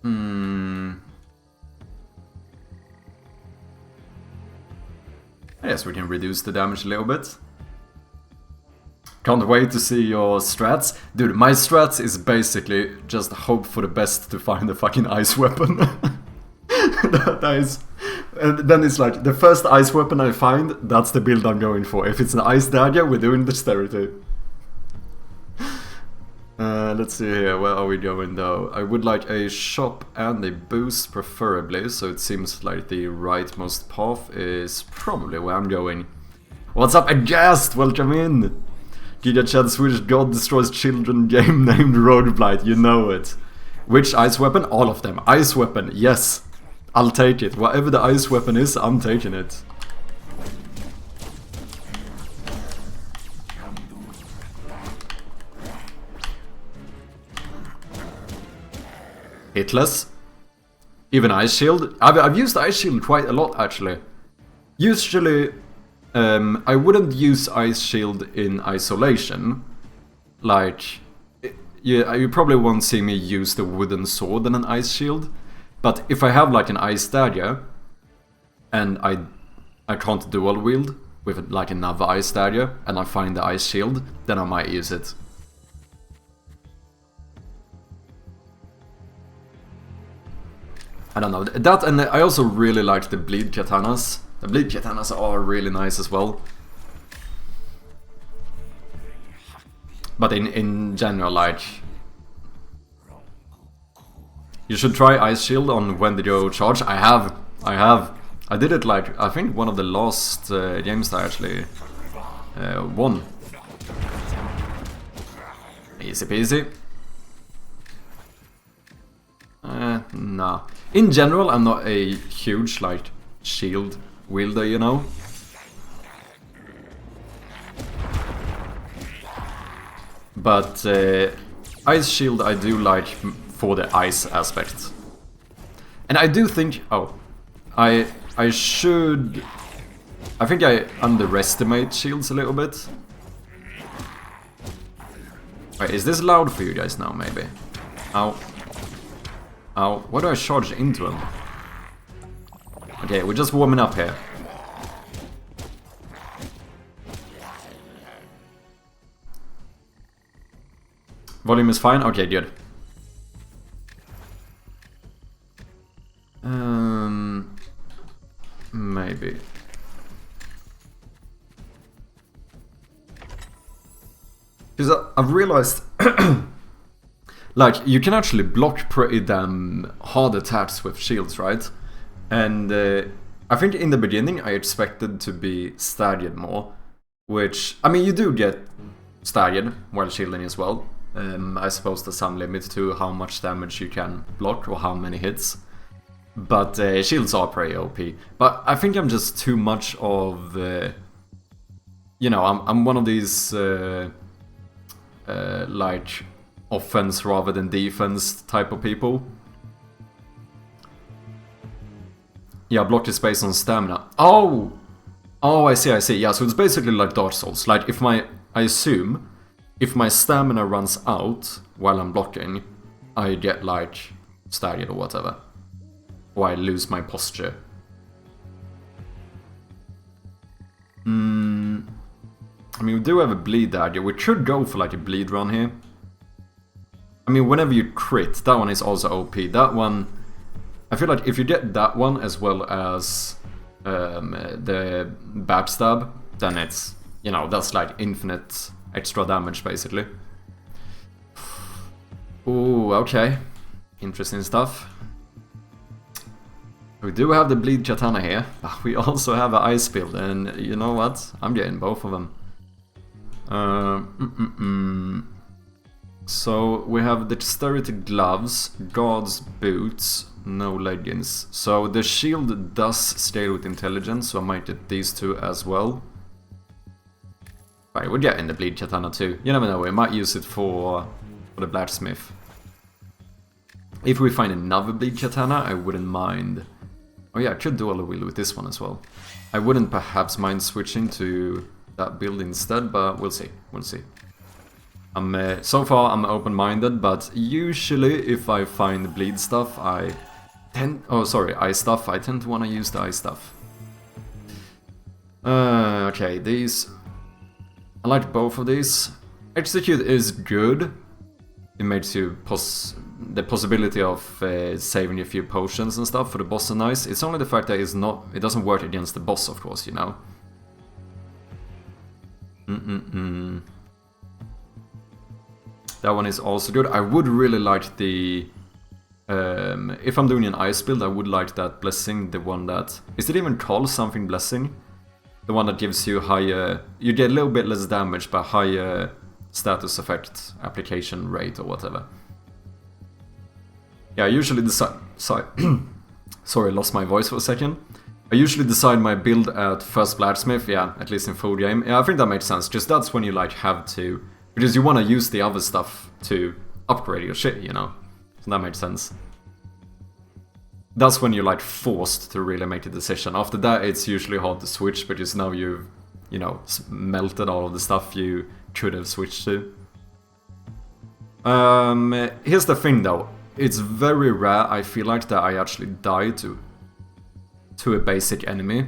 I guess we can reduce the damage a little bit. Can't wait to see your strats. Dude, my strats is basically just hope for the best to find a fucking ice weapon. that is... And then it's like, the first ice weapon I find, that's the build I'm going for. If it's an ice dagger, we're doing dexterity. Let's see here, where are we going though? I would like a shop and a boost preferably, so it seems like the rightmost path is probably where I'm going. What's up, Aghast? Welcome in! Giga Chad Swedish God Destroys Children game named Rogueblight, you know it. Which ice weapon? All of them. Ice weapon, yes. I'll take it. Whatever the ice weapon is, I'm taking it. Hitless. Even Ice Shield. I've used Ice Shield quite a lot actually. Usually, I wouldn't use Ice Shield in isolation. Like, you probably won't see me use the wooden sword in an Ice Shield. But if I have like an Ice Dagger, and I can't dual wield with like another Ice Dagger, and I find the Ice Shield, then I might use it. I don't know, that, and I also really like the bleed katanas. The bleed katanas are really nice as well. But in general, like, you should try Ice Shield on when did you charge. I have. I did it like, I think one of the last games that I actually won. Easy peasy. Nah. In general, I'm not a huge, like, shield wielder, you know? But Ice Shield I do like for the ice aspect. And I do think... Oh. I think I underestimate shields a little bit. Wait, is this loud for you guys now, maybe? Ow. Ow, why do I charge into him? Okay, we're just warming up here. Volume is fine? Okay, good. Maybe. Because I've realized... like, you can actually block pretty damn hard attacks with shields, right? And I think in the beginning I expected to be staggered more. Which, I mean, you do get staggered while shielding as well. I suppose there's some limit to how much damage you can block or how many hits. But shields are pretty OP. But I think I'm just too much of... you know, I'm one of these... like... offense rather than defense type of people. Yeah, block is based on stamina. Oh! Oh, I see. Yeah, so it's basically like Dark Souls. Like, if my... I assume, if my stamina runs out while I'm blocking, I get, like, staggered or whatever. Or I lose my posture. I mean, we do have a bleed dagger. We could go for, like, a bleed run here. I mean, whenever you crit, that one is also OP. That one, I feel like if you get that one as well as the backstab, then it's, you know, that's like infinite extra damage basically. Ooh, okay. Interesting stuff. We do have the bleed katana here, but we also have an ice build, and you know what? I'm getting both of them. So we have dexterity gloves, guards boots, no leggings. So the shield does scale with intelligence, so I might get these two as well. Right, we're getting the bleed katana too. You never know, we might use it for the blacksmith. If we find another bleed katana, I wouldn't mind. Oh yeah, I could dual wield with this one as well. I wouldn't perhaps mind switching to that build instead, but we'll see. We'll see. So far I'm open-minded, but usually if I find bleed stuff, ice stuff, I tend to want to use the ice stuff. Okay, these... I like both of these. Execute is good. It makes you the possibility of saving a few potions and stuff for the boss are nice. It's only the fact that it doesn't work against the boss, of course, you know. That one is also good. I would really like the... if I'm doing an ice build, I would like that blessing, the one that... Is it even called something blessing? The one that gives you higher... You get a little bit less damage, but higher status effect application rate or whatever. Yeah, I usually decide... Sorry, lost my voice for a second. I usually decide my build at first blacksmith, yeah, at least in full game. Yeah, I think that makes sense, just that's when you like have to... Because you want to use the other stuff to upgrade your shit, you know? So that makes sense. That's when you're like forced to really make a decision. After that, it's usually hard to switch because now you've, you know, melted all of the stuff you could have switched to. Here's the thing though. It's very rare, I feel like, that I actually die to a basic enemy.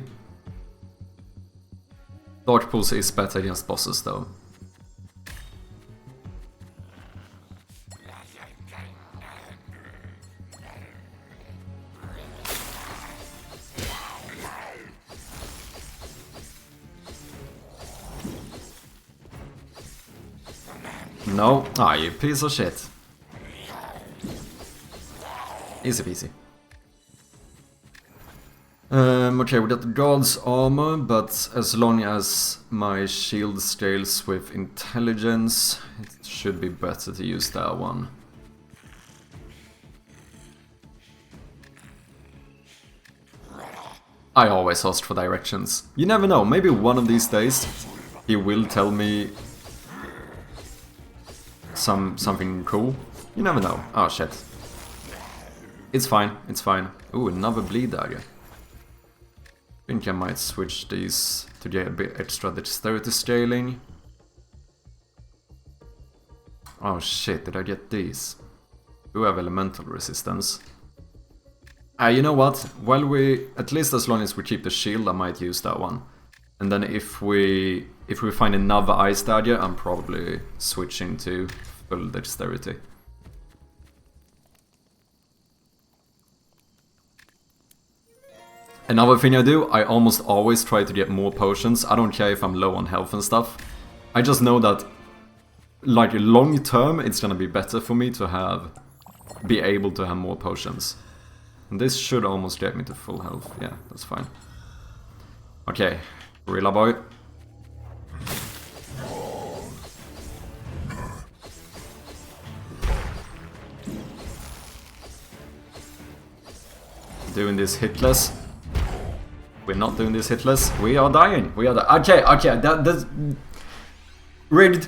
Dark Pulse is better against bosses though. No. Ah, you piece of shit. Easy peasy. Okay, we got the God's armor, but as long as my shield scales with intelligence, it should be better to use that one. I always ask for directions. You never know, maybe one of these days he will tell me something cool. You never know. Oh shit. It's fine, it's fine. Ooh, another bleed dagger. I think I might switch these to get a bit extra dexterity scaling. Oh shit, did I get these? Do have elemental resistance. You know what? While at least as long as we keep the shield, I might use that one. And then if we find another ice dagger, I'm probably switching to full dexterity. Another thing I do, I almost always try to get more potions. I don't care if I'm low on health and stuff. I just know that, like, long term, it's gonna be better for me to be able to have more potions. And this should almost get me to full health. Yeah, that's fine. Okay, Gorilla Boy. Doing this hitless. We're not doing this hitless. We are dying. We are dying. Okay. That's rigged.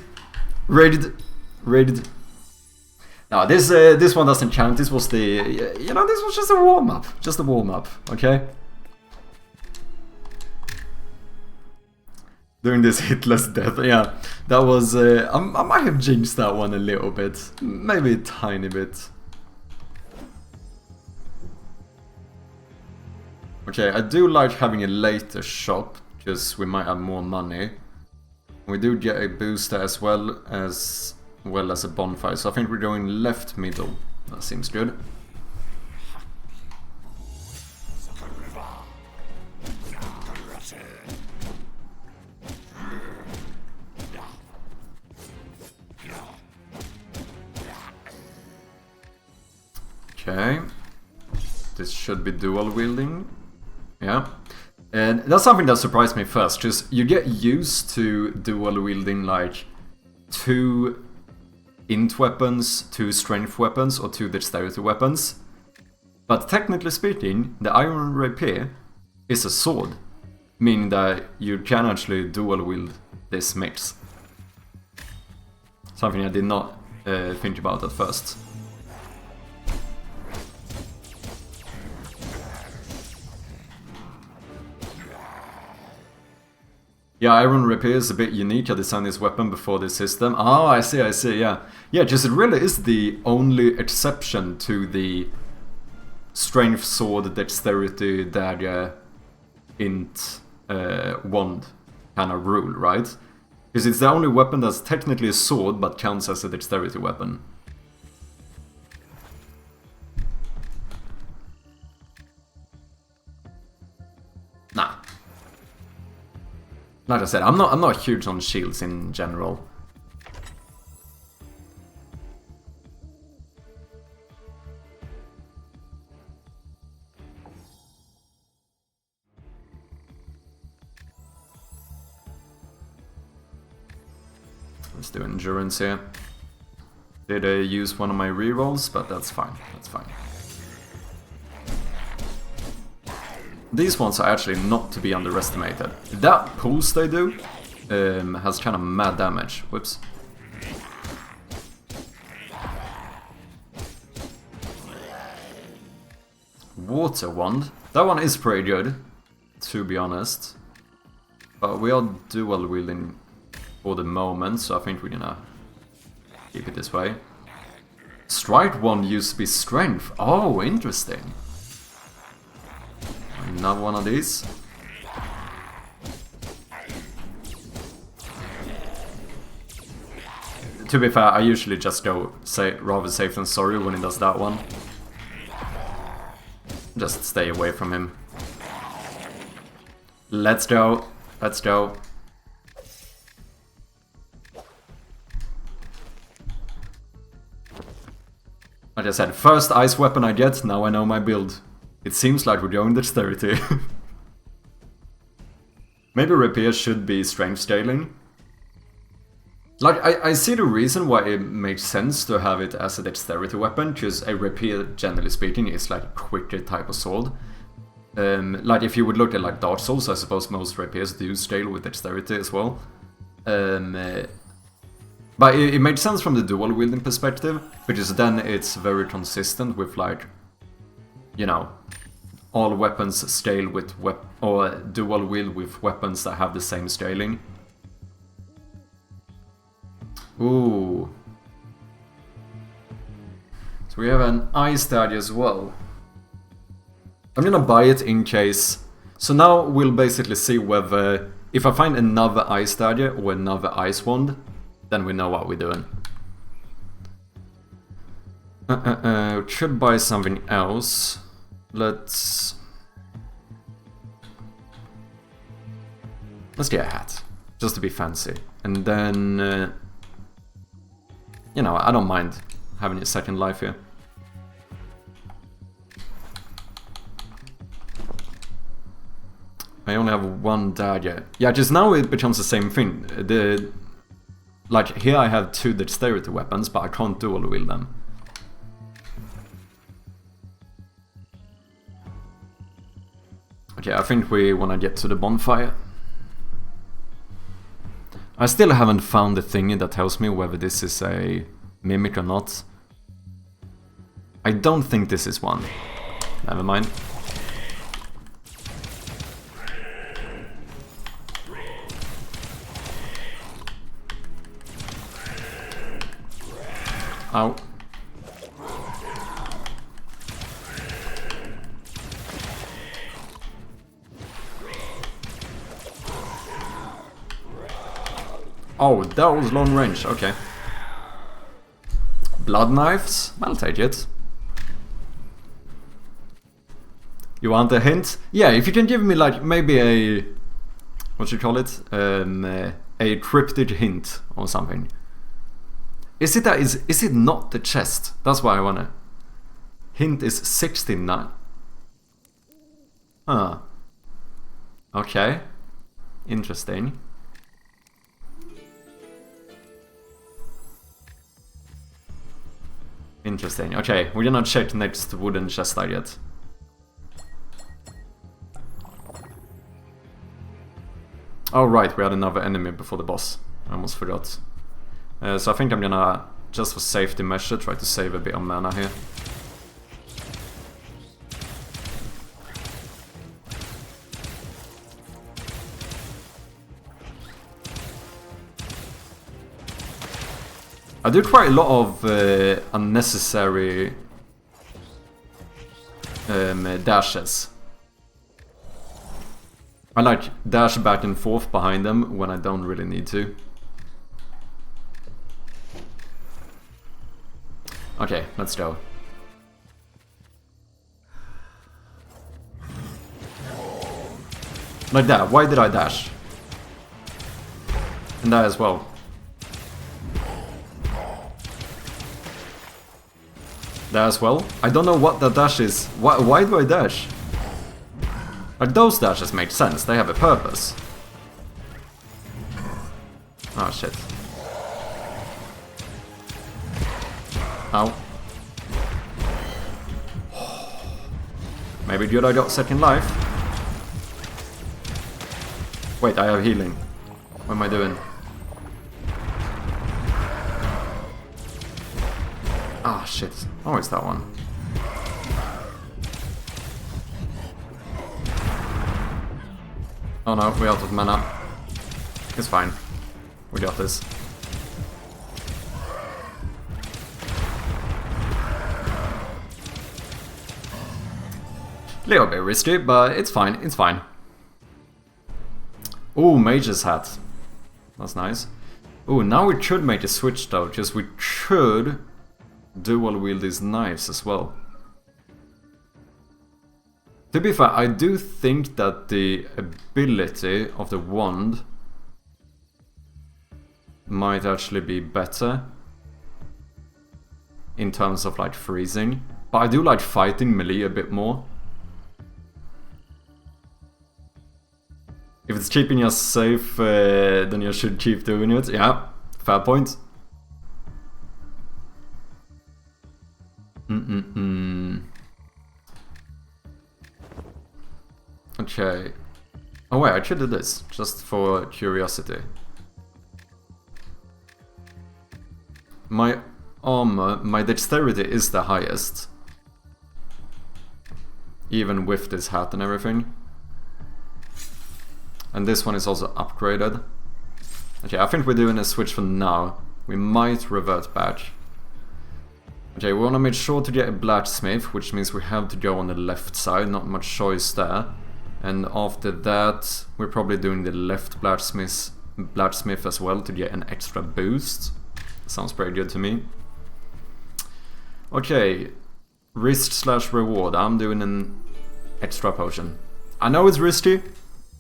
No, this one doesn't count. This was this was just a warm up. Just a warm up. Okay. Doing this hitless death. Yeah, that was. I might have jinxed that one a little bit, maybe a tiny bit. Okay, I do like having a later shop, because we might have more money. We do get a booster as well as a bonfire, so I think we're going left middle. That seems good. Okay. This should be dual wielding. Yeah, and that's something that surprised me first, because you get used to dual wielding like 2 int weapons, 2 strength weapons, or 2 dexterity weapons. But technically speaking, the iron rapier is a sword, meaning that you can actually dual wield this mix. Something I did not think about at first. Yeah, Iron Rapier is a bit unique. I designed this weapon before this system. Oh, I see, yeah. Yeah, just it really is the only exception to the strength, sword, dexterity, dagger, int, wand kind of rule, right? Because it's the only weapon that's technically a sword but counts as a dexterity weapon. Nah. Like I said, I'm not huge on shields in general. Let's do endurance here. Did I use one of my rerolls, but that's fine, that's fine. These ones are actually not to be underestimated. That pulse they do has kind of mad damage. Whoops. Water wand. That one is pretty good, to be honest. But we are dual wielding for the moment, so I think we're gonna keep it this way. Strike wand used to be strength. Oh, interesting. Another one of these. To be fair, I usually just go rather safe than sorry when he does that one. Just stay away from him. Let's go. Let's go. Like I said, first ice weapon I get, now I know my build. It seems like we're going dexterity. Maybe Rapier should be strength scaling. Like, I see the reason why it makes sense to have it as a dexterity weapon, because a Rapier, generally speaking, is like a quicker type of sword. Like, if you would look at like Dark Souls, I suppose most Rapiers do scale with dexterity as well. But it makes sense from the dual wielding perspective, because then it's very consistent with like, you know, all weapons scale with or dual wield with weapons that have the same scaling. Ooh. So we have an ice dagger as well. I'm gonna buy it in case. So now we'll basically see whether if I find another ice dagger or another ice wand, then we know what we're doing. Should buy something else. Let's get a hat, just to be fancy. And then, you know, I don't mind having a second life here. I only have one dagger. Yeah, just now it becomes the same thing. Like, here I have two dexterity weapons, but I can't dual wield them. Okay, I think we want to get to the bonfire. I still haven't found the thing that tells me whether this is a mimic or not. I don't think this is one. Never mind. Ow. Oh, that was long range, okay. Blood knives? I'll take it. You want a hint? Yeah, if you can give me like maybe a... what you call it? A cryptic hint or something. Is it not the chest? That's why I wanna... Hint is 69. Huh. Okay. Interesting. Interesting. Okay, we're gonna check next wooden chest I get. Oh right, we had another enemy before the boss. I almost forgot. So I think I'm gonna, just for safety measure, try to save a bit of mana here. I do quite a lot of unnecessary dashes. I like dash back and forth behind them when I don't really need to. Okay, let's go. Like that, why did I dash? And that as well. That as well? I don't know what that dash is. Why do I dash? Like, those dashes make sense, they have a purpose. Oh shit. Ow. Maybe good I got second life. Wait, I have healing. What am I doing? Ah, shit. Oh, it's that one. Oh no, we're out of mana. It's fine. We got this. Little bit risky, but it's fine, it's fine. Ooh, Mage's Hat. That's nice. Ooh, now we should make a switch though, because we should dual wield these knives as well. To be fair, I do think that the ability of the wand might actually be better in terms of like freezing, but I do like fighting melee a bit more. If it's keeping us safe, then you should keep doing it. Yeah, fair point. Okay. Oh wait, I should do this, just for curiosity. My armor, my dexterity is the highest. Even with this hat and everything. And this one is also upgraded. Okay, I think we're doing a switch for now. We might revert back. Okay, we want to make sure to get a blacksmith, which means we have to go on the left side, not much choice there. And after that, we're probably doing the left blacksmith as well to get an extra boost. Sounds pretty good to me. Okay, risk/reward. I'm doing an extra potion. I know it's risky,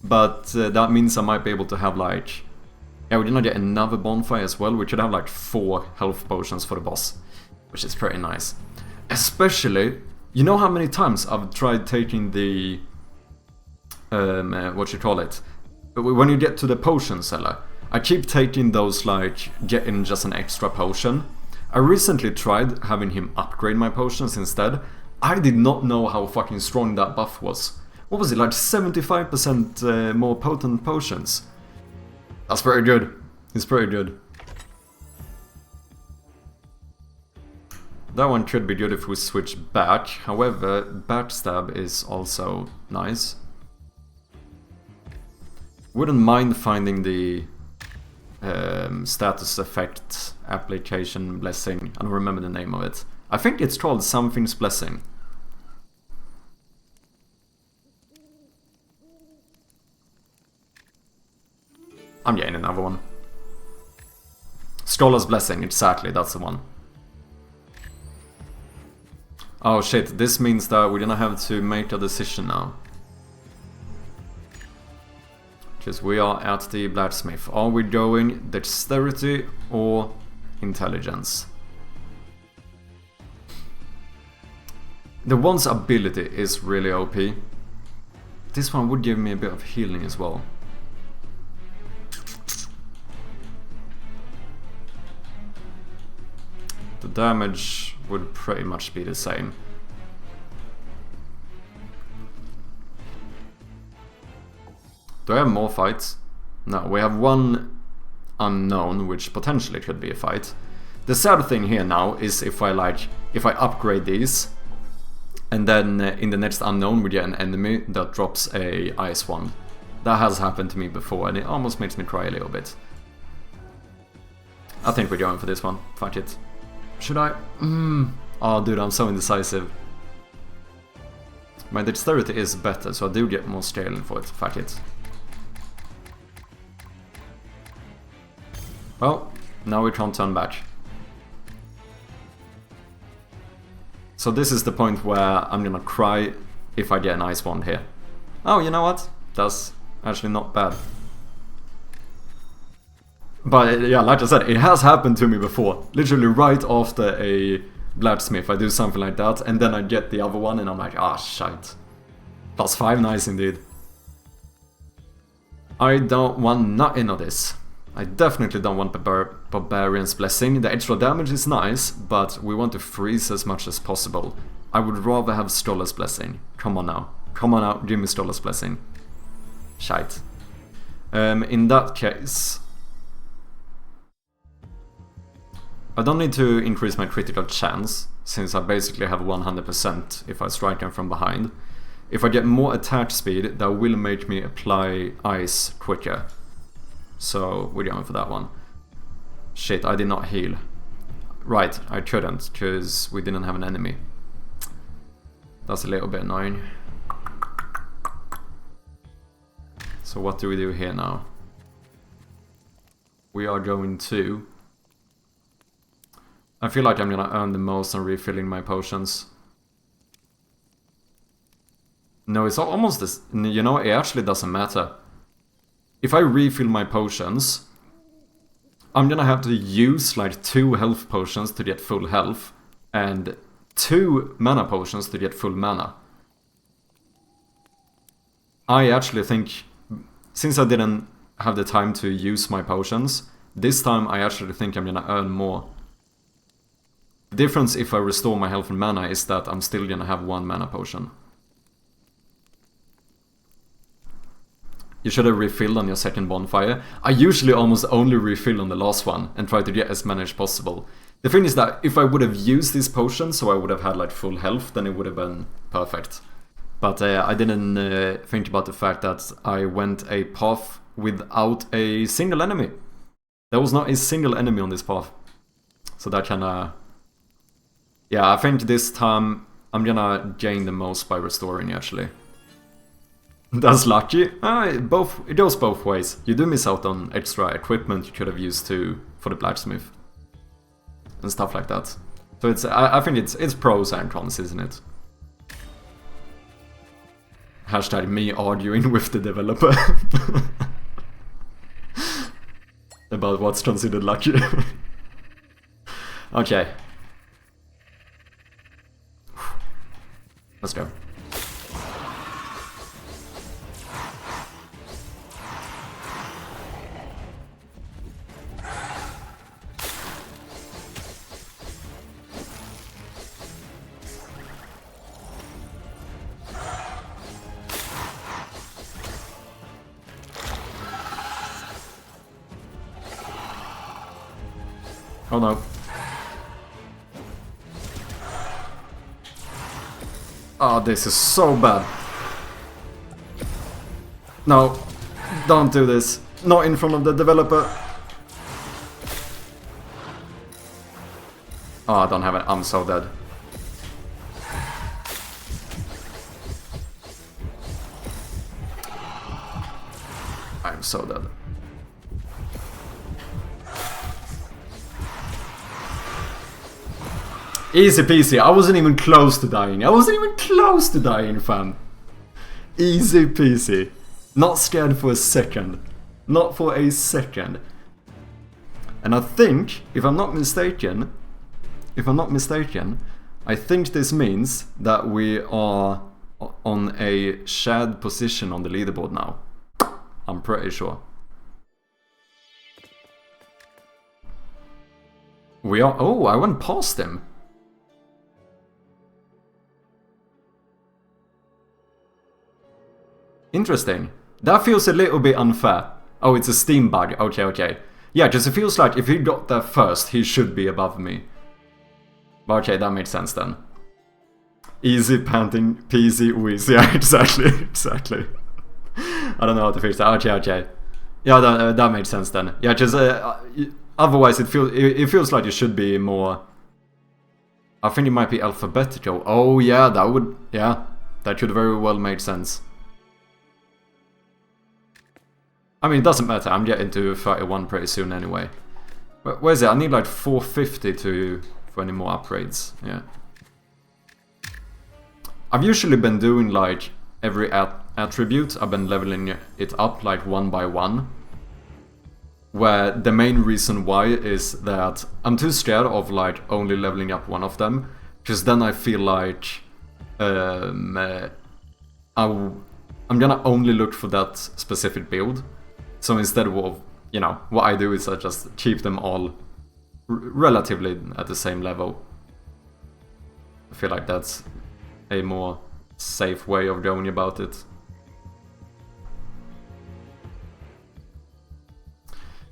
but that means I might be able to have like... Yeah, we're gonna get another bonfire as well. We should have like 4 health potions for the boss, which is pretty nice. Especially, you know how many times I've tried taking the... what you call it? When you get to the potion seller, I keep taking those like, getting just an extra potion. I recently tried having him upgrade my potions instead. I did not know how fucking strong that buff was. What was it, like 75% more potent potions? That's pretty good. It's pretty good. That one could be good if we switch back. However, backstab is also nice. Wouldn't mind finding the status effect application blessing. I don't remember the name of it. I think it's called something's blessing. I'm getting another one. Scholar's Blessing, exactly, that's the one. Oh shit, this means that we're gonna have to make a decision now. Because we are at the blacksmith. Are we going dexterity or intelligence? The one's ability is really OP. This one would give me a bit of healing as well. The damage would pretty much be the same. Do I have more fights? No, we have one unknown, which potentially could be a fight. The sad thing here now is if I upgrade these, and then in the next unknown we get an enemy that drops a ice wand. That has happened to me before, and it almost makes me cry a little bit. I think we're going for this one. Fuck it. Should I? Oh, dude, I'm so indecisive. My dexterity is better, so I do get more scaling for it. Fuck it. Well, now we can't turn back. So this is the point where I'm gonna cry if I get an ice wand here. Oh, you know what? That's actually not bad. But yeah, like I said, it has happened to me before. Literally right after a blacksmith, I do something like that, and then I get the other one, and I'm like, ah, shite. +5, nice indeed. I don't want nothing of this. I definitely don't want Barbarian's Blessing. The extra damage is nice, but we want to freeze as much as possible. I would rather have Scholar's Blessing. Come on now. Come on now, give me Scholar's Blessing. Shite. In that case... I don't need to increase my critical chance, since I basically have 100% if I strike him from behind. If I get more attack speed, that will make me apply ice quicker. So we're going for that one. Shit, I did not heal. Right, I couldn't, because we didn't have an enemy. That's a little bit annoying. So what do we do here now? We are going to... I feel like I'm gonna earn the most on refilling my potions. No, it's almost this... You know, it actually doesn't matter. If I refill my potions, I'm gonna have to use like 2 health potions to get full health, and 2 mana potions to get full mana. I actually think, since I didn't have the time to use my potions, this time I actually think I'm gonna earn more. The difference if I restore my health and mana is that I'm still gonna have 1 mana potion. You should have refilled on your second bonfire. I usually almost only refill on the last one and try to get as many as possible. The thing is that if I would have used this potion so I would have had like full health, then it would have been perfect. But I didn't think about the fact that I went a path without a single enemy. There was not a single enemy on this path. So that kinda... Yeah, I think this time I'm gonna gain the most by restoring actually. That's lucky. It goes both ways. You do miss out on extra equipment you could have used for the blacksmith. And stuff like that. So it's I think it's pros and cons, isn't it? Hashtag me arguing with the developer. About what's considered lucky. Okay. Let's go. Oh no. Oh, this is so bad. No, don't do this. Not in front of the developer. Oh, I don't have it. I'm so dead. I'm so dead. Easy peasy. I wasn't even close to dying. I wasn't even close to dying, fam. Easy peasy. Not scared for a second. Not for a second. And I think, if I'm not mistaken, I think this means that we are on a shared position on the leaderboard now. I'm pretty sure. We are... Oh, I went past him. Interesting. That feels a little bit unfair. Oh, it's a Steam bug. Okay, okay. Yeah, because it feels like if he got there first, he should be above me. Okay, that makes sense then. Easy, panting, peasy, wheezy. Yeah, exactly, exactly. I don't know how to fix that. Okay, okay. Yeah, that makes sense then. Yeah, because Otherwise, it feels like it should be more. I think it might be alphabetical. Oh yeah, that could very well make sense. I mean, it doesn't matter. I'm getting to 31 pretty soon anyway. Where is it? I need like 450 for any more upgrades. Yeah. I've usually been doing like every attribute. I've been leveling it up like one by one. Where the main reason why is that I'm too scared of like only leveling up one of them, because then I feel like I'm gonna only look for that specific build. So instead of, you know, what I do is I just keep them all relatively at the same level. I feel like that's a more safe way of going about it.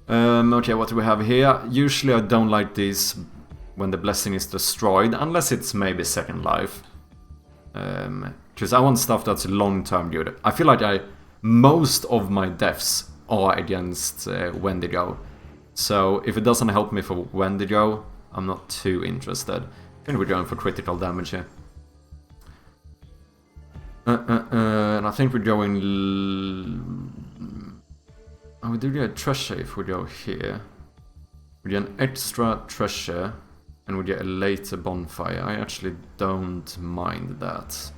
Okay, what do we have here? Usually I don't like these when the blessing is destroyed, unless it's maybe second life. Because I want stuff that's long-term good. I feel like most of my deaths are against Wendigo. So if it doesn't help me for Wendigo, I'm not too interested. I think we're going for critical damage here. And I think we're going... Oh, we do get a treasure if we go here. We get an extra treasure and we get a later bonfire. I actually don't mind that.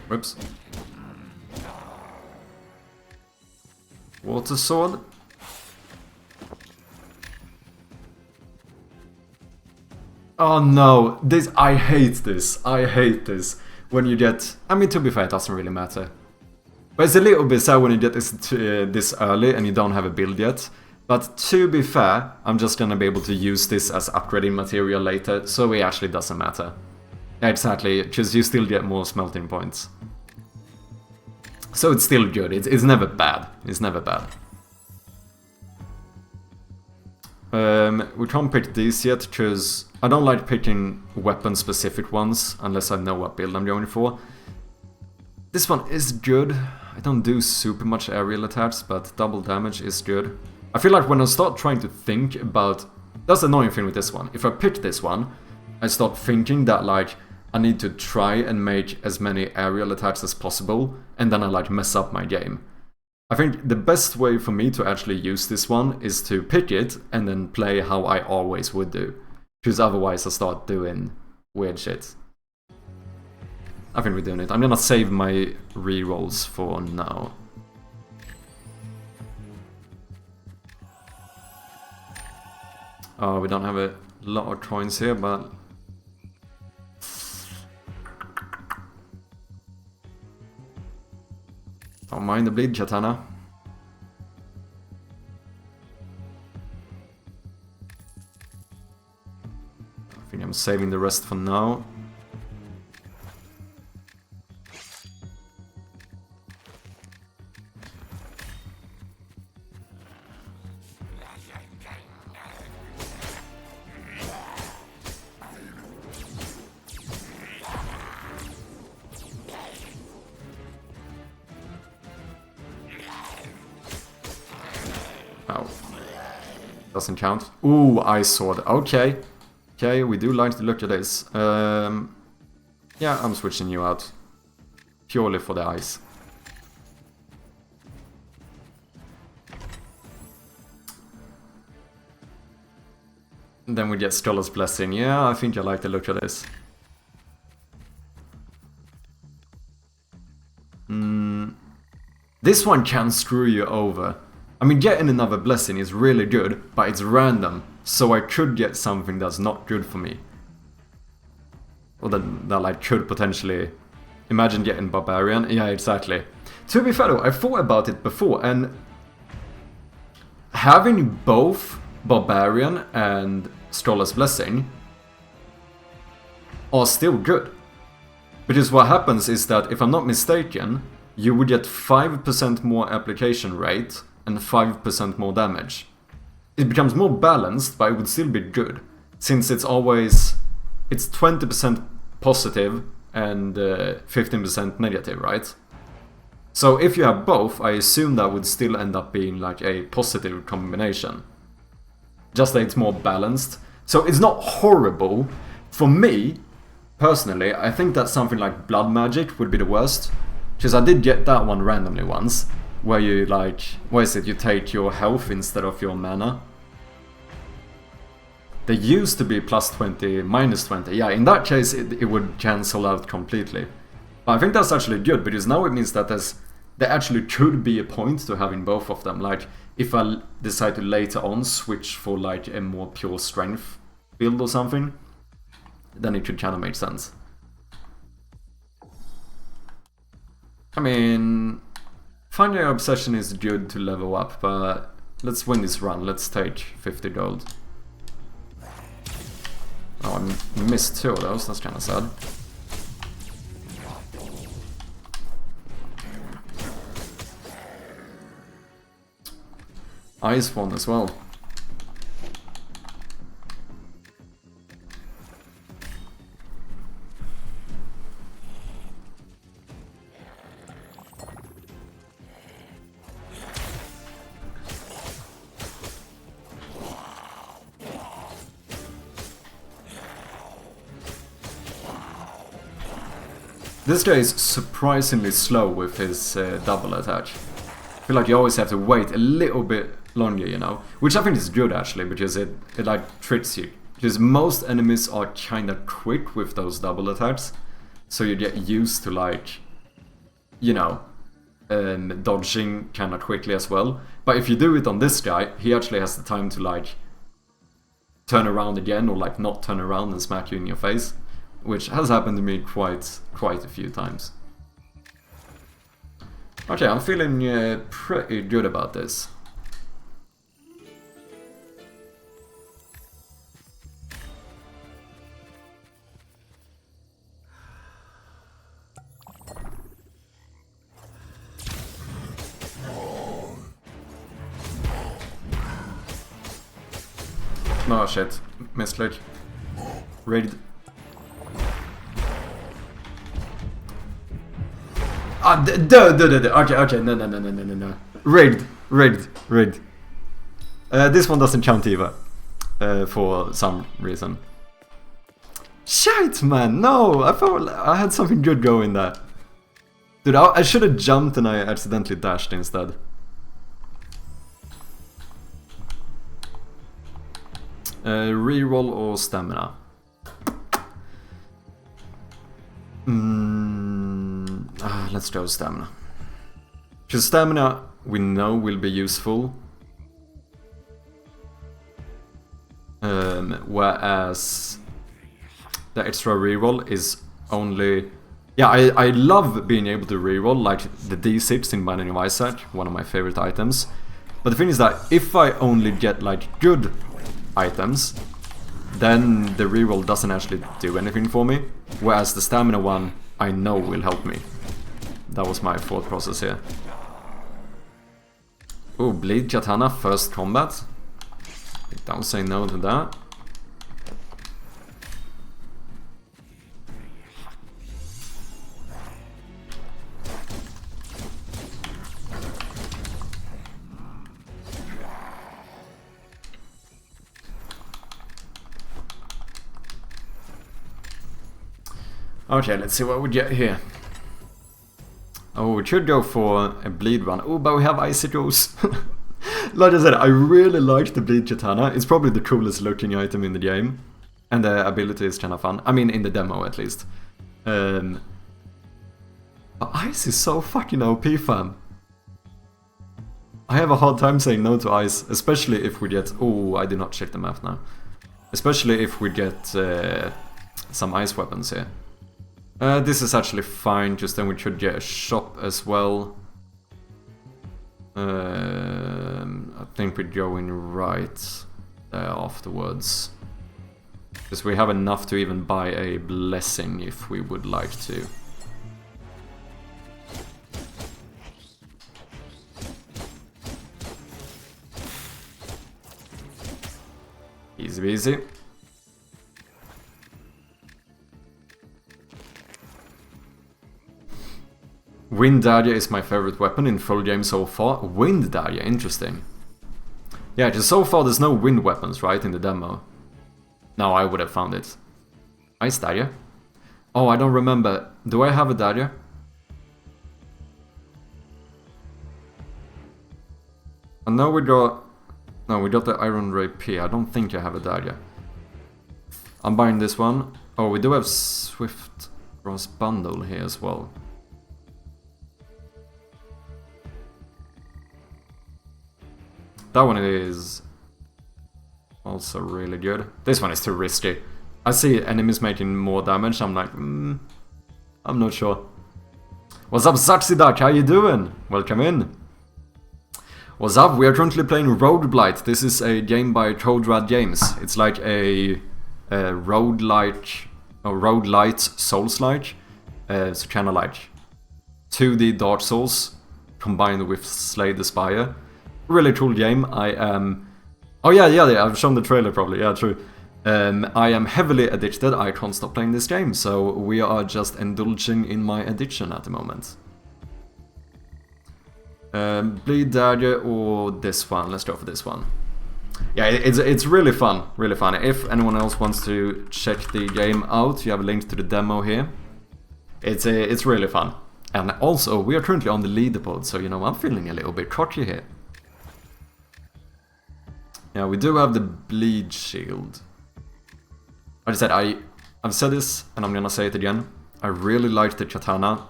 Whoops. Water sword. Oh no, I hate this. I hate this. When you get... I mean, to be fair, it doesn't really matter. But it's a little bit sad when you get this early and you don't have a build yet. But to be fair, I'm just gonna be able to use this as upgrading material later, so it actually doesn't matter. Exactly, because you still get more smelting points. So it's still good. It's never bad. It's never bad. We can't pick these yet, because I don't like picking weapon-specific ones, unless I know what build I'm going for. This one is good. I don't do super much aerial attacks, but double damage is good. I feel like when I start trying to think about... That's the annoying thing with this one. If I pick this one, I start thinking that, like, I need to try and make as many aerial attacks as possible, and then I, like, mess up my game. I think the best way for me to actually use this one is to pick it and then play how I always would do. Because otherwise I start doing weird shit. I think we're doing it. I'm gonna save my rerolls for now. Oh, we don't have a lot of coins here, but... Don't mind the bleed, Katana. I think I'm saving the rest for now. Doesn't count. Ooh, ice sword. Okay. Okay, we do like to look at this. Yeah, I'm switching you out. Purely for the ice. And then we get Scholar's Blessing. Yeah, I think I like the look at this. This one can screw you over. I mean, getting another blessing is really good, but it's random, so I could get something that's not good for me. Or that like could potentially... Imagine getting Barbarian. Yeah, exactly. To be fair though, I thought about it before, and having both Barbarian and Scholar's Blessing are still good. Because what happens is that, if I'm not mistaken, you would get 5% more application rate and 5% more damage. It becomes more balanced, but it would still be good, since it's always... It's 20% positive and 15% negative, right? So if you have both, I assume that would still end up being like a positive combination. Just that it's more balanced. So it's not horrible. For me, personally, I think that something like blood magic would be the worst. Because I did get that one randomly once. Where you like, what is it, you take your health instead of your mana. They used to be plus 20, minus 20. Yeah, in that case it would cancel out completely. But I think that's actually good, because now it means that there actually could be a point to having both of them. Like, if I decide to later on switch for like a more pure strength build or something, then it could kind of make sense. I mean, finding obsession is good to level up, but let's win this run. Let's take 50 gold. Oh, I missed 2 of those, that's kind of sad. Ice one as well. This guy is surprisingly slow with his double attack. I feel like you always have to wait a little bit longer, you know? Which I think is good actually, because it like tricks you. Because most enemies are kinda quick with those double attacks. So you get used to like, you know, dodging kinda quickly as well. But if you do it on this guy, he actually has the time to like turn around again, or like not turn around and smack you in your face. Which has happened to me quite a few times. Okay, I'm feeling pretty good about this. Oh shit, misclick. Rigged. Okay, no. Rigged. This one doesn't count either. For some reason. Shite, man, no! I thought I had something good going there. Dude, I should have jumped and I accidentally dashed instead. Reroll or stamina? Let's go stamina. Because stamina, we know, will be useful. Whereas the extra reroll is only... Yeah, I love being able to reroll, like the D6 in Binding of Isaac, one of my favorite items. But the thing is that if I only get like good items, then the reroll doesn't actually do anything for me. Whereas the stamina one, I know will help me. That was my thought process here. Oh, Bleed Katana first combat. Don't say no to that. Okay, let's see what we get here. Oh, we should go for a bleed one. Oh, but we have icicles. Like I said, I really like the Bleed Katana. It's probably the coolest looking item in the game. And the ability is kind of fun. I mean, in the demo at least. But ice is so fucking OP, fam. I have a hard time saying no to ice, especially if we get... Oh, I did not check the map now. Especially if we get some ice weapons here. This is actually fine, just then we should get a shop as well. I think we're going right there afterwards. Because we have enough to even buy a blessing if we would like to. Easy peasy. Wind Dagger is my favorite weapon in full game so far. Wind Dagger, interesting. Yeah, just so far there's no wind weapons, right, in the demo. No, I would have found it. Ice Dagger. Oh, I don't remember. Do I have a dagger? I know we got... No, we got the Iron Ray P. I don't think I have a dagger. I'm buying this one. Oh, we do have Swift Cross Bundle here as well. That one is also really good. This one is too risky. I see enemies making more damage, I'm like, I'm not sure. What's up, Saxidak? How you doing? Welcome in. What's up? We are currently playing Rogueblight. This is a game by Codrad Games. It's like a roguelite Souls-like. It's kind of like 2D Dark Souls combined with Slay the Spire. Really cool game. I am... Oh yeah, I've shown the trailer probably. Yeah, true. I am heavily addicted. I can't stop playing this game, so we are just indulging in my addiction at the moment. Bleed Dagger or this one? Let's go for this one. Yeah, it's really fun, really fun. If anyone else wants to check the game out, you have a link to the demo here. It's really fun. And also, we are currently on the leaderboard, so you know, I'm feeling a little bit cocky here. Yeah, we do have the bleed shield. Like I said, I've said this, and I'm gonna say it again. I really like the katana,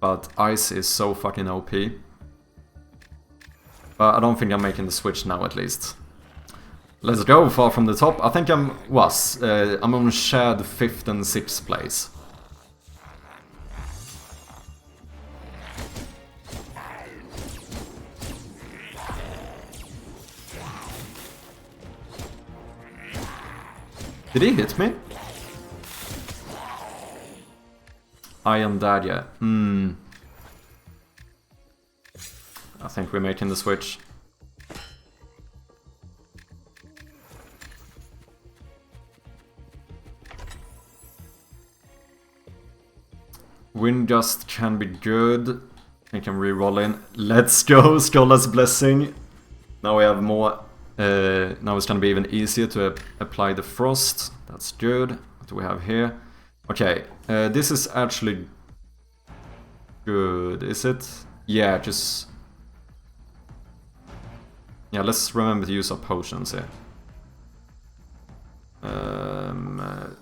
but ice is so fucking OP. But I don't think I'm making the switch now, at least. Let's go, far from the top. I think I'm on shared 5th and 6th place. Did he hit me? Iron Dagger. I think we're making the switch. Wind Gust can be good. I can re-roll in. Let's go, Scholar's Blessing. Now we have more. Now it's gonna be even easier to apply the frost. That's good. What do we have here? Okay, this is actually good, is it? Yeah, just... Yeah, let's remember to use our potions here. Are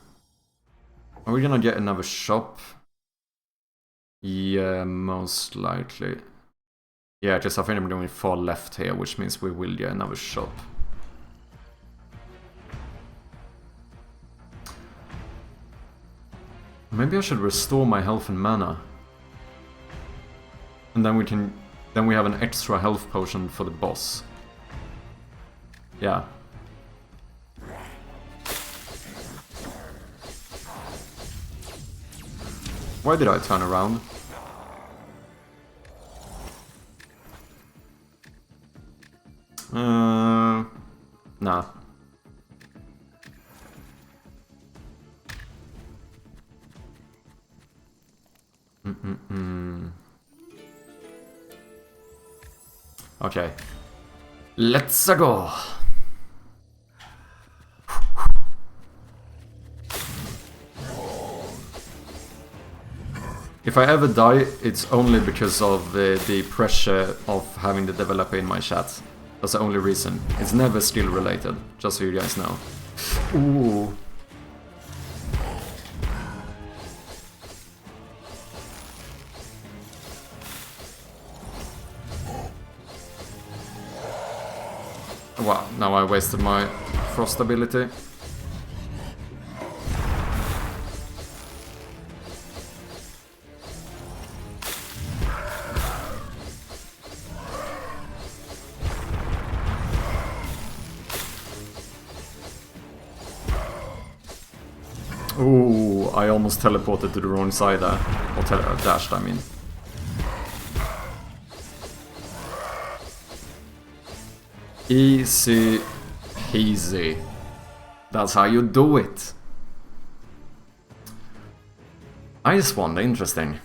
we gonna get another shop? Yeah, most likely. Yeah, just I think I'm going far left here, which means we will get another shop. Maybe I should restore my health and mana. And then we have an extra health potion for the boss. Yeah. Why did I turn around? Nah. Okay. Let's go. If I ever die, it's only because of the pressure of having the developer in my chat. That's the only reason. It's never skill related, just so you guys know. Ooh. Wow, now I wasted my frost ability. Ooh, I almost teleported to the wrong side there. Or dashed, I mean. Easy peasy. That's how you do it. Ice Wand, interesting.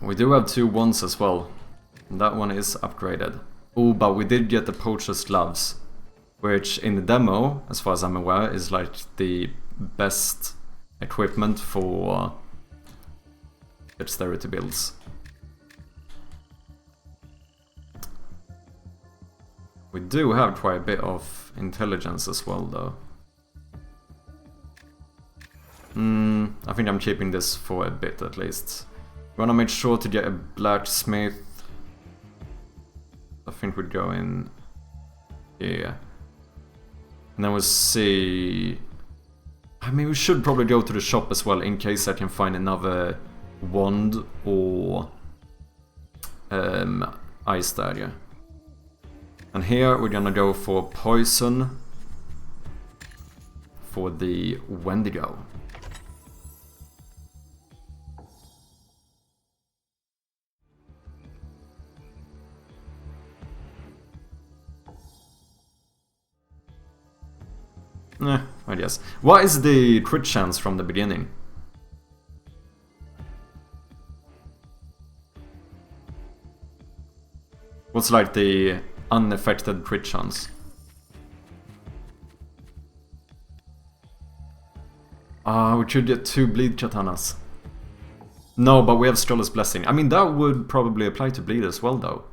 We do have 2 wands as well. And that one is upgraded. Oh, but we did get the poacher's gloves. Which in the demo, as far as I'm aware, is like the best equipment for dexterity builds. We do have quite a bit of intelligence as well, though. I think I'm keeping this for a bit at least. We wanna make sure to get a blacksmith. I think we'd go in here. And then we'll see. I mean, we should probably go to the shop as well in case I can find another wand or ice dagger. And here we're gonna go for poison for the Wendigo. I guess. What is the crit chance from the beginning? What's like the unaffected crit chance? We should get 2 bleed katanas. No, but we have Stroller's Blessing. I mean, that would probably apply to bleed as well, though.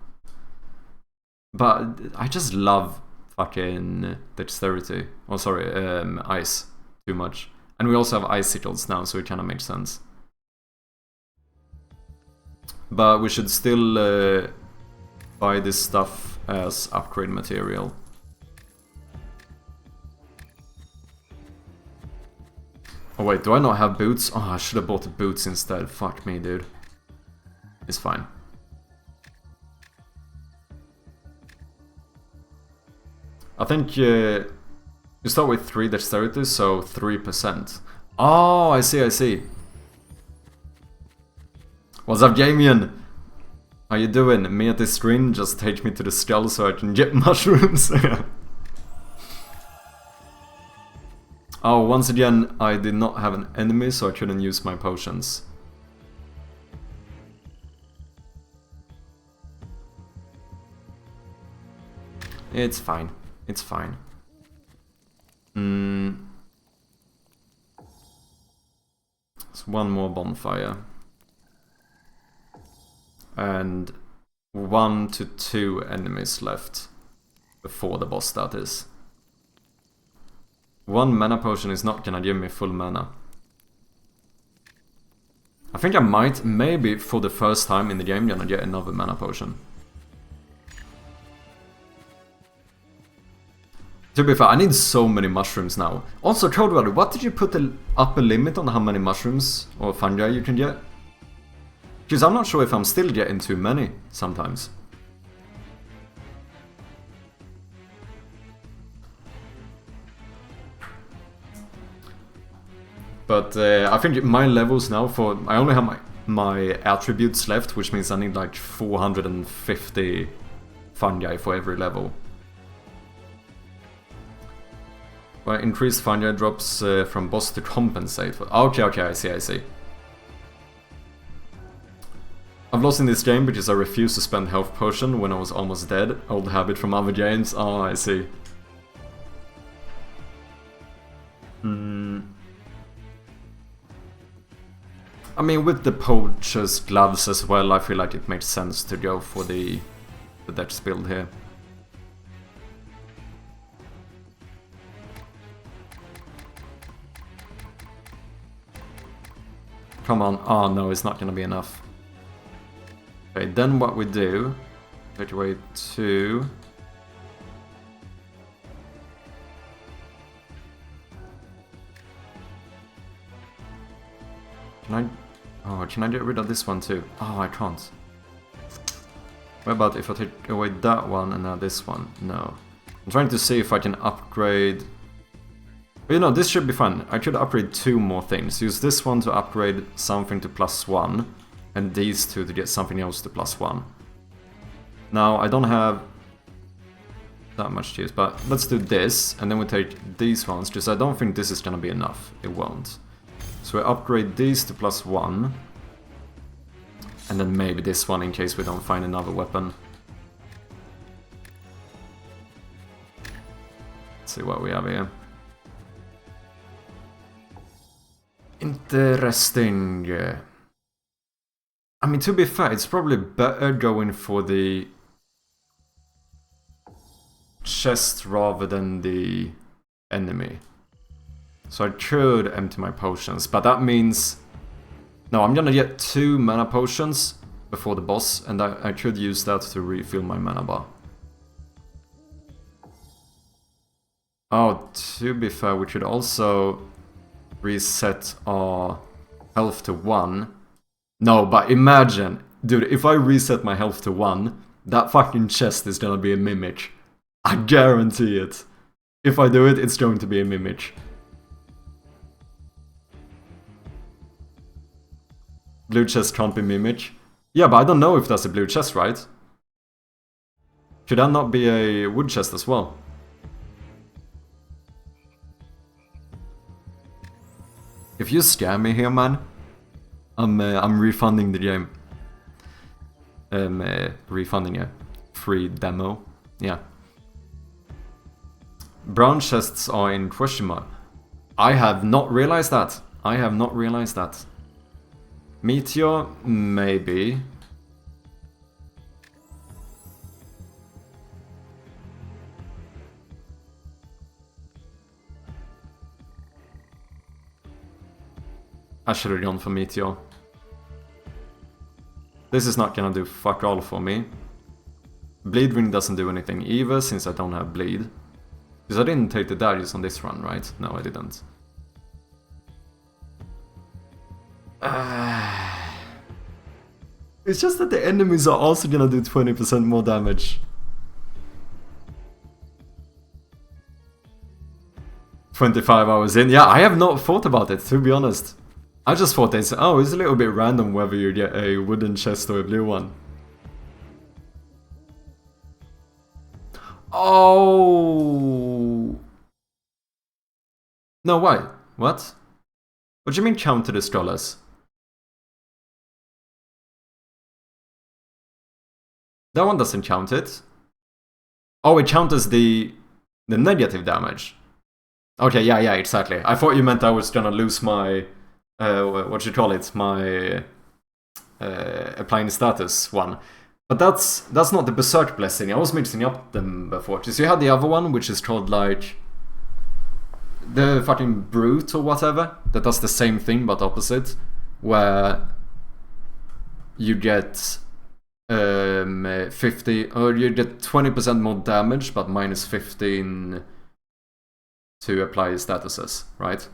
But I just love fucking dexterity. Oh, sorry, ice too much. And we also have icicles now, so it kind of makes sense. But we should still buy this stuff as upgrade material. Oh wait, do I not have boots? Oh, I should have bought the boots instead. Fuck me, dude. It's fine. I think you start with 3 dexterity, so 3%. Oh, I see, I see. What's up, Jamian? How you doing? Me at this screen, just take me to the skull so I can get mushrooms. Oh, once again, I did not have an enemy, so I couldn't use my potions. It's fine. It's fine. It's one more bonfire. And 1 to 2 enemies left. Before the boss, that is. 1 mana potion is not gonna give me full mana. I think I might, maybe for the first time in the game, gonna get another mana potion. To be fair, I need so many mushrooms now. Also, Codewater, what did you put the upper limit on how many mushrooms or fungi you can get? Because I'm not sure if I'm still getting too many sometimes. But I think my levels now for... I only have my attributes left, which means I need like 450 fungi for every level. Well, increased fungi drops from boss to compensate for... Okay, I see. I've lost in this game because I refused to spend health potion when I was almost dead. Old habit from other games. Oh, I see. I mean, with the poacher's gloves as well, I feel like it makes sense to go for the dex build here. Come on. Oh no, it's not gonna be enough. Okay, then what we do... Take away 2... Can I get rid of this one too? Oh, I can't. What about if I take away that one and now this one? No. I'm trying to see if I can upgrade... But you know, this should be fun. I could upgrade 2 more things. Use this one to upgrade something to +1, and these 2 to get something else to +1. Now, I don't have that much to use, but let's do this, and then we take these ones, because I don't think this is gonna be enough. It won't. So we upgrade these to +1. And then maybe this one in case we don't find another weapon. Let's see what we have here. Interesting. I mean, to be fair, it's probably better going for the chest rather than the enemy. So I could empty my potions, but that means... No, I'm gonna get 2 mana potions before the boss, and I could use that to refill my mana bar. Oh, to be fair, we could also reset our health to 1. No, but imagine, dude, if I reset my health to 1, that fucking chest is gonna be a mimic. I guarantee it. If I do it, it's going to be a mimic. Blue chest can't be mimic. Yeah, but I don't know if that's a blue chest, right? Could that not be a wood chest as well? If you scare me here, man, I'm refunding the game. Refunding a free demo. Yeah. Brown chests are in question mark. I have not realized that. I have not realized that. Meteor, maybe. I should have gone for Meteor. This is not gonna do fuck all for me. Bleed Ring doesn't do anything either, since I don't have Bleed. Because I didn't take the dodges on this run, right? No, I didn't. It's just that the enemies are also gonna do 20% more damage. 25 hours in. Yeah, I have not thought about it, to be honest. I just thought it's a little bit random whether you get a wooden chest or a blue one. Oh. No, why? What? What do you mean counter the scholars? That one doesn't count it. Oh, it counters the negative damage. Okay, yeah, exactly. I thought you meant I was gonna lose my... what you call it? My... applying status one. But that's not the Berserk Blessing. I was mixing up them before. Because you had the other one, which is called like... the fucking Brute or whatever. That does the same thing, but opposite. Where... you get... 50... or you get 20% more damage, but minus 15... to apply statuses, right?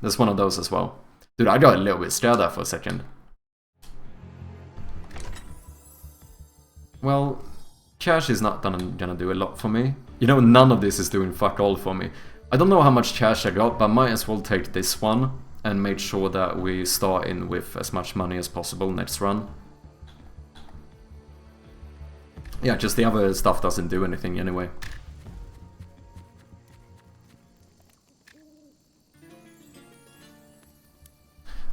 There's one of those as well. Dude, I got a little bit scared there for a second. Well, cash is not gonna do a lot for me. You know, none of this is doing fuck all for me. I don't know how much cash I got, but might as well take this one and make sure that we start in with as much money as possible next run. Yeah, just the other stuff doesn't do anything anyway.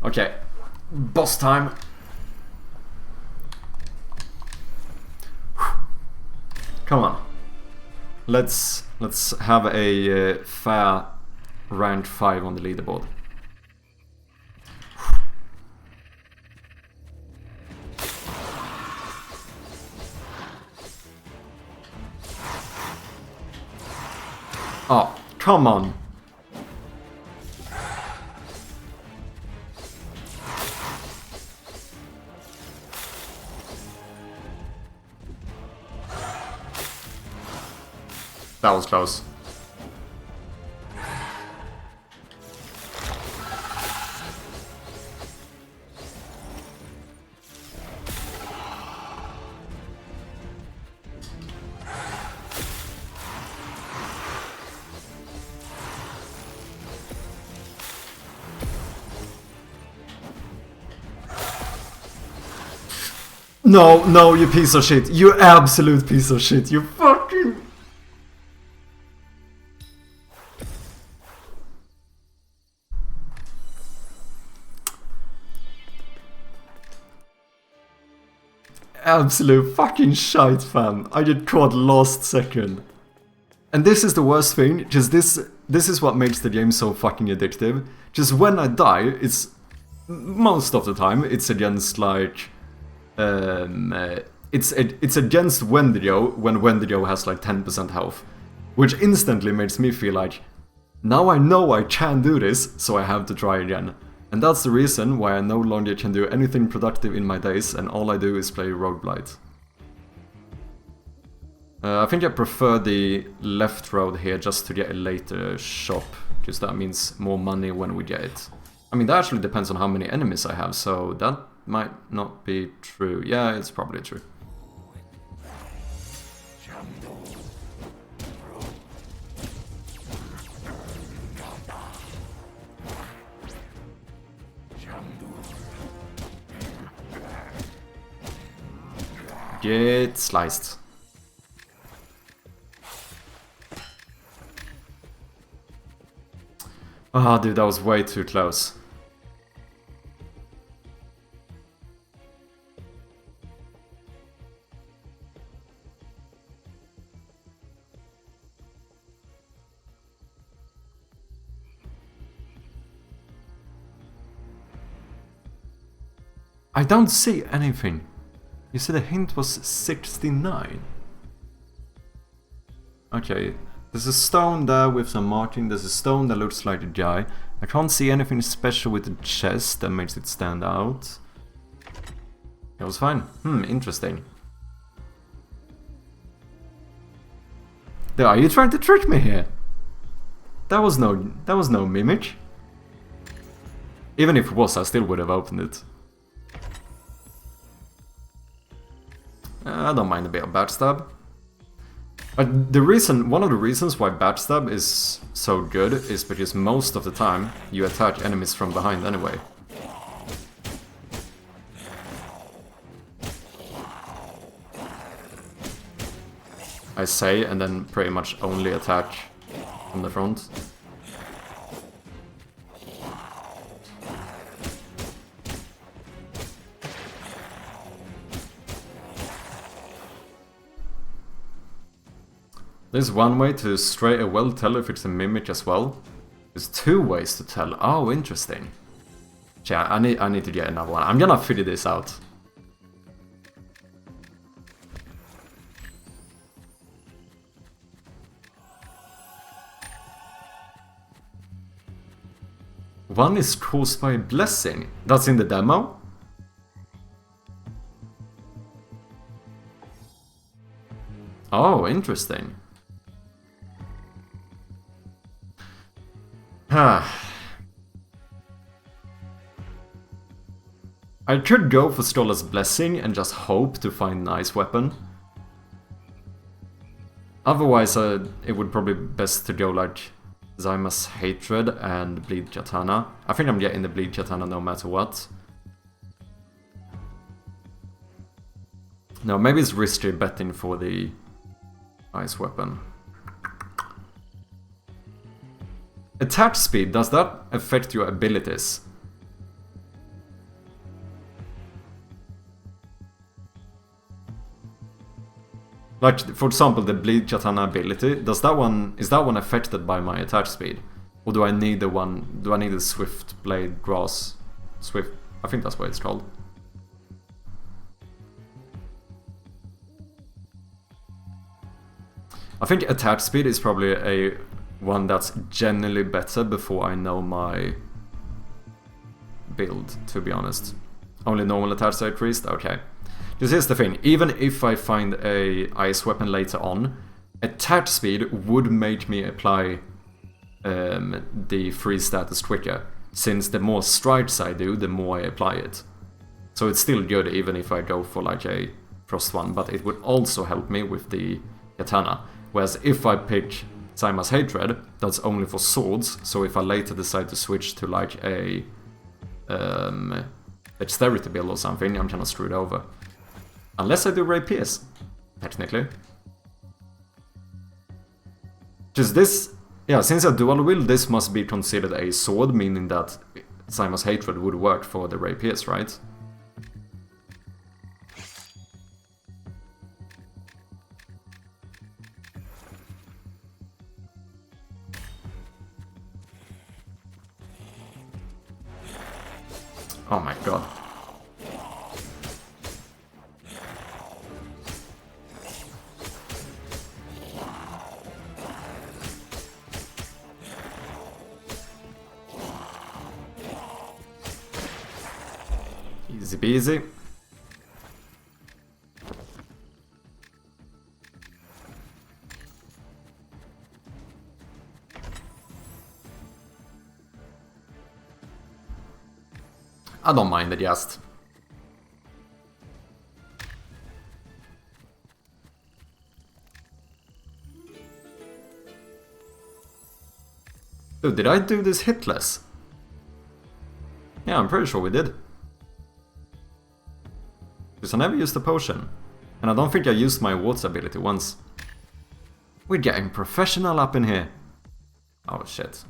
Okay, boss time. Come on. Let's have a fair rank 5 on the leaderboard. Oh, come on. That was close. No, you piece of shit. You absolute piece of shit. You fucking... absolute fucking shite, fam. I get caught last second. And this is the worst thing, just this is what makes the game so fucking addictive. Just when I die, it's... most of the time, it's against like... it's against Wendigo, when Wendigo has like 10% health. Which instantly makes me feel like, now I know I can do this, so I have to try again. And that's the reason why I no longer can do anything productive in my days, and all I do is play rogueblight. I think I prefer the left road here just to get a later shop, because that means more money when we get it. I mean, that actually depends on how many enemies I have, so that might not be true. Yeah, it's probably true. Get sliced. Ah, dude, that was way too close. I don't see anything. You said the hint was 69. Okay, there's a stone there with some marking. There's a stone that looks like a guy. I can't see anything special with the chest that makes it stand out. It was fine. Interesting. Are you trying to trick me here? That was no mimic. Even if it was, I still would have opened it. I don't mind a bit of backstab. But one of the reasons why backstab is so good is because most of the time you attack enemies from behind anyway. I say, and then pretty much only attack from the front. There's one way to straight away tell if it's a mimic as well. There's two ways to tell. Oh, interesting. Yeah, I need to get another one. I'm gonna figure this out. One is caused by a blessing. That's in the demo? Oh, interesting. I could go for Scholar's Blessing and just hope to find an ice weapon. Otherwise, it would probably be best to go like Zyma's Hatred and Bleed Katana. I think I'm getting the Bleed Katana no matter what. No, maybe it's risky betting for the ice weapon. Attack speed, does that affect your abilities? Like, for example, the Bleed Katana ability, is that one affected by my attack speed? Or do I need the Swift Blade Grass? I think that's what it's called. I think attack speed is probably one that's generally better before I know my build, to be honest. Only normal attacks are increased? Okay. Because here's the thing, even if I find a ice weapon later on, attack speed would make me apply the freeze status quicker, since the more strikes I do, the more I apply it. So it's still good even if I go for like a frost one, but it would also help me with the katana. Whereas if I pick Zyma's Hatred, that's only for swords, so if I later decide to switch to like a dexterity build or something, I'm kinda screwed over. Unless I do rapiers, technically. Just this, yeah, since I dual wield, this must be considered a sword, meaning that Zyma's Hatred would work for the rapiers, right? Oh my god. Easy peasy. I don't mind it, just. Dude, did I do this hitless? Yeah, I'm pretty sure we did. Because I never used the potion. And I don't think I used my water ability once. We're getting professional up in here. Oh shit.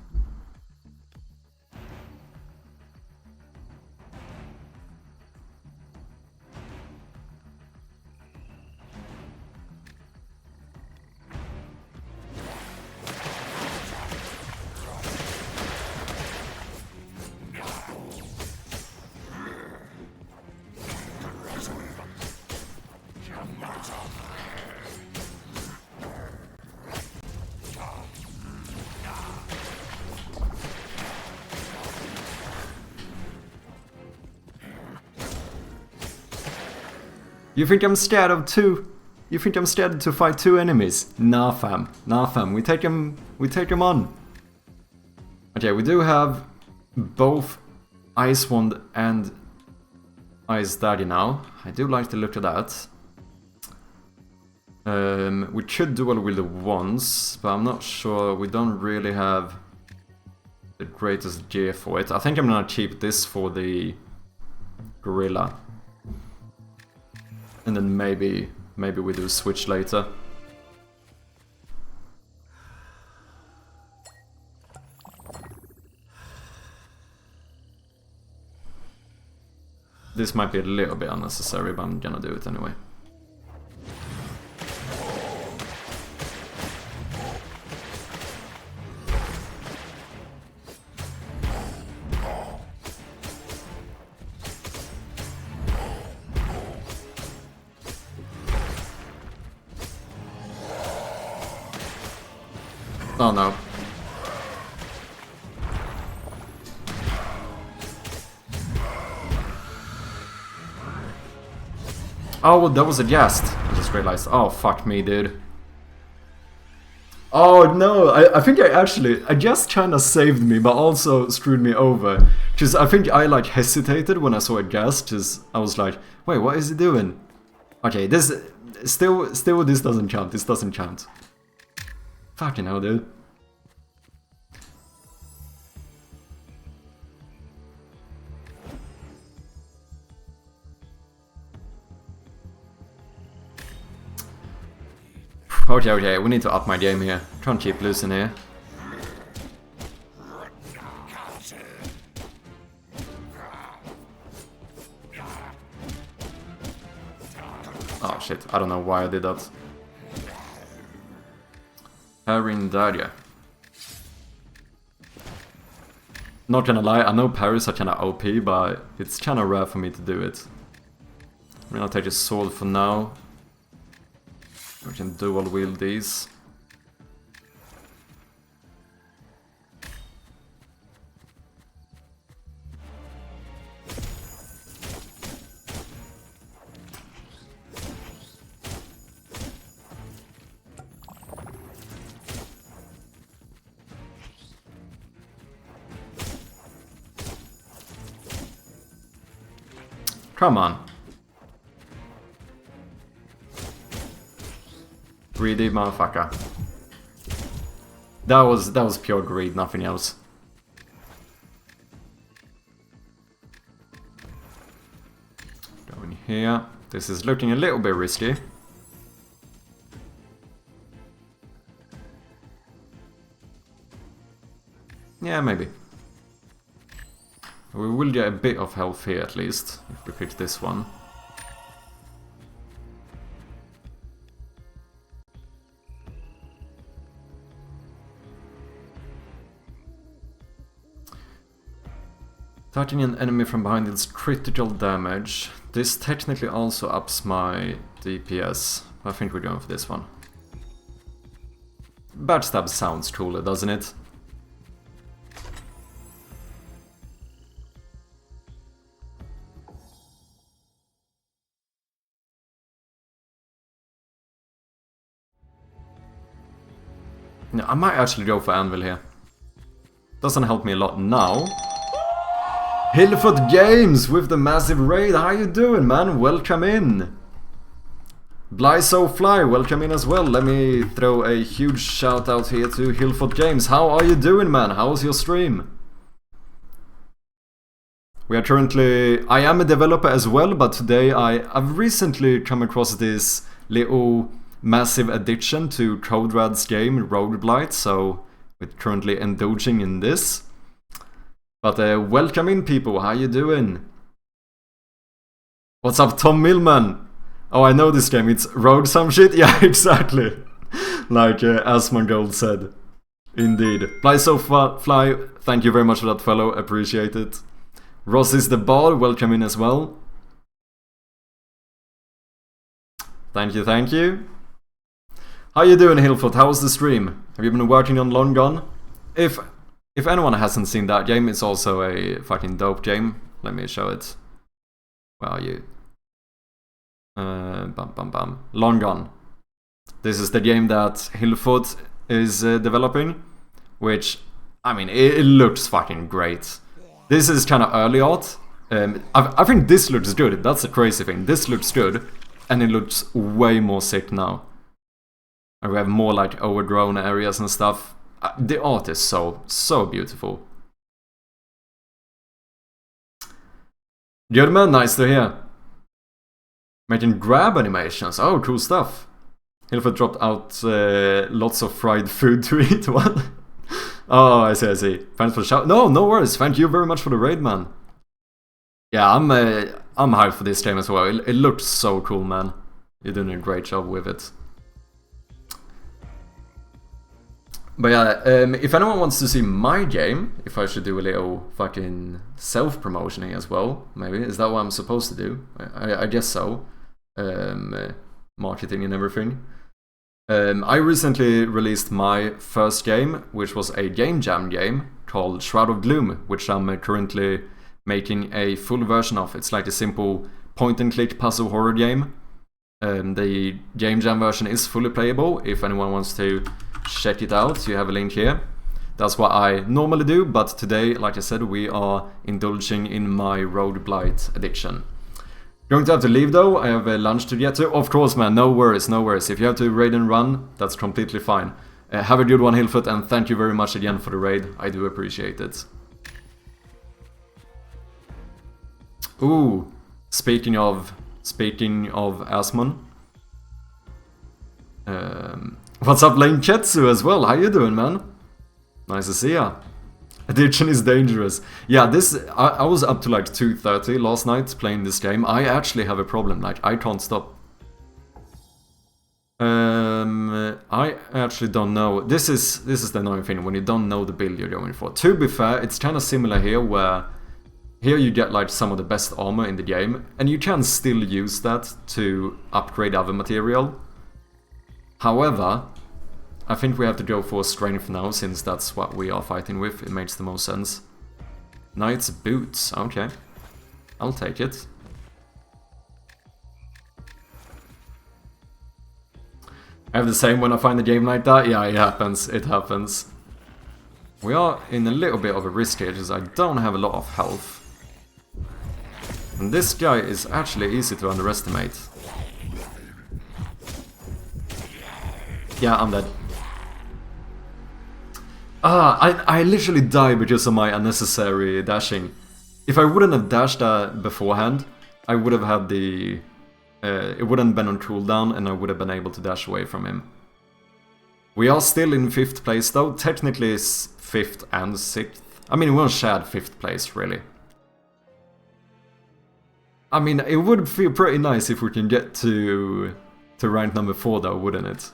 You think I'm scared of two? You think I'm scared to fight two enemies? Nah fam, nah fam, we take them on. Okay, we do have both Ice Wand and Ice Daddy now. I do like the look of that. We could dual wield the wands, but I'm not sure. We don't really have the greatest gear for it. I think I'm gonna keep this for the gorilla. And then maybe we do switch later. This might be a little bit unnecessary, but I'm gonna do it anyway. Oh no. Oh, that was a jest. I just realized. Oh, fuck me, dude. Oh no, I think I just kinda saved me, but also screwed me over. Because I think I like hesitated when I saw a ghast, because I was like, wait, what is he doing? Okay, this still this doesn't count, this doesn't count. Fucking hell, dude. Okay, we need to up my game here. Can't keep losing here. Oh shit, I don't know why I did that. Parrying Daria. Not gonna lie, I know parries are kinda OP, but it's kinda rare for me to do it. I'm gonna take a sword for now. We can dual wield these. Come on. Greedy motherfucker. That was pure greed, nothing else. Go in here. This is looking a little bit risky. Yeah, maybe. We will get a bit of health here at least, if we pick this one. Touching an enemy from behind deals critical damage. This technically also ups my DPS. I think we're going for this one. Backstab sounds cooler, doesn't it? No, I might actually go for Anvil here. Doesn't help me a lot now. Hillfoot Games with the massive raid. How you doing, man? Welcome in. Blight So Fly, welcome in as well. Let me throw a huge shout out here to Hillfoot Games. How are you doing, man? How's your stream? We are currently... I am a developer as well, but today I've recently come across this little massive addiction to Coderad's game, Rogueblight, so we're currently indulging in this. But welcome in, people. How you doing? What's up, Tom Millman? Oh, I know this game. It's Rogue some shit? Yeah, exactly. Like Asmongold said. Indeed. Fly So Fly, thank you very much for that follow. Appreciate it. Ross is the ball. Welcome in as well. Thank you, thank you. How you doing, Hillfoot? How's the stream? Have you been working on Long Gone? If anyone hasn't seen that game, it's also a fucking dope game. Let me show it. Where are you? Long Gone. This is the game that Hillfoot is developing, which, I mean, it looks fucking great. This is kind of early art. I think this looks good. That's the crazy thing. This looks good, and it looks way more sick now. And we have more like overgrown areas and stuff. The art is so beautiful. Good man, nice to hear. Making grab animations. Oh, cool stuff. Hillfoot dropped out lots of fried food to eat. What? Oh, I see, I see. Thanks for the shout. No worries. Thank you very much for the raid, man. Yeah, I'm hyped for this game as well. It looks so cool, man. You're doing a great job with it. But yeah, if anyone wants to see my game, if I should do a little fucking self-promotioning as well, maybe. Is that what I'm supposed to do? I guess so. Marketing and everything. I recently released my first game, which was a game jam game called Shroud of Gloom, which I'm currently making a full version of. It's like a simple point-and-click puzzle horror game. The game jam version is fully playable. If anyone wants to check it out, you have a link here. That's what I normally do, but today, like I said, we are indulging in my rogueblight addiction. Going to have to leave though, I have a lunch to get to. Of course, man, no worries, no worries. If you have to raid and run, that's completely fine. Have a good one, Hillfoot, and thank you very much again for the raid. I do appreciate it. Ooh, speaking of Asmon. What's up, Lane Ketsu as well? How you doing, man? Nice to see ya. Addiction is dangerous. Yeah, this I was up to like 2:30 last night playing this game. I actually have a problem. Like, I can't stop. I actually don't know. This is the annoying thing when you don't know the build you're going for. To be fair, it's kind of similar here, where here you get like some of the best armor in the game, and you can still use that to upgrade other material. However, I think we have to go for strength now, since that's what we are fighting with. It makes the most sense. Knight's boots, okay. I'll take it. I have the same when I find a game like that. Yeah, it happens, it happens. We are in a little bit of a risk here, because I don't have a lot of health. And this guy is actually easy to underestimate. Yeah, I'm dead. I literally died because of my unnecessary dashing. If I wouldn't have dashed beforehand, I would have had the... it wouldn't have been on cooldown, and I would have been able to dash away from him. We are still in 5th place though. Technically it's 5th and 6th. I mean, we're shared 5th place, really. I mean, it would feel pretty nice if we can get to rank number 4 though, wouldn't it?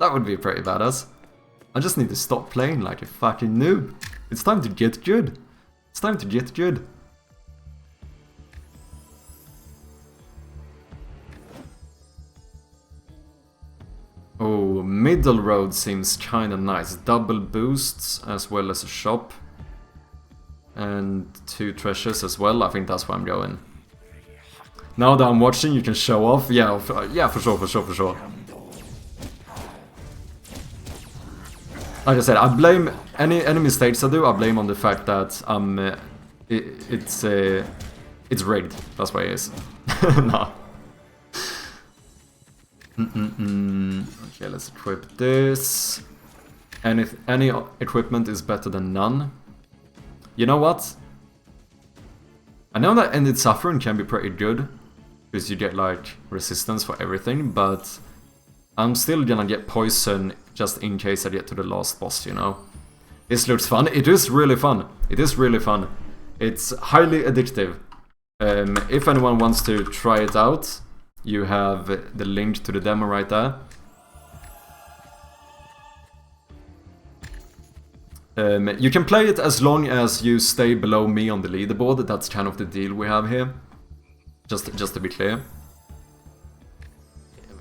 That would be pretty badass. I just need to stop playing like a fucking noob. It's time to get good. It's time to get good. middle road seems kinda nice. Double boosts as well as a shop. And 2 treasures as well. I think that's where I'm going. Now that I'm watching, you can show off. Yeah, for sure. Like I said, I blame any mistakes I do. I blame on the fact that it's rigged. That's why it is. No. Okay, let's equip this. Any equipment is better than none. You know what? I know that Ended Suffering can be pretty good, because you get like resistance for everything, but I'm still gonna get poison just in case I get to the last boss, you know? This looks fun. It is really fun. It is really fun. It's highly addictive. If anyone wants to try it out, you have the link to the demo right there. You can play it as long as you stay below me on the leaderboard. That's kind of the deal we have here. Just to be clear.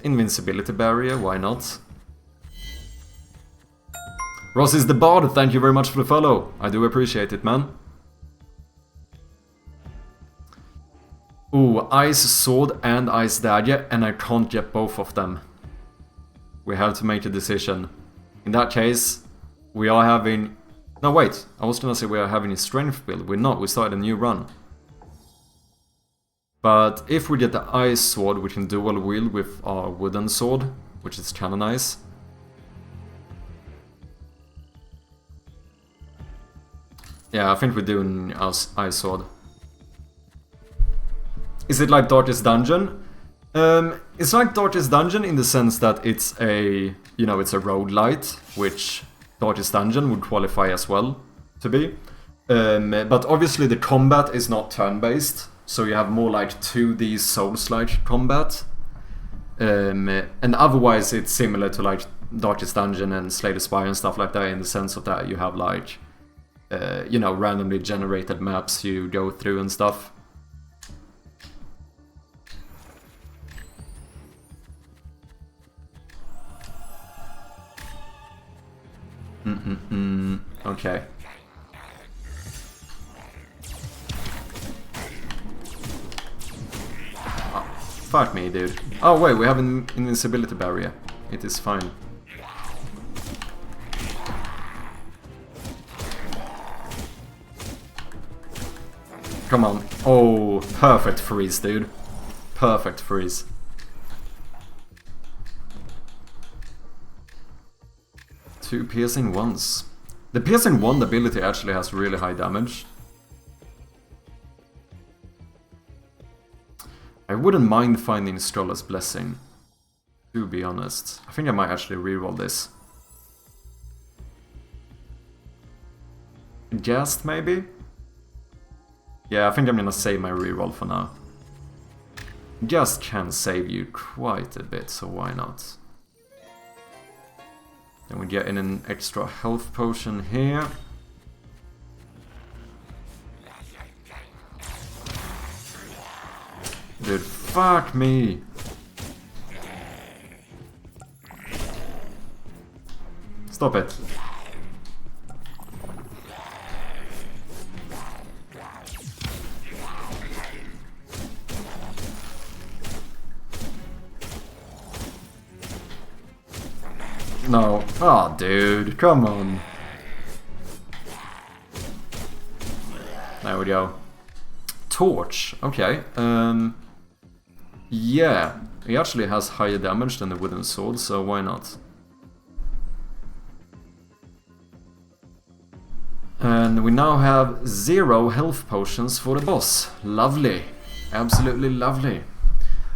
Invincibility barrier, why not? Ross is the bard, thank you very much for the follow. I do appreciate it, man. Ooh, Ice Sword and Ice Dagger, and I can't get both of them. We have to make a decision. In that case, we are having... No, wait, I was gonna say we are having a strength build. We're not, we started a new run. But if we get the Ice Sword, we can dual wield with our wooden sword, which is kinda nice. Yeah, I think we're doing our Ice Sword. Is it like Darkest Dungeon? It's like Darkest Dungeon in the sense that it's a, you know, it's a roguelite, which Darkest Dungeon would qualify as well to be. But obviously the combat is not turn-based, so you have more like 2D Souls-like combat. And otherwise it's similar to like Darkest Dungeon and Slay the Spire and stuff like that, in the sense of that you have like, you know, randomly generated maps you go through and stuff. Okay. Oh, fuck me, dude. Oh wait, we have an invincibility barrier. It is fine. Come on. Oh, perfect freeze, dude. Perfect freeze. Two piercing ones. The piercing wand ability actually has really high damage. I wouldn't mind finding Scholar's Blessing, to be honest. I think I might actually reroll this. Ghast, maybe? Yeah, I think I'm gonna save my reroll for now. Ghast can save you quite a bit, so why not? Then we get in an extra health potion here. Dude, fuck me! Stop it. No. Oh, dude, come on. There we go. Torch. Okay. Yeah. He actually has higher damage than the wooden sword, so why not? And we now have 0 health potions for the boss. Lovely. Absolutely lovely.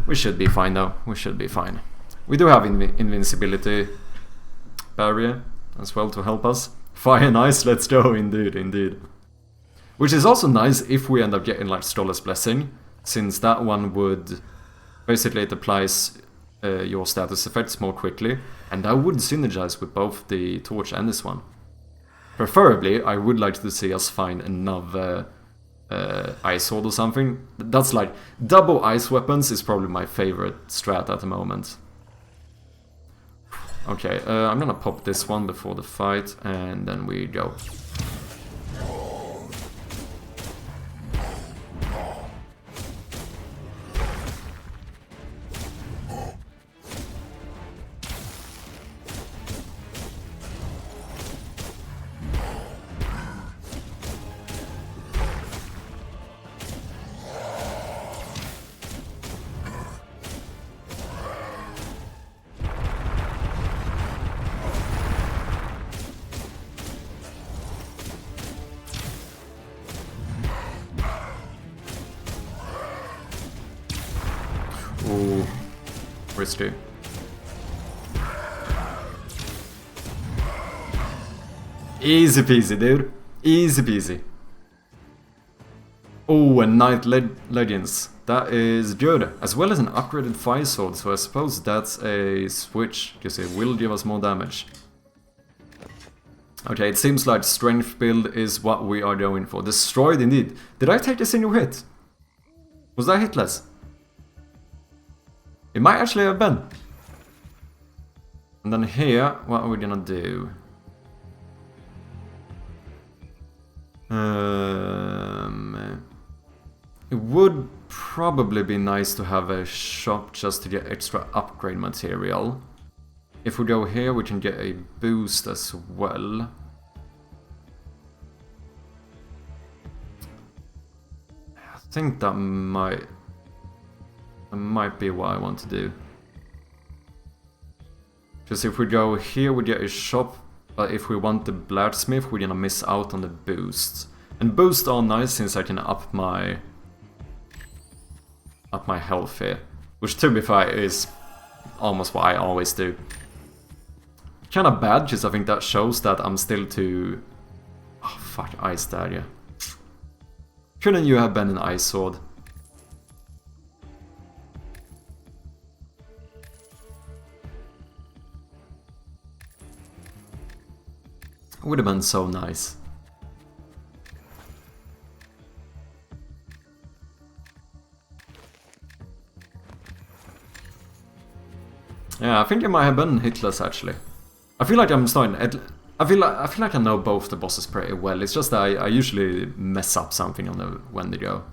We should be fine though. We should be fine. We do have invincibility barrier as well to help us. Fire and ice, let's go, indeed, indeed. Which is also nice if we end up getting like Scholar's Blessing, since that one would... Basically it applies your status effects more quickly, and that would synergize with both the torch and this one. Preferably, I would like to see us find another ice sword or something. That's like, double ice weapons is probably my favorite strat at the moment. Okay, I'm gonna pop this one before the fight, and then we go. Ooh, risky. Easy peasy, dude. Easy peasy. Oh, and Knight Legends. That is good. As well as an upgraded fire sword, so I suppose that's a switch, because it will give us more damage. Okay, it seems like strength build is what we are going for. Destroyed indeed. Did I take a single hit? Was that hitless? It might actually have been. And then here, what are we gonna do? It would probably be nice to have a shop just to get extra upgrade material. If we go here, we can get a boost as well. I think that might be what I want to do. Because if we go here, we get a shop, but if we want the blacksmith, we're gonna miss out on the boosts. And boosts are nice since I can up my health here, which to be fair is almost what I always do. Kinda bad, because I think that shows that I'm still too... Oh fuck, Ice Dagger. Shouldn't you have been an Ice Sword? Would have been so nice. Yeah, I think it might have been hitless actually. I feel like I'm starting. I feel like I know both the bosses pretty well. It's just that I usually mess up something on when they go.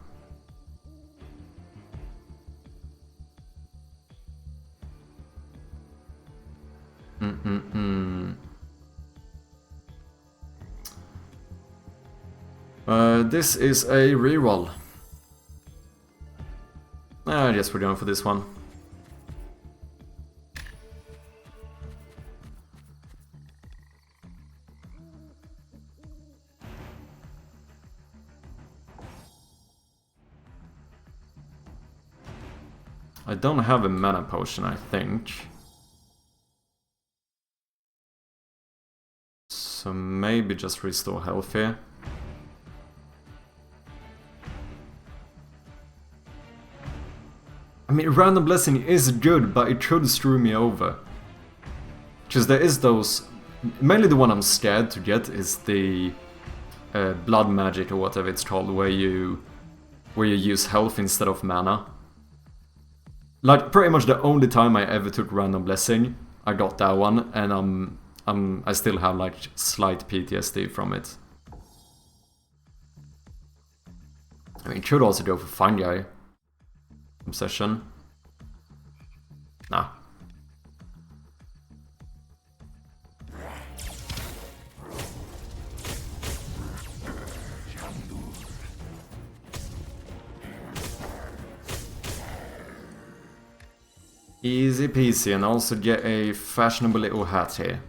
This is a reroll. I guess we're going for this one. I don't have a mana potion, I think. So maybe just restore health here. I mean, Random Blessing is good, but it could screw me over. Because there is those... Mainly the one I'm scared to get is the blood magic or whatever it's called, where you use health instead of mana. Like, pretty much the only time I ever took Random Blessing, I got that one, and I still have like slight PTSD from it. I mean, it could also go for Fungi. Obsession. Nah. Easy peasy, and also get a fashionable little hat here.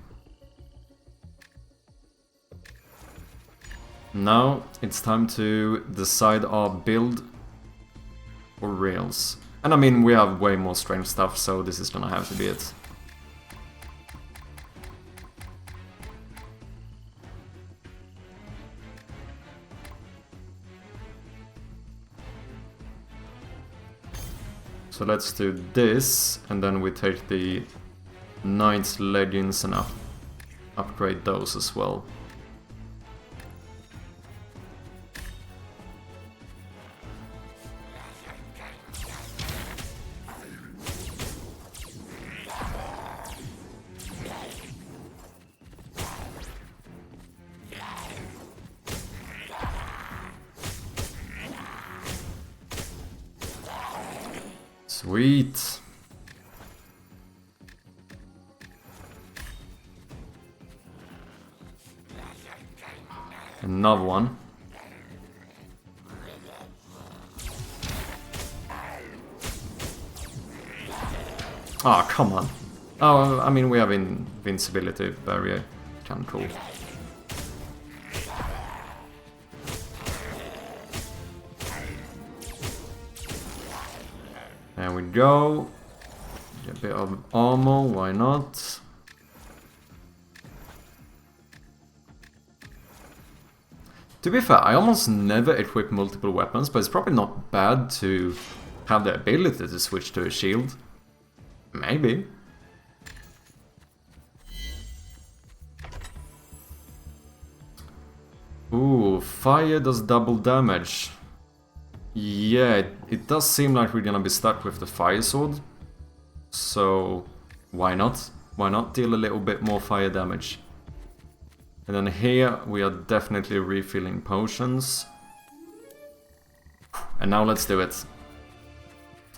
Now it's time to decide our build for rails. And I mean, we have way more strength stuff, so this is gonna have to be it. So let's do this, and then we take the Knight's leggings and upgrade those as well. Sweet. Another one. Ah, come on. Oh, I mean, we have invincibility barrier. Kind of cool. There we go. Get a bit of armor, why not? To be fair, I almost never equip multiple weapons, but it's probably not bad to have the ability to switch to a shield. Maybe. Ooh, fire does double damage. Yeah, it does seem like we're gonna be stuck with the fire sword. So, why not? Why not deal a little bit more fire damage? And then here we are definitely refilling potions. And now let's do it.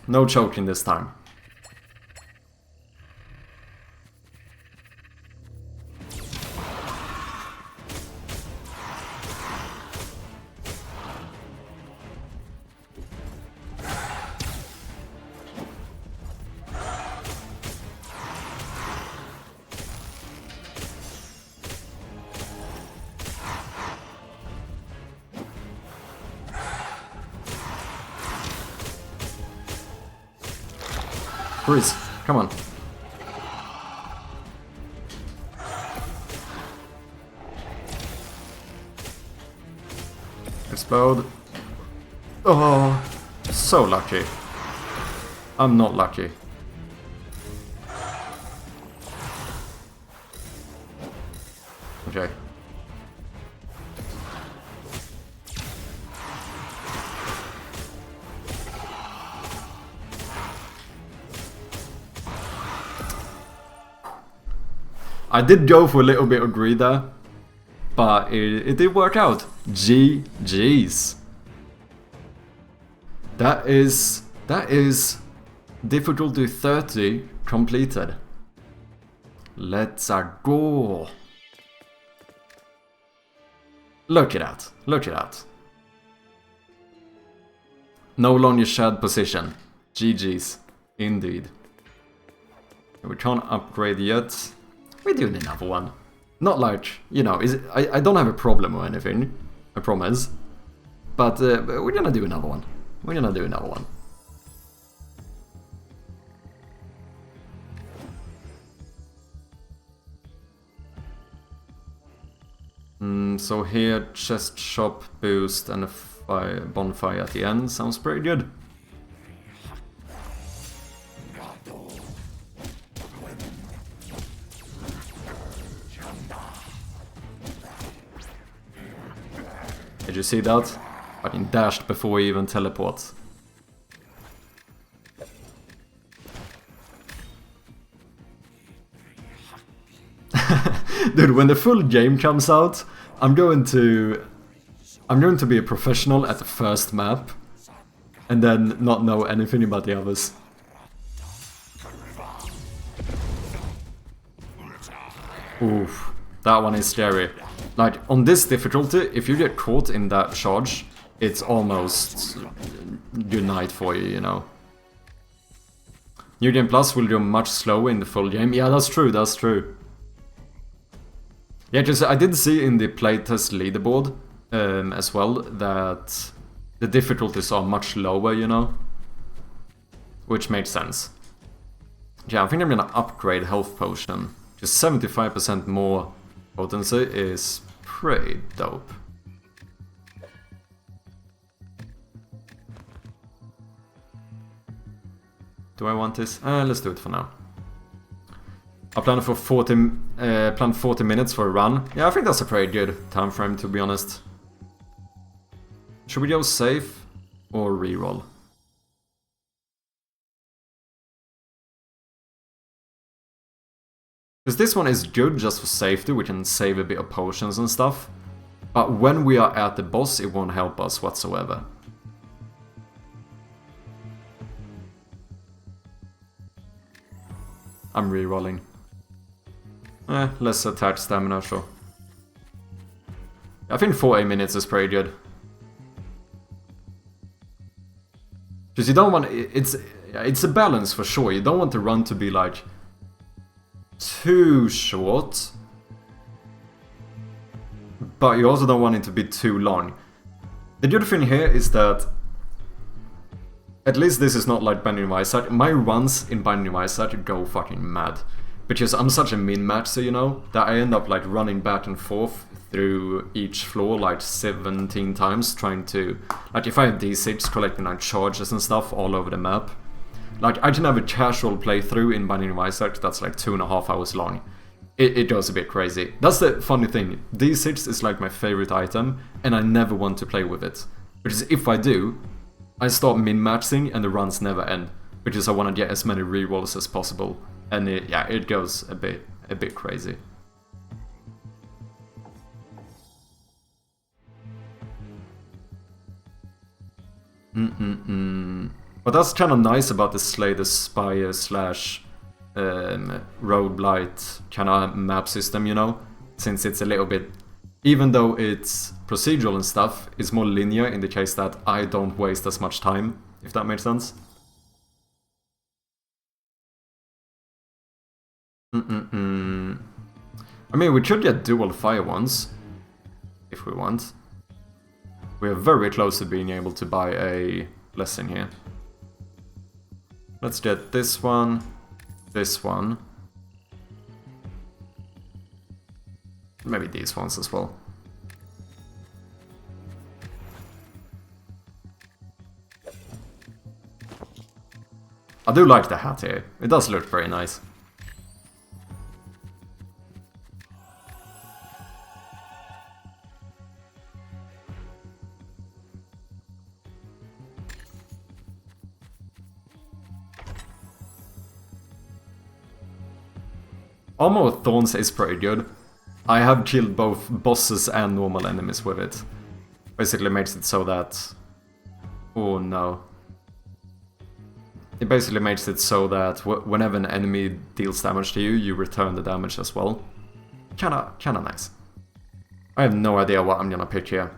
No choking this time. Freeze, come on. Explode. Oh, so lucky. I'm not lucky. Okay. I did go for a little bit of greed there, but it did work out. GG's. That is difficulty 30 completed. Let's go. Look at that. Look at that. No longer shared position. GG's. Indeed. We can't upgrade yet. We're doing another one. Not like, you know, I don't have a problem or anything. I promise. But we're gonna do another one. We're gonna do another one. So here, chest shop boost and a bonfire at the end. Sounds pretty good. Did you see that? Fucking dashed before he even teleports. Dude, when the full game comes out, I'm going to be a professional at the first map and then not know anything about the others. Oof, that one is scary. Like, on this difficulty, if you get caught in that charge, it's almost good night for you, you know. New Game Plus will go much slower in the full game. Yeah, that's true, that's true. Yeah, because I did see in the playtest leaderboard as well that the difficulties are much lower, you know. Which makes sense. Yeah, I think I'm gonna upgrade Health Potion. Just 75% more potency is pretty dope. Do I want this? Let's do it for now. I plan for 40 minutes for a run. Yeah, I think that's a pretty good time frame, to be honest. Should we go safe or reroll? Because this one is good just for safety, we can save a bit of potions and stuff. But when we are at the boss, it won't help us whatsoever. I'm re-rolling. Less attack stamina, sure. I think 40 minutes is pretty good. Because you don't want... It's a balance for sure. You don't want the run to be like too short, but you also don't want it to be too long. The good thing here is that at least this is not like Binding of Isaac. My runs in Binding of Isaac go fucking mad. Because I'm such a min-maxer, you know, that I end up like running back and forth through each floor like 17 times trying to... Like if I have D6 collecting like charges and stuff all over the map, like I can have a casual playthrough in Binding of Isaac that's like 2.5 hours long. It goes a bit crazy. That's the funny thing. D6 is like my favorite item and I never want to play with it. Because if I do, I start min-maxing and the runs never end. Because I want to get as many rerolls as possible. And it goes a bit crazy. But that's kind of nice about the Slay the Spire slash rogueblight kind of map system, you know? Since it's a little bit... Even though it's procedural and stuff, it's more linear in the case that I don't waste as much time, if that makes sense. I mean, we could get dual fire ones, if we want. We are very close to being able to buy a blessing here. Let's get this one, maybe these ones as well. I do like the hat here, it does look very nice. Armor of Thorns is pretty good. I have killed both bosses and normal enemies with it. Basically makes it so that... Oh no. It basically makes it so that whenever an enemy deals damage to you, you return the damage as well. Kinda nice. I have no idea what I'm gonna pick here.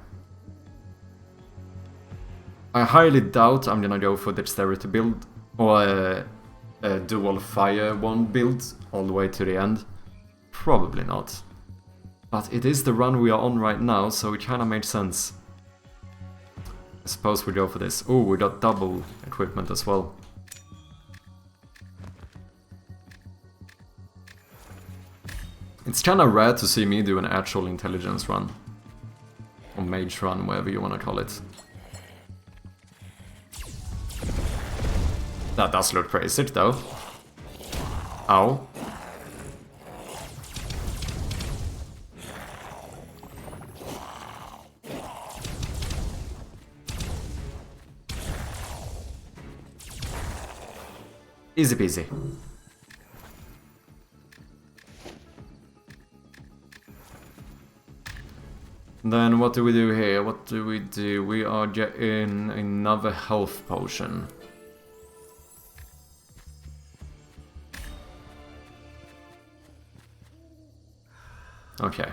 I highly doubt I'm gonna go for Dexterity build, or a dual fire one build all the way to the end. Probably not. But it is the run we are on right now, so it kinda makes sense. I suppose we go for this. Oh, we got double equipment as well. It's kinda rare to see me do an actual intelligence run. Or mage run, whatever you wanna call it. That does look pretty sick though. Ow. Easy peasy. Then what do we do here? What do? We are getting another health potion. Okay.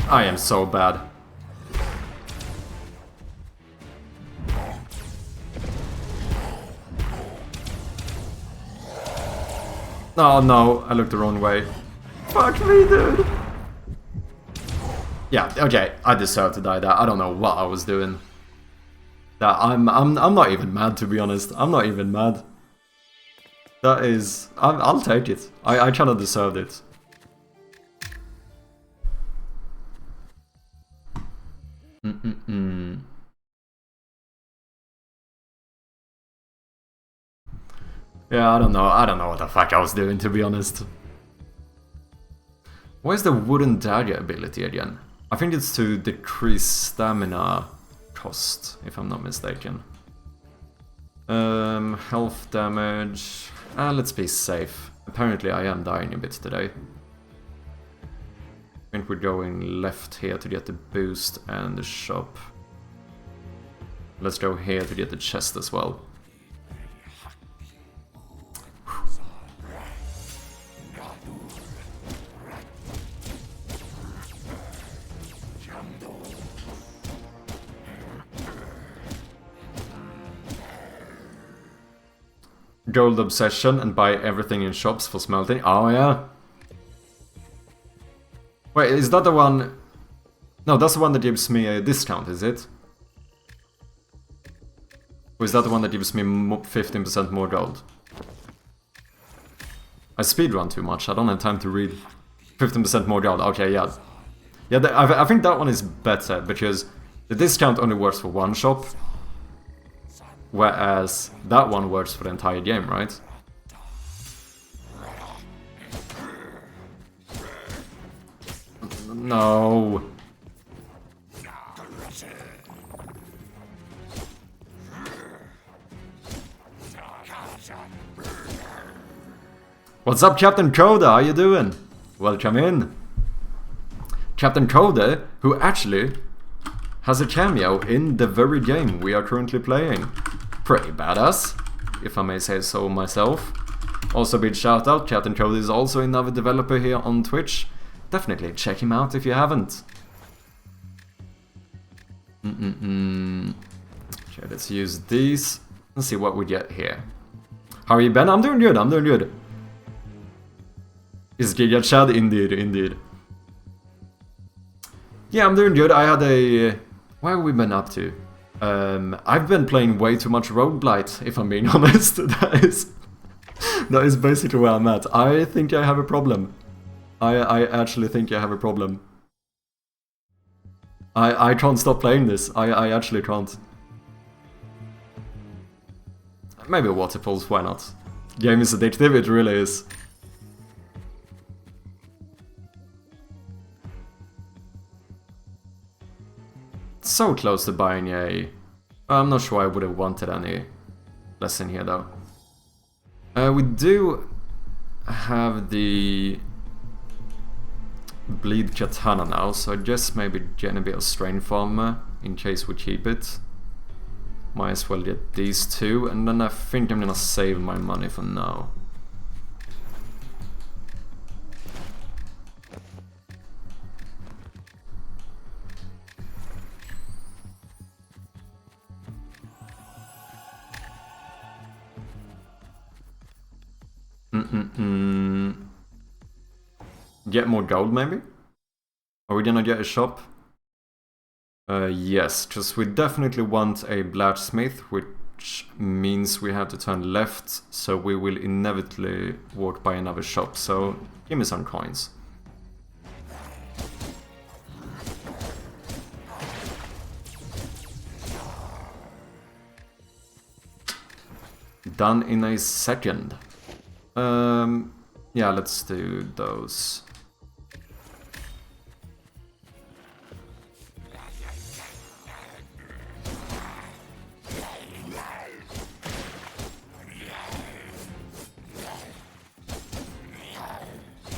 I am so bad. Oh no, I looked the wrong way. Fuck me, dude. Yeah, okay, I deserve to die there. I don't know what I was doing. That I'm not even mad, to be honest. I'm not even mad. That is... I'll take it. I kinda deserved it. Yeah, I don't know what the fuck I was doing, to be honest. Where's the wooden dagger ability again? I think it's to decrease stamina cost, if I'm not mistaken. Health damage... let's be safe. Apparently I am dying a bit today. I think we're going left here to get the boost and the shop. Let's go here to get the chest as well. Gold obsession and buy everything in shops for smelting. Oh yeah. Wait, is that the one? No, that's the one that gives me a discount, is it? Or is that the one that gives me 15% more gold? I speedrun too much, I don't have time to read. 15% more gold, okay, yeah. Yeah, I think that one is better, because the discount only works for one shop. Whereas that one works for the entire game, right? No. What's up, Captain Coda? How you doing? Welcome in. Captain Coda, who actually has a cameo in the very game we are currently playing. Pretty badass, if I may say so myself. Also, big shout out, Captain Coda is also another developer here on Twitch. Definitely check him out if you haven't. Okay, let's use these and see what we get here. How are you, Ben? I'm doing good, I'm doing good. Is Giga Chad? Indeed, indeed. Yeah, I'm doing good. I had a... What have we been up to? I've been playing way too much rogueblight, if I'm being honest. That is basically where I'm at. I think I have a problem. I actually think I have a problem. I can't stop playing this. I actually can't. Maybe waterfalls, why not? Game is addictive, it really is. So close to buying a... I'm not sure I would have wanted any less in here though. We do have the bleed katana now, so I guess maybe get a bit of strain farmer in case we keep it. Might as well get these two, and then I think I'm gonna save my money for now. Get more gold, maybe? Are we gonna get a shop? Yes, because we definitely want a blacksmith, which means we have to turn left, so we will inevitably walk by another shop, so give me some coins. Done in a second. Yeah, let's do those.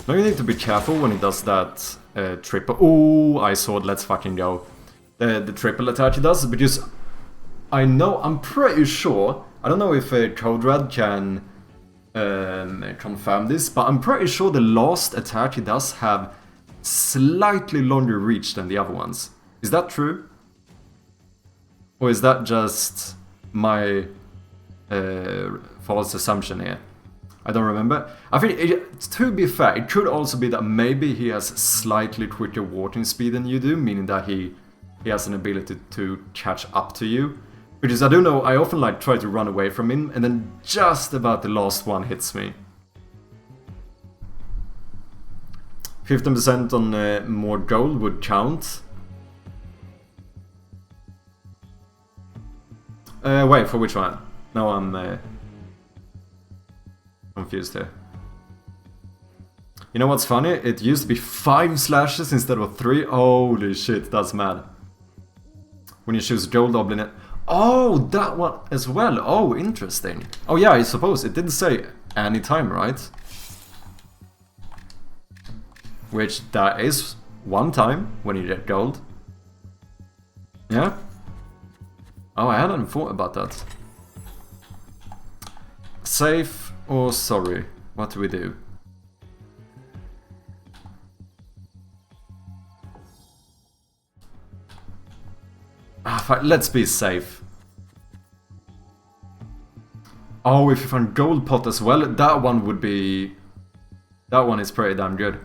Now you need to be careful when it does that triple. Oh, I saw it. Let's fucking go. The triple attack it does, because I know, I'm pretty sure. I don't know if Code Red can confirm this, but I'm pretty sure the last attack it does have slightly longer reach than the other ones. Is that true? Or is that just my false assumption here? I don't remember. I think, to be fair, it could also be that maybe he has slightly quicker walking speed than you do, meaning that he has an ability to catch up to you. Because I do know, I often like try to run away from him, and then just about the last one hits me. 15% on more gold would count. Wait, for which one? No, I'm confused here. You know what's funny? It used to be 5 slashes instead of 3. Holy shit, that's mad. When you choose gold goblin. Oh, that one as well. Oh, interesting. Oh yeah, I suppose it didn't say any time, right? Which that is one time when you get gold. Yeah? Oh, I hadn't thought about that. Safe or sorry? What do we do? Let's be safe. Oh, if you find gold pot as well, that one would be... That one is pretty damn good.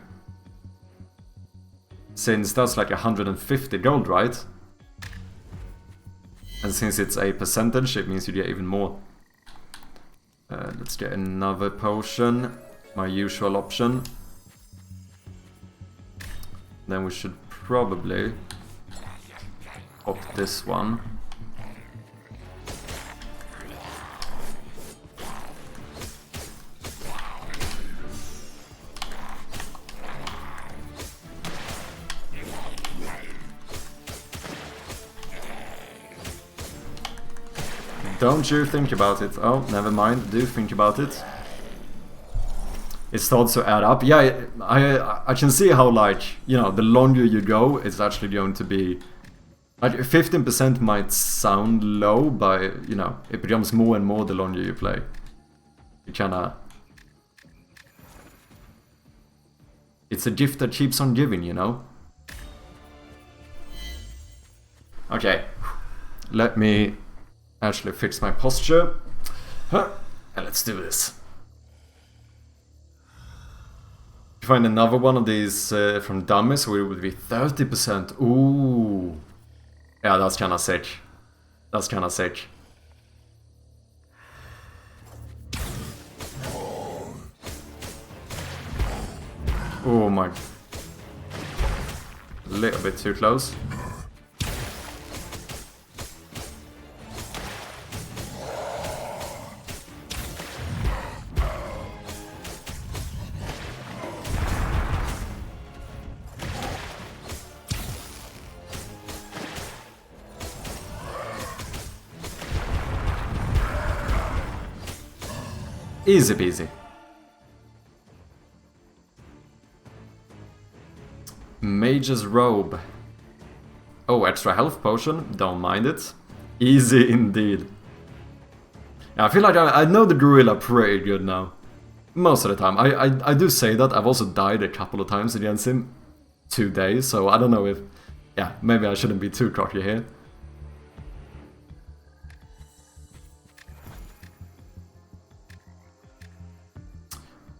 Since that's like 150 gold, right? And since it's a percentage, it means you get even more. Let's get another potion. My usual option. Then we should probably pop this one. Don't you think about it. Oh, never mind. Do think about it. It starts to add up. Yeah, I can see how, like, you know, the longer you go, it's actually going to be... Like, 15% might sound low, but, you know, it becomes more and more the longer you play. You kinda... It's a gift that keeps on giving, you know? Okay. Let me... actually fix my posture. And let's do this. If you find another one of these from dummies, where it would be 30%. Ooh. Yeah, that's kinda sick. That's kinda sick. Oh my... A little bit too close. Easy peasy. Mage's robe. Oh, extra health potion. Don't mind it. Easy indeed. Yeah, I feel like I know the gorilla pretty good now. Most of the time. I do say that. I've also died a couple of times against him today, so I don't know if... Yeah, maybe I shouldn't be too cocky here.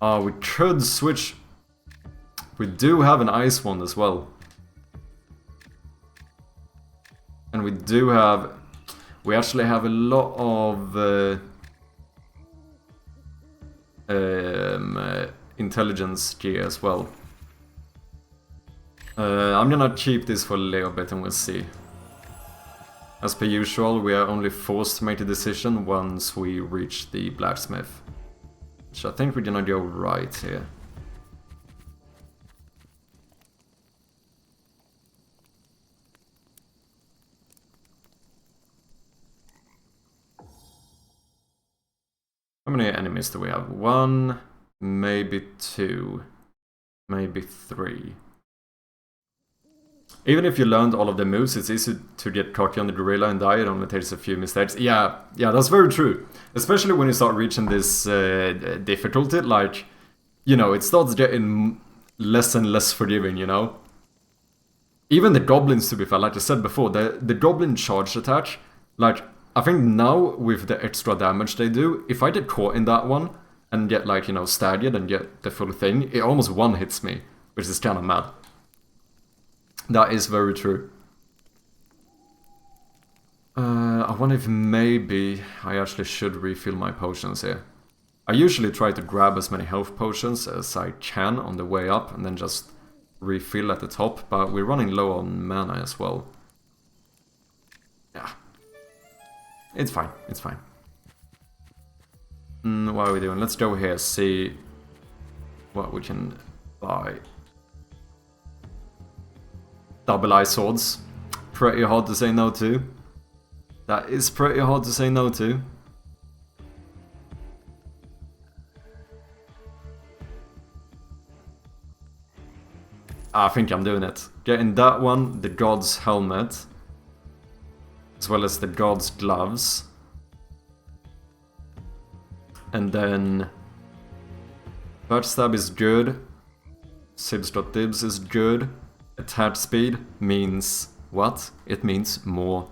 We could switch. We do have an ice one as well. And we do have... We actually have a lot of intelligence gear as well. I'm gonna keep this for a little bit and we'll see. As per usual, we are only forced to make a decision once we reach the blacksmith. So I think we're gonna go right here. How many enemies do we have? 1, maybe 2, maybe 3. Even if you learned all of the moves, it's easy to get cocky on the gorilla and die. It only takes a few mistakes. Yeah, that's very true. Especially when you start reaching this difficulty, like, you know, it starts getting less and less forgiving, you know? Even the goblins, to be fair, like I said before, the goblin charge attack, like, I think now with the extra damage they do, if I get caught in that one and get, like, you know, staggered and get the full thing, it almost one-hits me, which is kind of mad. That is very true. I wonder if maybe I actually should refill my potions here. I usually try to grab as many health potions as I can on the way up and then just refill at the top, but we're running low on mana as well. Yeah. It's fine, it's fine. What are we doing? Let's go here, see what we can buy. Double eye swords. Pretty hard to say no to. That is pretty hard to say no to. I think I'm doing it. Getting that one, the God's helmet, as well as the God's gloves. And then Bird Stab is good. Sibs.dibs is good. Attack speed means what? It means more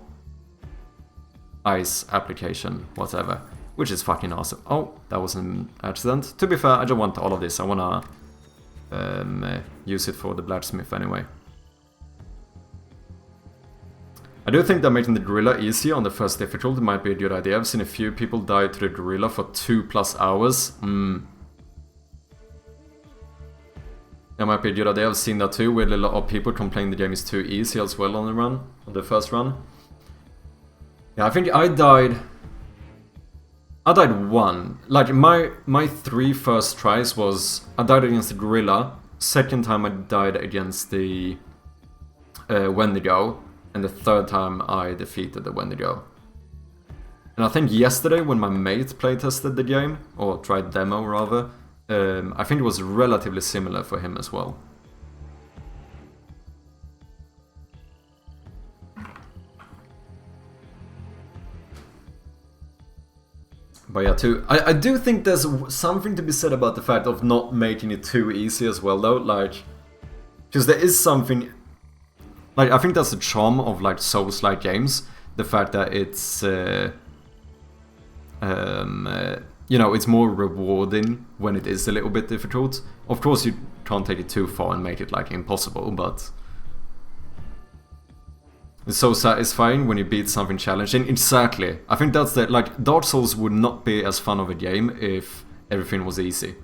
ice application, whatever. Which is fucking awesome. Oh, that was an accident. To be fair, I don't want all of this. I wanna use it for the blacksmith anyway. I do think that making the gorilla easy on the first difficulty might be a good idea. I've seen a few people die to the gorilla for 2+ hours. That might be a good idea. I've seen that too, where a lot of people complain the game is too easy as well on the run, on the first run. Yeah, I think I died one. Like, my 3 first tries was, I died against the gorilla. Second time I died against the Wendigo. And the third time I defeated the Wendigo. And I think yesterday when my mate playtested the game, or tried demo rather, I think it was relatively similar for him as well. But yeah, I do think there's something to be said about the fact of not making it too easy as well though, like, because there is something, like, I think that's the charm of like Souls-like games, the fact that it's, you know, it's more rewarding when it is a little bit difficult. Of course you can't take it too far and make it like impossible, but it's so satisfying when you beat something challenging. Exactly. I think that's the, like, Dark Souls would not be as fun of a game if everything was easy.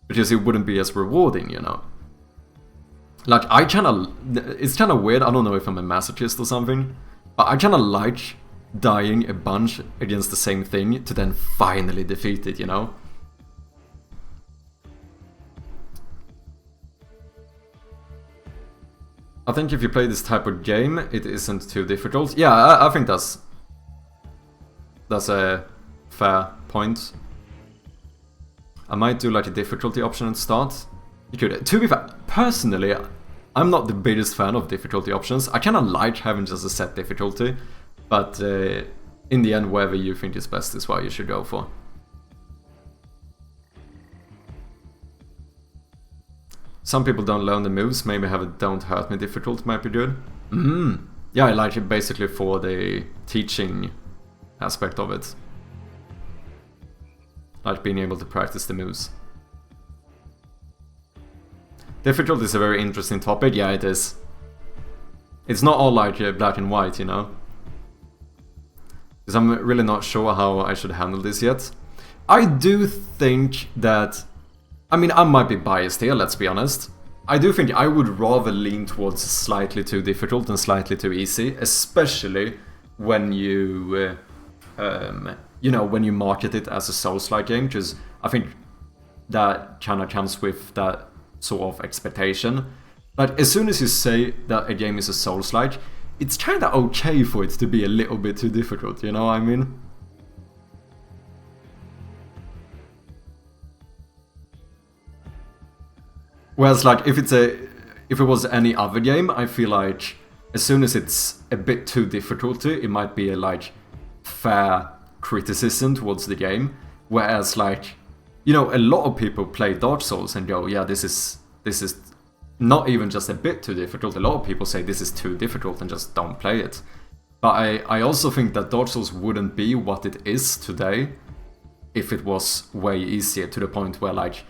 Because it wouldn't be as rewarding, you know. Like, it's kinda weird, I don't know if I'm a masochist or something, but I kinda like dying a bunch against the same thing to then finally defeat it, you know? I think if you play this type of game, it isn't too difficult. Yeah, I think that's a fair point. I might do like a difficulty option at start. You could. To be fair, personally, I'm not the biggest fan of difficulty options. I kinda like having just a set difficulty, but in the end, whatever you think is best is what you should go for. Some people don't learn the moves, maybe have a don't hurt me difficult might be good. Yeah, I like it basically for the teaching aspect of it. Like being able to practice the moves. Difficult is a very interesting topic, yeah it is. It's not all like black and white, you know. Because I'm really not sure how I should handle this yet. I do think that, I mean, I might be biased here, let's be honest. I do think I would rather lean towards slightly too difficult and slightly too easy, especially when you, you know, when you market it as a Souls-like game, because I think that kind of comes with that sort of expectation. But as soon as you say that a game is a Souls-like, it's kind of okay for it to be a little bit too difficult, you know what I mean? Whereas, like, if it was any other game, I feel like as soon as it's a bit too difficult, it might be a, like, fair criticism towards the game. Whereas, like, you know, a lot of people play Dark Souls and go, yeah, this is not even just a bit too difficult. A lot of people say this is too difficult and just don't play it. But I also think that Dark Souls wouldn't be what it is today if it was way easier, to the point where, like,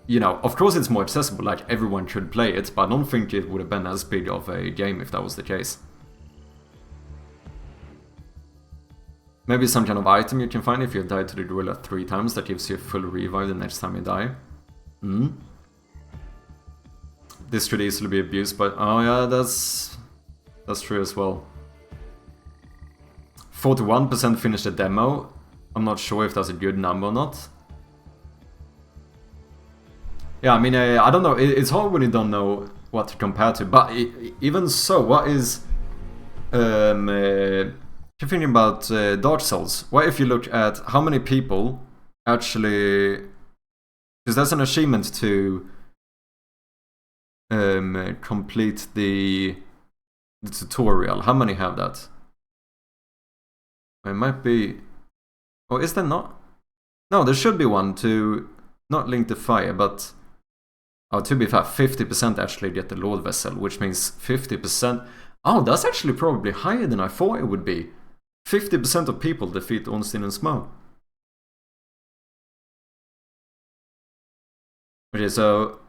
you know, of course it's more accessible, like everyone could play it, but I don't think it would have been as big of a game if that was the case. Maybe some kind of item you can find if you died to the gorilla 3 times that gives you a full revive the next time you die. This could easily be abused, but oh yeah, that's true as well. 41% finished the demo. I'm not sure if that's a good number or not. Yeah, I mean, I don't know, it's hard when you don't know what to compare to, but even so, what is... You're thinking about Dark Souls. What if you look at how many people actually... Because there's an achievement to complete the tutorial. How many have that? It might be... Oh, is there not? No, there should be one to not link the fire, but... Oh, to be fair, 50% actually get the Lord Vessel, which means 50%... Oh, that's actually probably higher than I thought it would be. 50% of people defeat Ornstein and Smo. Okay, so...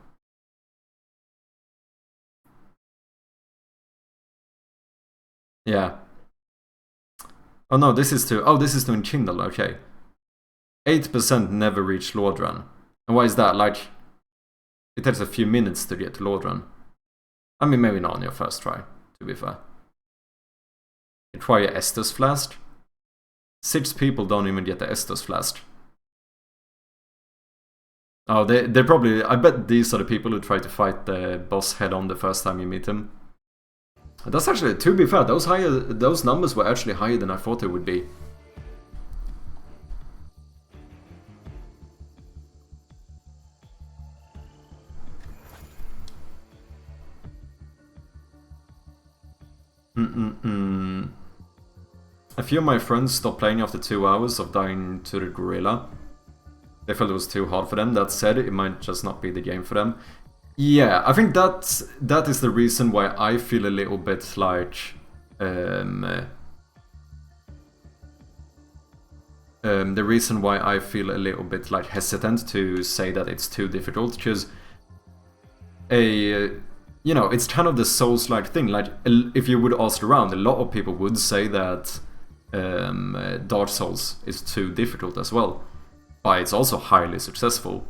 Yeah. Oh no, this is to... Oh, this is to enkindle, okay. 8% never reach Lord Run. And why is that? Like, it takes a few minutes to get to Lord Run. I mean, maybe not on your first try, to be fair. You try a Estus Flask. 6 people don't even get the Estus Flask. Oh, they probably... I bet these are the people who try to fight the boss head on the first time you meet him. That's actually, to be fair, those numbers were actually higher than I thought they would be. A few of my friends stopped playing after 2 hours of dying to the gorilla. They felt it was too hard for them. That said, it might just not be the game for them. Yeah, I think that is the reason why I feel a little bit like... the reason why I feel a little bit like hesitant to say that it's too difficult, because you know, it's kind of the Souls-like thing. Like, if you would ask around, a lot of people would say that Dark Souls is too difficult as well, but it's also highly successful.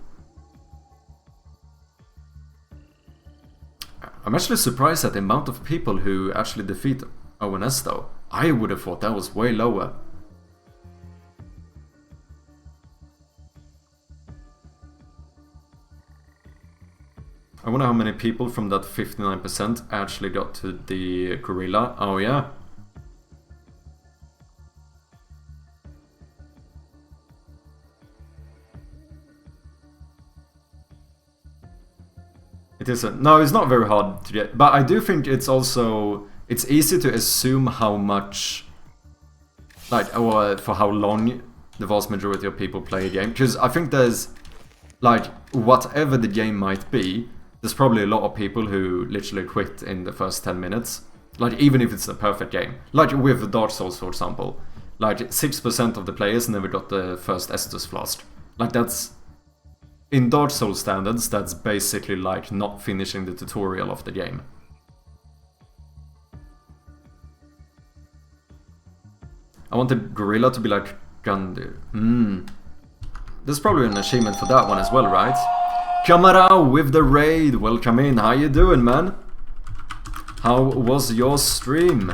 I'm actually surprised at the amount of people who actually defeat ONS though. I would have thought that was way lower. I wonder how many people from that 59% actually got to the gorilla. Oh yeah. It isn't. No, it's not very hard to get. But I do think it's also... It's easy to assume how much... Like, or for how long the vast majority of people play a game. Because I think there's... Like, whatever the game might be, there's probably a lot of people who literally quit in the first 10 minutes. Like, even if it's a perfect game. Like with Dark Souls, for example. Like, 6% of the players never got the first Estus Flask. Like, that's... In Dark Souls standards, that's basically like not finishing the tutorial of the game. I want the gorilla to be like Gandhi. There's probably an achievement for that one as well, right? Kamarao with the raid, welcome in. How you doing, man? How was your stream?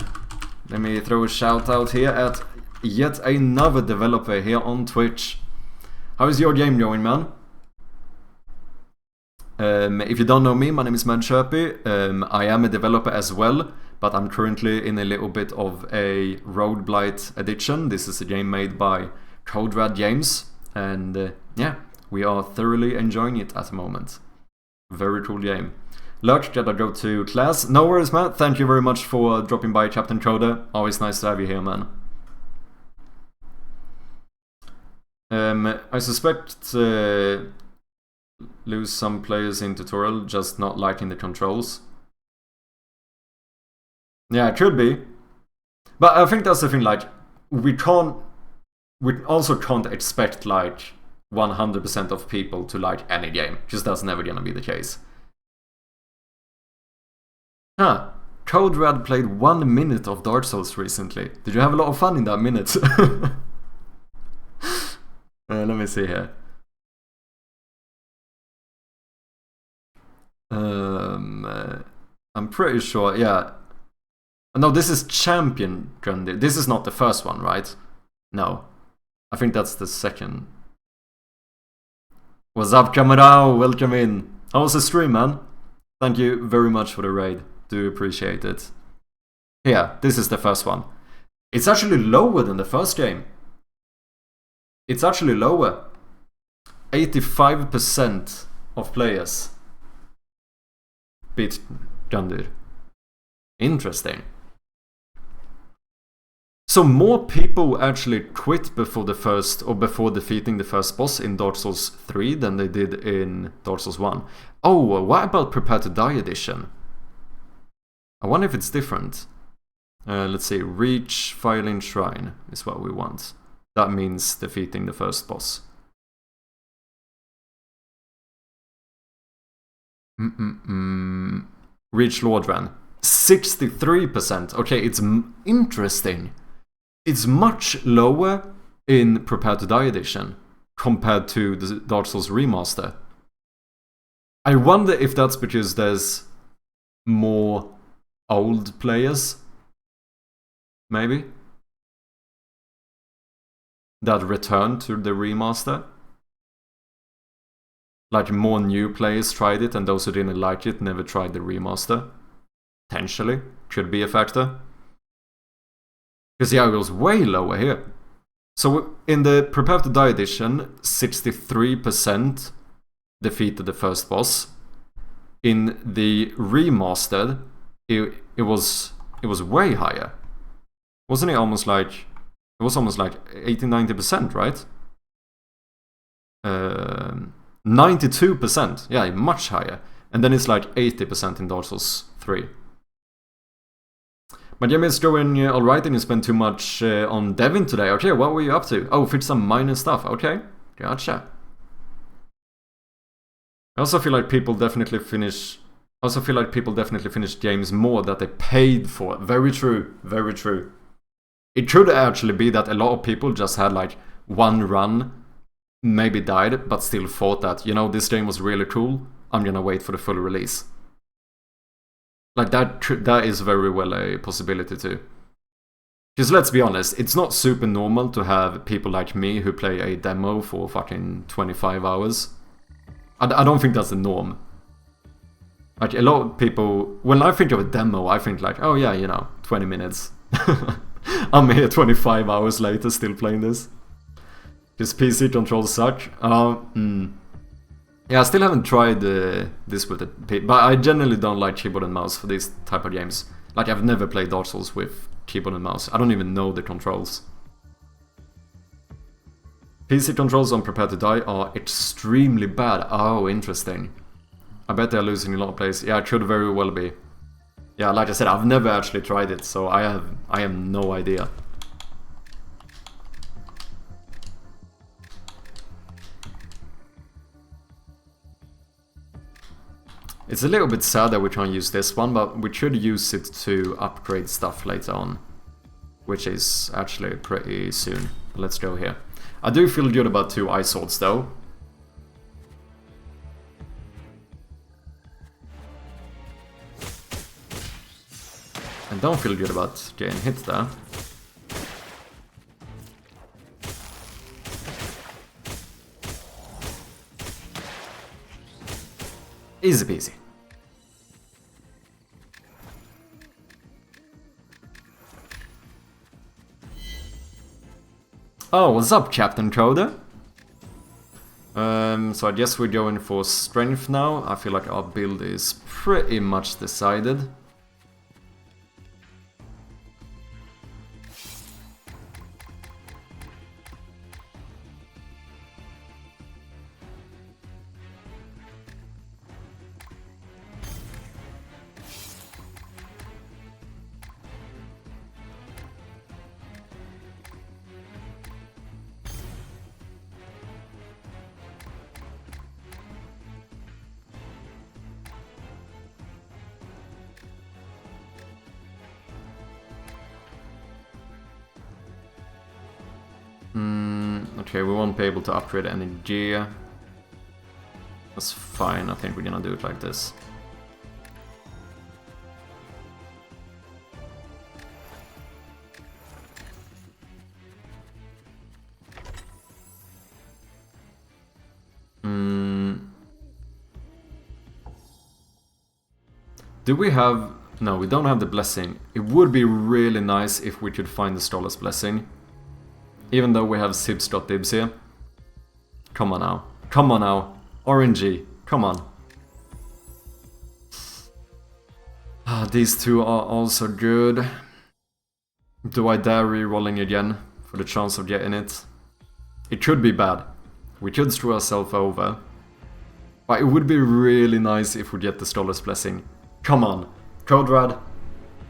Let me throw a shout out here at yet another developer here on Twitch. How is your game going, man? If you don't know me, my name is madchirpy. I am a developer as well, but I'm currently in a little bit of a rogueblight edition. This is a game made by CodeRad Games, and yeah, we are thoroughly enjoying it at the moment. Very cool game. Lurch, gotta go to class. No worries, man. Thank you very much for dropping by, Captain Coda. Always nice to have you here, man. I suspect lose some players in tutorial just not liking the controls. Yeah, it could be. But I think that's the thing, like, we also can't expect like 100% of people to like any game, because that's never gonna be the case. Huh. CodeRad played 1 minute of Dark Souls recently. Did you have a lot of fun in that minute? Let me see here. I'm pretty sure, yeah. No, this is Champion Grundy. This is not the first one, right? No. I think that's the second. What's up, Kamarao? Welcome in. How was the stream, man? Thank you very much for the raid. Do appreciate it. Yeah, this is the first one. It's actually lower than the first game. It's actually lower. 85% of players. beat Gundyr. Interesting. So more people actually quit before the first, or before defeating the first boss in Dark Souls 3 than they did in Dark Souls 1. Oh, what about Prepare to Die edition? I wonder if it's different. Let's see, reach Firelink Shrine is what we want. That means defeating the first boss. Reach Lordran. 63%. Okay, it's interesting. It's much lower in Prepare to Die edition compared to the Dark Souls remaster. I wonder if that's because there's more old players, maybe, that return to the remaster. Like more new players tried it and those who didn't like it never tried the remaster. Potentially, could be a factor. Because yeah, it was way lower here. So in the Prepare to Die edition, 63% defeated the first boss. In the remastered, it was way higher. Wasn't it almost like... It was almost like 80-90%, right? 92%, yeah, much higher. And then it's like 80% in Dark Souls 3. My game is going alright and you spent too much on Devin today. Okay, what were you up to? Oh, fix some minor stuff. Okay, gotcha. I also feel like people definitely finish games more that they paid for. Very true, very true. It could actually be that a lot of people just had like one run, maybe died, but still thought that, you know, this game was really cool, I'm gonna wait for the full release. Like that is very well a possibility too. Because let's be honest, it's not super normal to have people like me who play a demo for fucking 25 hours. I don't think that's the norm. Like a lot of people, when I think of a demo, I think like, oh yeah, you know, 20 minutes. I'm here 25 hours later still playing this. Because PC controls suck. Yeah, I still haven't tried this with it, but I generally don't like keyboard and mouse for these type of games. Like, I've never played Dark Souls with keyboard and mouse. I don't even know the controls. PC controls on Prepare to Die are extremely bad. Oh, interesting. I bet they're losing a lot of players. Yeah, it could very well be. Yeah, like I said, I've never actually tried it, so I have no idea. It's a little bit sad that we can't use this one, but we should use it to upgrade stuff later on. Which is actually pretty soon. Let's go here. I do feel good about 2 Ice Swords though. I don't feel good about getting hit there. Easy peasy. Oh, what's up, Captain Coder? So I guess we're going for strength now. I feel like our build is pretty much decided. Okay, we won't be able to upgrade any gear. That's fine, I think we're gonna do it like this. Do we have... No, we don't have the blessing. It would be really nice if we could find the Starless Blessing. Even though we have Sib's got dibs here. Come on now. Come on now. RNG. Come on. These two are also good. Do I dare re-rolling again for the chance of getting it? It could be bad. We could screw ourselves over. But it would be really nice if we get the Scholar's Blessing. Come on, Codrad.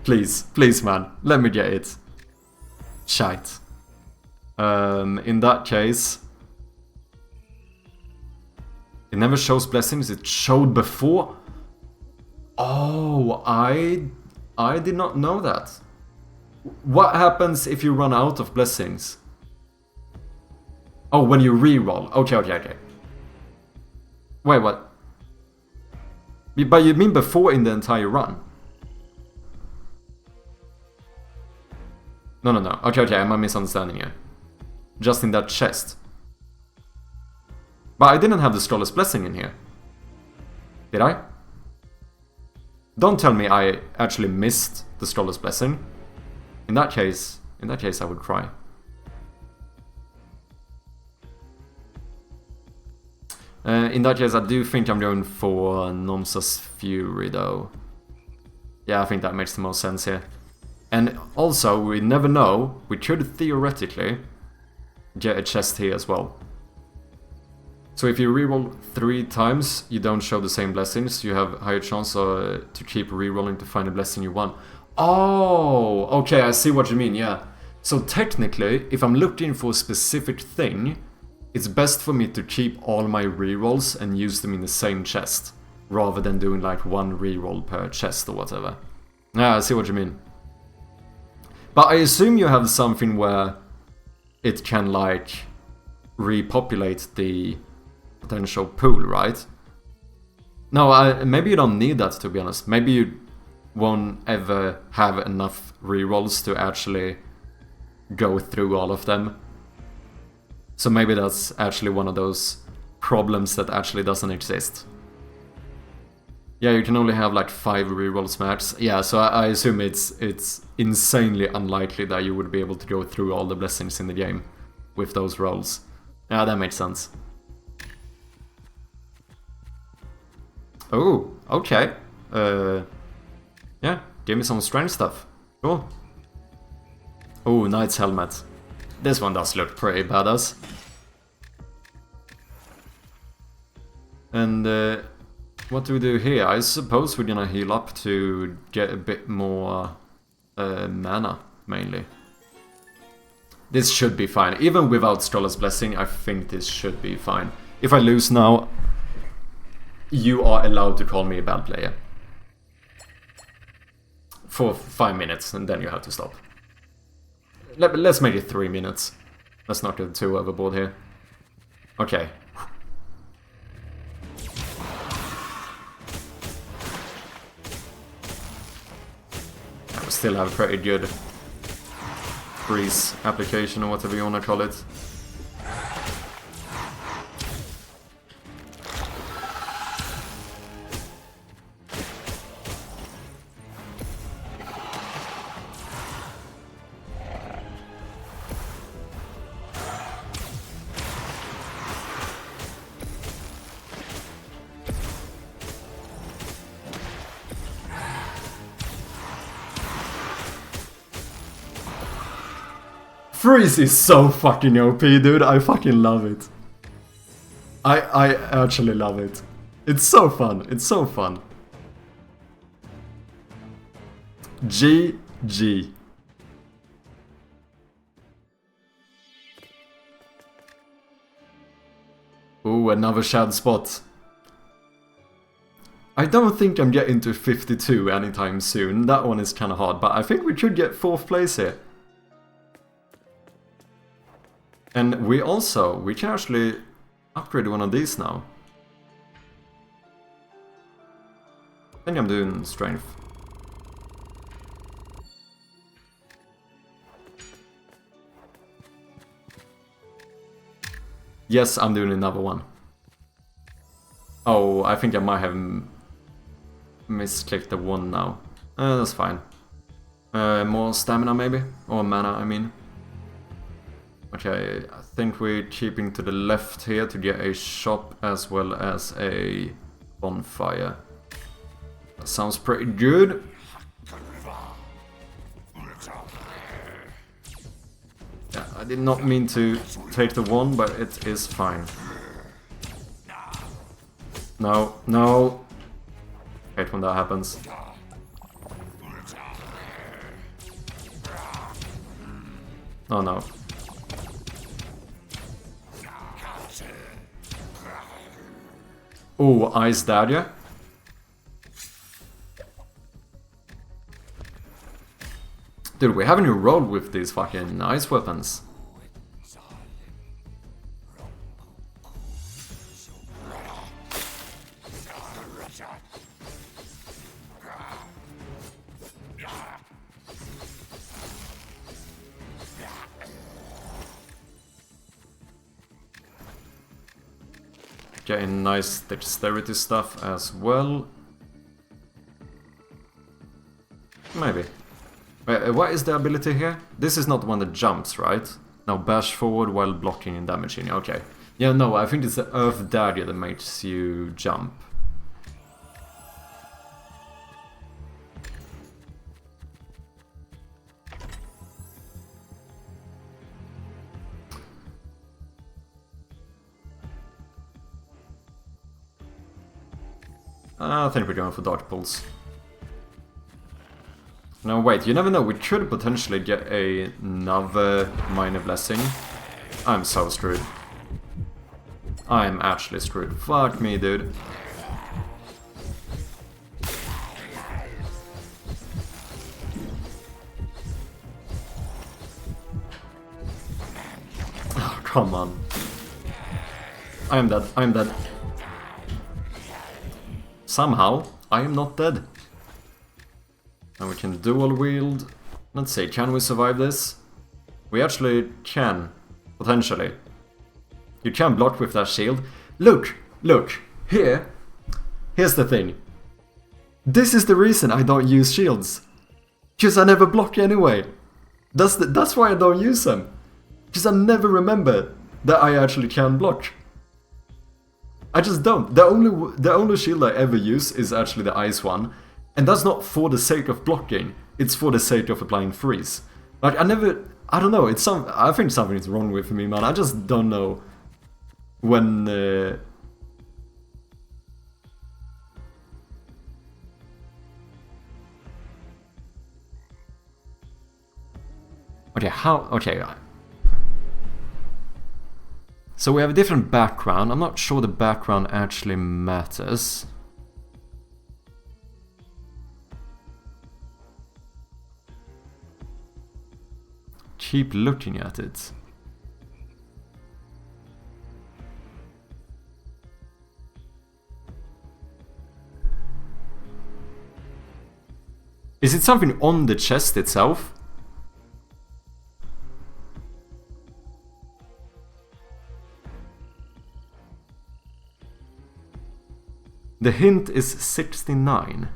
Please, please man, let me get it. Shite. In that case... It never shows blessings, it showed before? Oh, I did not know that. What happens if you run out of blessings? Oh, when you re-roll. Okay. Wait, what? But you mean before in the entire run? No. Okay, am I misunderstanding you? Just in that chest. But I didn't have the Scholar's Blessing in here. Did I? Don't tell me I actually missed the Scholar's Blessing. In that case I would cry. In that case, I do think I'm going for Nomsa's Fury, though. Yeah, I think that makes the most sense here. And also, we never know, we could theoretically get a chest here as well. So if you reroll 3 times, you don't show the same blessings, you have a higher chance to keep rerolling to find a blessing you want. Oh, okay, I see what you mean, yeah. So technically, if I'm looking for a specific thing, it's best for me to keep all my rerolls and use them in the same chest, rather than doing like 1 reroll per chest or whatever. Yeah, I see what you mean. But I assume you have something where it can like repopulate the potential pool, right? No, maybe you don't need that, to be honest. Maybe you won't ever have enough rerolls to actually go through all of them. So maybe that's actually one of those problems that actually doesn't exist. Yeah, you can only have like 5 rerolls max. Yeah, so I assume it's insanely unlikely that you would be able to go through all the blessings in the game with those rolls. Yeah, that makes sense. Oh, okay. Yeah, give me some strange stuff. Cool. Oh, Knight's Helmet. This one does look pretty badass. And what do we do here? I suppose we're gonna heal up to get a bit more mana, mainly. This should be fine. Even without Scholar's Blessing, I think this should be fine. If I lose now, you are allowed to call me a bad player. For 5 minutes, and then you have to stop. Let's make it 3 minutes. Let's not get too overboard here. Okay. I still have pretty good freeze application or whatever you want to call it. Freeze is so fucking OP, dude. I fucking love it. I actually love it. It's so fun. It's so fun. GG. Ooh, another shad spot. I don't think I'm getting to 52 anytime soon. That one is kind of hard, but I think we should get 4th place here. And we can actually upgrade one of these now. I think I'm doing strength. Yes, I'm doing another one. Oh, I think I might have misclicked the one now. That's fine. More stamina maybe? Or mana, I mean. Okay, I think we're keeping to the left here to get a shop as well as a bonfire. That sounds pretty good. I did not mean to take the one, but it is fine. No, no. Hate when that happens. Oh no. Oh, Ice Dagger. Dude, we haven't even rolled with these fucking ice weapons. Getting nice dexterity stuff as well. Maybe. Wait, what is the ability here? This is not the one that jumps, right? No, bash forward while blocking and damaging. Okay. Yeah, no, I think it's the Earth Dagger that makes you jump. I think we're going for Dark Pulse. No, wait, you never know, we could potentially get another Minor Blessing. I'm so screwed. I'm actually screwed. Fuck me, dude. Oh, come on. I am dead, I am dead. Somehow, I am not dead. And we can dual wield. Let's see, can we survive this? We actually can, potentially. You can block with that shield. Look, look, here. Here's the thing. This is the reason I don't use shields. Because I never block anyway. That's why I don't use them. Because I never remember that I actually can block. I just don't. The only shield I ever use is actually the ice one. And that's not for the sake of blocking. It's for the sake of applying freeze. Like, I don't know, I think something is wrong with me, man. I just don't know when... Okay, how... Okay. So we have a different background. I'm not sure the background actually matters. Keep looking at it. Is it something on the chest itself? The hint is 69.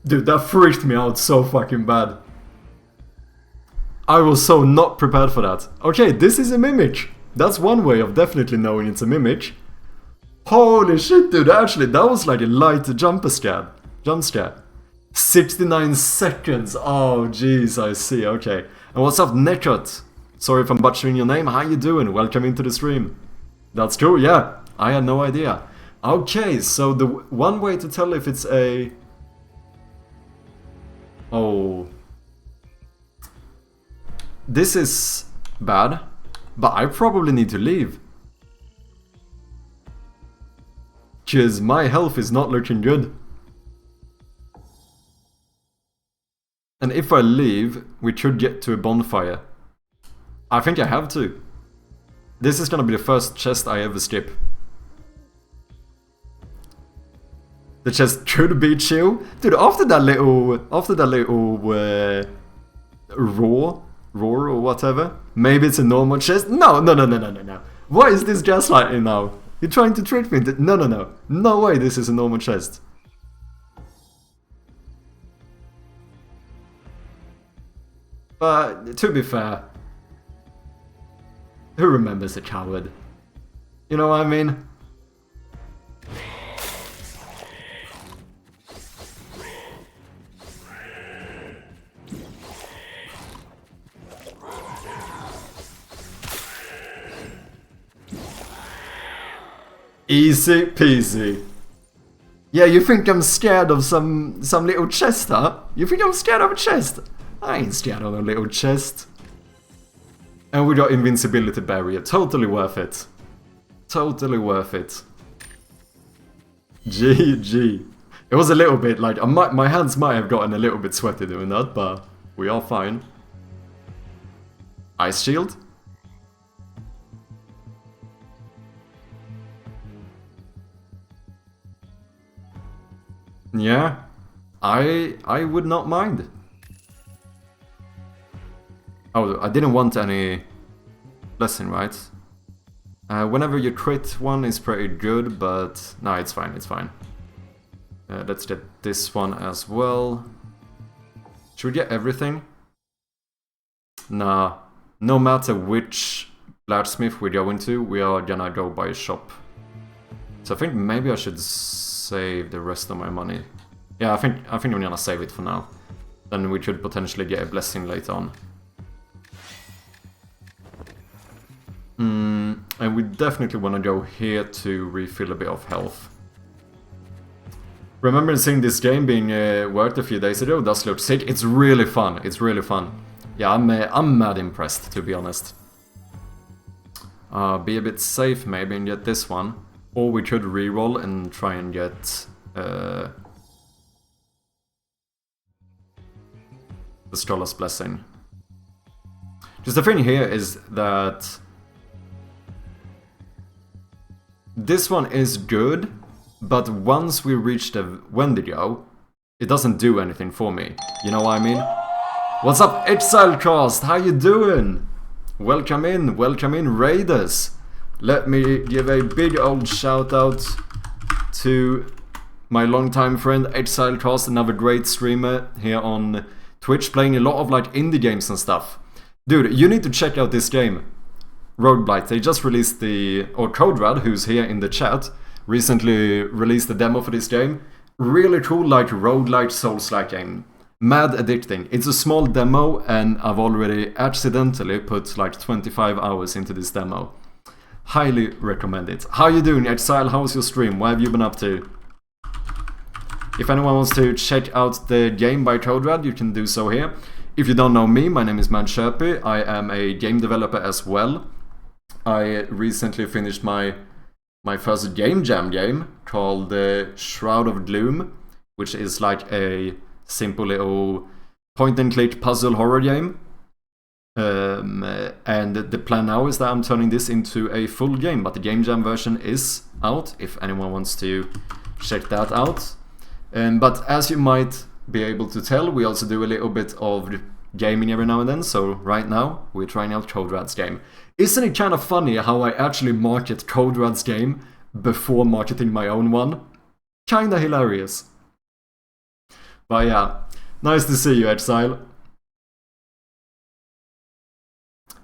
Dude, that freaked me out so fucking bad. I was so not prepared for that. Okay, this is a mimic. That's one way of definitely knowing it's a mimic. Holy shit, dude, actually, that was like a light jump scare. 69 seconds. Oh, jeez, I see, okay. And what's up, Nekot? Sorry if I'm butchering your name. How you doing? Welcome into the stream. That's cool, yeah. I had no idea. Okay, so the one way to tell if it's a... Oh... This is bad, but I probably need to leave. Because my health is not looking good. And if I leave, we could get to a bonfire. I think I have to. This is gonna be the first chest I ever skip. The chest could be chill. Dude, after that little roar or whatever, maybe it's a normal chest. No. What is this gaslighting now? You're trying to trick me. No way this is a normal chest. But to be fair, who remembers a coward? You know what I mean? Easy peasy. Yeah, you think I'm scared of some little chest, huh? You think I'm scared of a chest? I ain't scared of a little chest. And we got invincibility barrier. Totally worth it. Totally worth it. GG. It was a little bit like, my hands might have gotten a little bit sweaty doing that, but we are fine. Ice shield? Yeah, I would not mind. Oh, I didn't want any blessing, right? Whenever you crit one is pretty good, but no, it's fine, it's fine. Let's get this one as well. Should we get everything? Nah, no matter which blacksmith we go into, we are gonna go by a shop. So I think maybe I should save the rest of my money. Yeah, I think I'm gonna save it for now. Then we could potentially get a blessing later on. And we definitely want to go here to refill a bit of health. Remember seeing this game being worked a few days ago? Does look sick. It's really fun. It's really fun. Yeah, I'm mad impressed, to be honest. Be a bit safe maybe and get this one. Or we could reroll and try and get the Scholar's Blessing. Just the thing here is that this one is good, but once we reach the Wendigo, it doesn't do anything for me. You know what I mean? What's up, Exilecast? How you doing? Welcome in, Raiders. Let me give a big old shout out to my longtime friend Exilecast, another great streamer here on Twitch, playing a lot of like indie games and stuff. Dude, you need to check out this game, Rogueblight. They just released or Codrad, who's here in the chat, recently released the demo for this game. Really cool, like roguelike Souls-like game. Mad addicting. It's a small demo and I've already accidentally put like 25 hours into this demo. Highly recommend it. How you doing, Exile? How's your stream? What have you been up to? If anyone wants to check out the game by Codrad, you can do so here. If you don't know me, my name is madchirpy. I am a game developer as well. I recently finished my first game jam game called Shroud of Gloom, which is like a simple little point-and-click puzzle horror game. And the plan now is that I'm turning this into a full game, but the game jam version is out if anyone wants to check that out. But as you might be able to tell, we also do a little bit of gaming every now and then, so right now we're trying out Codrad's game. Isn't it kind of funny how I actually market Codrad's game before marketing my own one? Kinda hilarious. But yeah, nice to see you, Exile.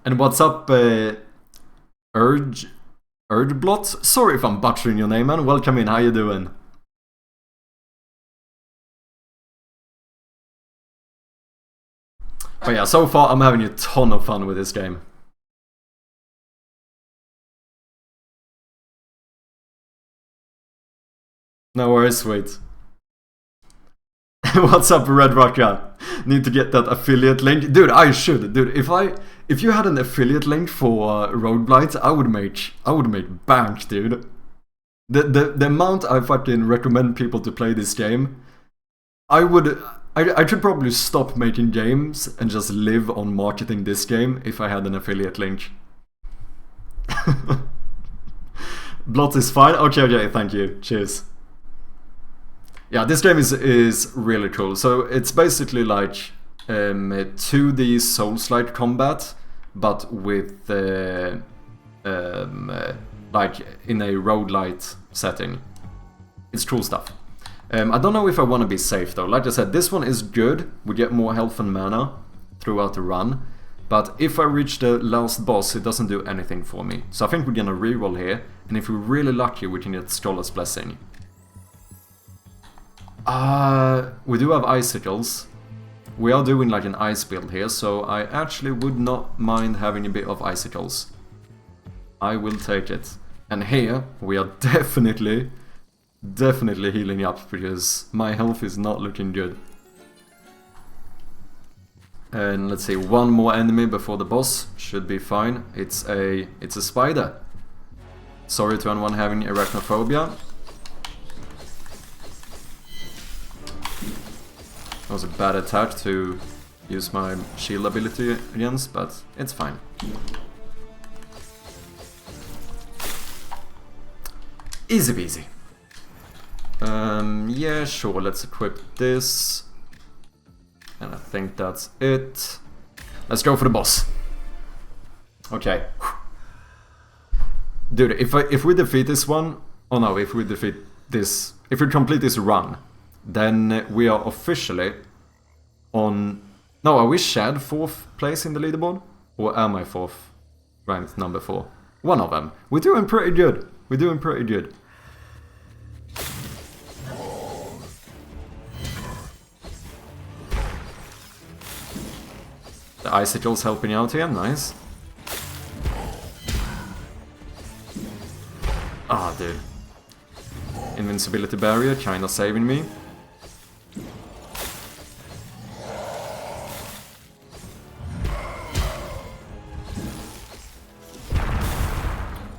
And what's up, Urgeblot? Sorry if I'm butchering your name, man. Welcome in, how you doing? But yeah, so far I'm having a ton of fun with this game. No worries, sweet. What's up, Red Rocker? Need to get that affiliate link. Dude, I should. Dude, if you had an affiliate link for Rogueblight, I would make bank, dude. The amount I fucking recommend people to play this game, I could probably stop making games and just live on marketing this game if I had an affiliate link. Blot is fine. Okay, thank you. Cheers. Yeah, this game is really cool. So it's basically like 2D Souls-like combat, but with like in a roguelite setting. It's cool stuff. I don't know if I want to be safe though. Like I said, this one is good. We get more health and mana. throughout the run. But if I reach the last boss, it doesn't do anything for me. So I think we're gonna reroll here, and if we're really lucky, we can get Scholar's Blessing. We do have icicles. We are doing like an ice build here, so I actually would not mind having a bit of icicles. I will take it. And here, we are definitely healing up, because my health is not looking good. And let's see, one more enemy before the boss should be fine. It's a spider. Sorry to anyone having arachnophobia. That was a bad attack to use my shield ability against, but it's fine. Easy peasy. Yeah, sure, let's equip this. And I think that's it. Let's go for the boss. Okay. Dude, if we defeat this one... Oh no, if we defeat this... If we complete this run, then we are officially on... No, are we Shad 4th place in the leaderboard? Or am I 4th? Ranked number 4. One of them. We're doing pretty good. We're doing pretty good. The icicle's helping out here, nice. Ah, dude. Invincibility barrier, kinda saving me.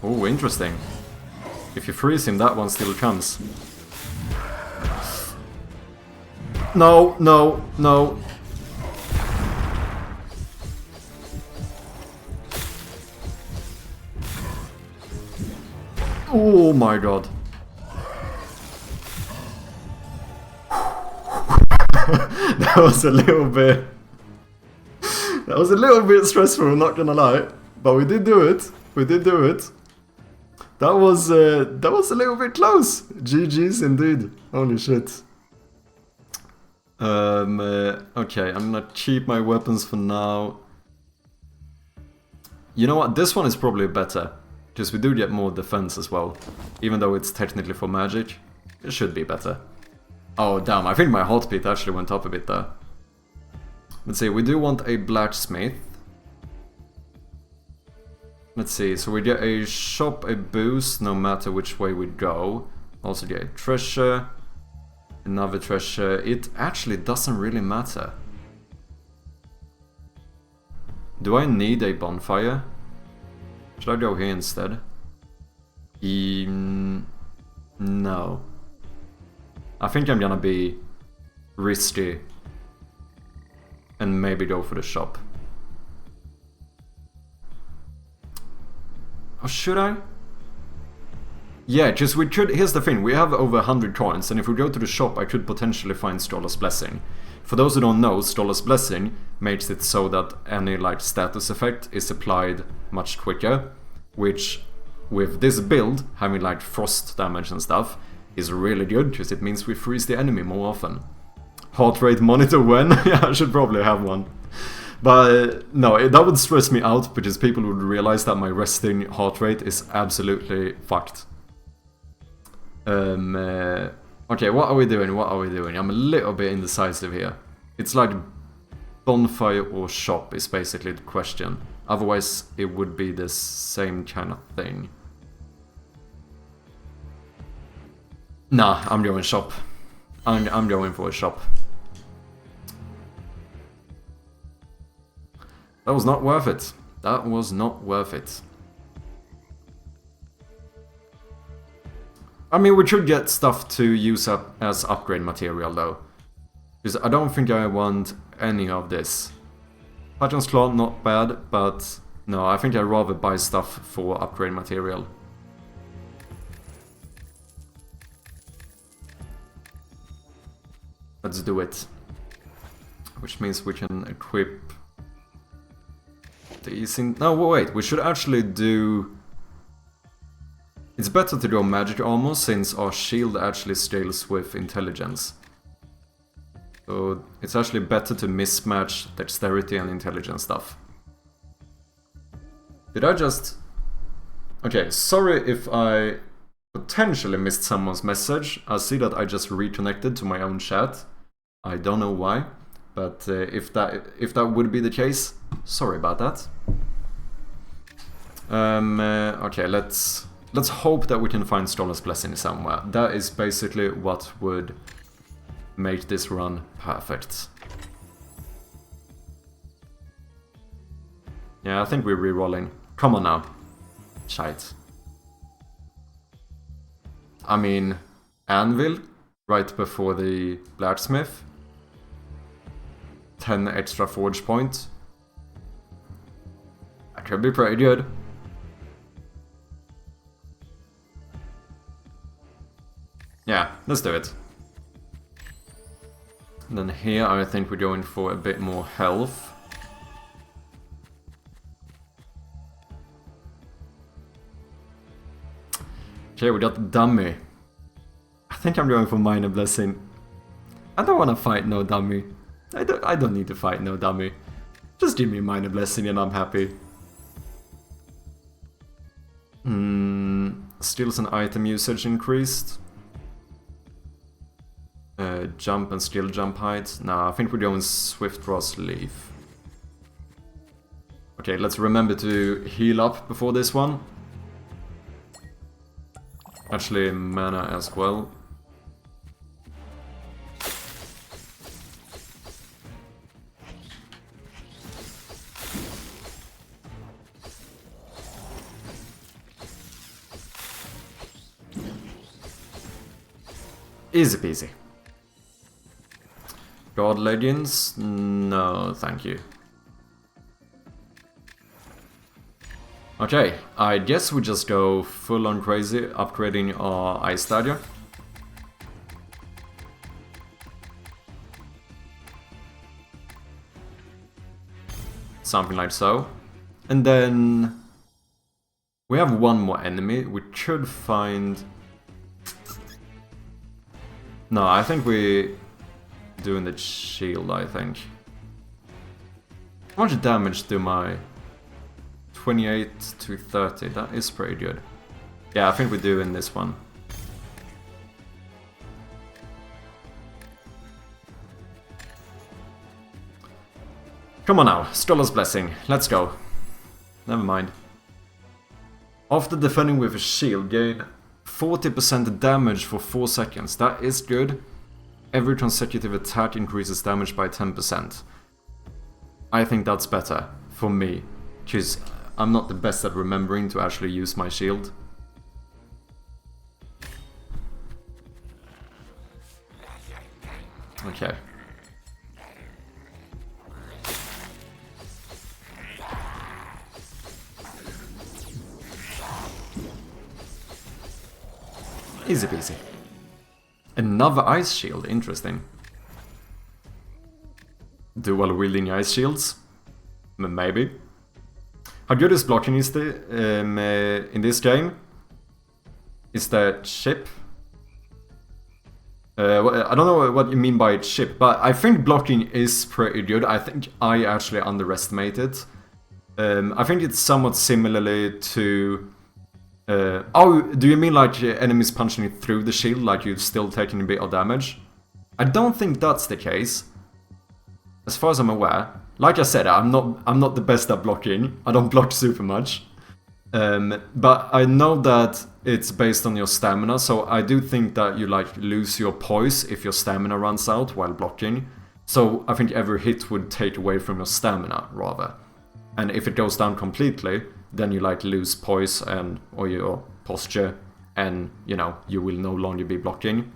Oh, interesting. If you freeze him, that one still comes. No, no, no. Oh my god. That was a little bit... That was a little bit stressful, I'm not gonna lie. But we did do it. We did do it. That was a little bit close. GG's indeed. Holy shit. Okay, I'm gonna keep my weapons for now. You know what? This one is probably better. Because we do get more defense as well. Even though it's technically for magic, it should be better. Oh damn, I think my heartbeat actually went up a bit there. Let's see, we do want a blacksmith. Let's see, so we get a shop, a boost, no matter which way we go. Also get a treasure, another treasure. It actually doesn't really matter. Do I need a bonfire? Should I go here instead? No. I think I'm gonna be risky and maybe go for the shop. Or should I? Yeah, because we could... Here's the thing, we have over 100 coins, and if we go to the shop I could potentially find Scholar's Blessing. For those who don't know, Scholar's Blessing makes it so that any like status effect is applied much quicker, which with this build, having like frost damage and stuff, is really good, because it means we freeze the enemy more often. Heart rate monitor when? Yeah, I should probably have one. But no, that would stress me out, because people would realize that my resting heart rate is absolutely fucked. Okay, what are we doing? What are we doing? I'm a little bit indecisive here. It's like bonfire or shop is basically the question. Otherwise, it would be the same kind of thing. Nah, I'm going shop. I'm going for a shop. That was not worth it. That was not worth it. I mean, we should get stuff to use up as upgrade material though. Because I don't think I want any of this. Pattern's Claw, not bad, but no, I think I'd rather buy stuff for upgrade material. Let's do it. Which means we can equip these in... No, wait, we should actually do... It's better to go magic armor, since our shield actually scales with intelligence. So it's actually better to mismatch dexterity and intelligence stuff. Did I just... Okay, sorry if I potentially missed someone's message. I see that I just reconnected to my own chat. I don't know why, but if that would be the case, sorry about that. Okay, let's hope that we can find Scholar's Blessing somewhere. That is basically what would make this run perfect. Yeah, I think we're re-rolling. Come on now. Shite. I mean, Anvil, right before the blacksmith. 10 extra forge point. That could be pretty good. Yeah, let's do it. And then here I think we're going for a bit more health. Okay, we got the dummy. I think I'm going for Minor Blessing. I don't want to fight no dummy. I don't need to fight no dummy. Just give me a Minor Blessing and I'm happy. Skills and item usage increased. Jump and skill jump height. Nah, I think we're going Swift Ross Leaf. Okay, let's remember to heal up before this one. Actually, mana as well. Easy peasy. God Legends? No, thank you. Okay, I guess we just go full on crazy, upgrading our Ice Dagger. Something like so. And then we have one more enemy. We could find... No, I think we doing the shield, I think. How much damage do my 28 to 30? That is pretty good. Yeah, I think we do in this one. Come on now, Scholar's Blessing, let's go. Never mind. After defending with a shield, gain 40% damage for 4 seconds. That is good. Every consecutive attack increases damage by 10%. I think that's better for me, because I'm not the best at remembering to actually use my shield. Okay. Easy peasy. Another ice shield, interesting. Dual wielding ice shields? Maybe. How good is blocking is in this game? Is that chip? I don't know what you mean by chip, but I think blocking is pretty good. I think I actually underestimate it. I think it's somewhat similarly to... oh, do you mean like enemies punching it through the shield, like you're still taking a bit of damage? I don't think that's the case. As far as I'm aware. Like I said, I'm not the best at blocking. I don't block super much. But I know that it's based on your stamina, so I do think that you like lose your poise if your stamina runs out while blocking. So I think every hit would take away from your stamina, rather. And if it goes down completely, then you like lose poise and or your posture, and you know, you will no longer be blocking.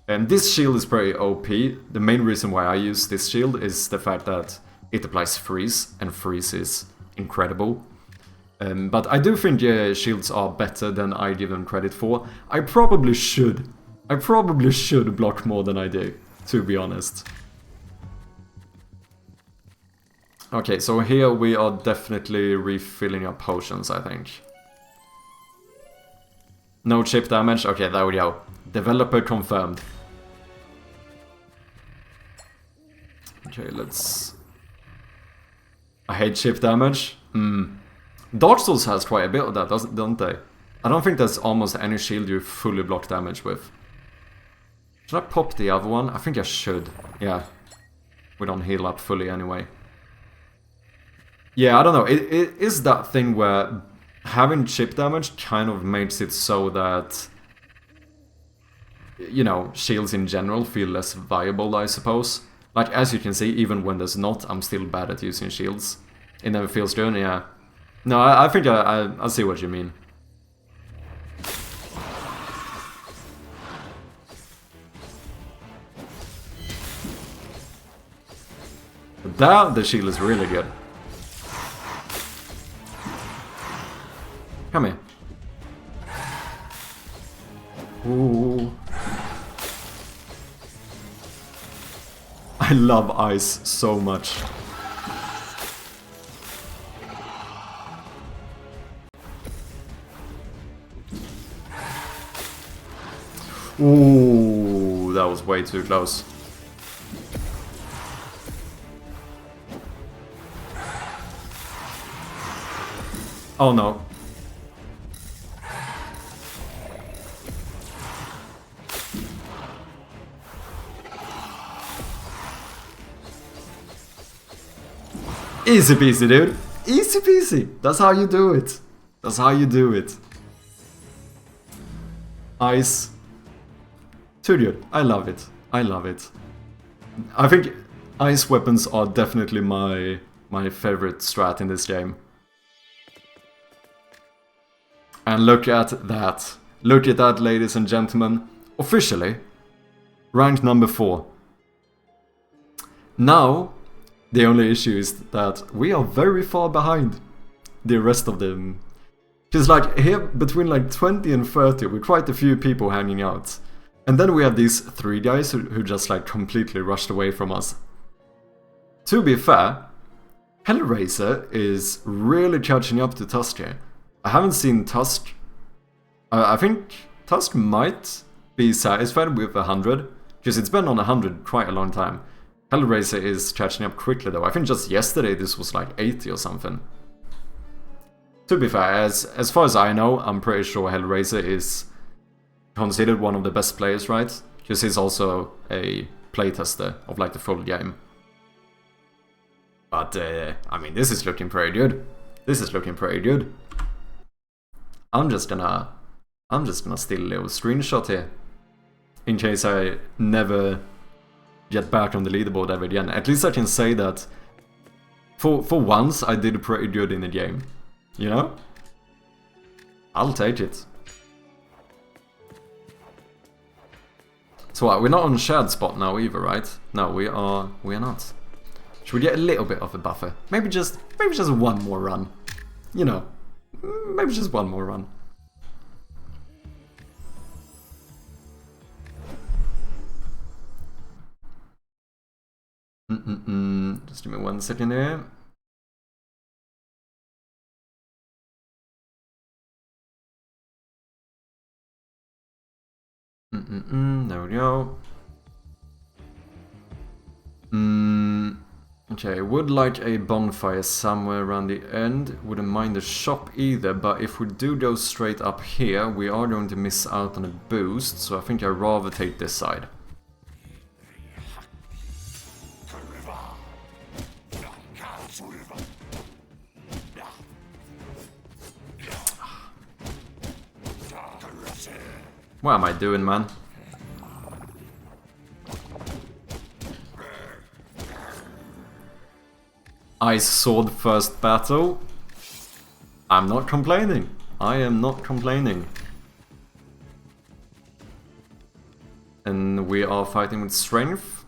And this shield is pretty OP. The main reason why I use this shield is the fact that it applies freeze, and freeze is incredible. But I do think shields are better than I give them credit for. I probably should block more than I do, to be honest. Okay, so here we are definitely refilling our potions, I think. No chip damage? Okay, there we go. Developer confirmed. Okay, let's... I hate chip damage. Dark Souls has quite a bit of that, don't they? I don't think there's almost any shield you fully block damage with. Should I pop the other one? I think I should. Yeah. We don't heal up fully anyway. Yeah, I don't know. It is that thing where having chip damage kind of makes it so that, you know, shields in general feel less viable, I suppose. Like, as you can see, even when there's not, I'm still bad at using shields. It never feels good, yeah. No, I think I see what you mean. But there, the shield is really good. Come here. Ooh. I love ice so much. Ooh, that was way too close. Oh no. Easy peasy, dude. Easy peasy. That's how you do it. That's how you do it. Ice. Too good. I love it. I love it. I think ice weapons are definitely my favorite strat in this game. And look at that. Look at that, ladies and gentlemen. Officially, rank number 4. Now, the only issue is that we are very far behind the rest of them. Because like here, between like 20 and 30, we're quite a few people hanging out. And then we have these 3 guys who just like completely rushed away from us. To be fair, Hellraiser is really catching up to Tusk here. I haven't seen Tusk. I think Tusk might be satisfied with 100, because it's been on 100 quite a long time. Hellraiser is catching up quickly though. I think just yesterday this was like 80 or something. To be fair, as far as I know, I'm pretty sure Hellraiser is considered one of the best players, right? Because he's also a playtester of like the full game. But I mean, this is looking pretty good. This is looking pretty good. I'm just gonna steal a little screenshot here, in case I never get back on the leaderboard ever again. At least I can say that for once I did pretty good in the game. You know? I'll take it. So what, we're not on shared spot now either, right? No, we are not. Should we get a little bit of a buffer? Maybe just one more run. You know, maybe just one more run. Just give me 1 second here. There we go. Okay, would like a bonfire somewhere around the end. Wouldn't mind the shop either, but if we do go straight up here, we are going to miss out on a boost, so I think I'd rather take this side. What am I doing, man? Ice Sword first battle. I'm not complaining. I am not complaining. And we are fighting with strength.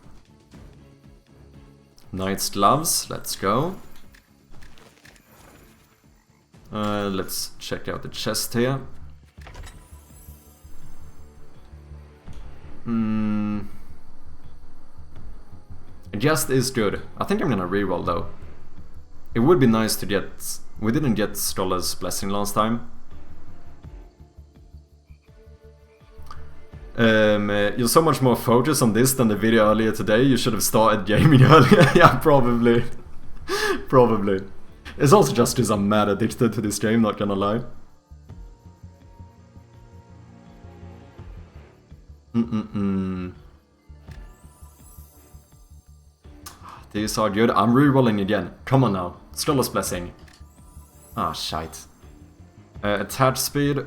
Knight's gloves. Let's go. Let's check out the chest here. Just is good. I think I'm gonna reroll though. It would be nice to get... We didn't get Scholar's Blessing last time. You're so much more focused on this than the video earlier today. You should have started gaming earlier. Yeah, probably. Probably. It's also just because I'm mad addicted to this game, not gonna lie. These are good. I'm rerolling again. Come on now. Scholar's Blessing. Ah, shite. Attach speed.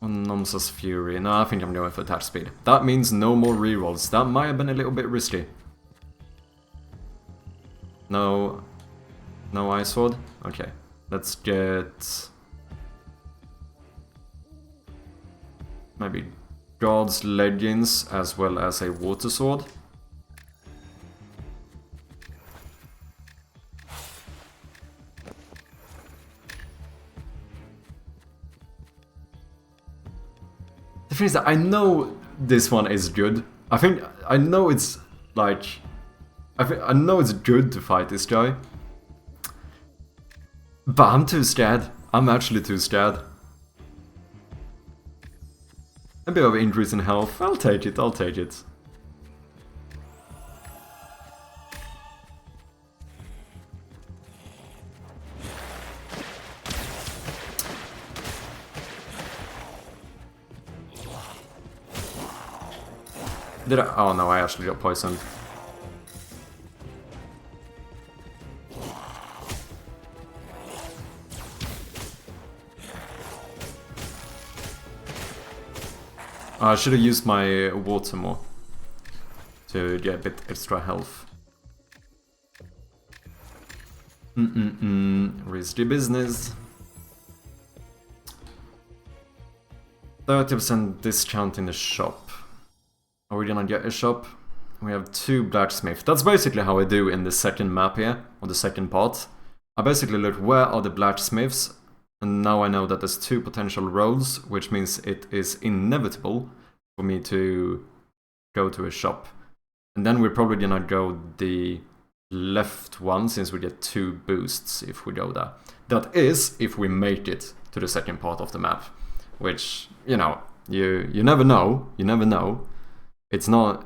Nonsense Fury. No, I think I'm going for attach speed. That means no more rerolls. That might have been a little bit risky. No. No Ice Sword? Okay. Let's get... maybe God's Leggings as well as a Water Sword. The thing is that I know this one is good. I know it's like... I know it's good to fight this guy. But I'm too scared. I'm actually too scared. A bit of increase in health. I'll take it, I'll take it. Did I? Oh no, I actually got poisoned. I should have used my water more to get a bit extra health. Risky business. 30% discount in the shop. Are we gonna get a shop? We have 2 blacksmith. That's basically how I do in the second map here, or the second part. I basically look where are the blacksmiths, and now I know that there's 2 potential roads, which means it is inevitable for me to go to a shop. And then we're probably gonna go the left one, since we get 2 boosts if we go there. That is, if we make it to the second part of the map. Which, you know, you never know, you never know. It's not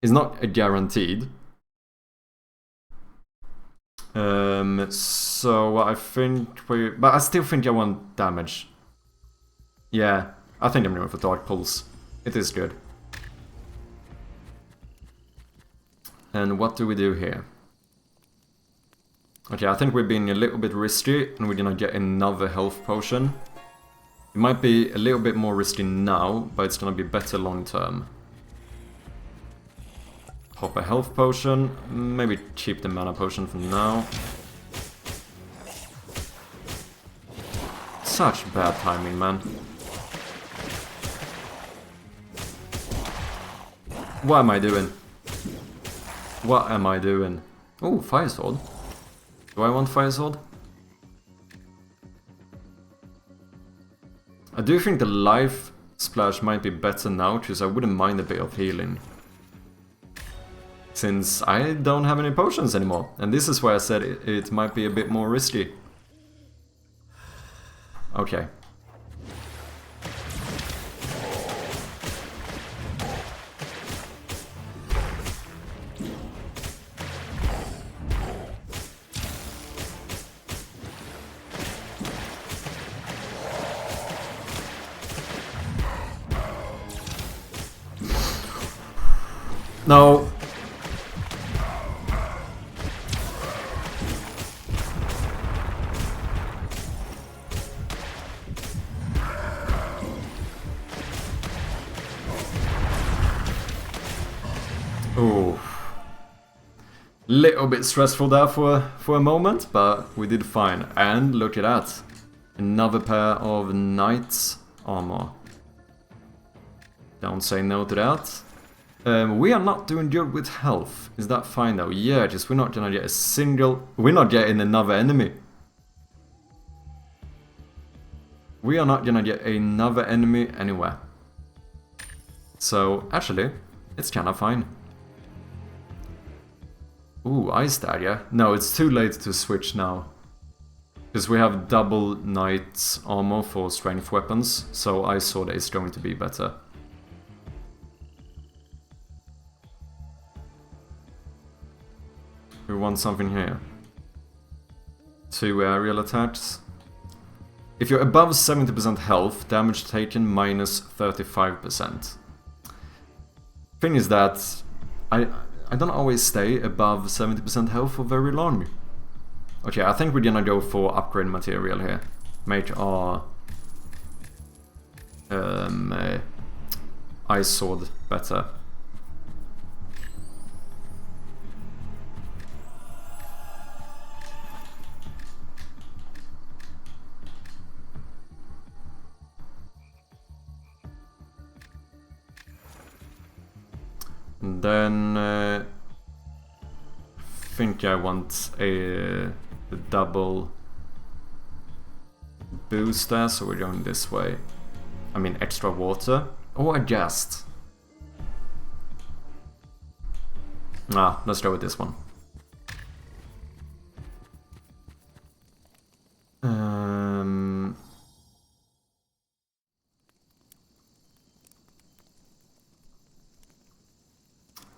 a guaranteed. So I think but I still think I want damage. Yeah, I think I'm going for Dark Pulse. It is good. And what do we do here? Okay, I think we're being a little bit risky, and we're gonna get another health potion. It might be a little bit more risky now, but it's gonna be better long term. Pop a health potion, maybe keep the mana potion for now. Such bad timing, man. What am I doing? What am I doing? Oh, Fire Sword. Do I want Fire Sword? I do think the Life Splash might be better now, because I wouldn't mind a bit of healing. Since I don't have any potions anymore. And this is why I said it might be a bit more risky. Okay. No. Ooh. Little bit stressful there for a moment, but we did fine. And look at that. Another pair of Knight's armor. Don't say no to that. We are not doing good with health. Is that fine though? Yeah, just we're not gonna get a single... We're not getting another enemy. We are not gonna get another enemy anywhere. So, actually, it's kinda fine. Ooh, Ice Dagger. No, it's too late to switch now. Because we have double Knight's armor for strength weapons, so Ice Sword is going to be better. We want something here. 2 aerial attacks. If you're above 70% health, damage taken minus 35%. Thing is that I don't always stay above 70% health for very long. Okay, I think we're gonna go for upgrade material here. Make our ice sword better. And then I think I want a double boost there, so we're going this way. I mean extra water or a ghast. Ah, let's go with this one.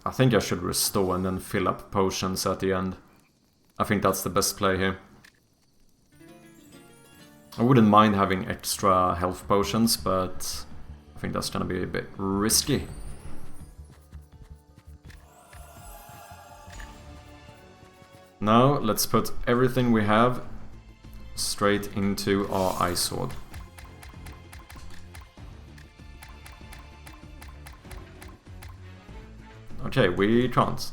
I think I should restore and then fill up potions at the end. I think that's the best play here. I wouldn't mind having extra health potions, but I think that's gonna be a bit risky. Now let's put everything we have straight into our ice sword. Okay, we can't.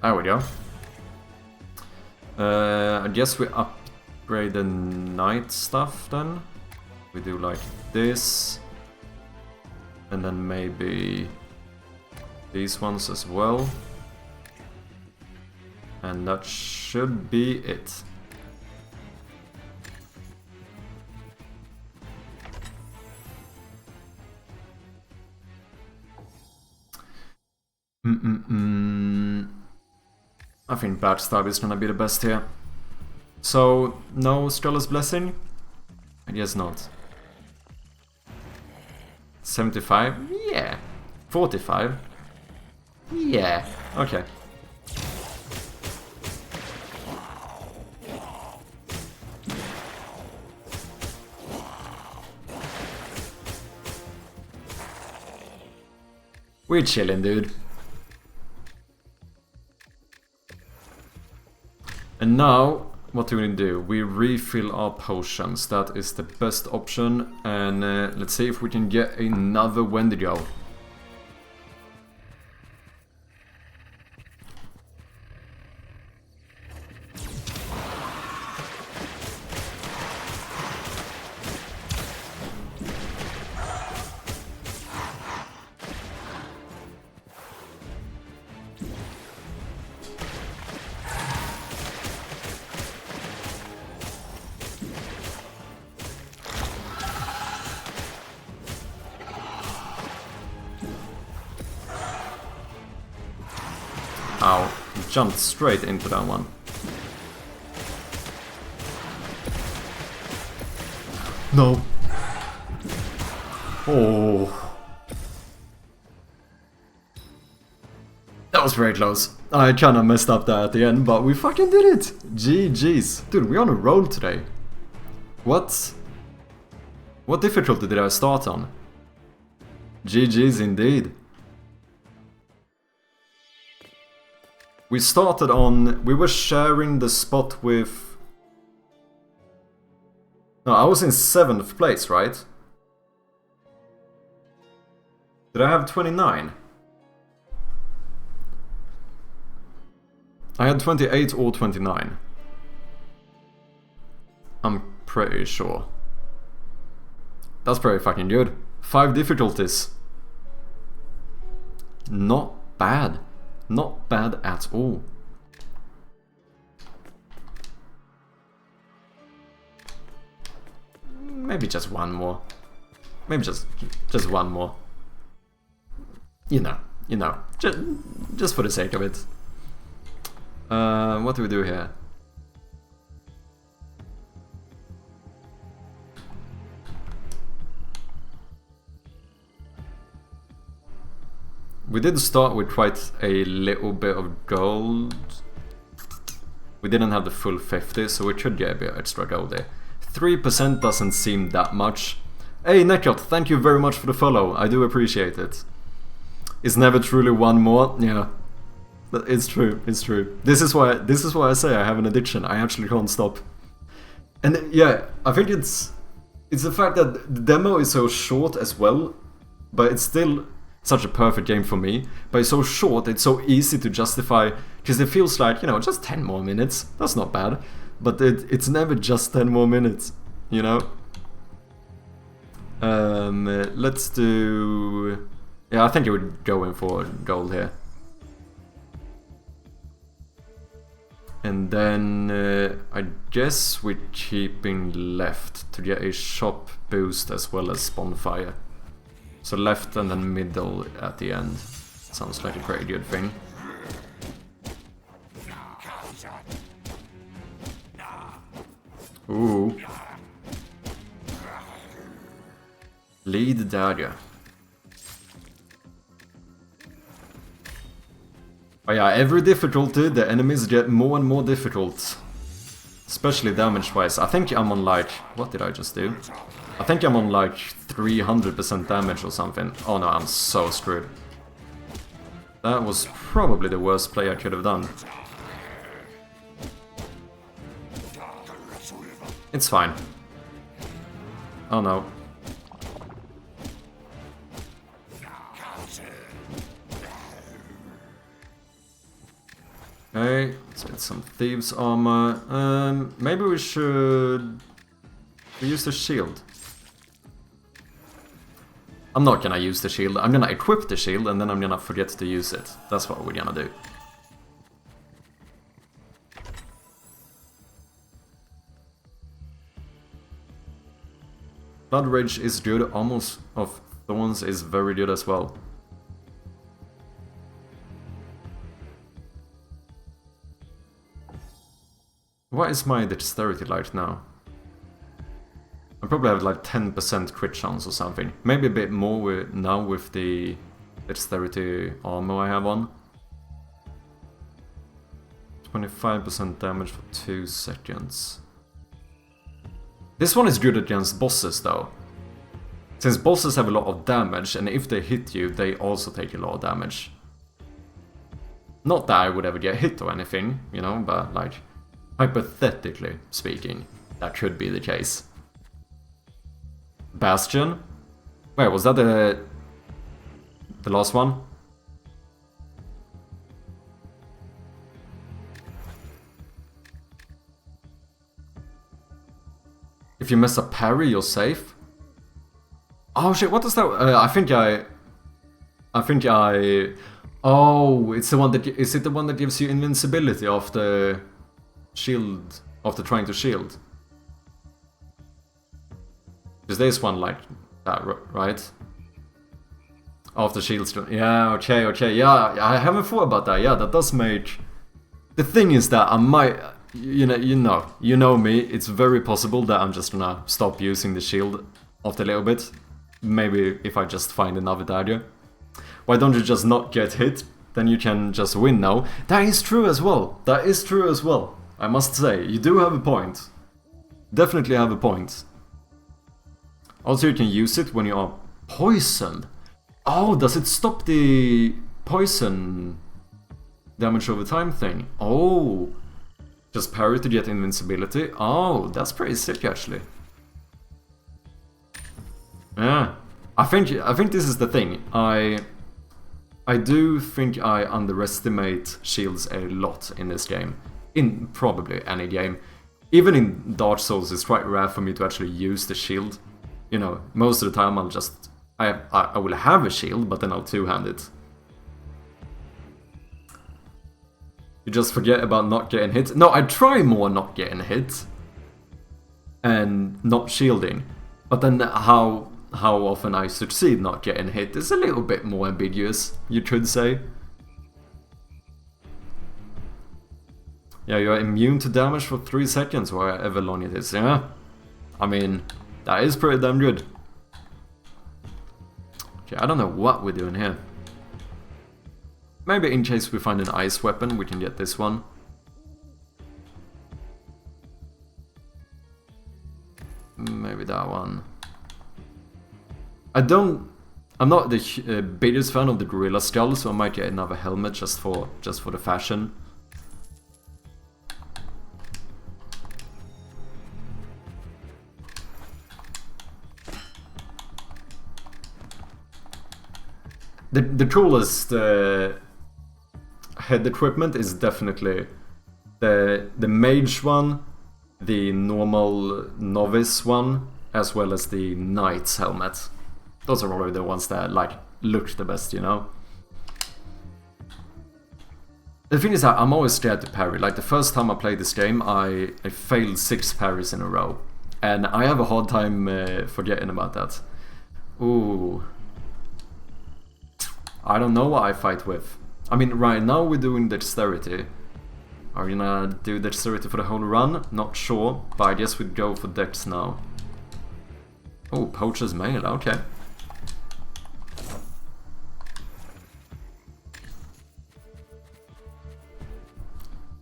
There we go. I guess we upgrade the night stuff then. We do like this. And then maybe these ones as well. And that should be it. I think backstab is gonna be the best here. So, no Scholar's Blessing? I guess not. 75? Yeah. 45? Yeah. Okay. We're chilling, dude. And now, what do we do? We refill our potions. That is the best option. And let's see if we can get another Wendigo. Ow, jumped straight into that one. No. Oh. That was very close. I kinda messed up there at the end, but we fucking did it! GG's. Dude, we're on a roll today. What difficulty did I start on? GG's indeed. We started on... we were sharing the spot with... no, I was in 7th place, right? Did I have 29? I had 28 or 29. I'm pretty sure. That's pretty fucking good. 5 difficulties. Not bad. Not bad at all. Maybe just one more. Maybe just one more. you know, just for the sake of it. What do we do here? We did start with quite a little bit of gold. We didn't have the full 50, so we should get a bit extra gold there. 3% doesn't seem that much. Hey Nekot, thank you very much for the follow. I do appreciate it. It's never truly one more. Yeah, it's true. It's true. This is why I say I have an addiction. I actually can't stop. And yeah, I think it's the fact that the demo is so short as well, but it's still such a perfect game for me. But it's so short, it's so easy to justify, because it feels like, you know, just 10 more minutes. That's not bad. But it's never just 10 more minutes, you know? Let's do... Yeah, I think I would go in for gold here. And then I guess we're keeping left to get a shop boost as well as bonfire. So left and then middle at the end. Sounds like a pretty good thing. Ooh. Lead dagger. Oh yeah, every difficulty the enemies get more and more difficult. Especially damage wise. I think I'm on like... What did I just do? I think I'm on like 300% damage or something. Oh no, I'm so screwed. That was probably the worst play I could have done. It's fine. Oh no. Okay, let's get some thieves armor. Maybe we should use the shield. I'm not gonna use the shield. I'm gonna equip the shield and then I'm gonna forget to use it. That's what we're gonna do. Blood Rage is good. Almost of Thorns is very good as well. What is my dexterity like now? I probably have like 10% crit chance or something. Maybe a bit more now with the dexterity armor I have on. 25% damage for 2 seconds. This one is good against bosses though. Since bosses have a lot of damage, and if they hit you, they also take a lot of damage. Not that I would ever get hit or anything, you know, but like, hypothetically speaking, that could be the case. Bastion? Wait, was that the last one? If you mess up parry, you're safe? Oh shit, what is that? I think I... Oh, it's the one that... Is it the one that gives you invincibility after shield... After trying to shield? Because there's one like that, right? After shields... Yeah, okay, yeah, I haven't thought about that. Yeah, that does make... The thing is that I might... You know me, it's very possible that I'm just gonna stop using the shield after a little bit. Maybe if I just find another dagger. Why don't you just not get hit? Then you can just win now. That is true as well. That is true as well. I must say, you do have a point. Definitely have a point. Also, you can use it when you are poisoned. Oh, does it stop the poison damage over time thing? Oh. Just parry to get invincibility. Oh, that's pretty sick actually. Yeah, I think this is the thing. I do think I underestimate shields a lot in this game. In probably any game. Even in Dark Souls, it's quite rare for me to actually use the shield. You know, most of the time I'll just... I will have a shield, but then I'll two-hand it. You just forget about not getting hit. No, I try more not getting hit. And not shielding. But then how how often I succeed not getting hit is a little bit more ambiguous, you could say. Yeah, you're immune to damage for 3 seconds, however long it is, yeah? I mean, that is pretty damn good. Okay, I don't know what we're doing here. Maybe in case we find an ice weapon, we can get this one. Maybe that one. I'm not the biggest fan of the gorilla skull, so I might get another helmet just for the fashion. The coolest head equipment is definitely the mage one, the normal novice one, as well as the knight's helmet. Those are probably the ones that like look the best, you know. The thing is that I'm always scared to parry. Like the first time I played this game, I failed 6 parries in a row, and I have a hard time forgetting about that. Ooh. I don't know what I fight with. I mean, right now we're doing dexterity. Are we gonna do dexterity for the whole run? Not sure, but I guess we'd go for dex now. Oh, poacher's mail, okay.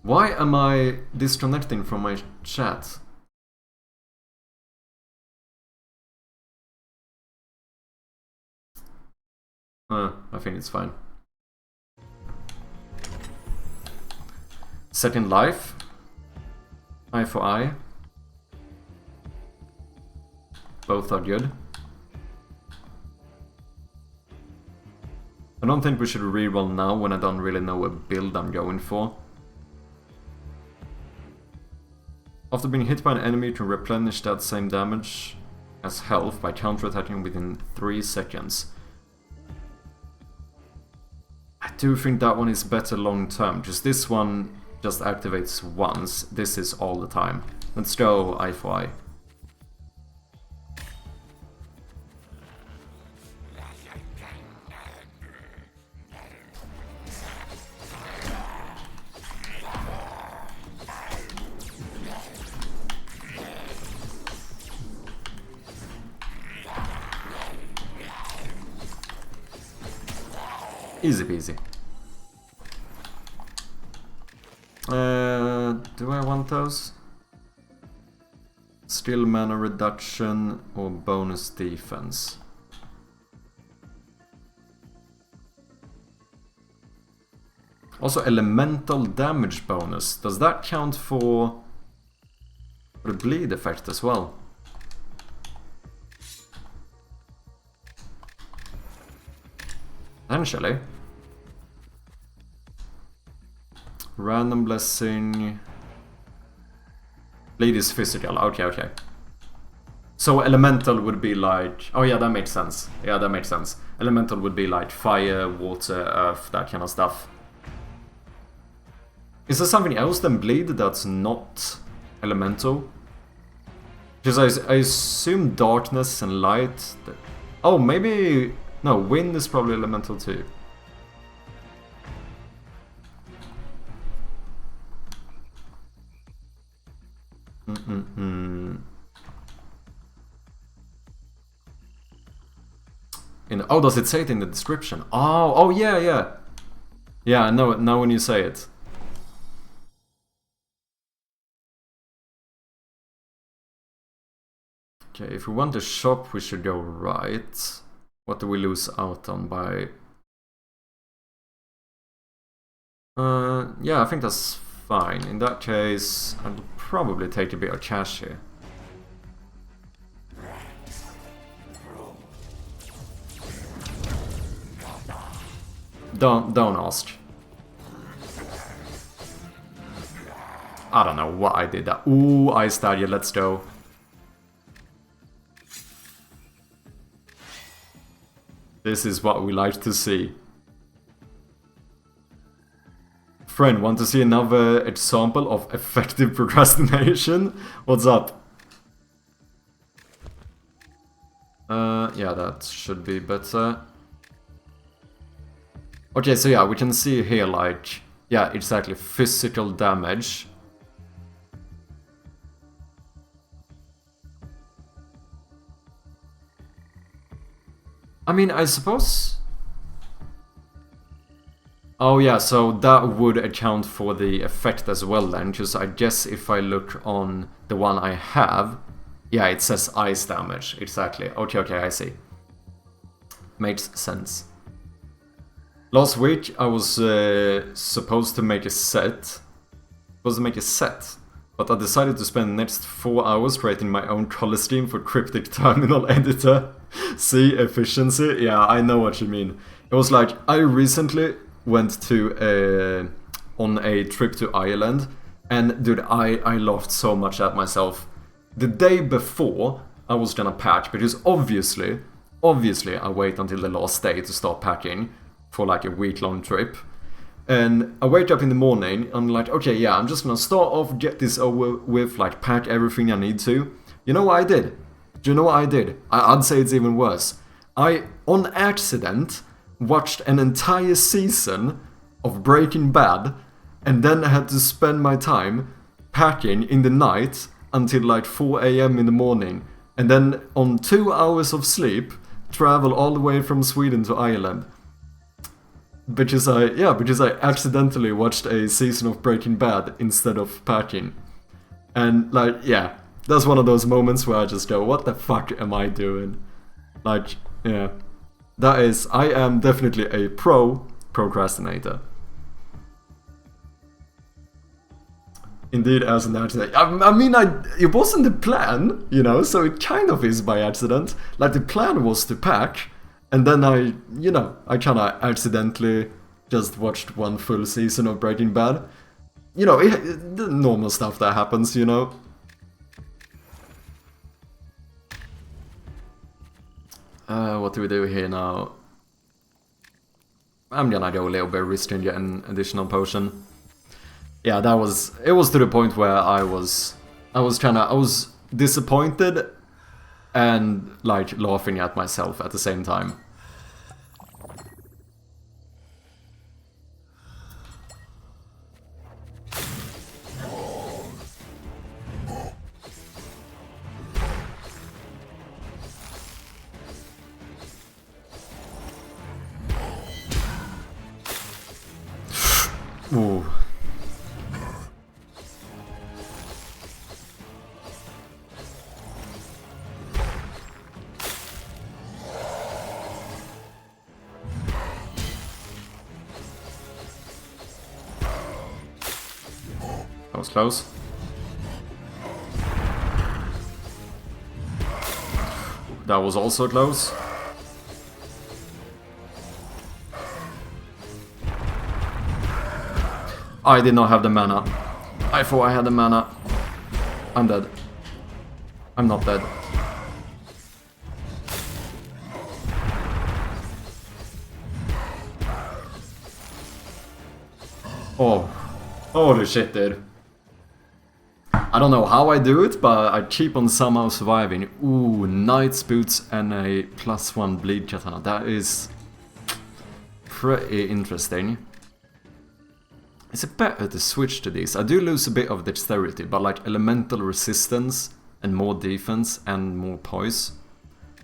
Why am I disconnecting from my chat? I think it's fine. Second life. Eye for eye. Both are good. I don't think we should reroll now when I don't really know what build I'm going for. After being hit by an enemy, you can replenish that same damage as health by counterattacking within 3 seconds. I do think that one is better long term, because this one just activates once. This is all the time. Let's go eye for eye. Easy peasy. Do I want those? Skill mana reduction or bonus defense? Also elemental damage bonus. Does that count for the bleed effect as well? Potentially. Random blessing. Bleed is physical. Okay, okay. So elemental would be like... Oh yeah, that makes sense. Yeah, that makes sense. Elemental would be like fire, water, earth, that kind of stuff. Is there something else than bleed that's not elemental? Because I assume darkness and light... Oh, maybe... No, wind is probably elemental too. Oh, does it say it in the description? Oh, yeah, yeah. Yeah, I know it now when you say it. Okay, if we want to shop, we should go right. What do we lose out on by... yeah, I think that's fine. In that case, I'll probably take a bit of cash here. Don't ask. I don't know what I did that. Ooh, Ice Stallion, let's go. This is what we like to see. Friend, want to see another example of effective procrastination? What's up? Yeah, that should be better. Okay, so yeah, we can see here, like, yeah, exactly, physical damage. I mean, I suppose... Oh yeah, so that would account for the effect as well then, because I guess if I look on the one I have, yeah, it says ice damage, exactly. Okay, okay, I see. Makes sense. Last week I was supposed to make a set. But I decided to spend the next 4 hours creating my own color scheme for Cryptic Terminal Editor. See, efficiency? Yeah, I know what you mean. It was like, I recently went to on a trip to Ireland, and dude, I laughed so much at myself. The day before, I was gonna pack, because obviously I wait until the last day to start packing for like a week-long trip. And I wake up in the morning, I'm like, okay, yeah, I'm just gonna start off, get this over with, like, pack everything I need to. You know what I did? Do you know what I did? I'd say it's even worse. I, on accident, watched an entire season of Breaking Bad, and then I had to spend my time packing in the night until like 4 AM in the morning, and then on 2 hours of sleep, travel all the way from Sweden to Ireland. Because I accidentally watched a season of Breaking Bad instead of packing. And like, yeah, that's one of those moments where I just go, what the fuck am I doing? Like, yeah. That is, I am definitely a procrastinator. Indeed, as an accident. I mean, it wasn't the plan, you know, so it kind of is by accident. Like, the plan was to pack, and then I kind of accidentally just watched one full season of Breaking Bad. You know, the normal stuff that happens, you know. What do we do here now? I'm gonna go a little bit risky and get an additional potion. Yeah, it was to the point where I was disappointed and like laughing at myself at the same time. Ooh. That was close. That was also close. I did not have the mana. I thought I had the mana. I'm dead. I'm not dead. Oh. Holy shit, dude. I don't know how I do it, but I keep on somehow surviving. Ooh, Knight's Boots and a +1 bleed katana. That is pretty interesting. Is it better to switch to these? I do lose a bit of dexterity, but like elemental resistance and more defense and more poise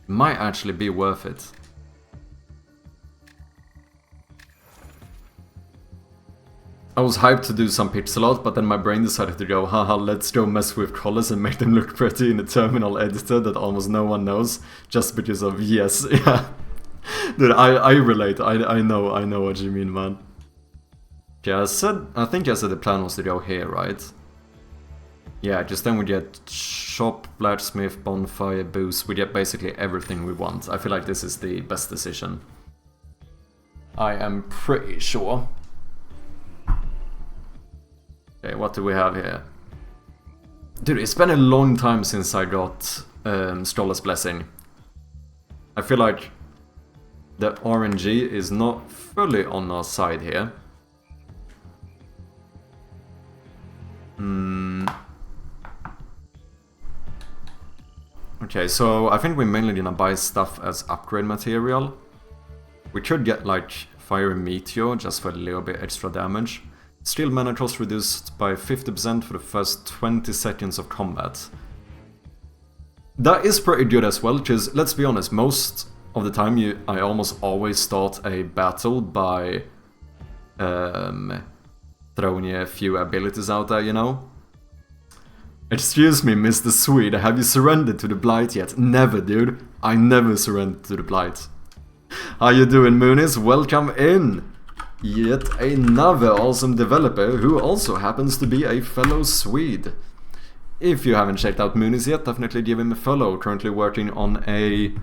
might actually be worth it. I was hyped to do some pixel art, but then my brain decided to go, haha, let's go mess with colors and make them look pretty in a terminal editor that almost no one knows, just because of yes, yeah. Dude, I relate, I know what you mean, man. Yeah, I think I said the plan was to go here, right? Yeah, just then we get shop, blacksmith, bonfire, boost. We get basically everything we want. I feel like this is the best decision. I am pretty sure. Okay, what do we have here? Dude, it's been a long time since I got Scholar's Blessing. I feel like the RNG is not fully on our side here. Okay, so I think we're mainly gonna buy stuff as upgrade material. We could get like Fire Meteor just for a little bit extra damage. Still mana cost reduced by 50% for the first 20 seconds of combat. That is pretty good as well, because let's be honest, most of the time I almost always start a battle by throwing a few abilities out there, you know? Excuse me, Mr. Swede, have you surrendered to the Blight yet? Never, dude. I never surrendered to the Blight. How you doing, Moonies? Welcome in! Yet another awesome developer who also happens to be a fellow Swede. If you haven't checked out Moonies yet, definitely give him a follow. Currently working on a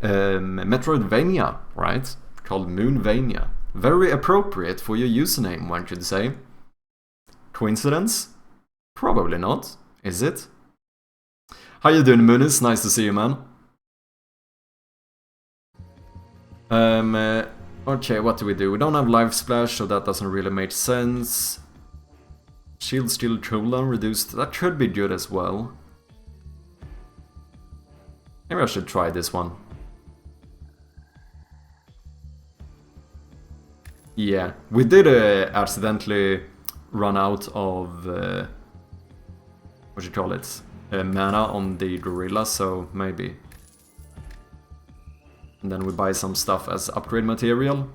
Metroidvania, right? Called Moonvania. Very appropriate for your username, one should say. Coincidence? Probably not. Is it? How you doing, Moonies? Nice to see you, man. Okay, what do? We don't have Life Splash, so that doesn't really make sense. Shield Steel Cooldown reduced. That could be good as well. Maybe I should try this one. Yeah, we did accidentally run out of... what you call it? Mana on the gorilla, so maybe. And then we buy some stuff as upgrade material.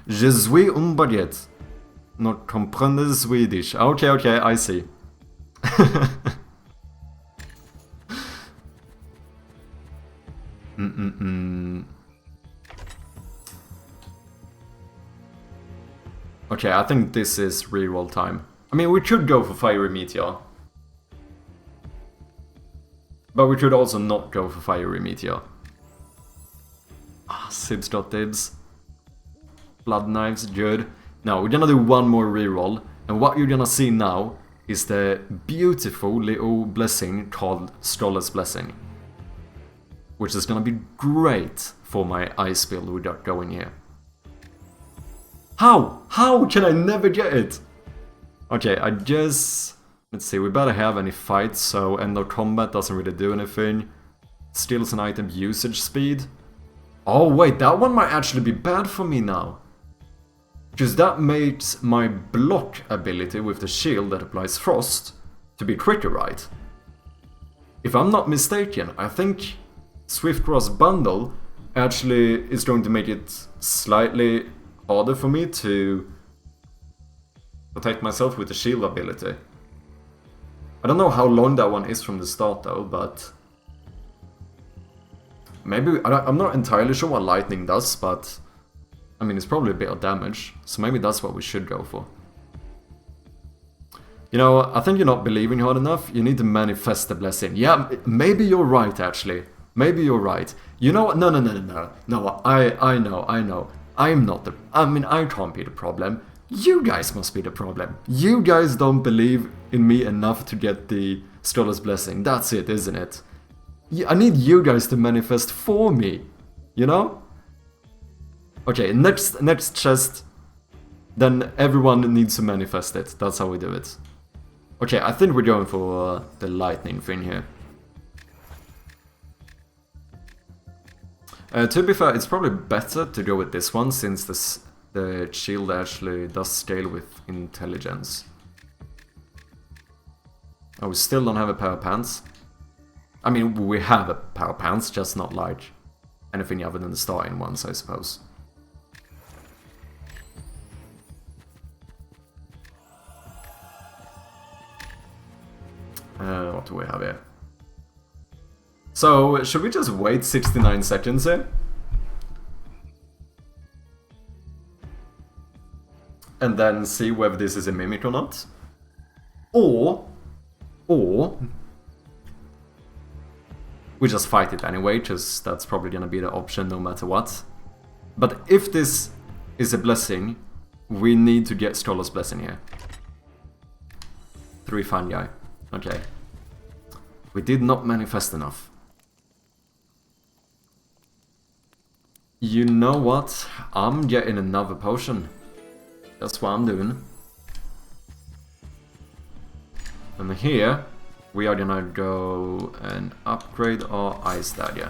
Je suis un baguette. Not comprendre Swedish. Okay, okay, I see. Okay, I think this is reroll time. I mean, we could go for Fiery Meteor. But we could also not go for Fiery Meteor. Ah, Sibs got dibs. Blood Knives, good. Now, we're gonna do one more reroll. And what you're gonna see now is the beautiful little blessing called Scholar's Blessing. Which is gonna be great for my ice build we got going here. How? How can I never get it? Okay, I guess... Let's see, we better have any fights, so end of combat doesn't really do anything. Steals an item usage speed. Oh wait, that one might actually be bad for me now. Because that makes my block ability with the shield that applies frost to be quicker, right? If I'm not mistaken, I think Swift Cross Bundle actually is going to make it slightly harder for me to protect myself with the shield ability. I don't know how long that one is from the start though, but maybe, I'm not entirely sure what lightning does, but I mean, it's probably a bit of damage, so maybe that's what we should go for. You know, I think you're not believing hard enough. You need to manifest the blessing. Yeah, maybe you're right, actually. Maybe you're right. You know what? No, I know. I'm not the... I mean, I can't be the problem. You guys must be the problem. You guys don't believe in me enough to get the Scholar's Blessing. That's it, isn't it? I need you guys to manifest for me. You know? Okay, next chest. Then everyone needs to manifest it. That's how we do it. Okay, I think we're going for the lightning thing here. To be fair, it's probably better to go with this one, since the shield actually does scale with intelligence. Oh, we still don't have a pair of pants. I mean, we have a pair of pants, just not like anything other than the starting ones, I suppose. What do we have here? So, should we just wait 69 seconds here? And then see whether this is a mimic or not? Or we just fight it anyway, because that's probably gonna be the option no matter what. But if this is a blessing, we need to get Scholar's Blessing here. 3 fungi. Okay. We did not manifest enough. You know what? I'm getting another potion. That's what I'm doing. And here, we are gonna go and upgrade our ice dagger.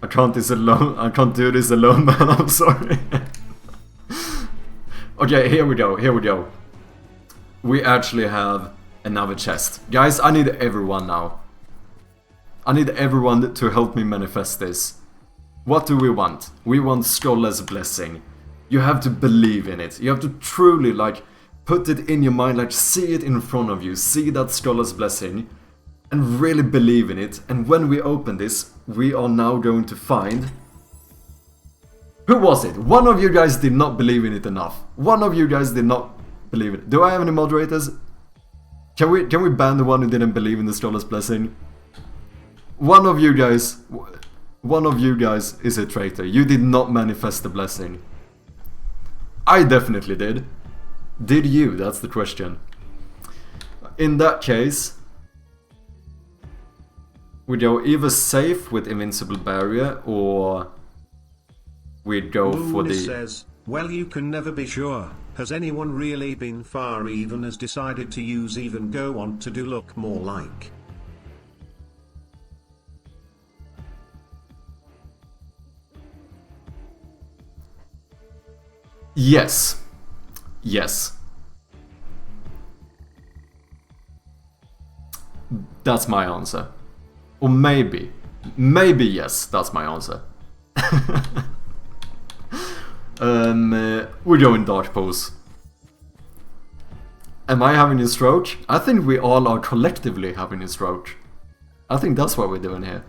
I can't do this alone, man, I'm sorry. Okay, here we go. We actually have another chest. Guys, I need everyone now. I need everyone to help me manifest this. What do we want? We want Scholar's Blessing. You have to believe in it. You have to truly, like, put it in your mind, like, see it in front of you. See that Scholar's Blessing. And really believe in it. And when we open this, we are now going to find... Who was it? One of you guys did not believe in it enough. One of you guys did not believe it. Do I have any moderators? Can we ban the one who didn't believe in the Scholar's Blessing? One of you guys is a traitor. You did not manifest the blessing. I definitely did. Did you? That's the question. In that case, we'd go either safe with Invincible Barrier, or we'd go for the... says, well, you can never be sure. Has anyone really been far even has decided to use even go on to do look more like? Yes. Yes. That's my answer. Or maybe yes, that's my answer. We're going Dark Pose. Am I having a stroke? I think we all are collectively having a stroke. I think that's what we're doing here.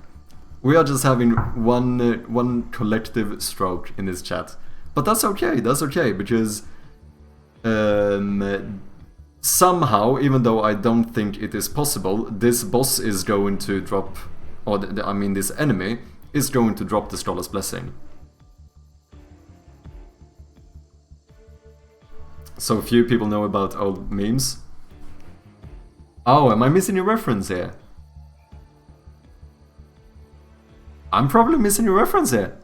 We are just having one collective stroke in this chat. But that's okay, because somehow, even though I don't think it is possible, this boss is going to drop, or this enemy is going to drop the Scholar's Blessing. So few people know about old memes. Oh, am I missing your reference here? I'm probably missing your reference here.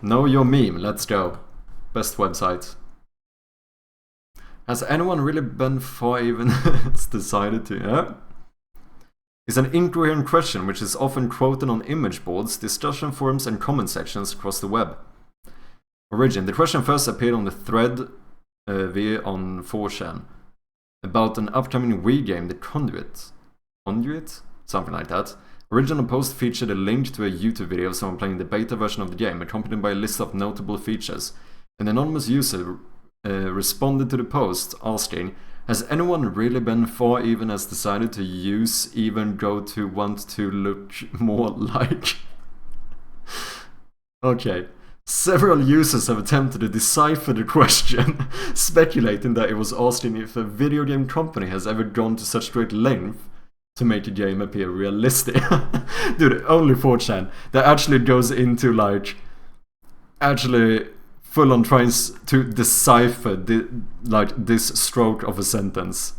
Know your meme, let's go. Best website. Has anyone really been far even it's decided to, yeah? It's an incoherent question which is often quoted on image boards, discussion forums and comment sections across the web. Origin. The question first appeared on the thread on 4chan about an upcoming Wii game, The Conduit. Conduit? Something like that. Original post featured a link to a YouTube video of someone playing the beta version of the game, accompanied by a list of notable features. An anonymous user responded to the post asking, has anyone really been far even has decided to use even go to want to look more like? Okay. Several users have attempted to decipher the question, speculating that it was asking if a video game company has ever gone to such great length to make a game appear realistic. Dude, only 4chan. That actually goes into like, actually full on trying to decipher this stroke of a sentence.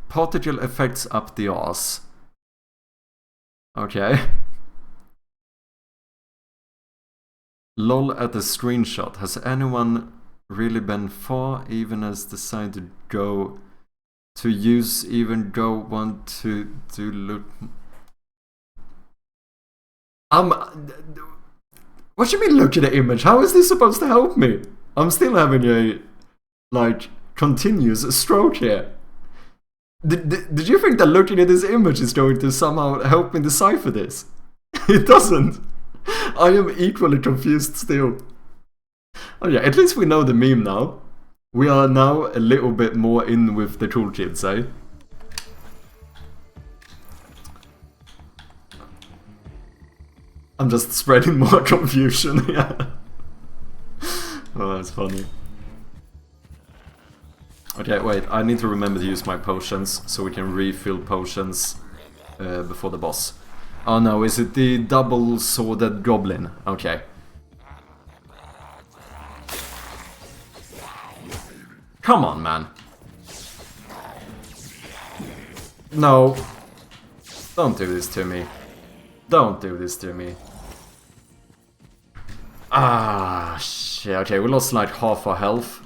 Particle effects up the arse. Okay. Lol at the screenshot. Has anyone really been far even as decided to go to use even go want to look? What do you mean look at the image? How is this supposed to help me? I'm still having a like continuous stroke here. Did you think that looking at this image is going to somehow help me decipher this? It doesn't. I am equally confused still. Oh yeah, at least we know the meme now. We are now a little bit more in with the cool kids, eh? I'm just spreading more confusion, yeah. Oh, that's funny. Okay, Okay, wait, I need to remember to use my potions so we can refill potions before the boss. Oh no, is it the double-sworded goblin? Okay. Come on, man. No. Don't do this to me. Don't do this to me. Ah, shit. Okay, we lost like half our health,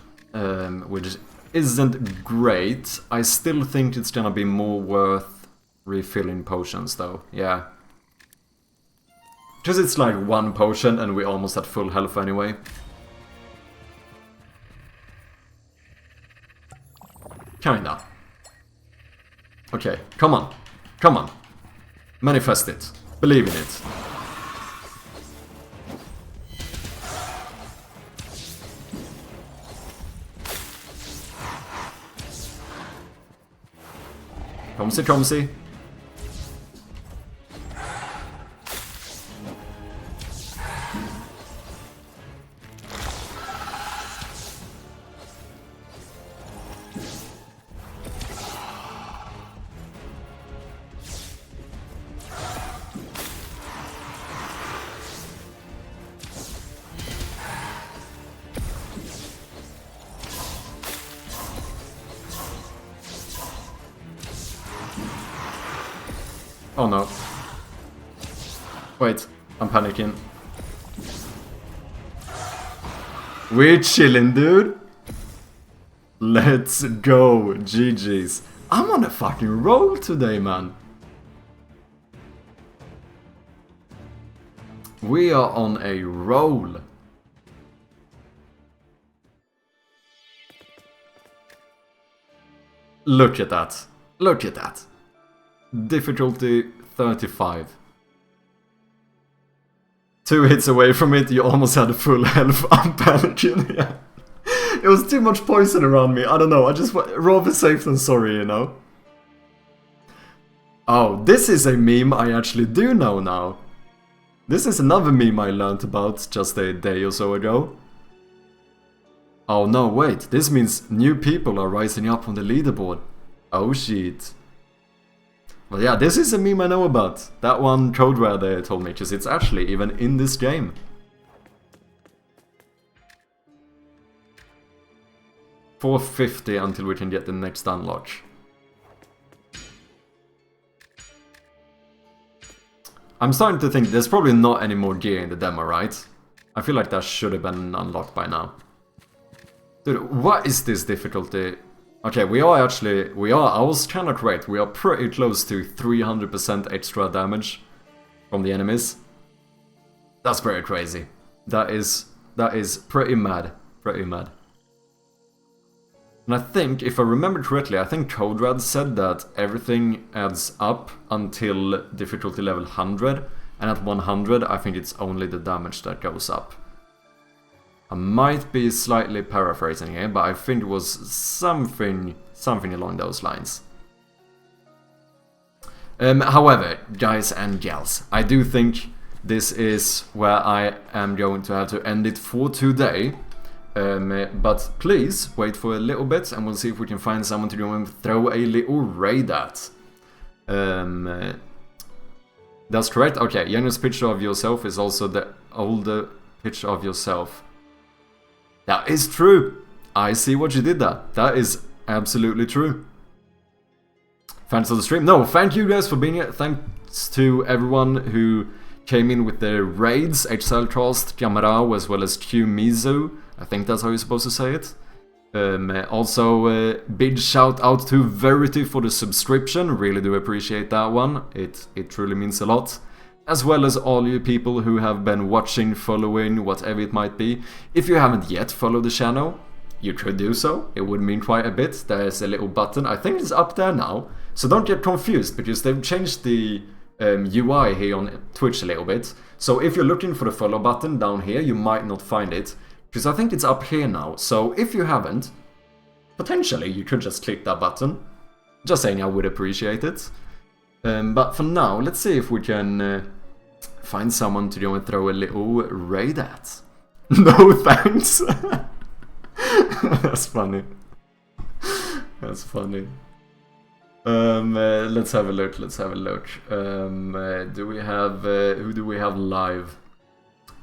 which isn't great. I still think it's gonna be more worth refilling potions, though. Yeah. Because it's like one potion and we're almost at full health anyway. Kinda. Okay, come on. Come on. Manifest it. Believe in it. Komsi, komsi. Oh no. Wait, I'm panicking. We're chilling, dude. Let's go, GG's. I'm on a fucking roll today, man. We are on a roll. Look at that. Look at that. Difficulty 35. 2 hits away from it, you almost had a full health. I'm panicking, yeah. It was too much poison around me, I don't know, I just rather safe than sorry, you know. Oh, this is a meme I actually do know now. This is another meme I learned about just a day or so ago. Oh no, wait, this means new people are rising up on the leaderboard. Oh shit. Well, yeah, this is a meme I know about. That one Code Red they told me, because it's actually even in this game. $450 until we can get the next unlock. I'm starting to think there's probably not any more gear in the demo, right? I feel like that should have been unlocked by now. Dude, what is this difficulty? Okay, I was kinda correct, we are pretty close to 300% extra damage from the enemies. That's pretty crazy. That is pretty mad, And I think, if I remember correctly, I think Code Red said that everything adds up until difficulty level 100, and at 100 I think it's only the damage that goes up. I might be slightly paraphrasing here, but I think it was something along those lines. However, guys and gals, I do think this is where I am going to have to end it for today. But please wait for a little bit and we'll see if we can find someone to go and throw a little raid at. That's correct? Okay, youngest picture of yourself is also the older picture of yourself. That is true. I see what you did there. That is absolutely true. Thanks for the stream. No, thank you guys for being here. Thanks to everyone who came in with their raids. Excelcast, Kamarao, as well as Qmizu. I think that's how you're supposed to say it. Also, big shout out to Verity for the subscription. Really do appreciate that one. It truly means a lot. As well as all you people who have been watching, following, whatever it might be. If you haven't yet followed the channel, you could do so. It would mean quite a bit. There's a little button. I think it's up there now. So don't get confused, because they've changed the UI here on Twitch a little bit. So if you're looking for the follow button down here, you might not find it. Because I think it's up here now. So if you haven't, potentially you could just click that button. Just saying, I would appreciate it. But for now, let's see if we can find someone to go and throw a little raid at. No thanks. That's funny. That's funny. Let's have a look. Do we have who do we have live?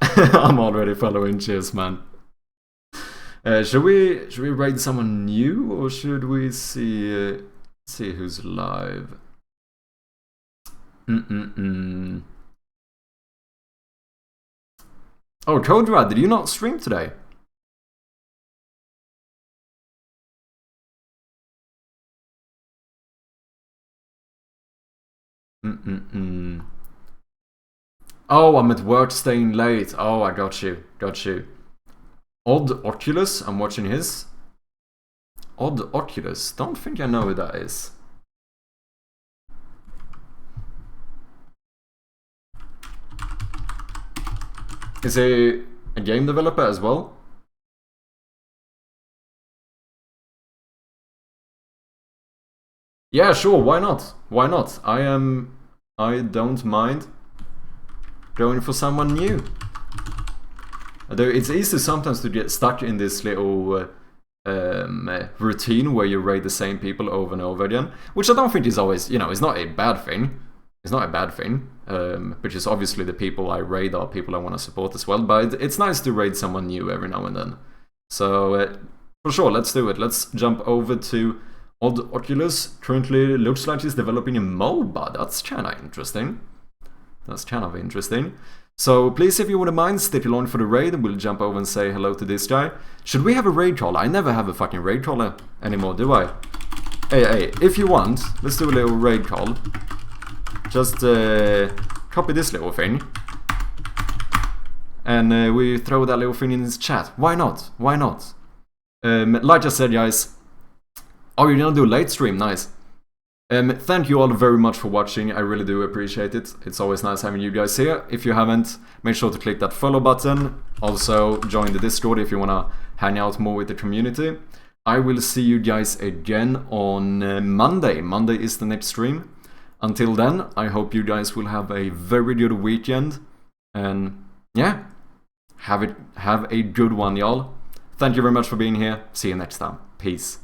I'm already following. Cheers, man. Should we raid someone new, or should we see who's live? Oh, Kodra, did you not stream today? Oh, I'm at work staying late. Oh, I got you. Odd Oculus, I'm watching his. Odd Oculus, don't think I know who that is. Is he a game developer as well? Yeah, sure, why not? I don't mind going for someone new. Although it's easy sometimes to get stuck in this little routine where you raid the same people over and over again, which I don't think is always, it's not a bad thing. Which is obviously the people I raid are people I want to support as well, but it's nice to raid someone new every now and then. So, for sure, let's do it. Let's jump over to Odd Oculus. Currently looks like he's developing a MOBA. That's kind of interesting. So please, if you wouldn't mind, stick along for the raid, and we'll jump over and say hello to this guy. Should we have a raid caller? I never have a fucking raid caller anymore, do I? Hey, if you want, let's do a little raid call. Just copy this little thing. And we throw that little thing in his chat. Why not? Like I said, guys. Oh, you're gonna do a late stream, nice. Thank you all very much for watching, I really do appreciate it. It's always nice having you guys here. If you haven't, make sure to click that follow button. Also, join the Discord if you wanna hang out more with the community. I will see you guys again on Monday. Monday is the next stream. Until then, I hope you guys will have a very good weekend. And yeah, have a good one, y'all. Thank you very much for being here. See you next time. Peace.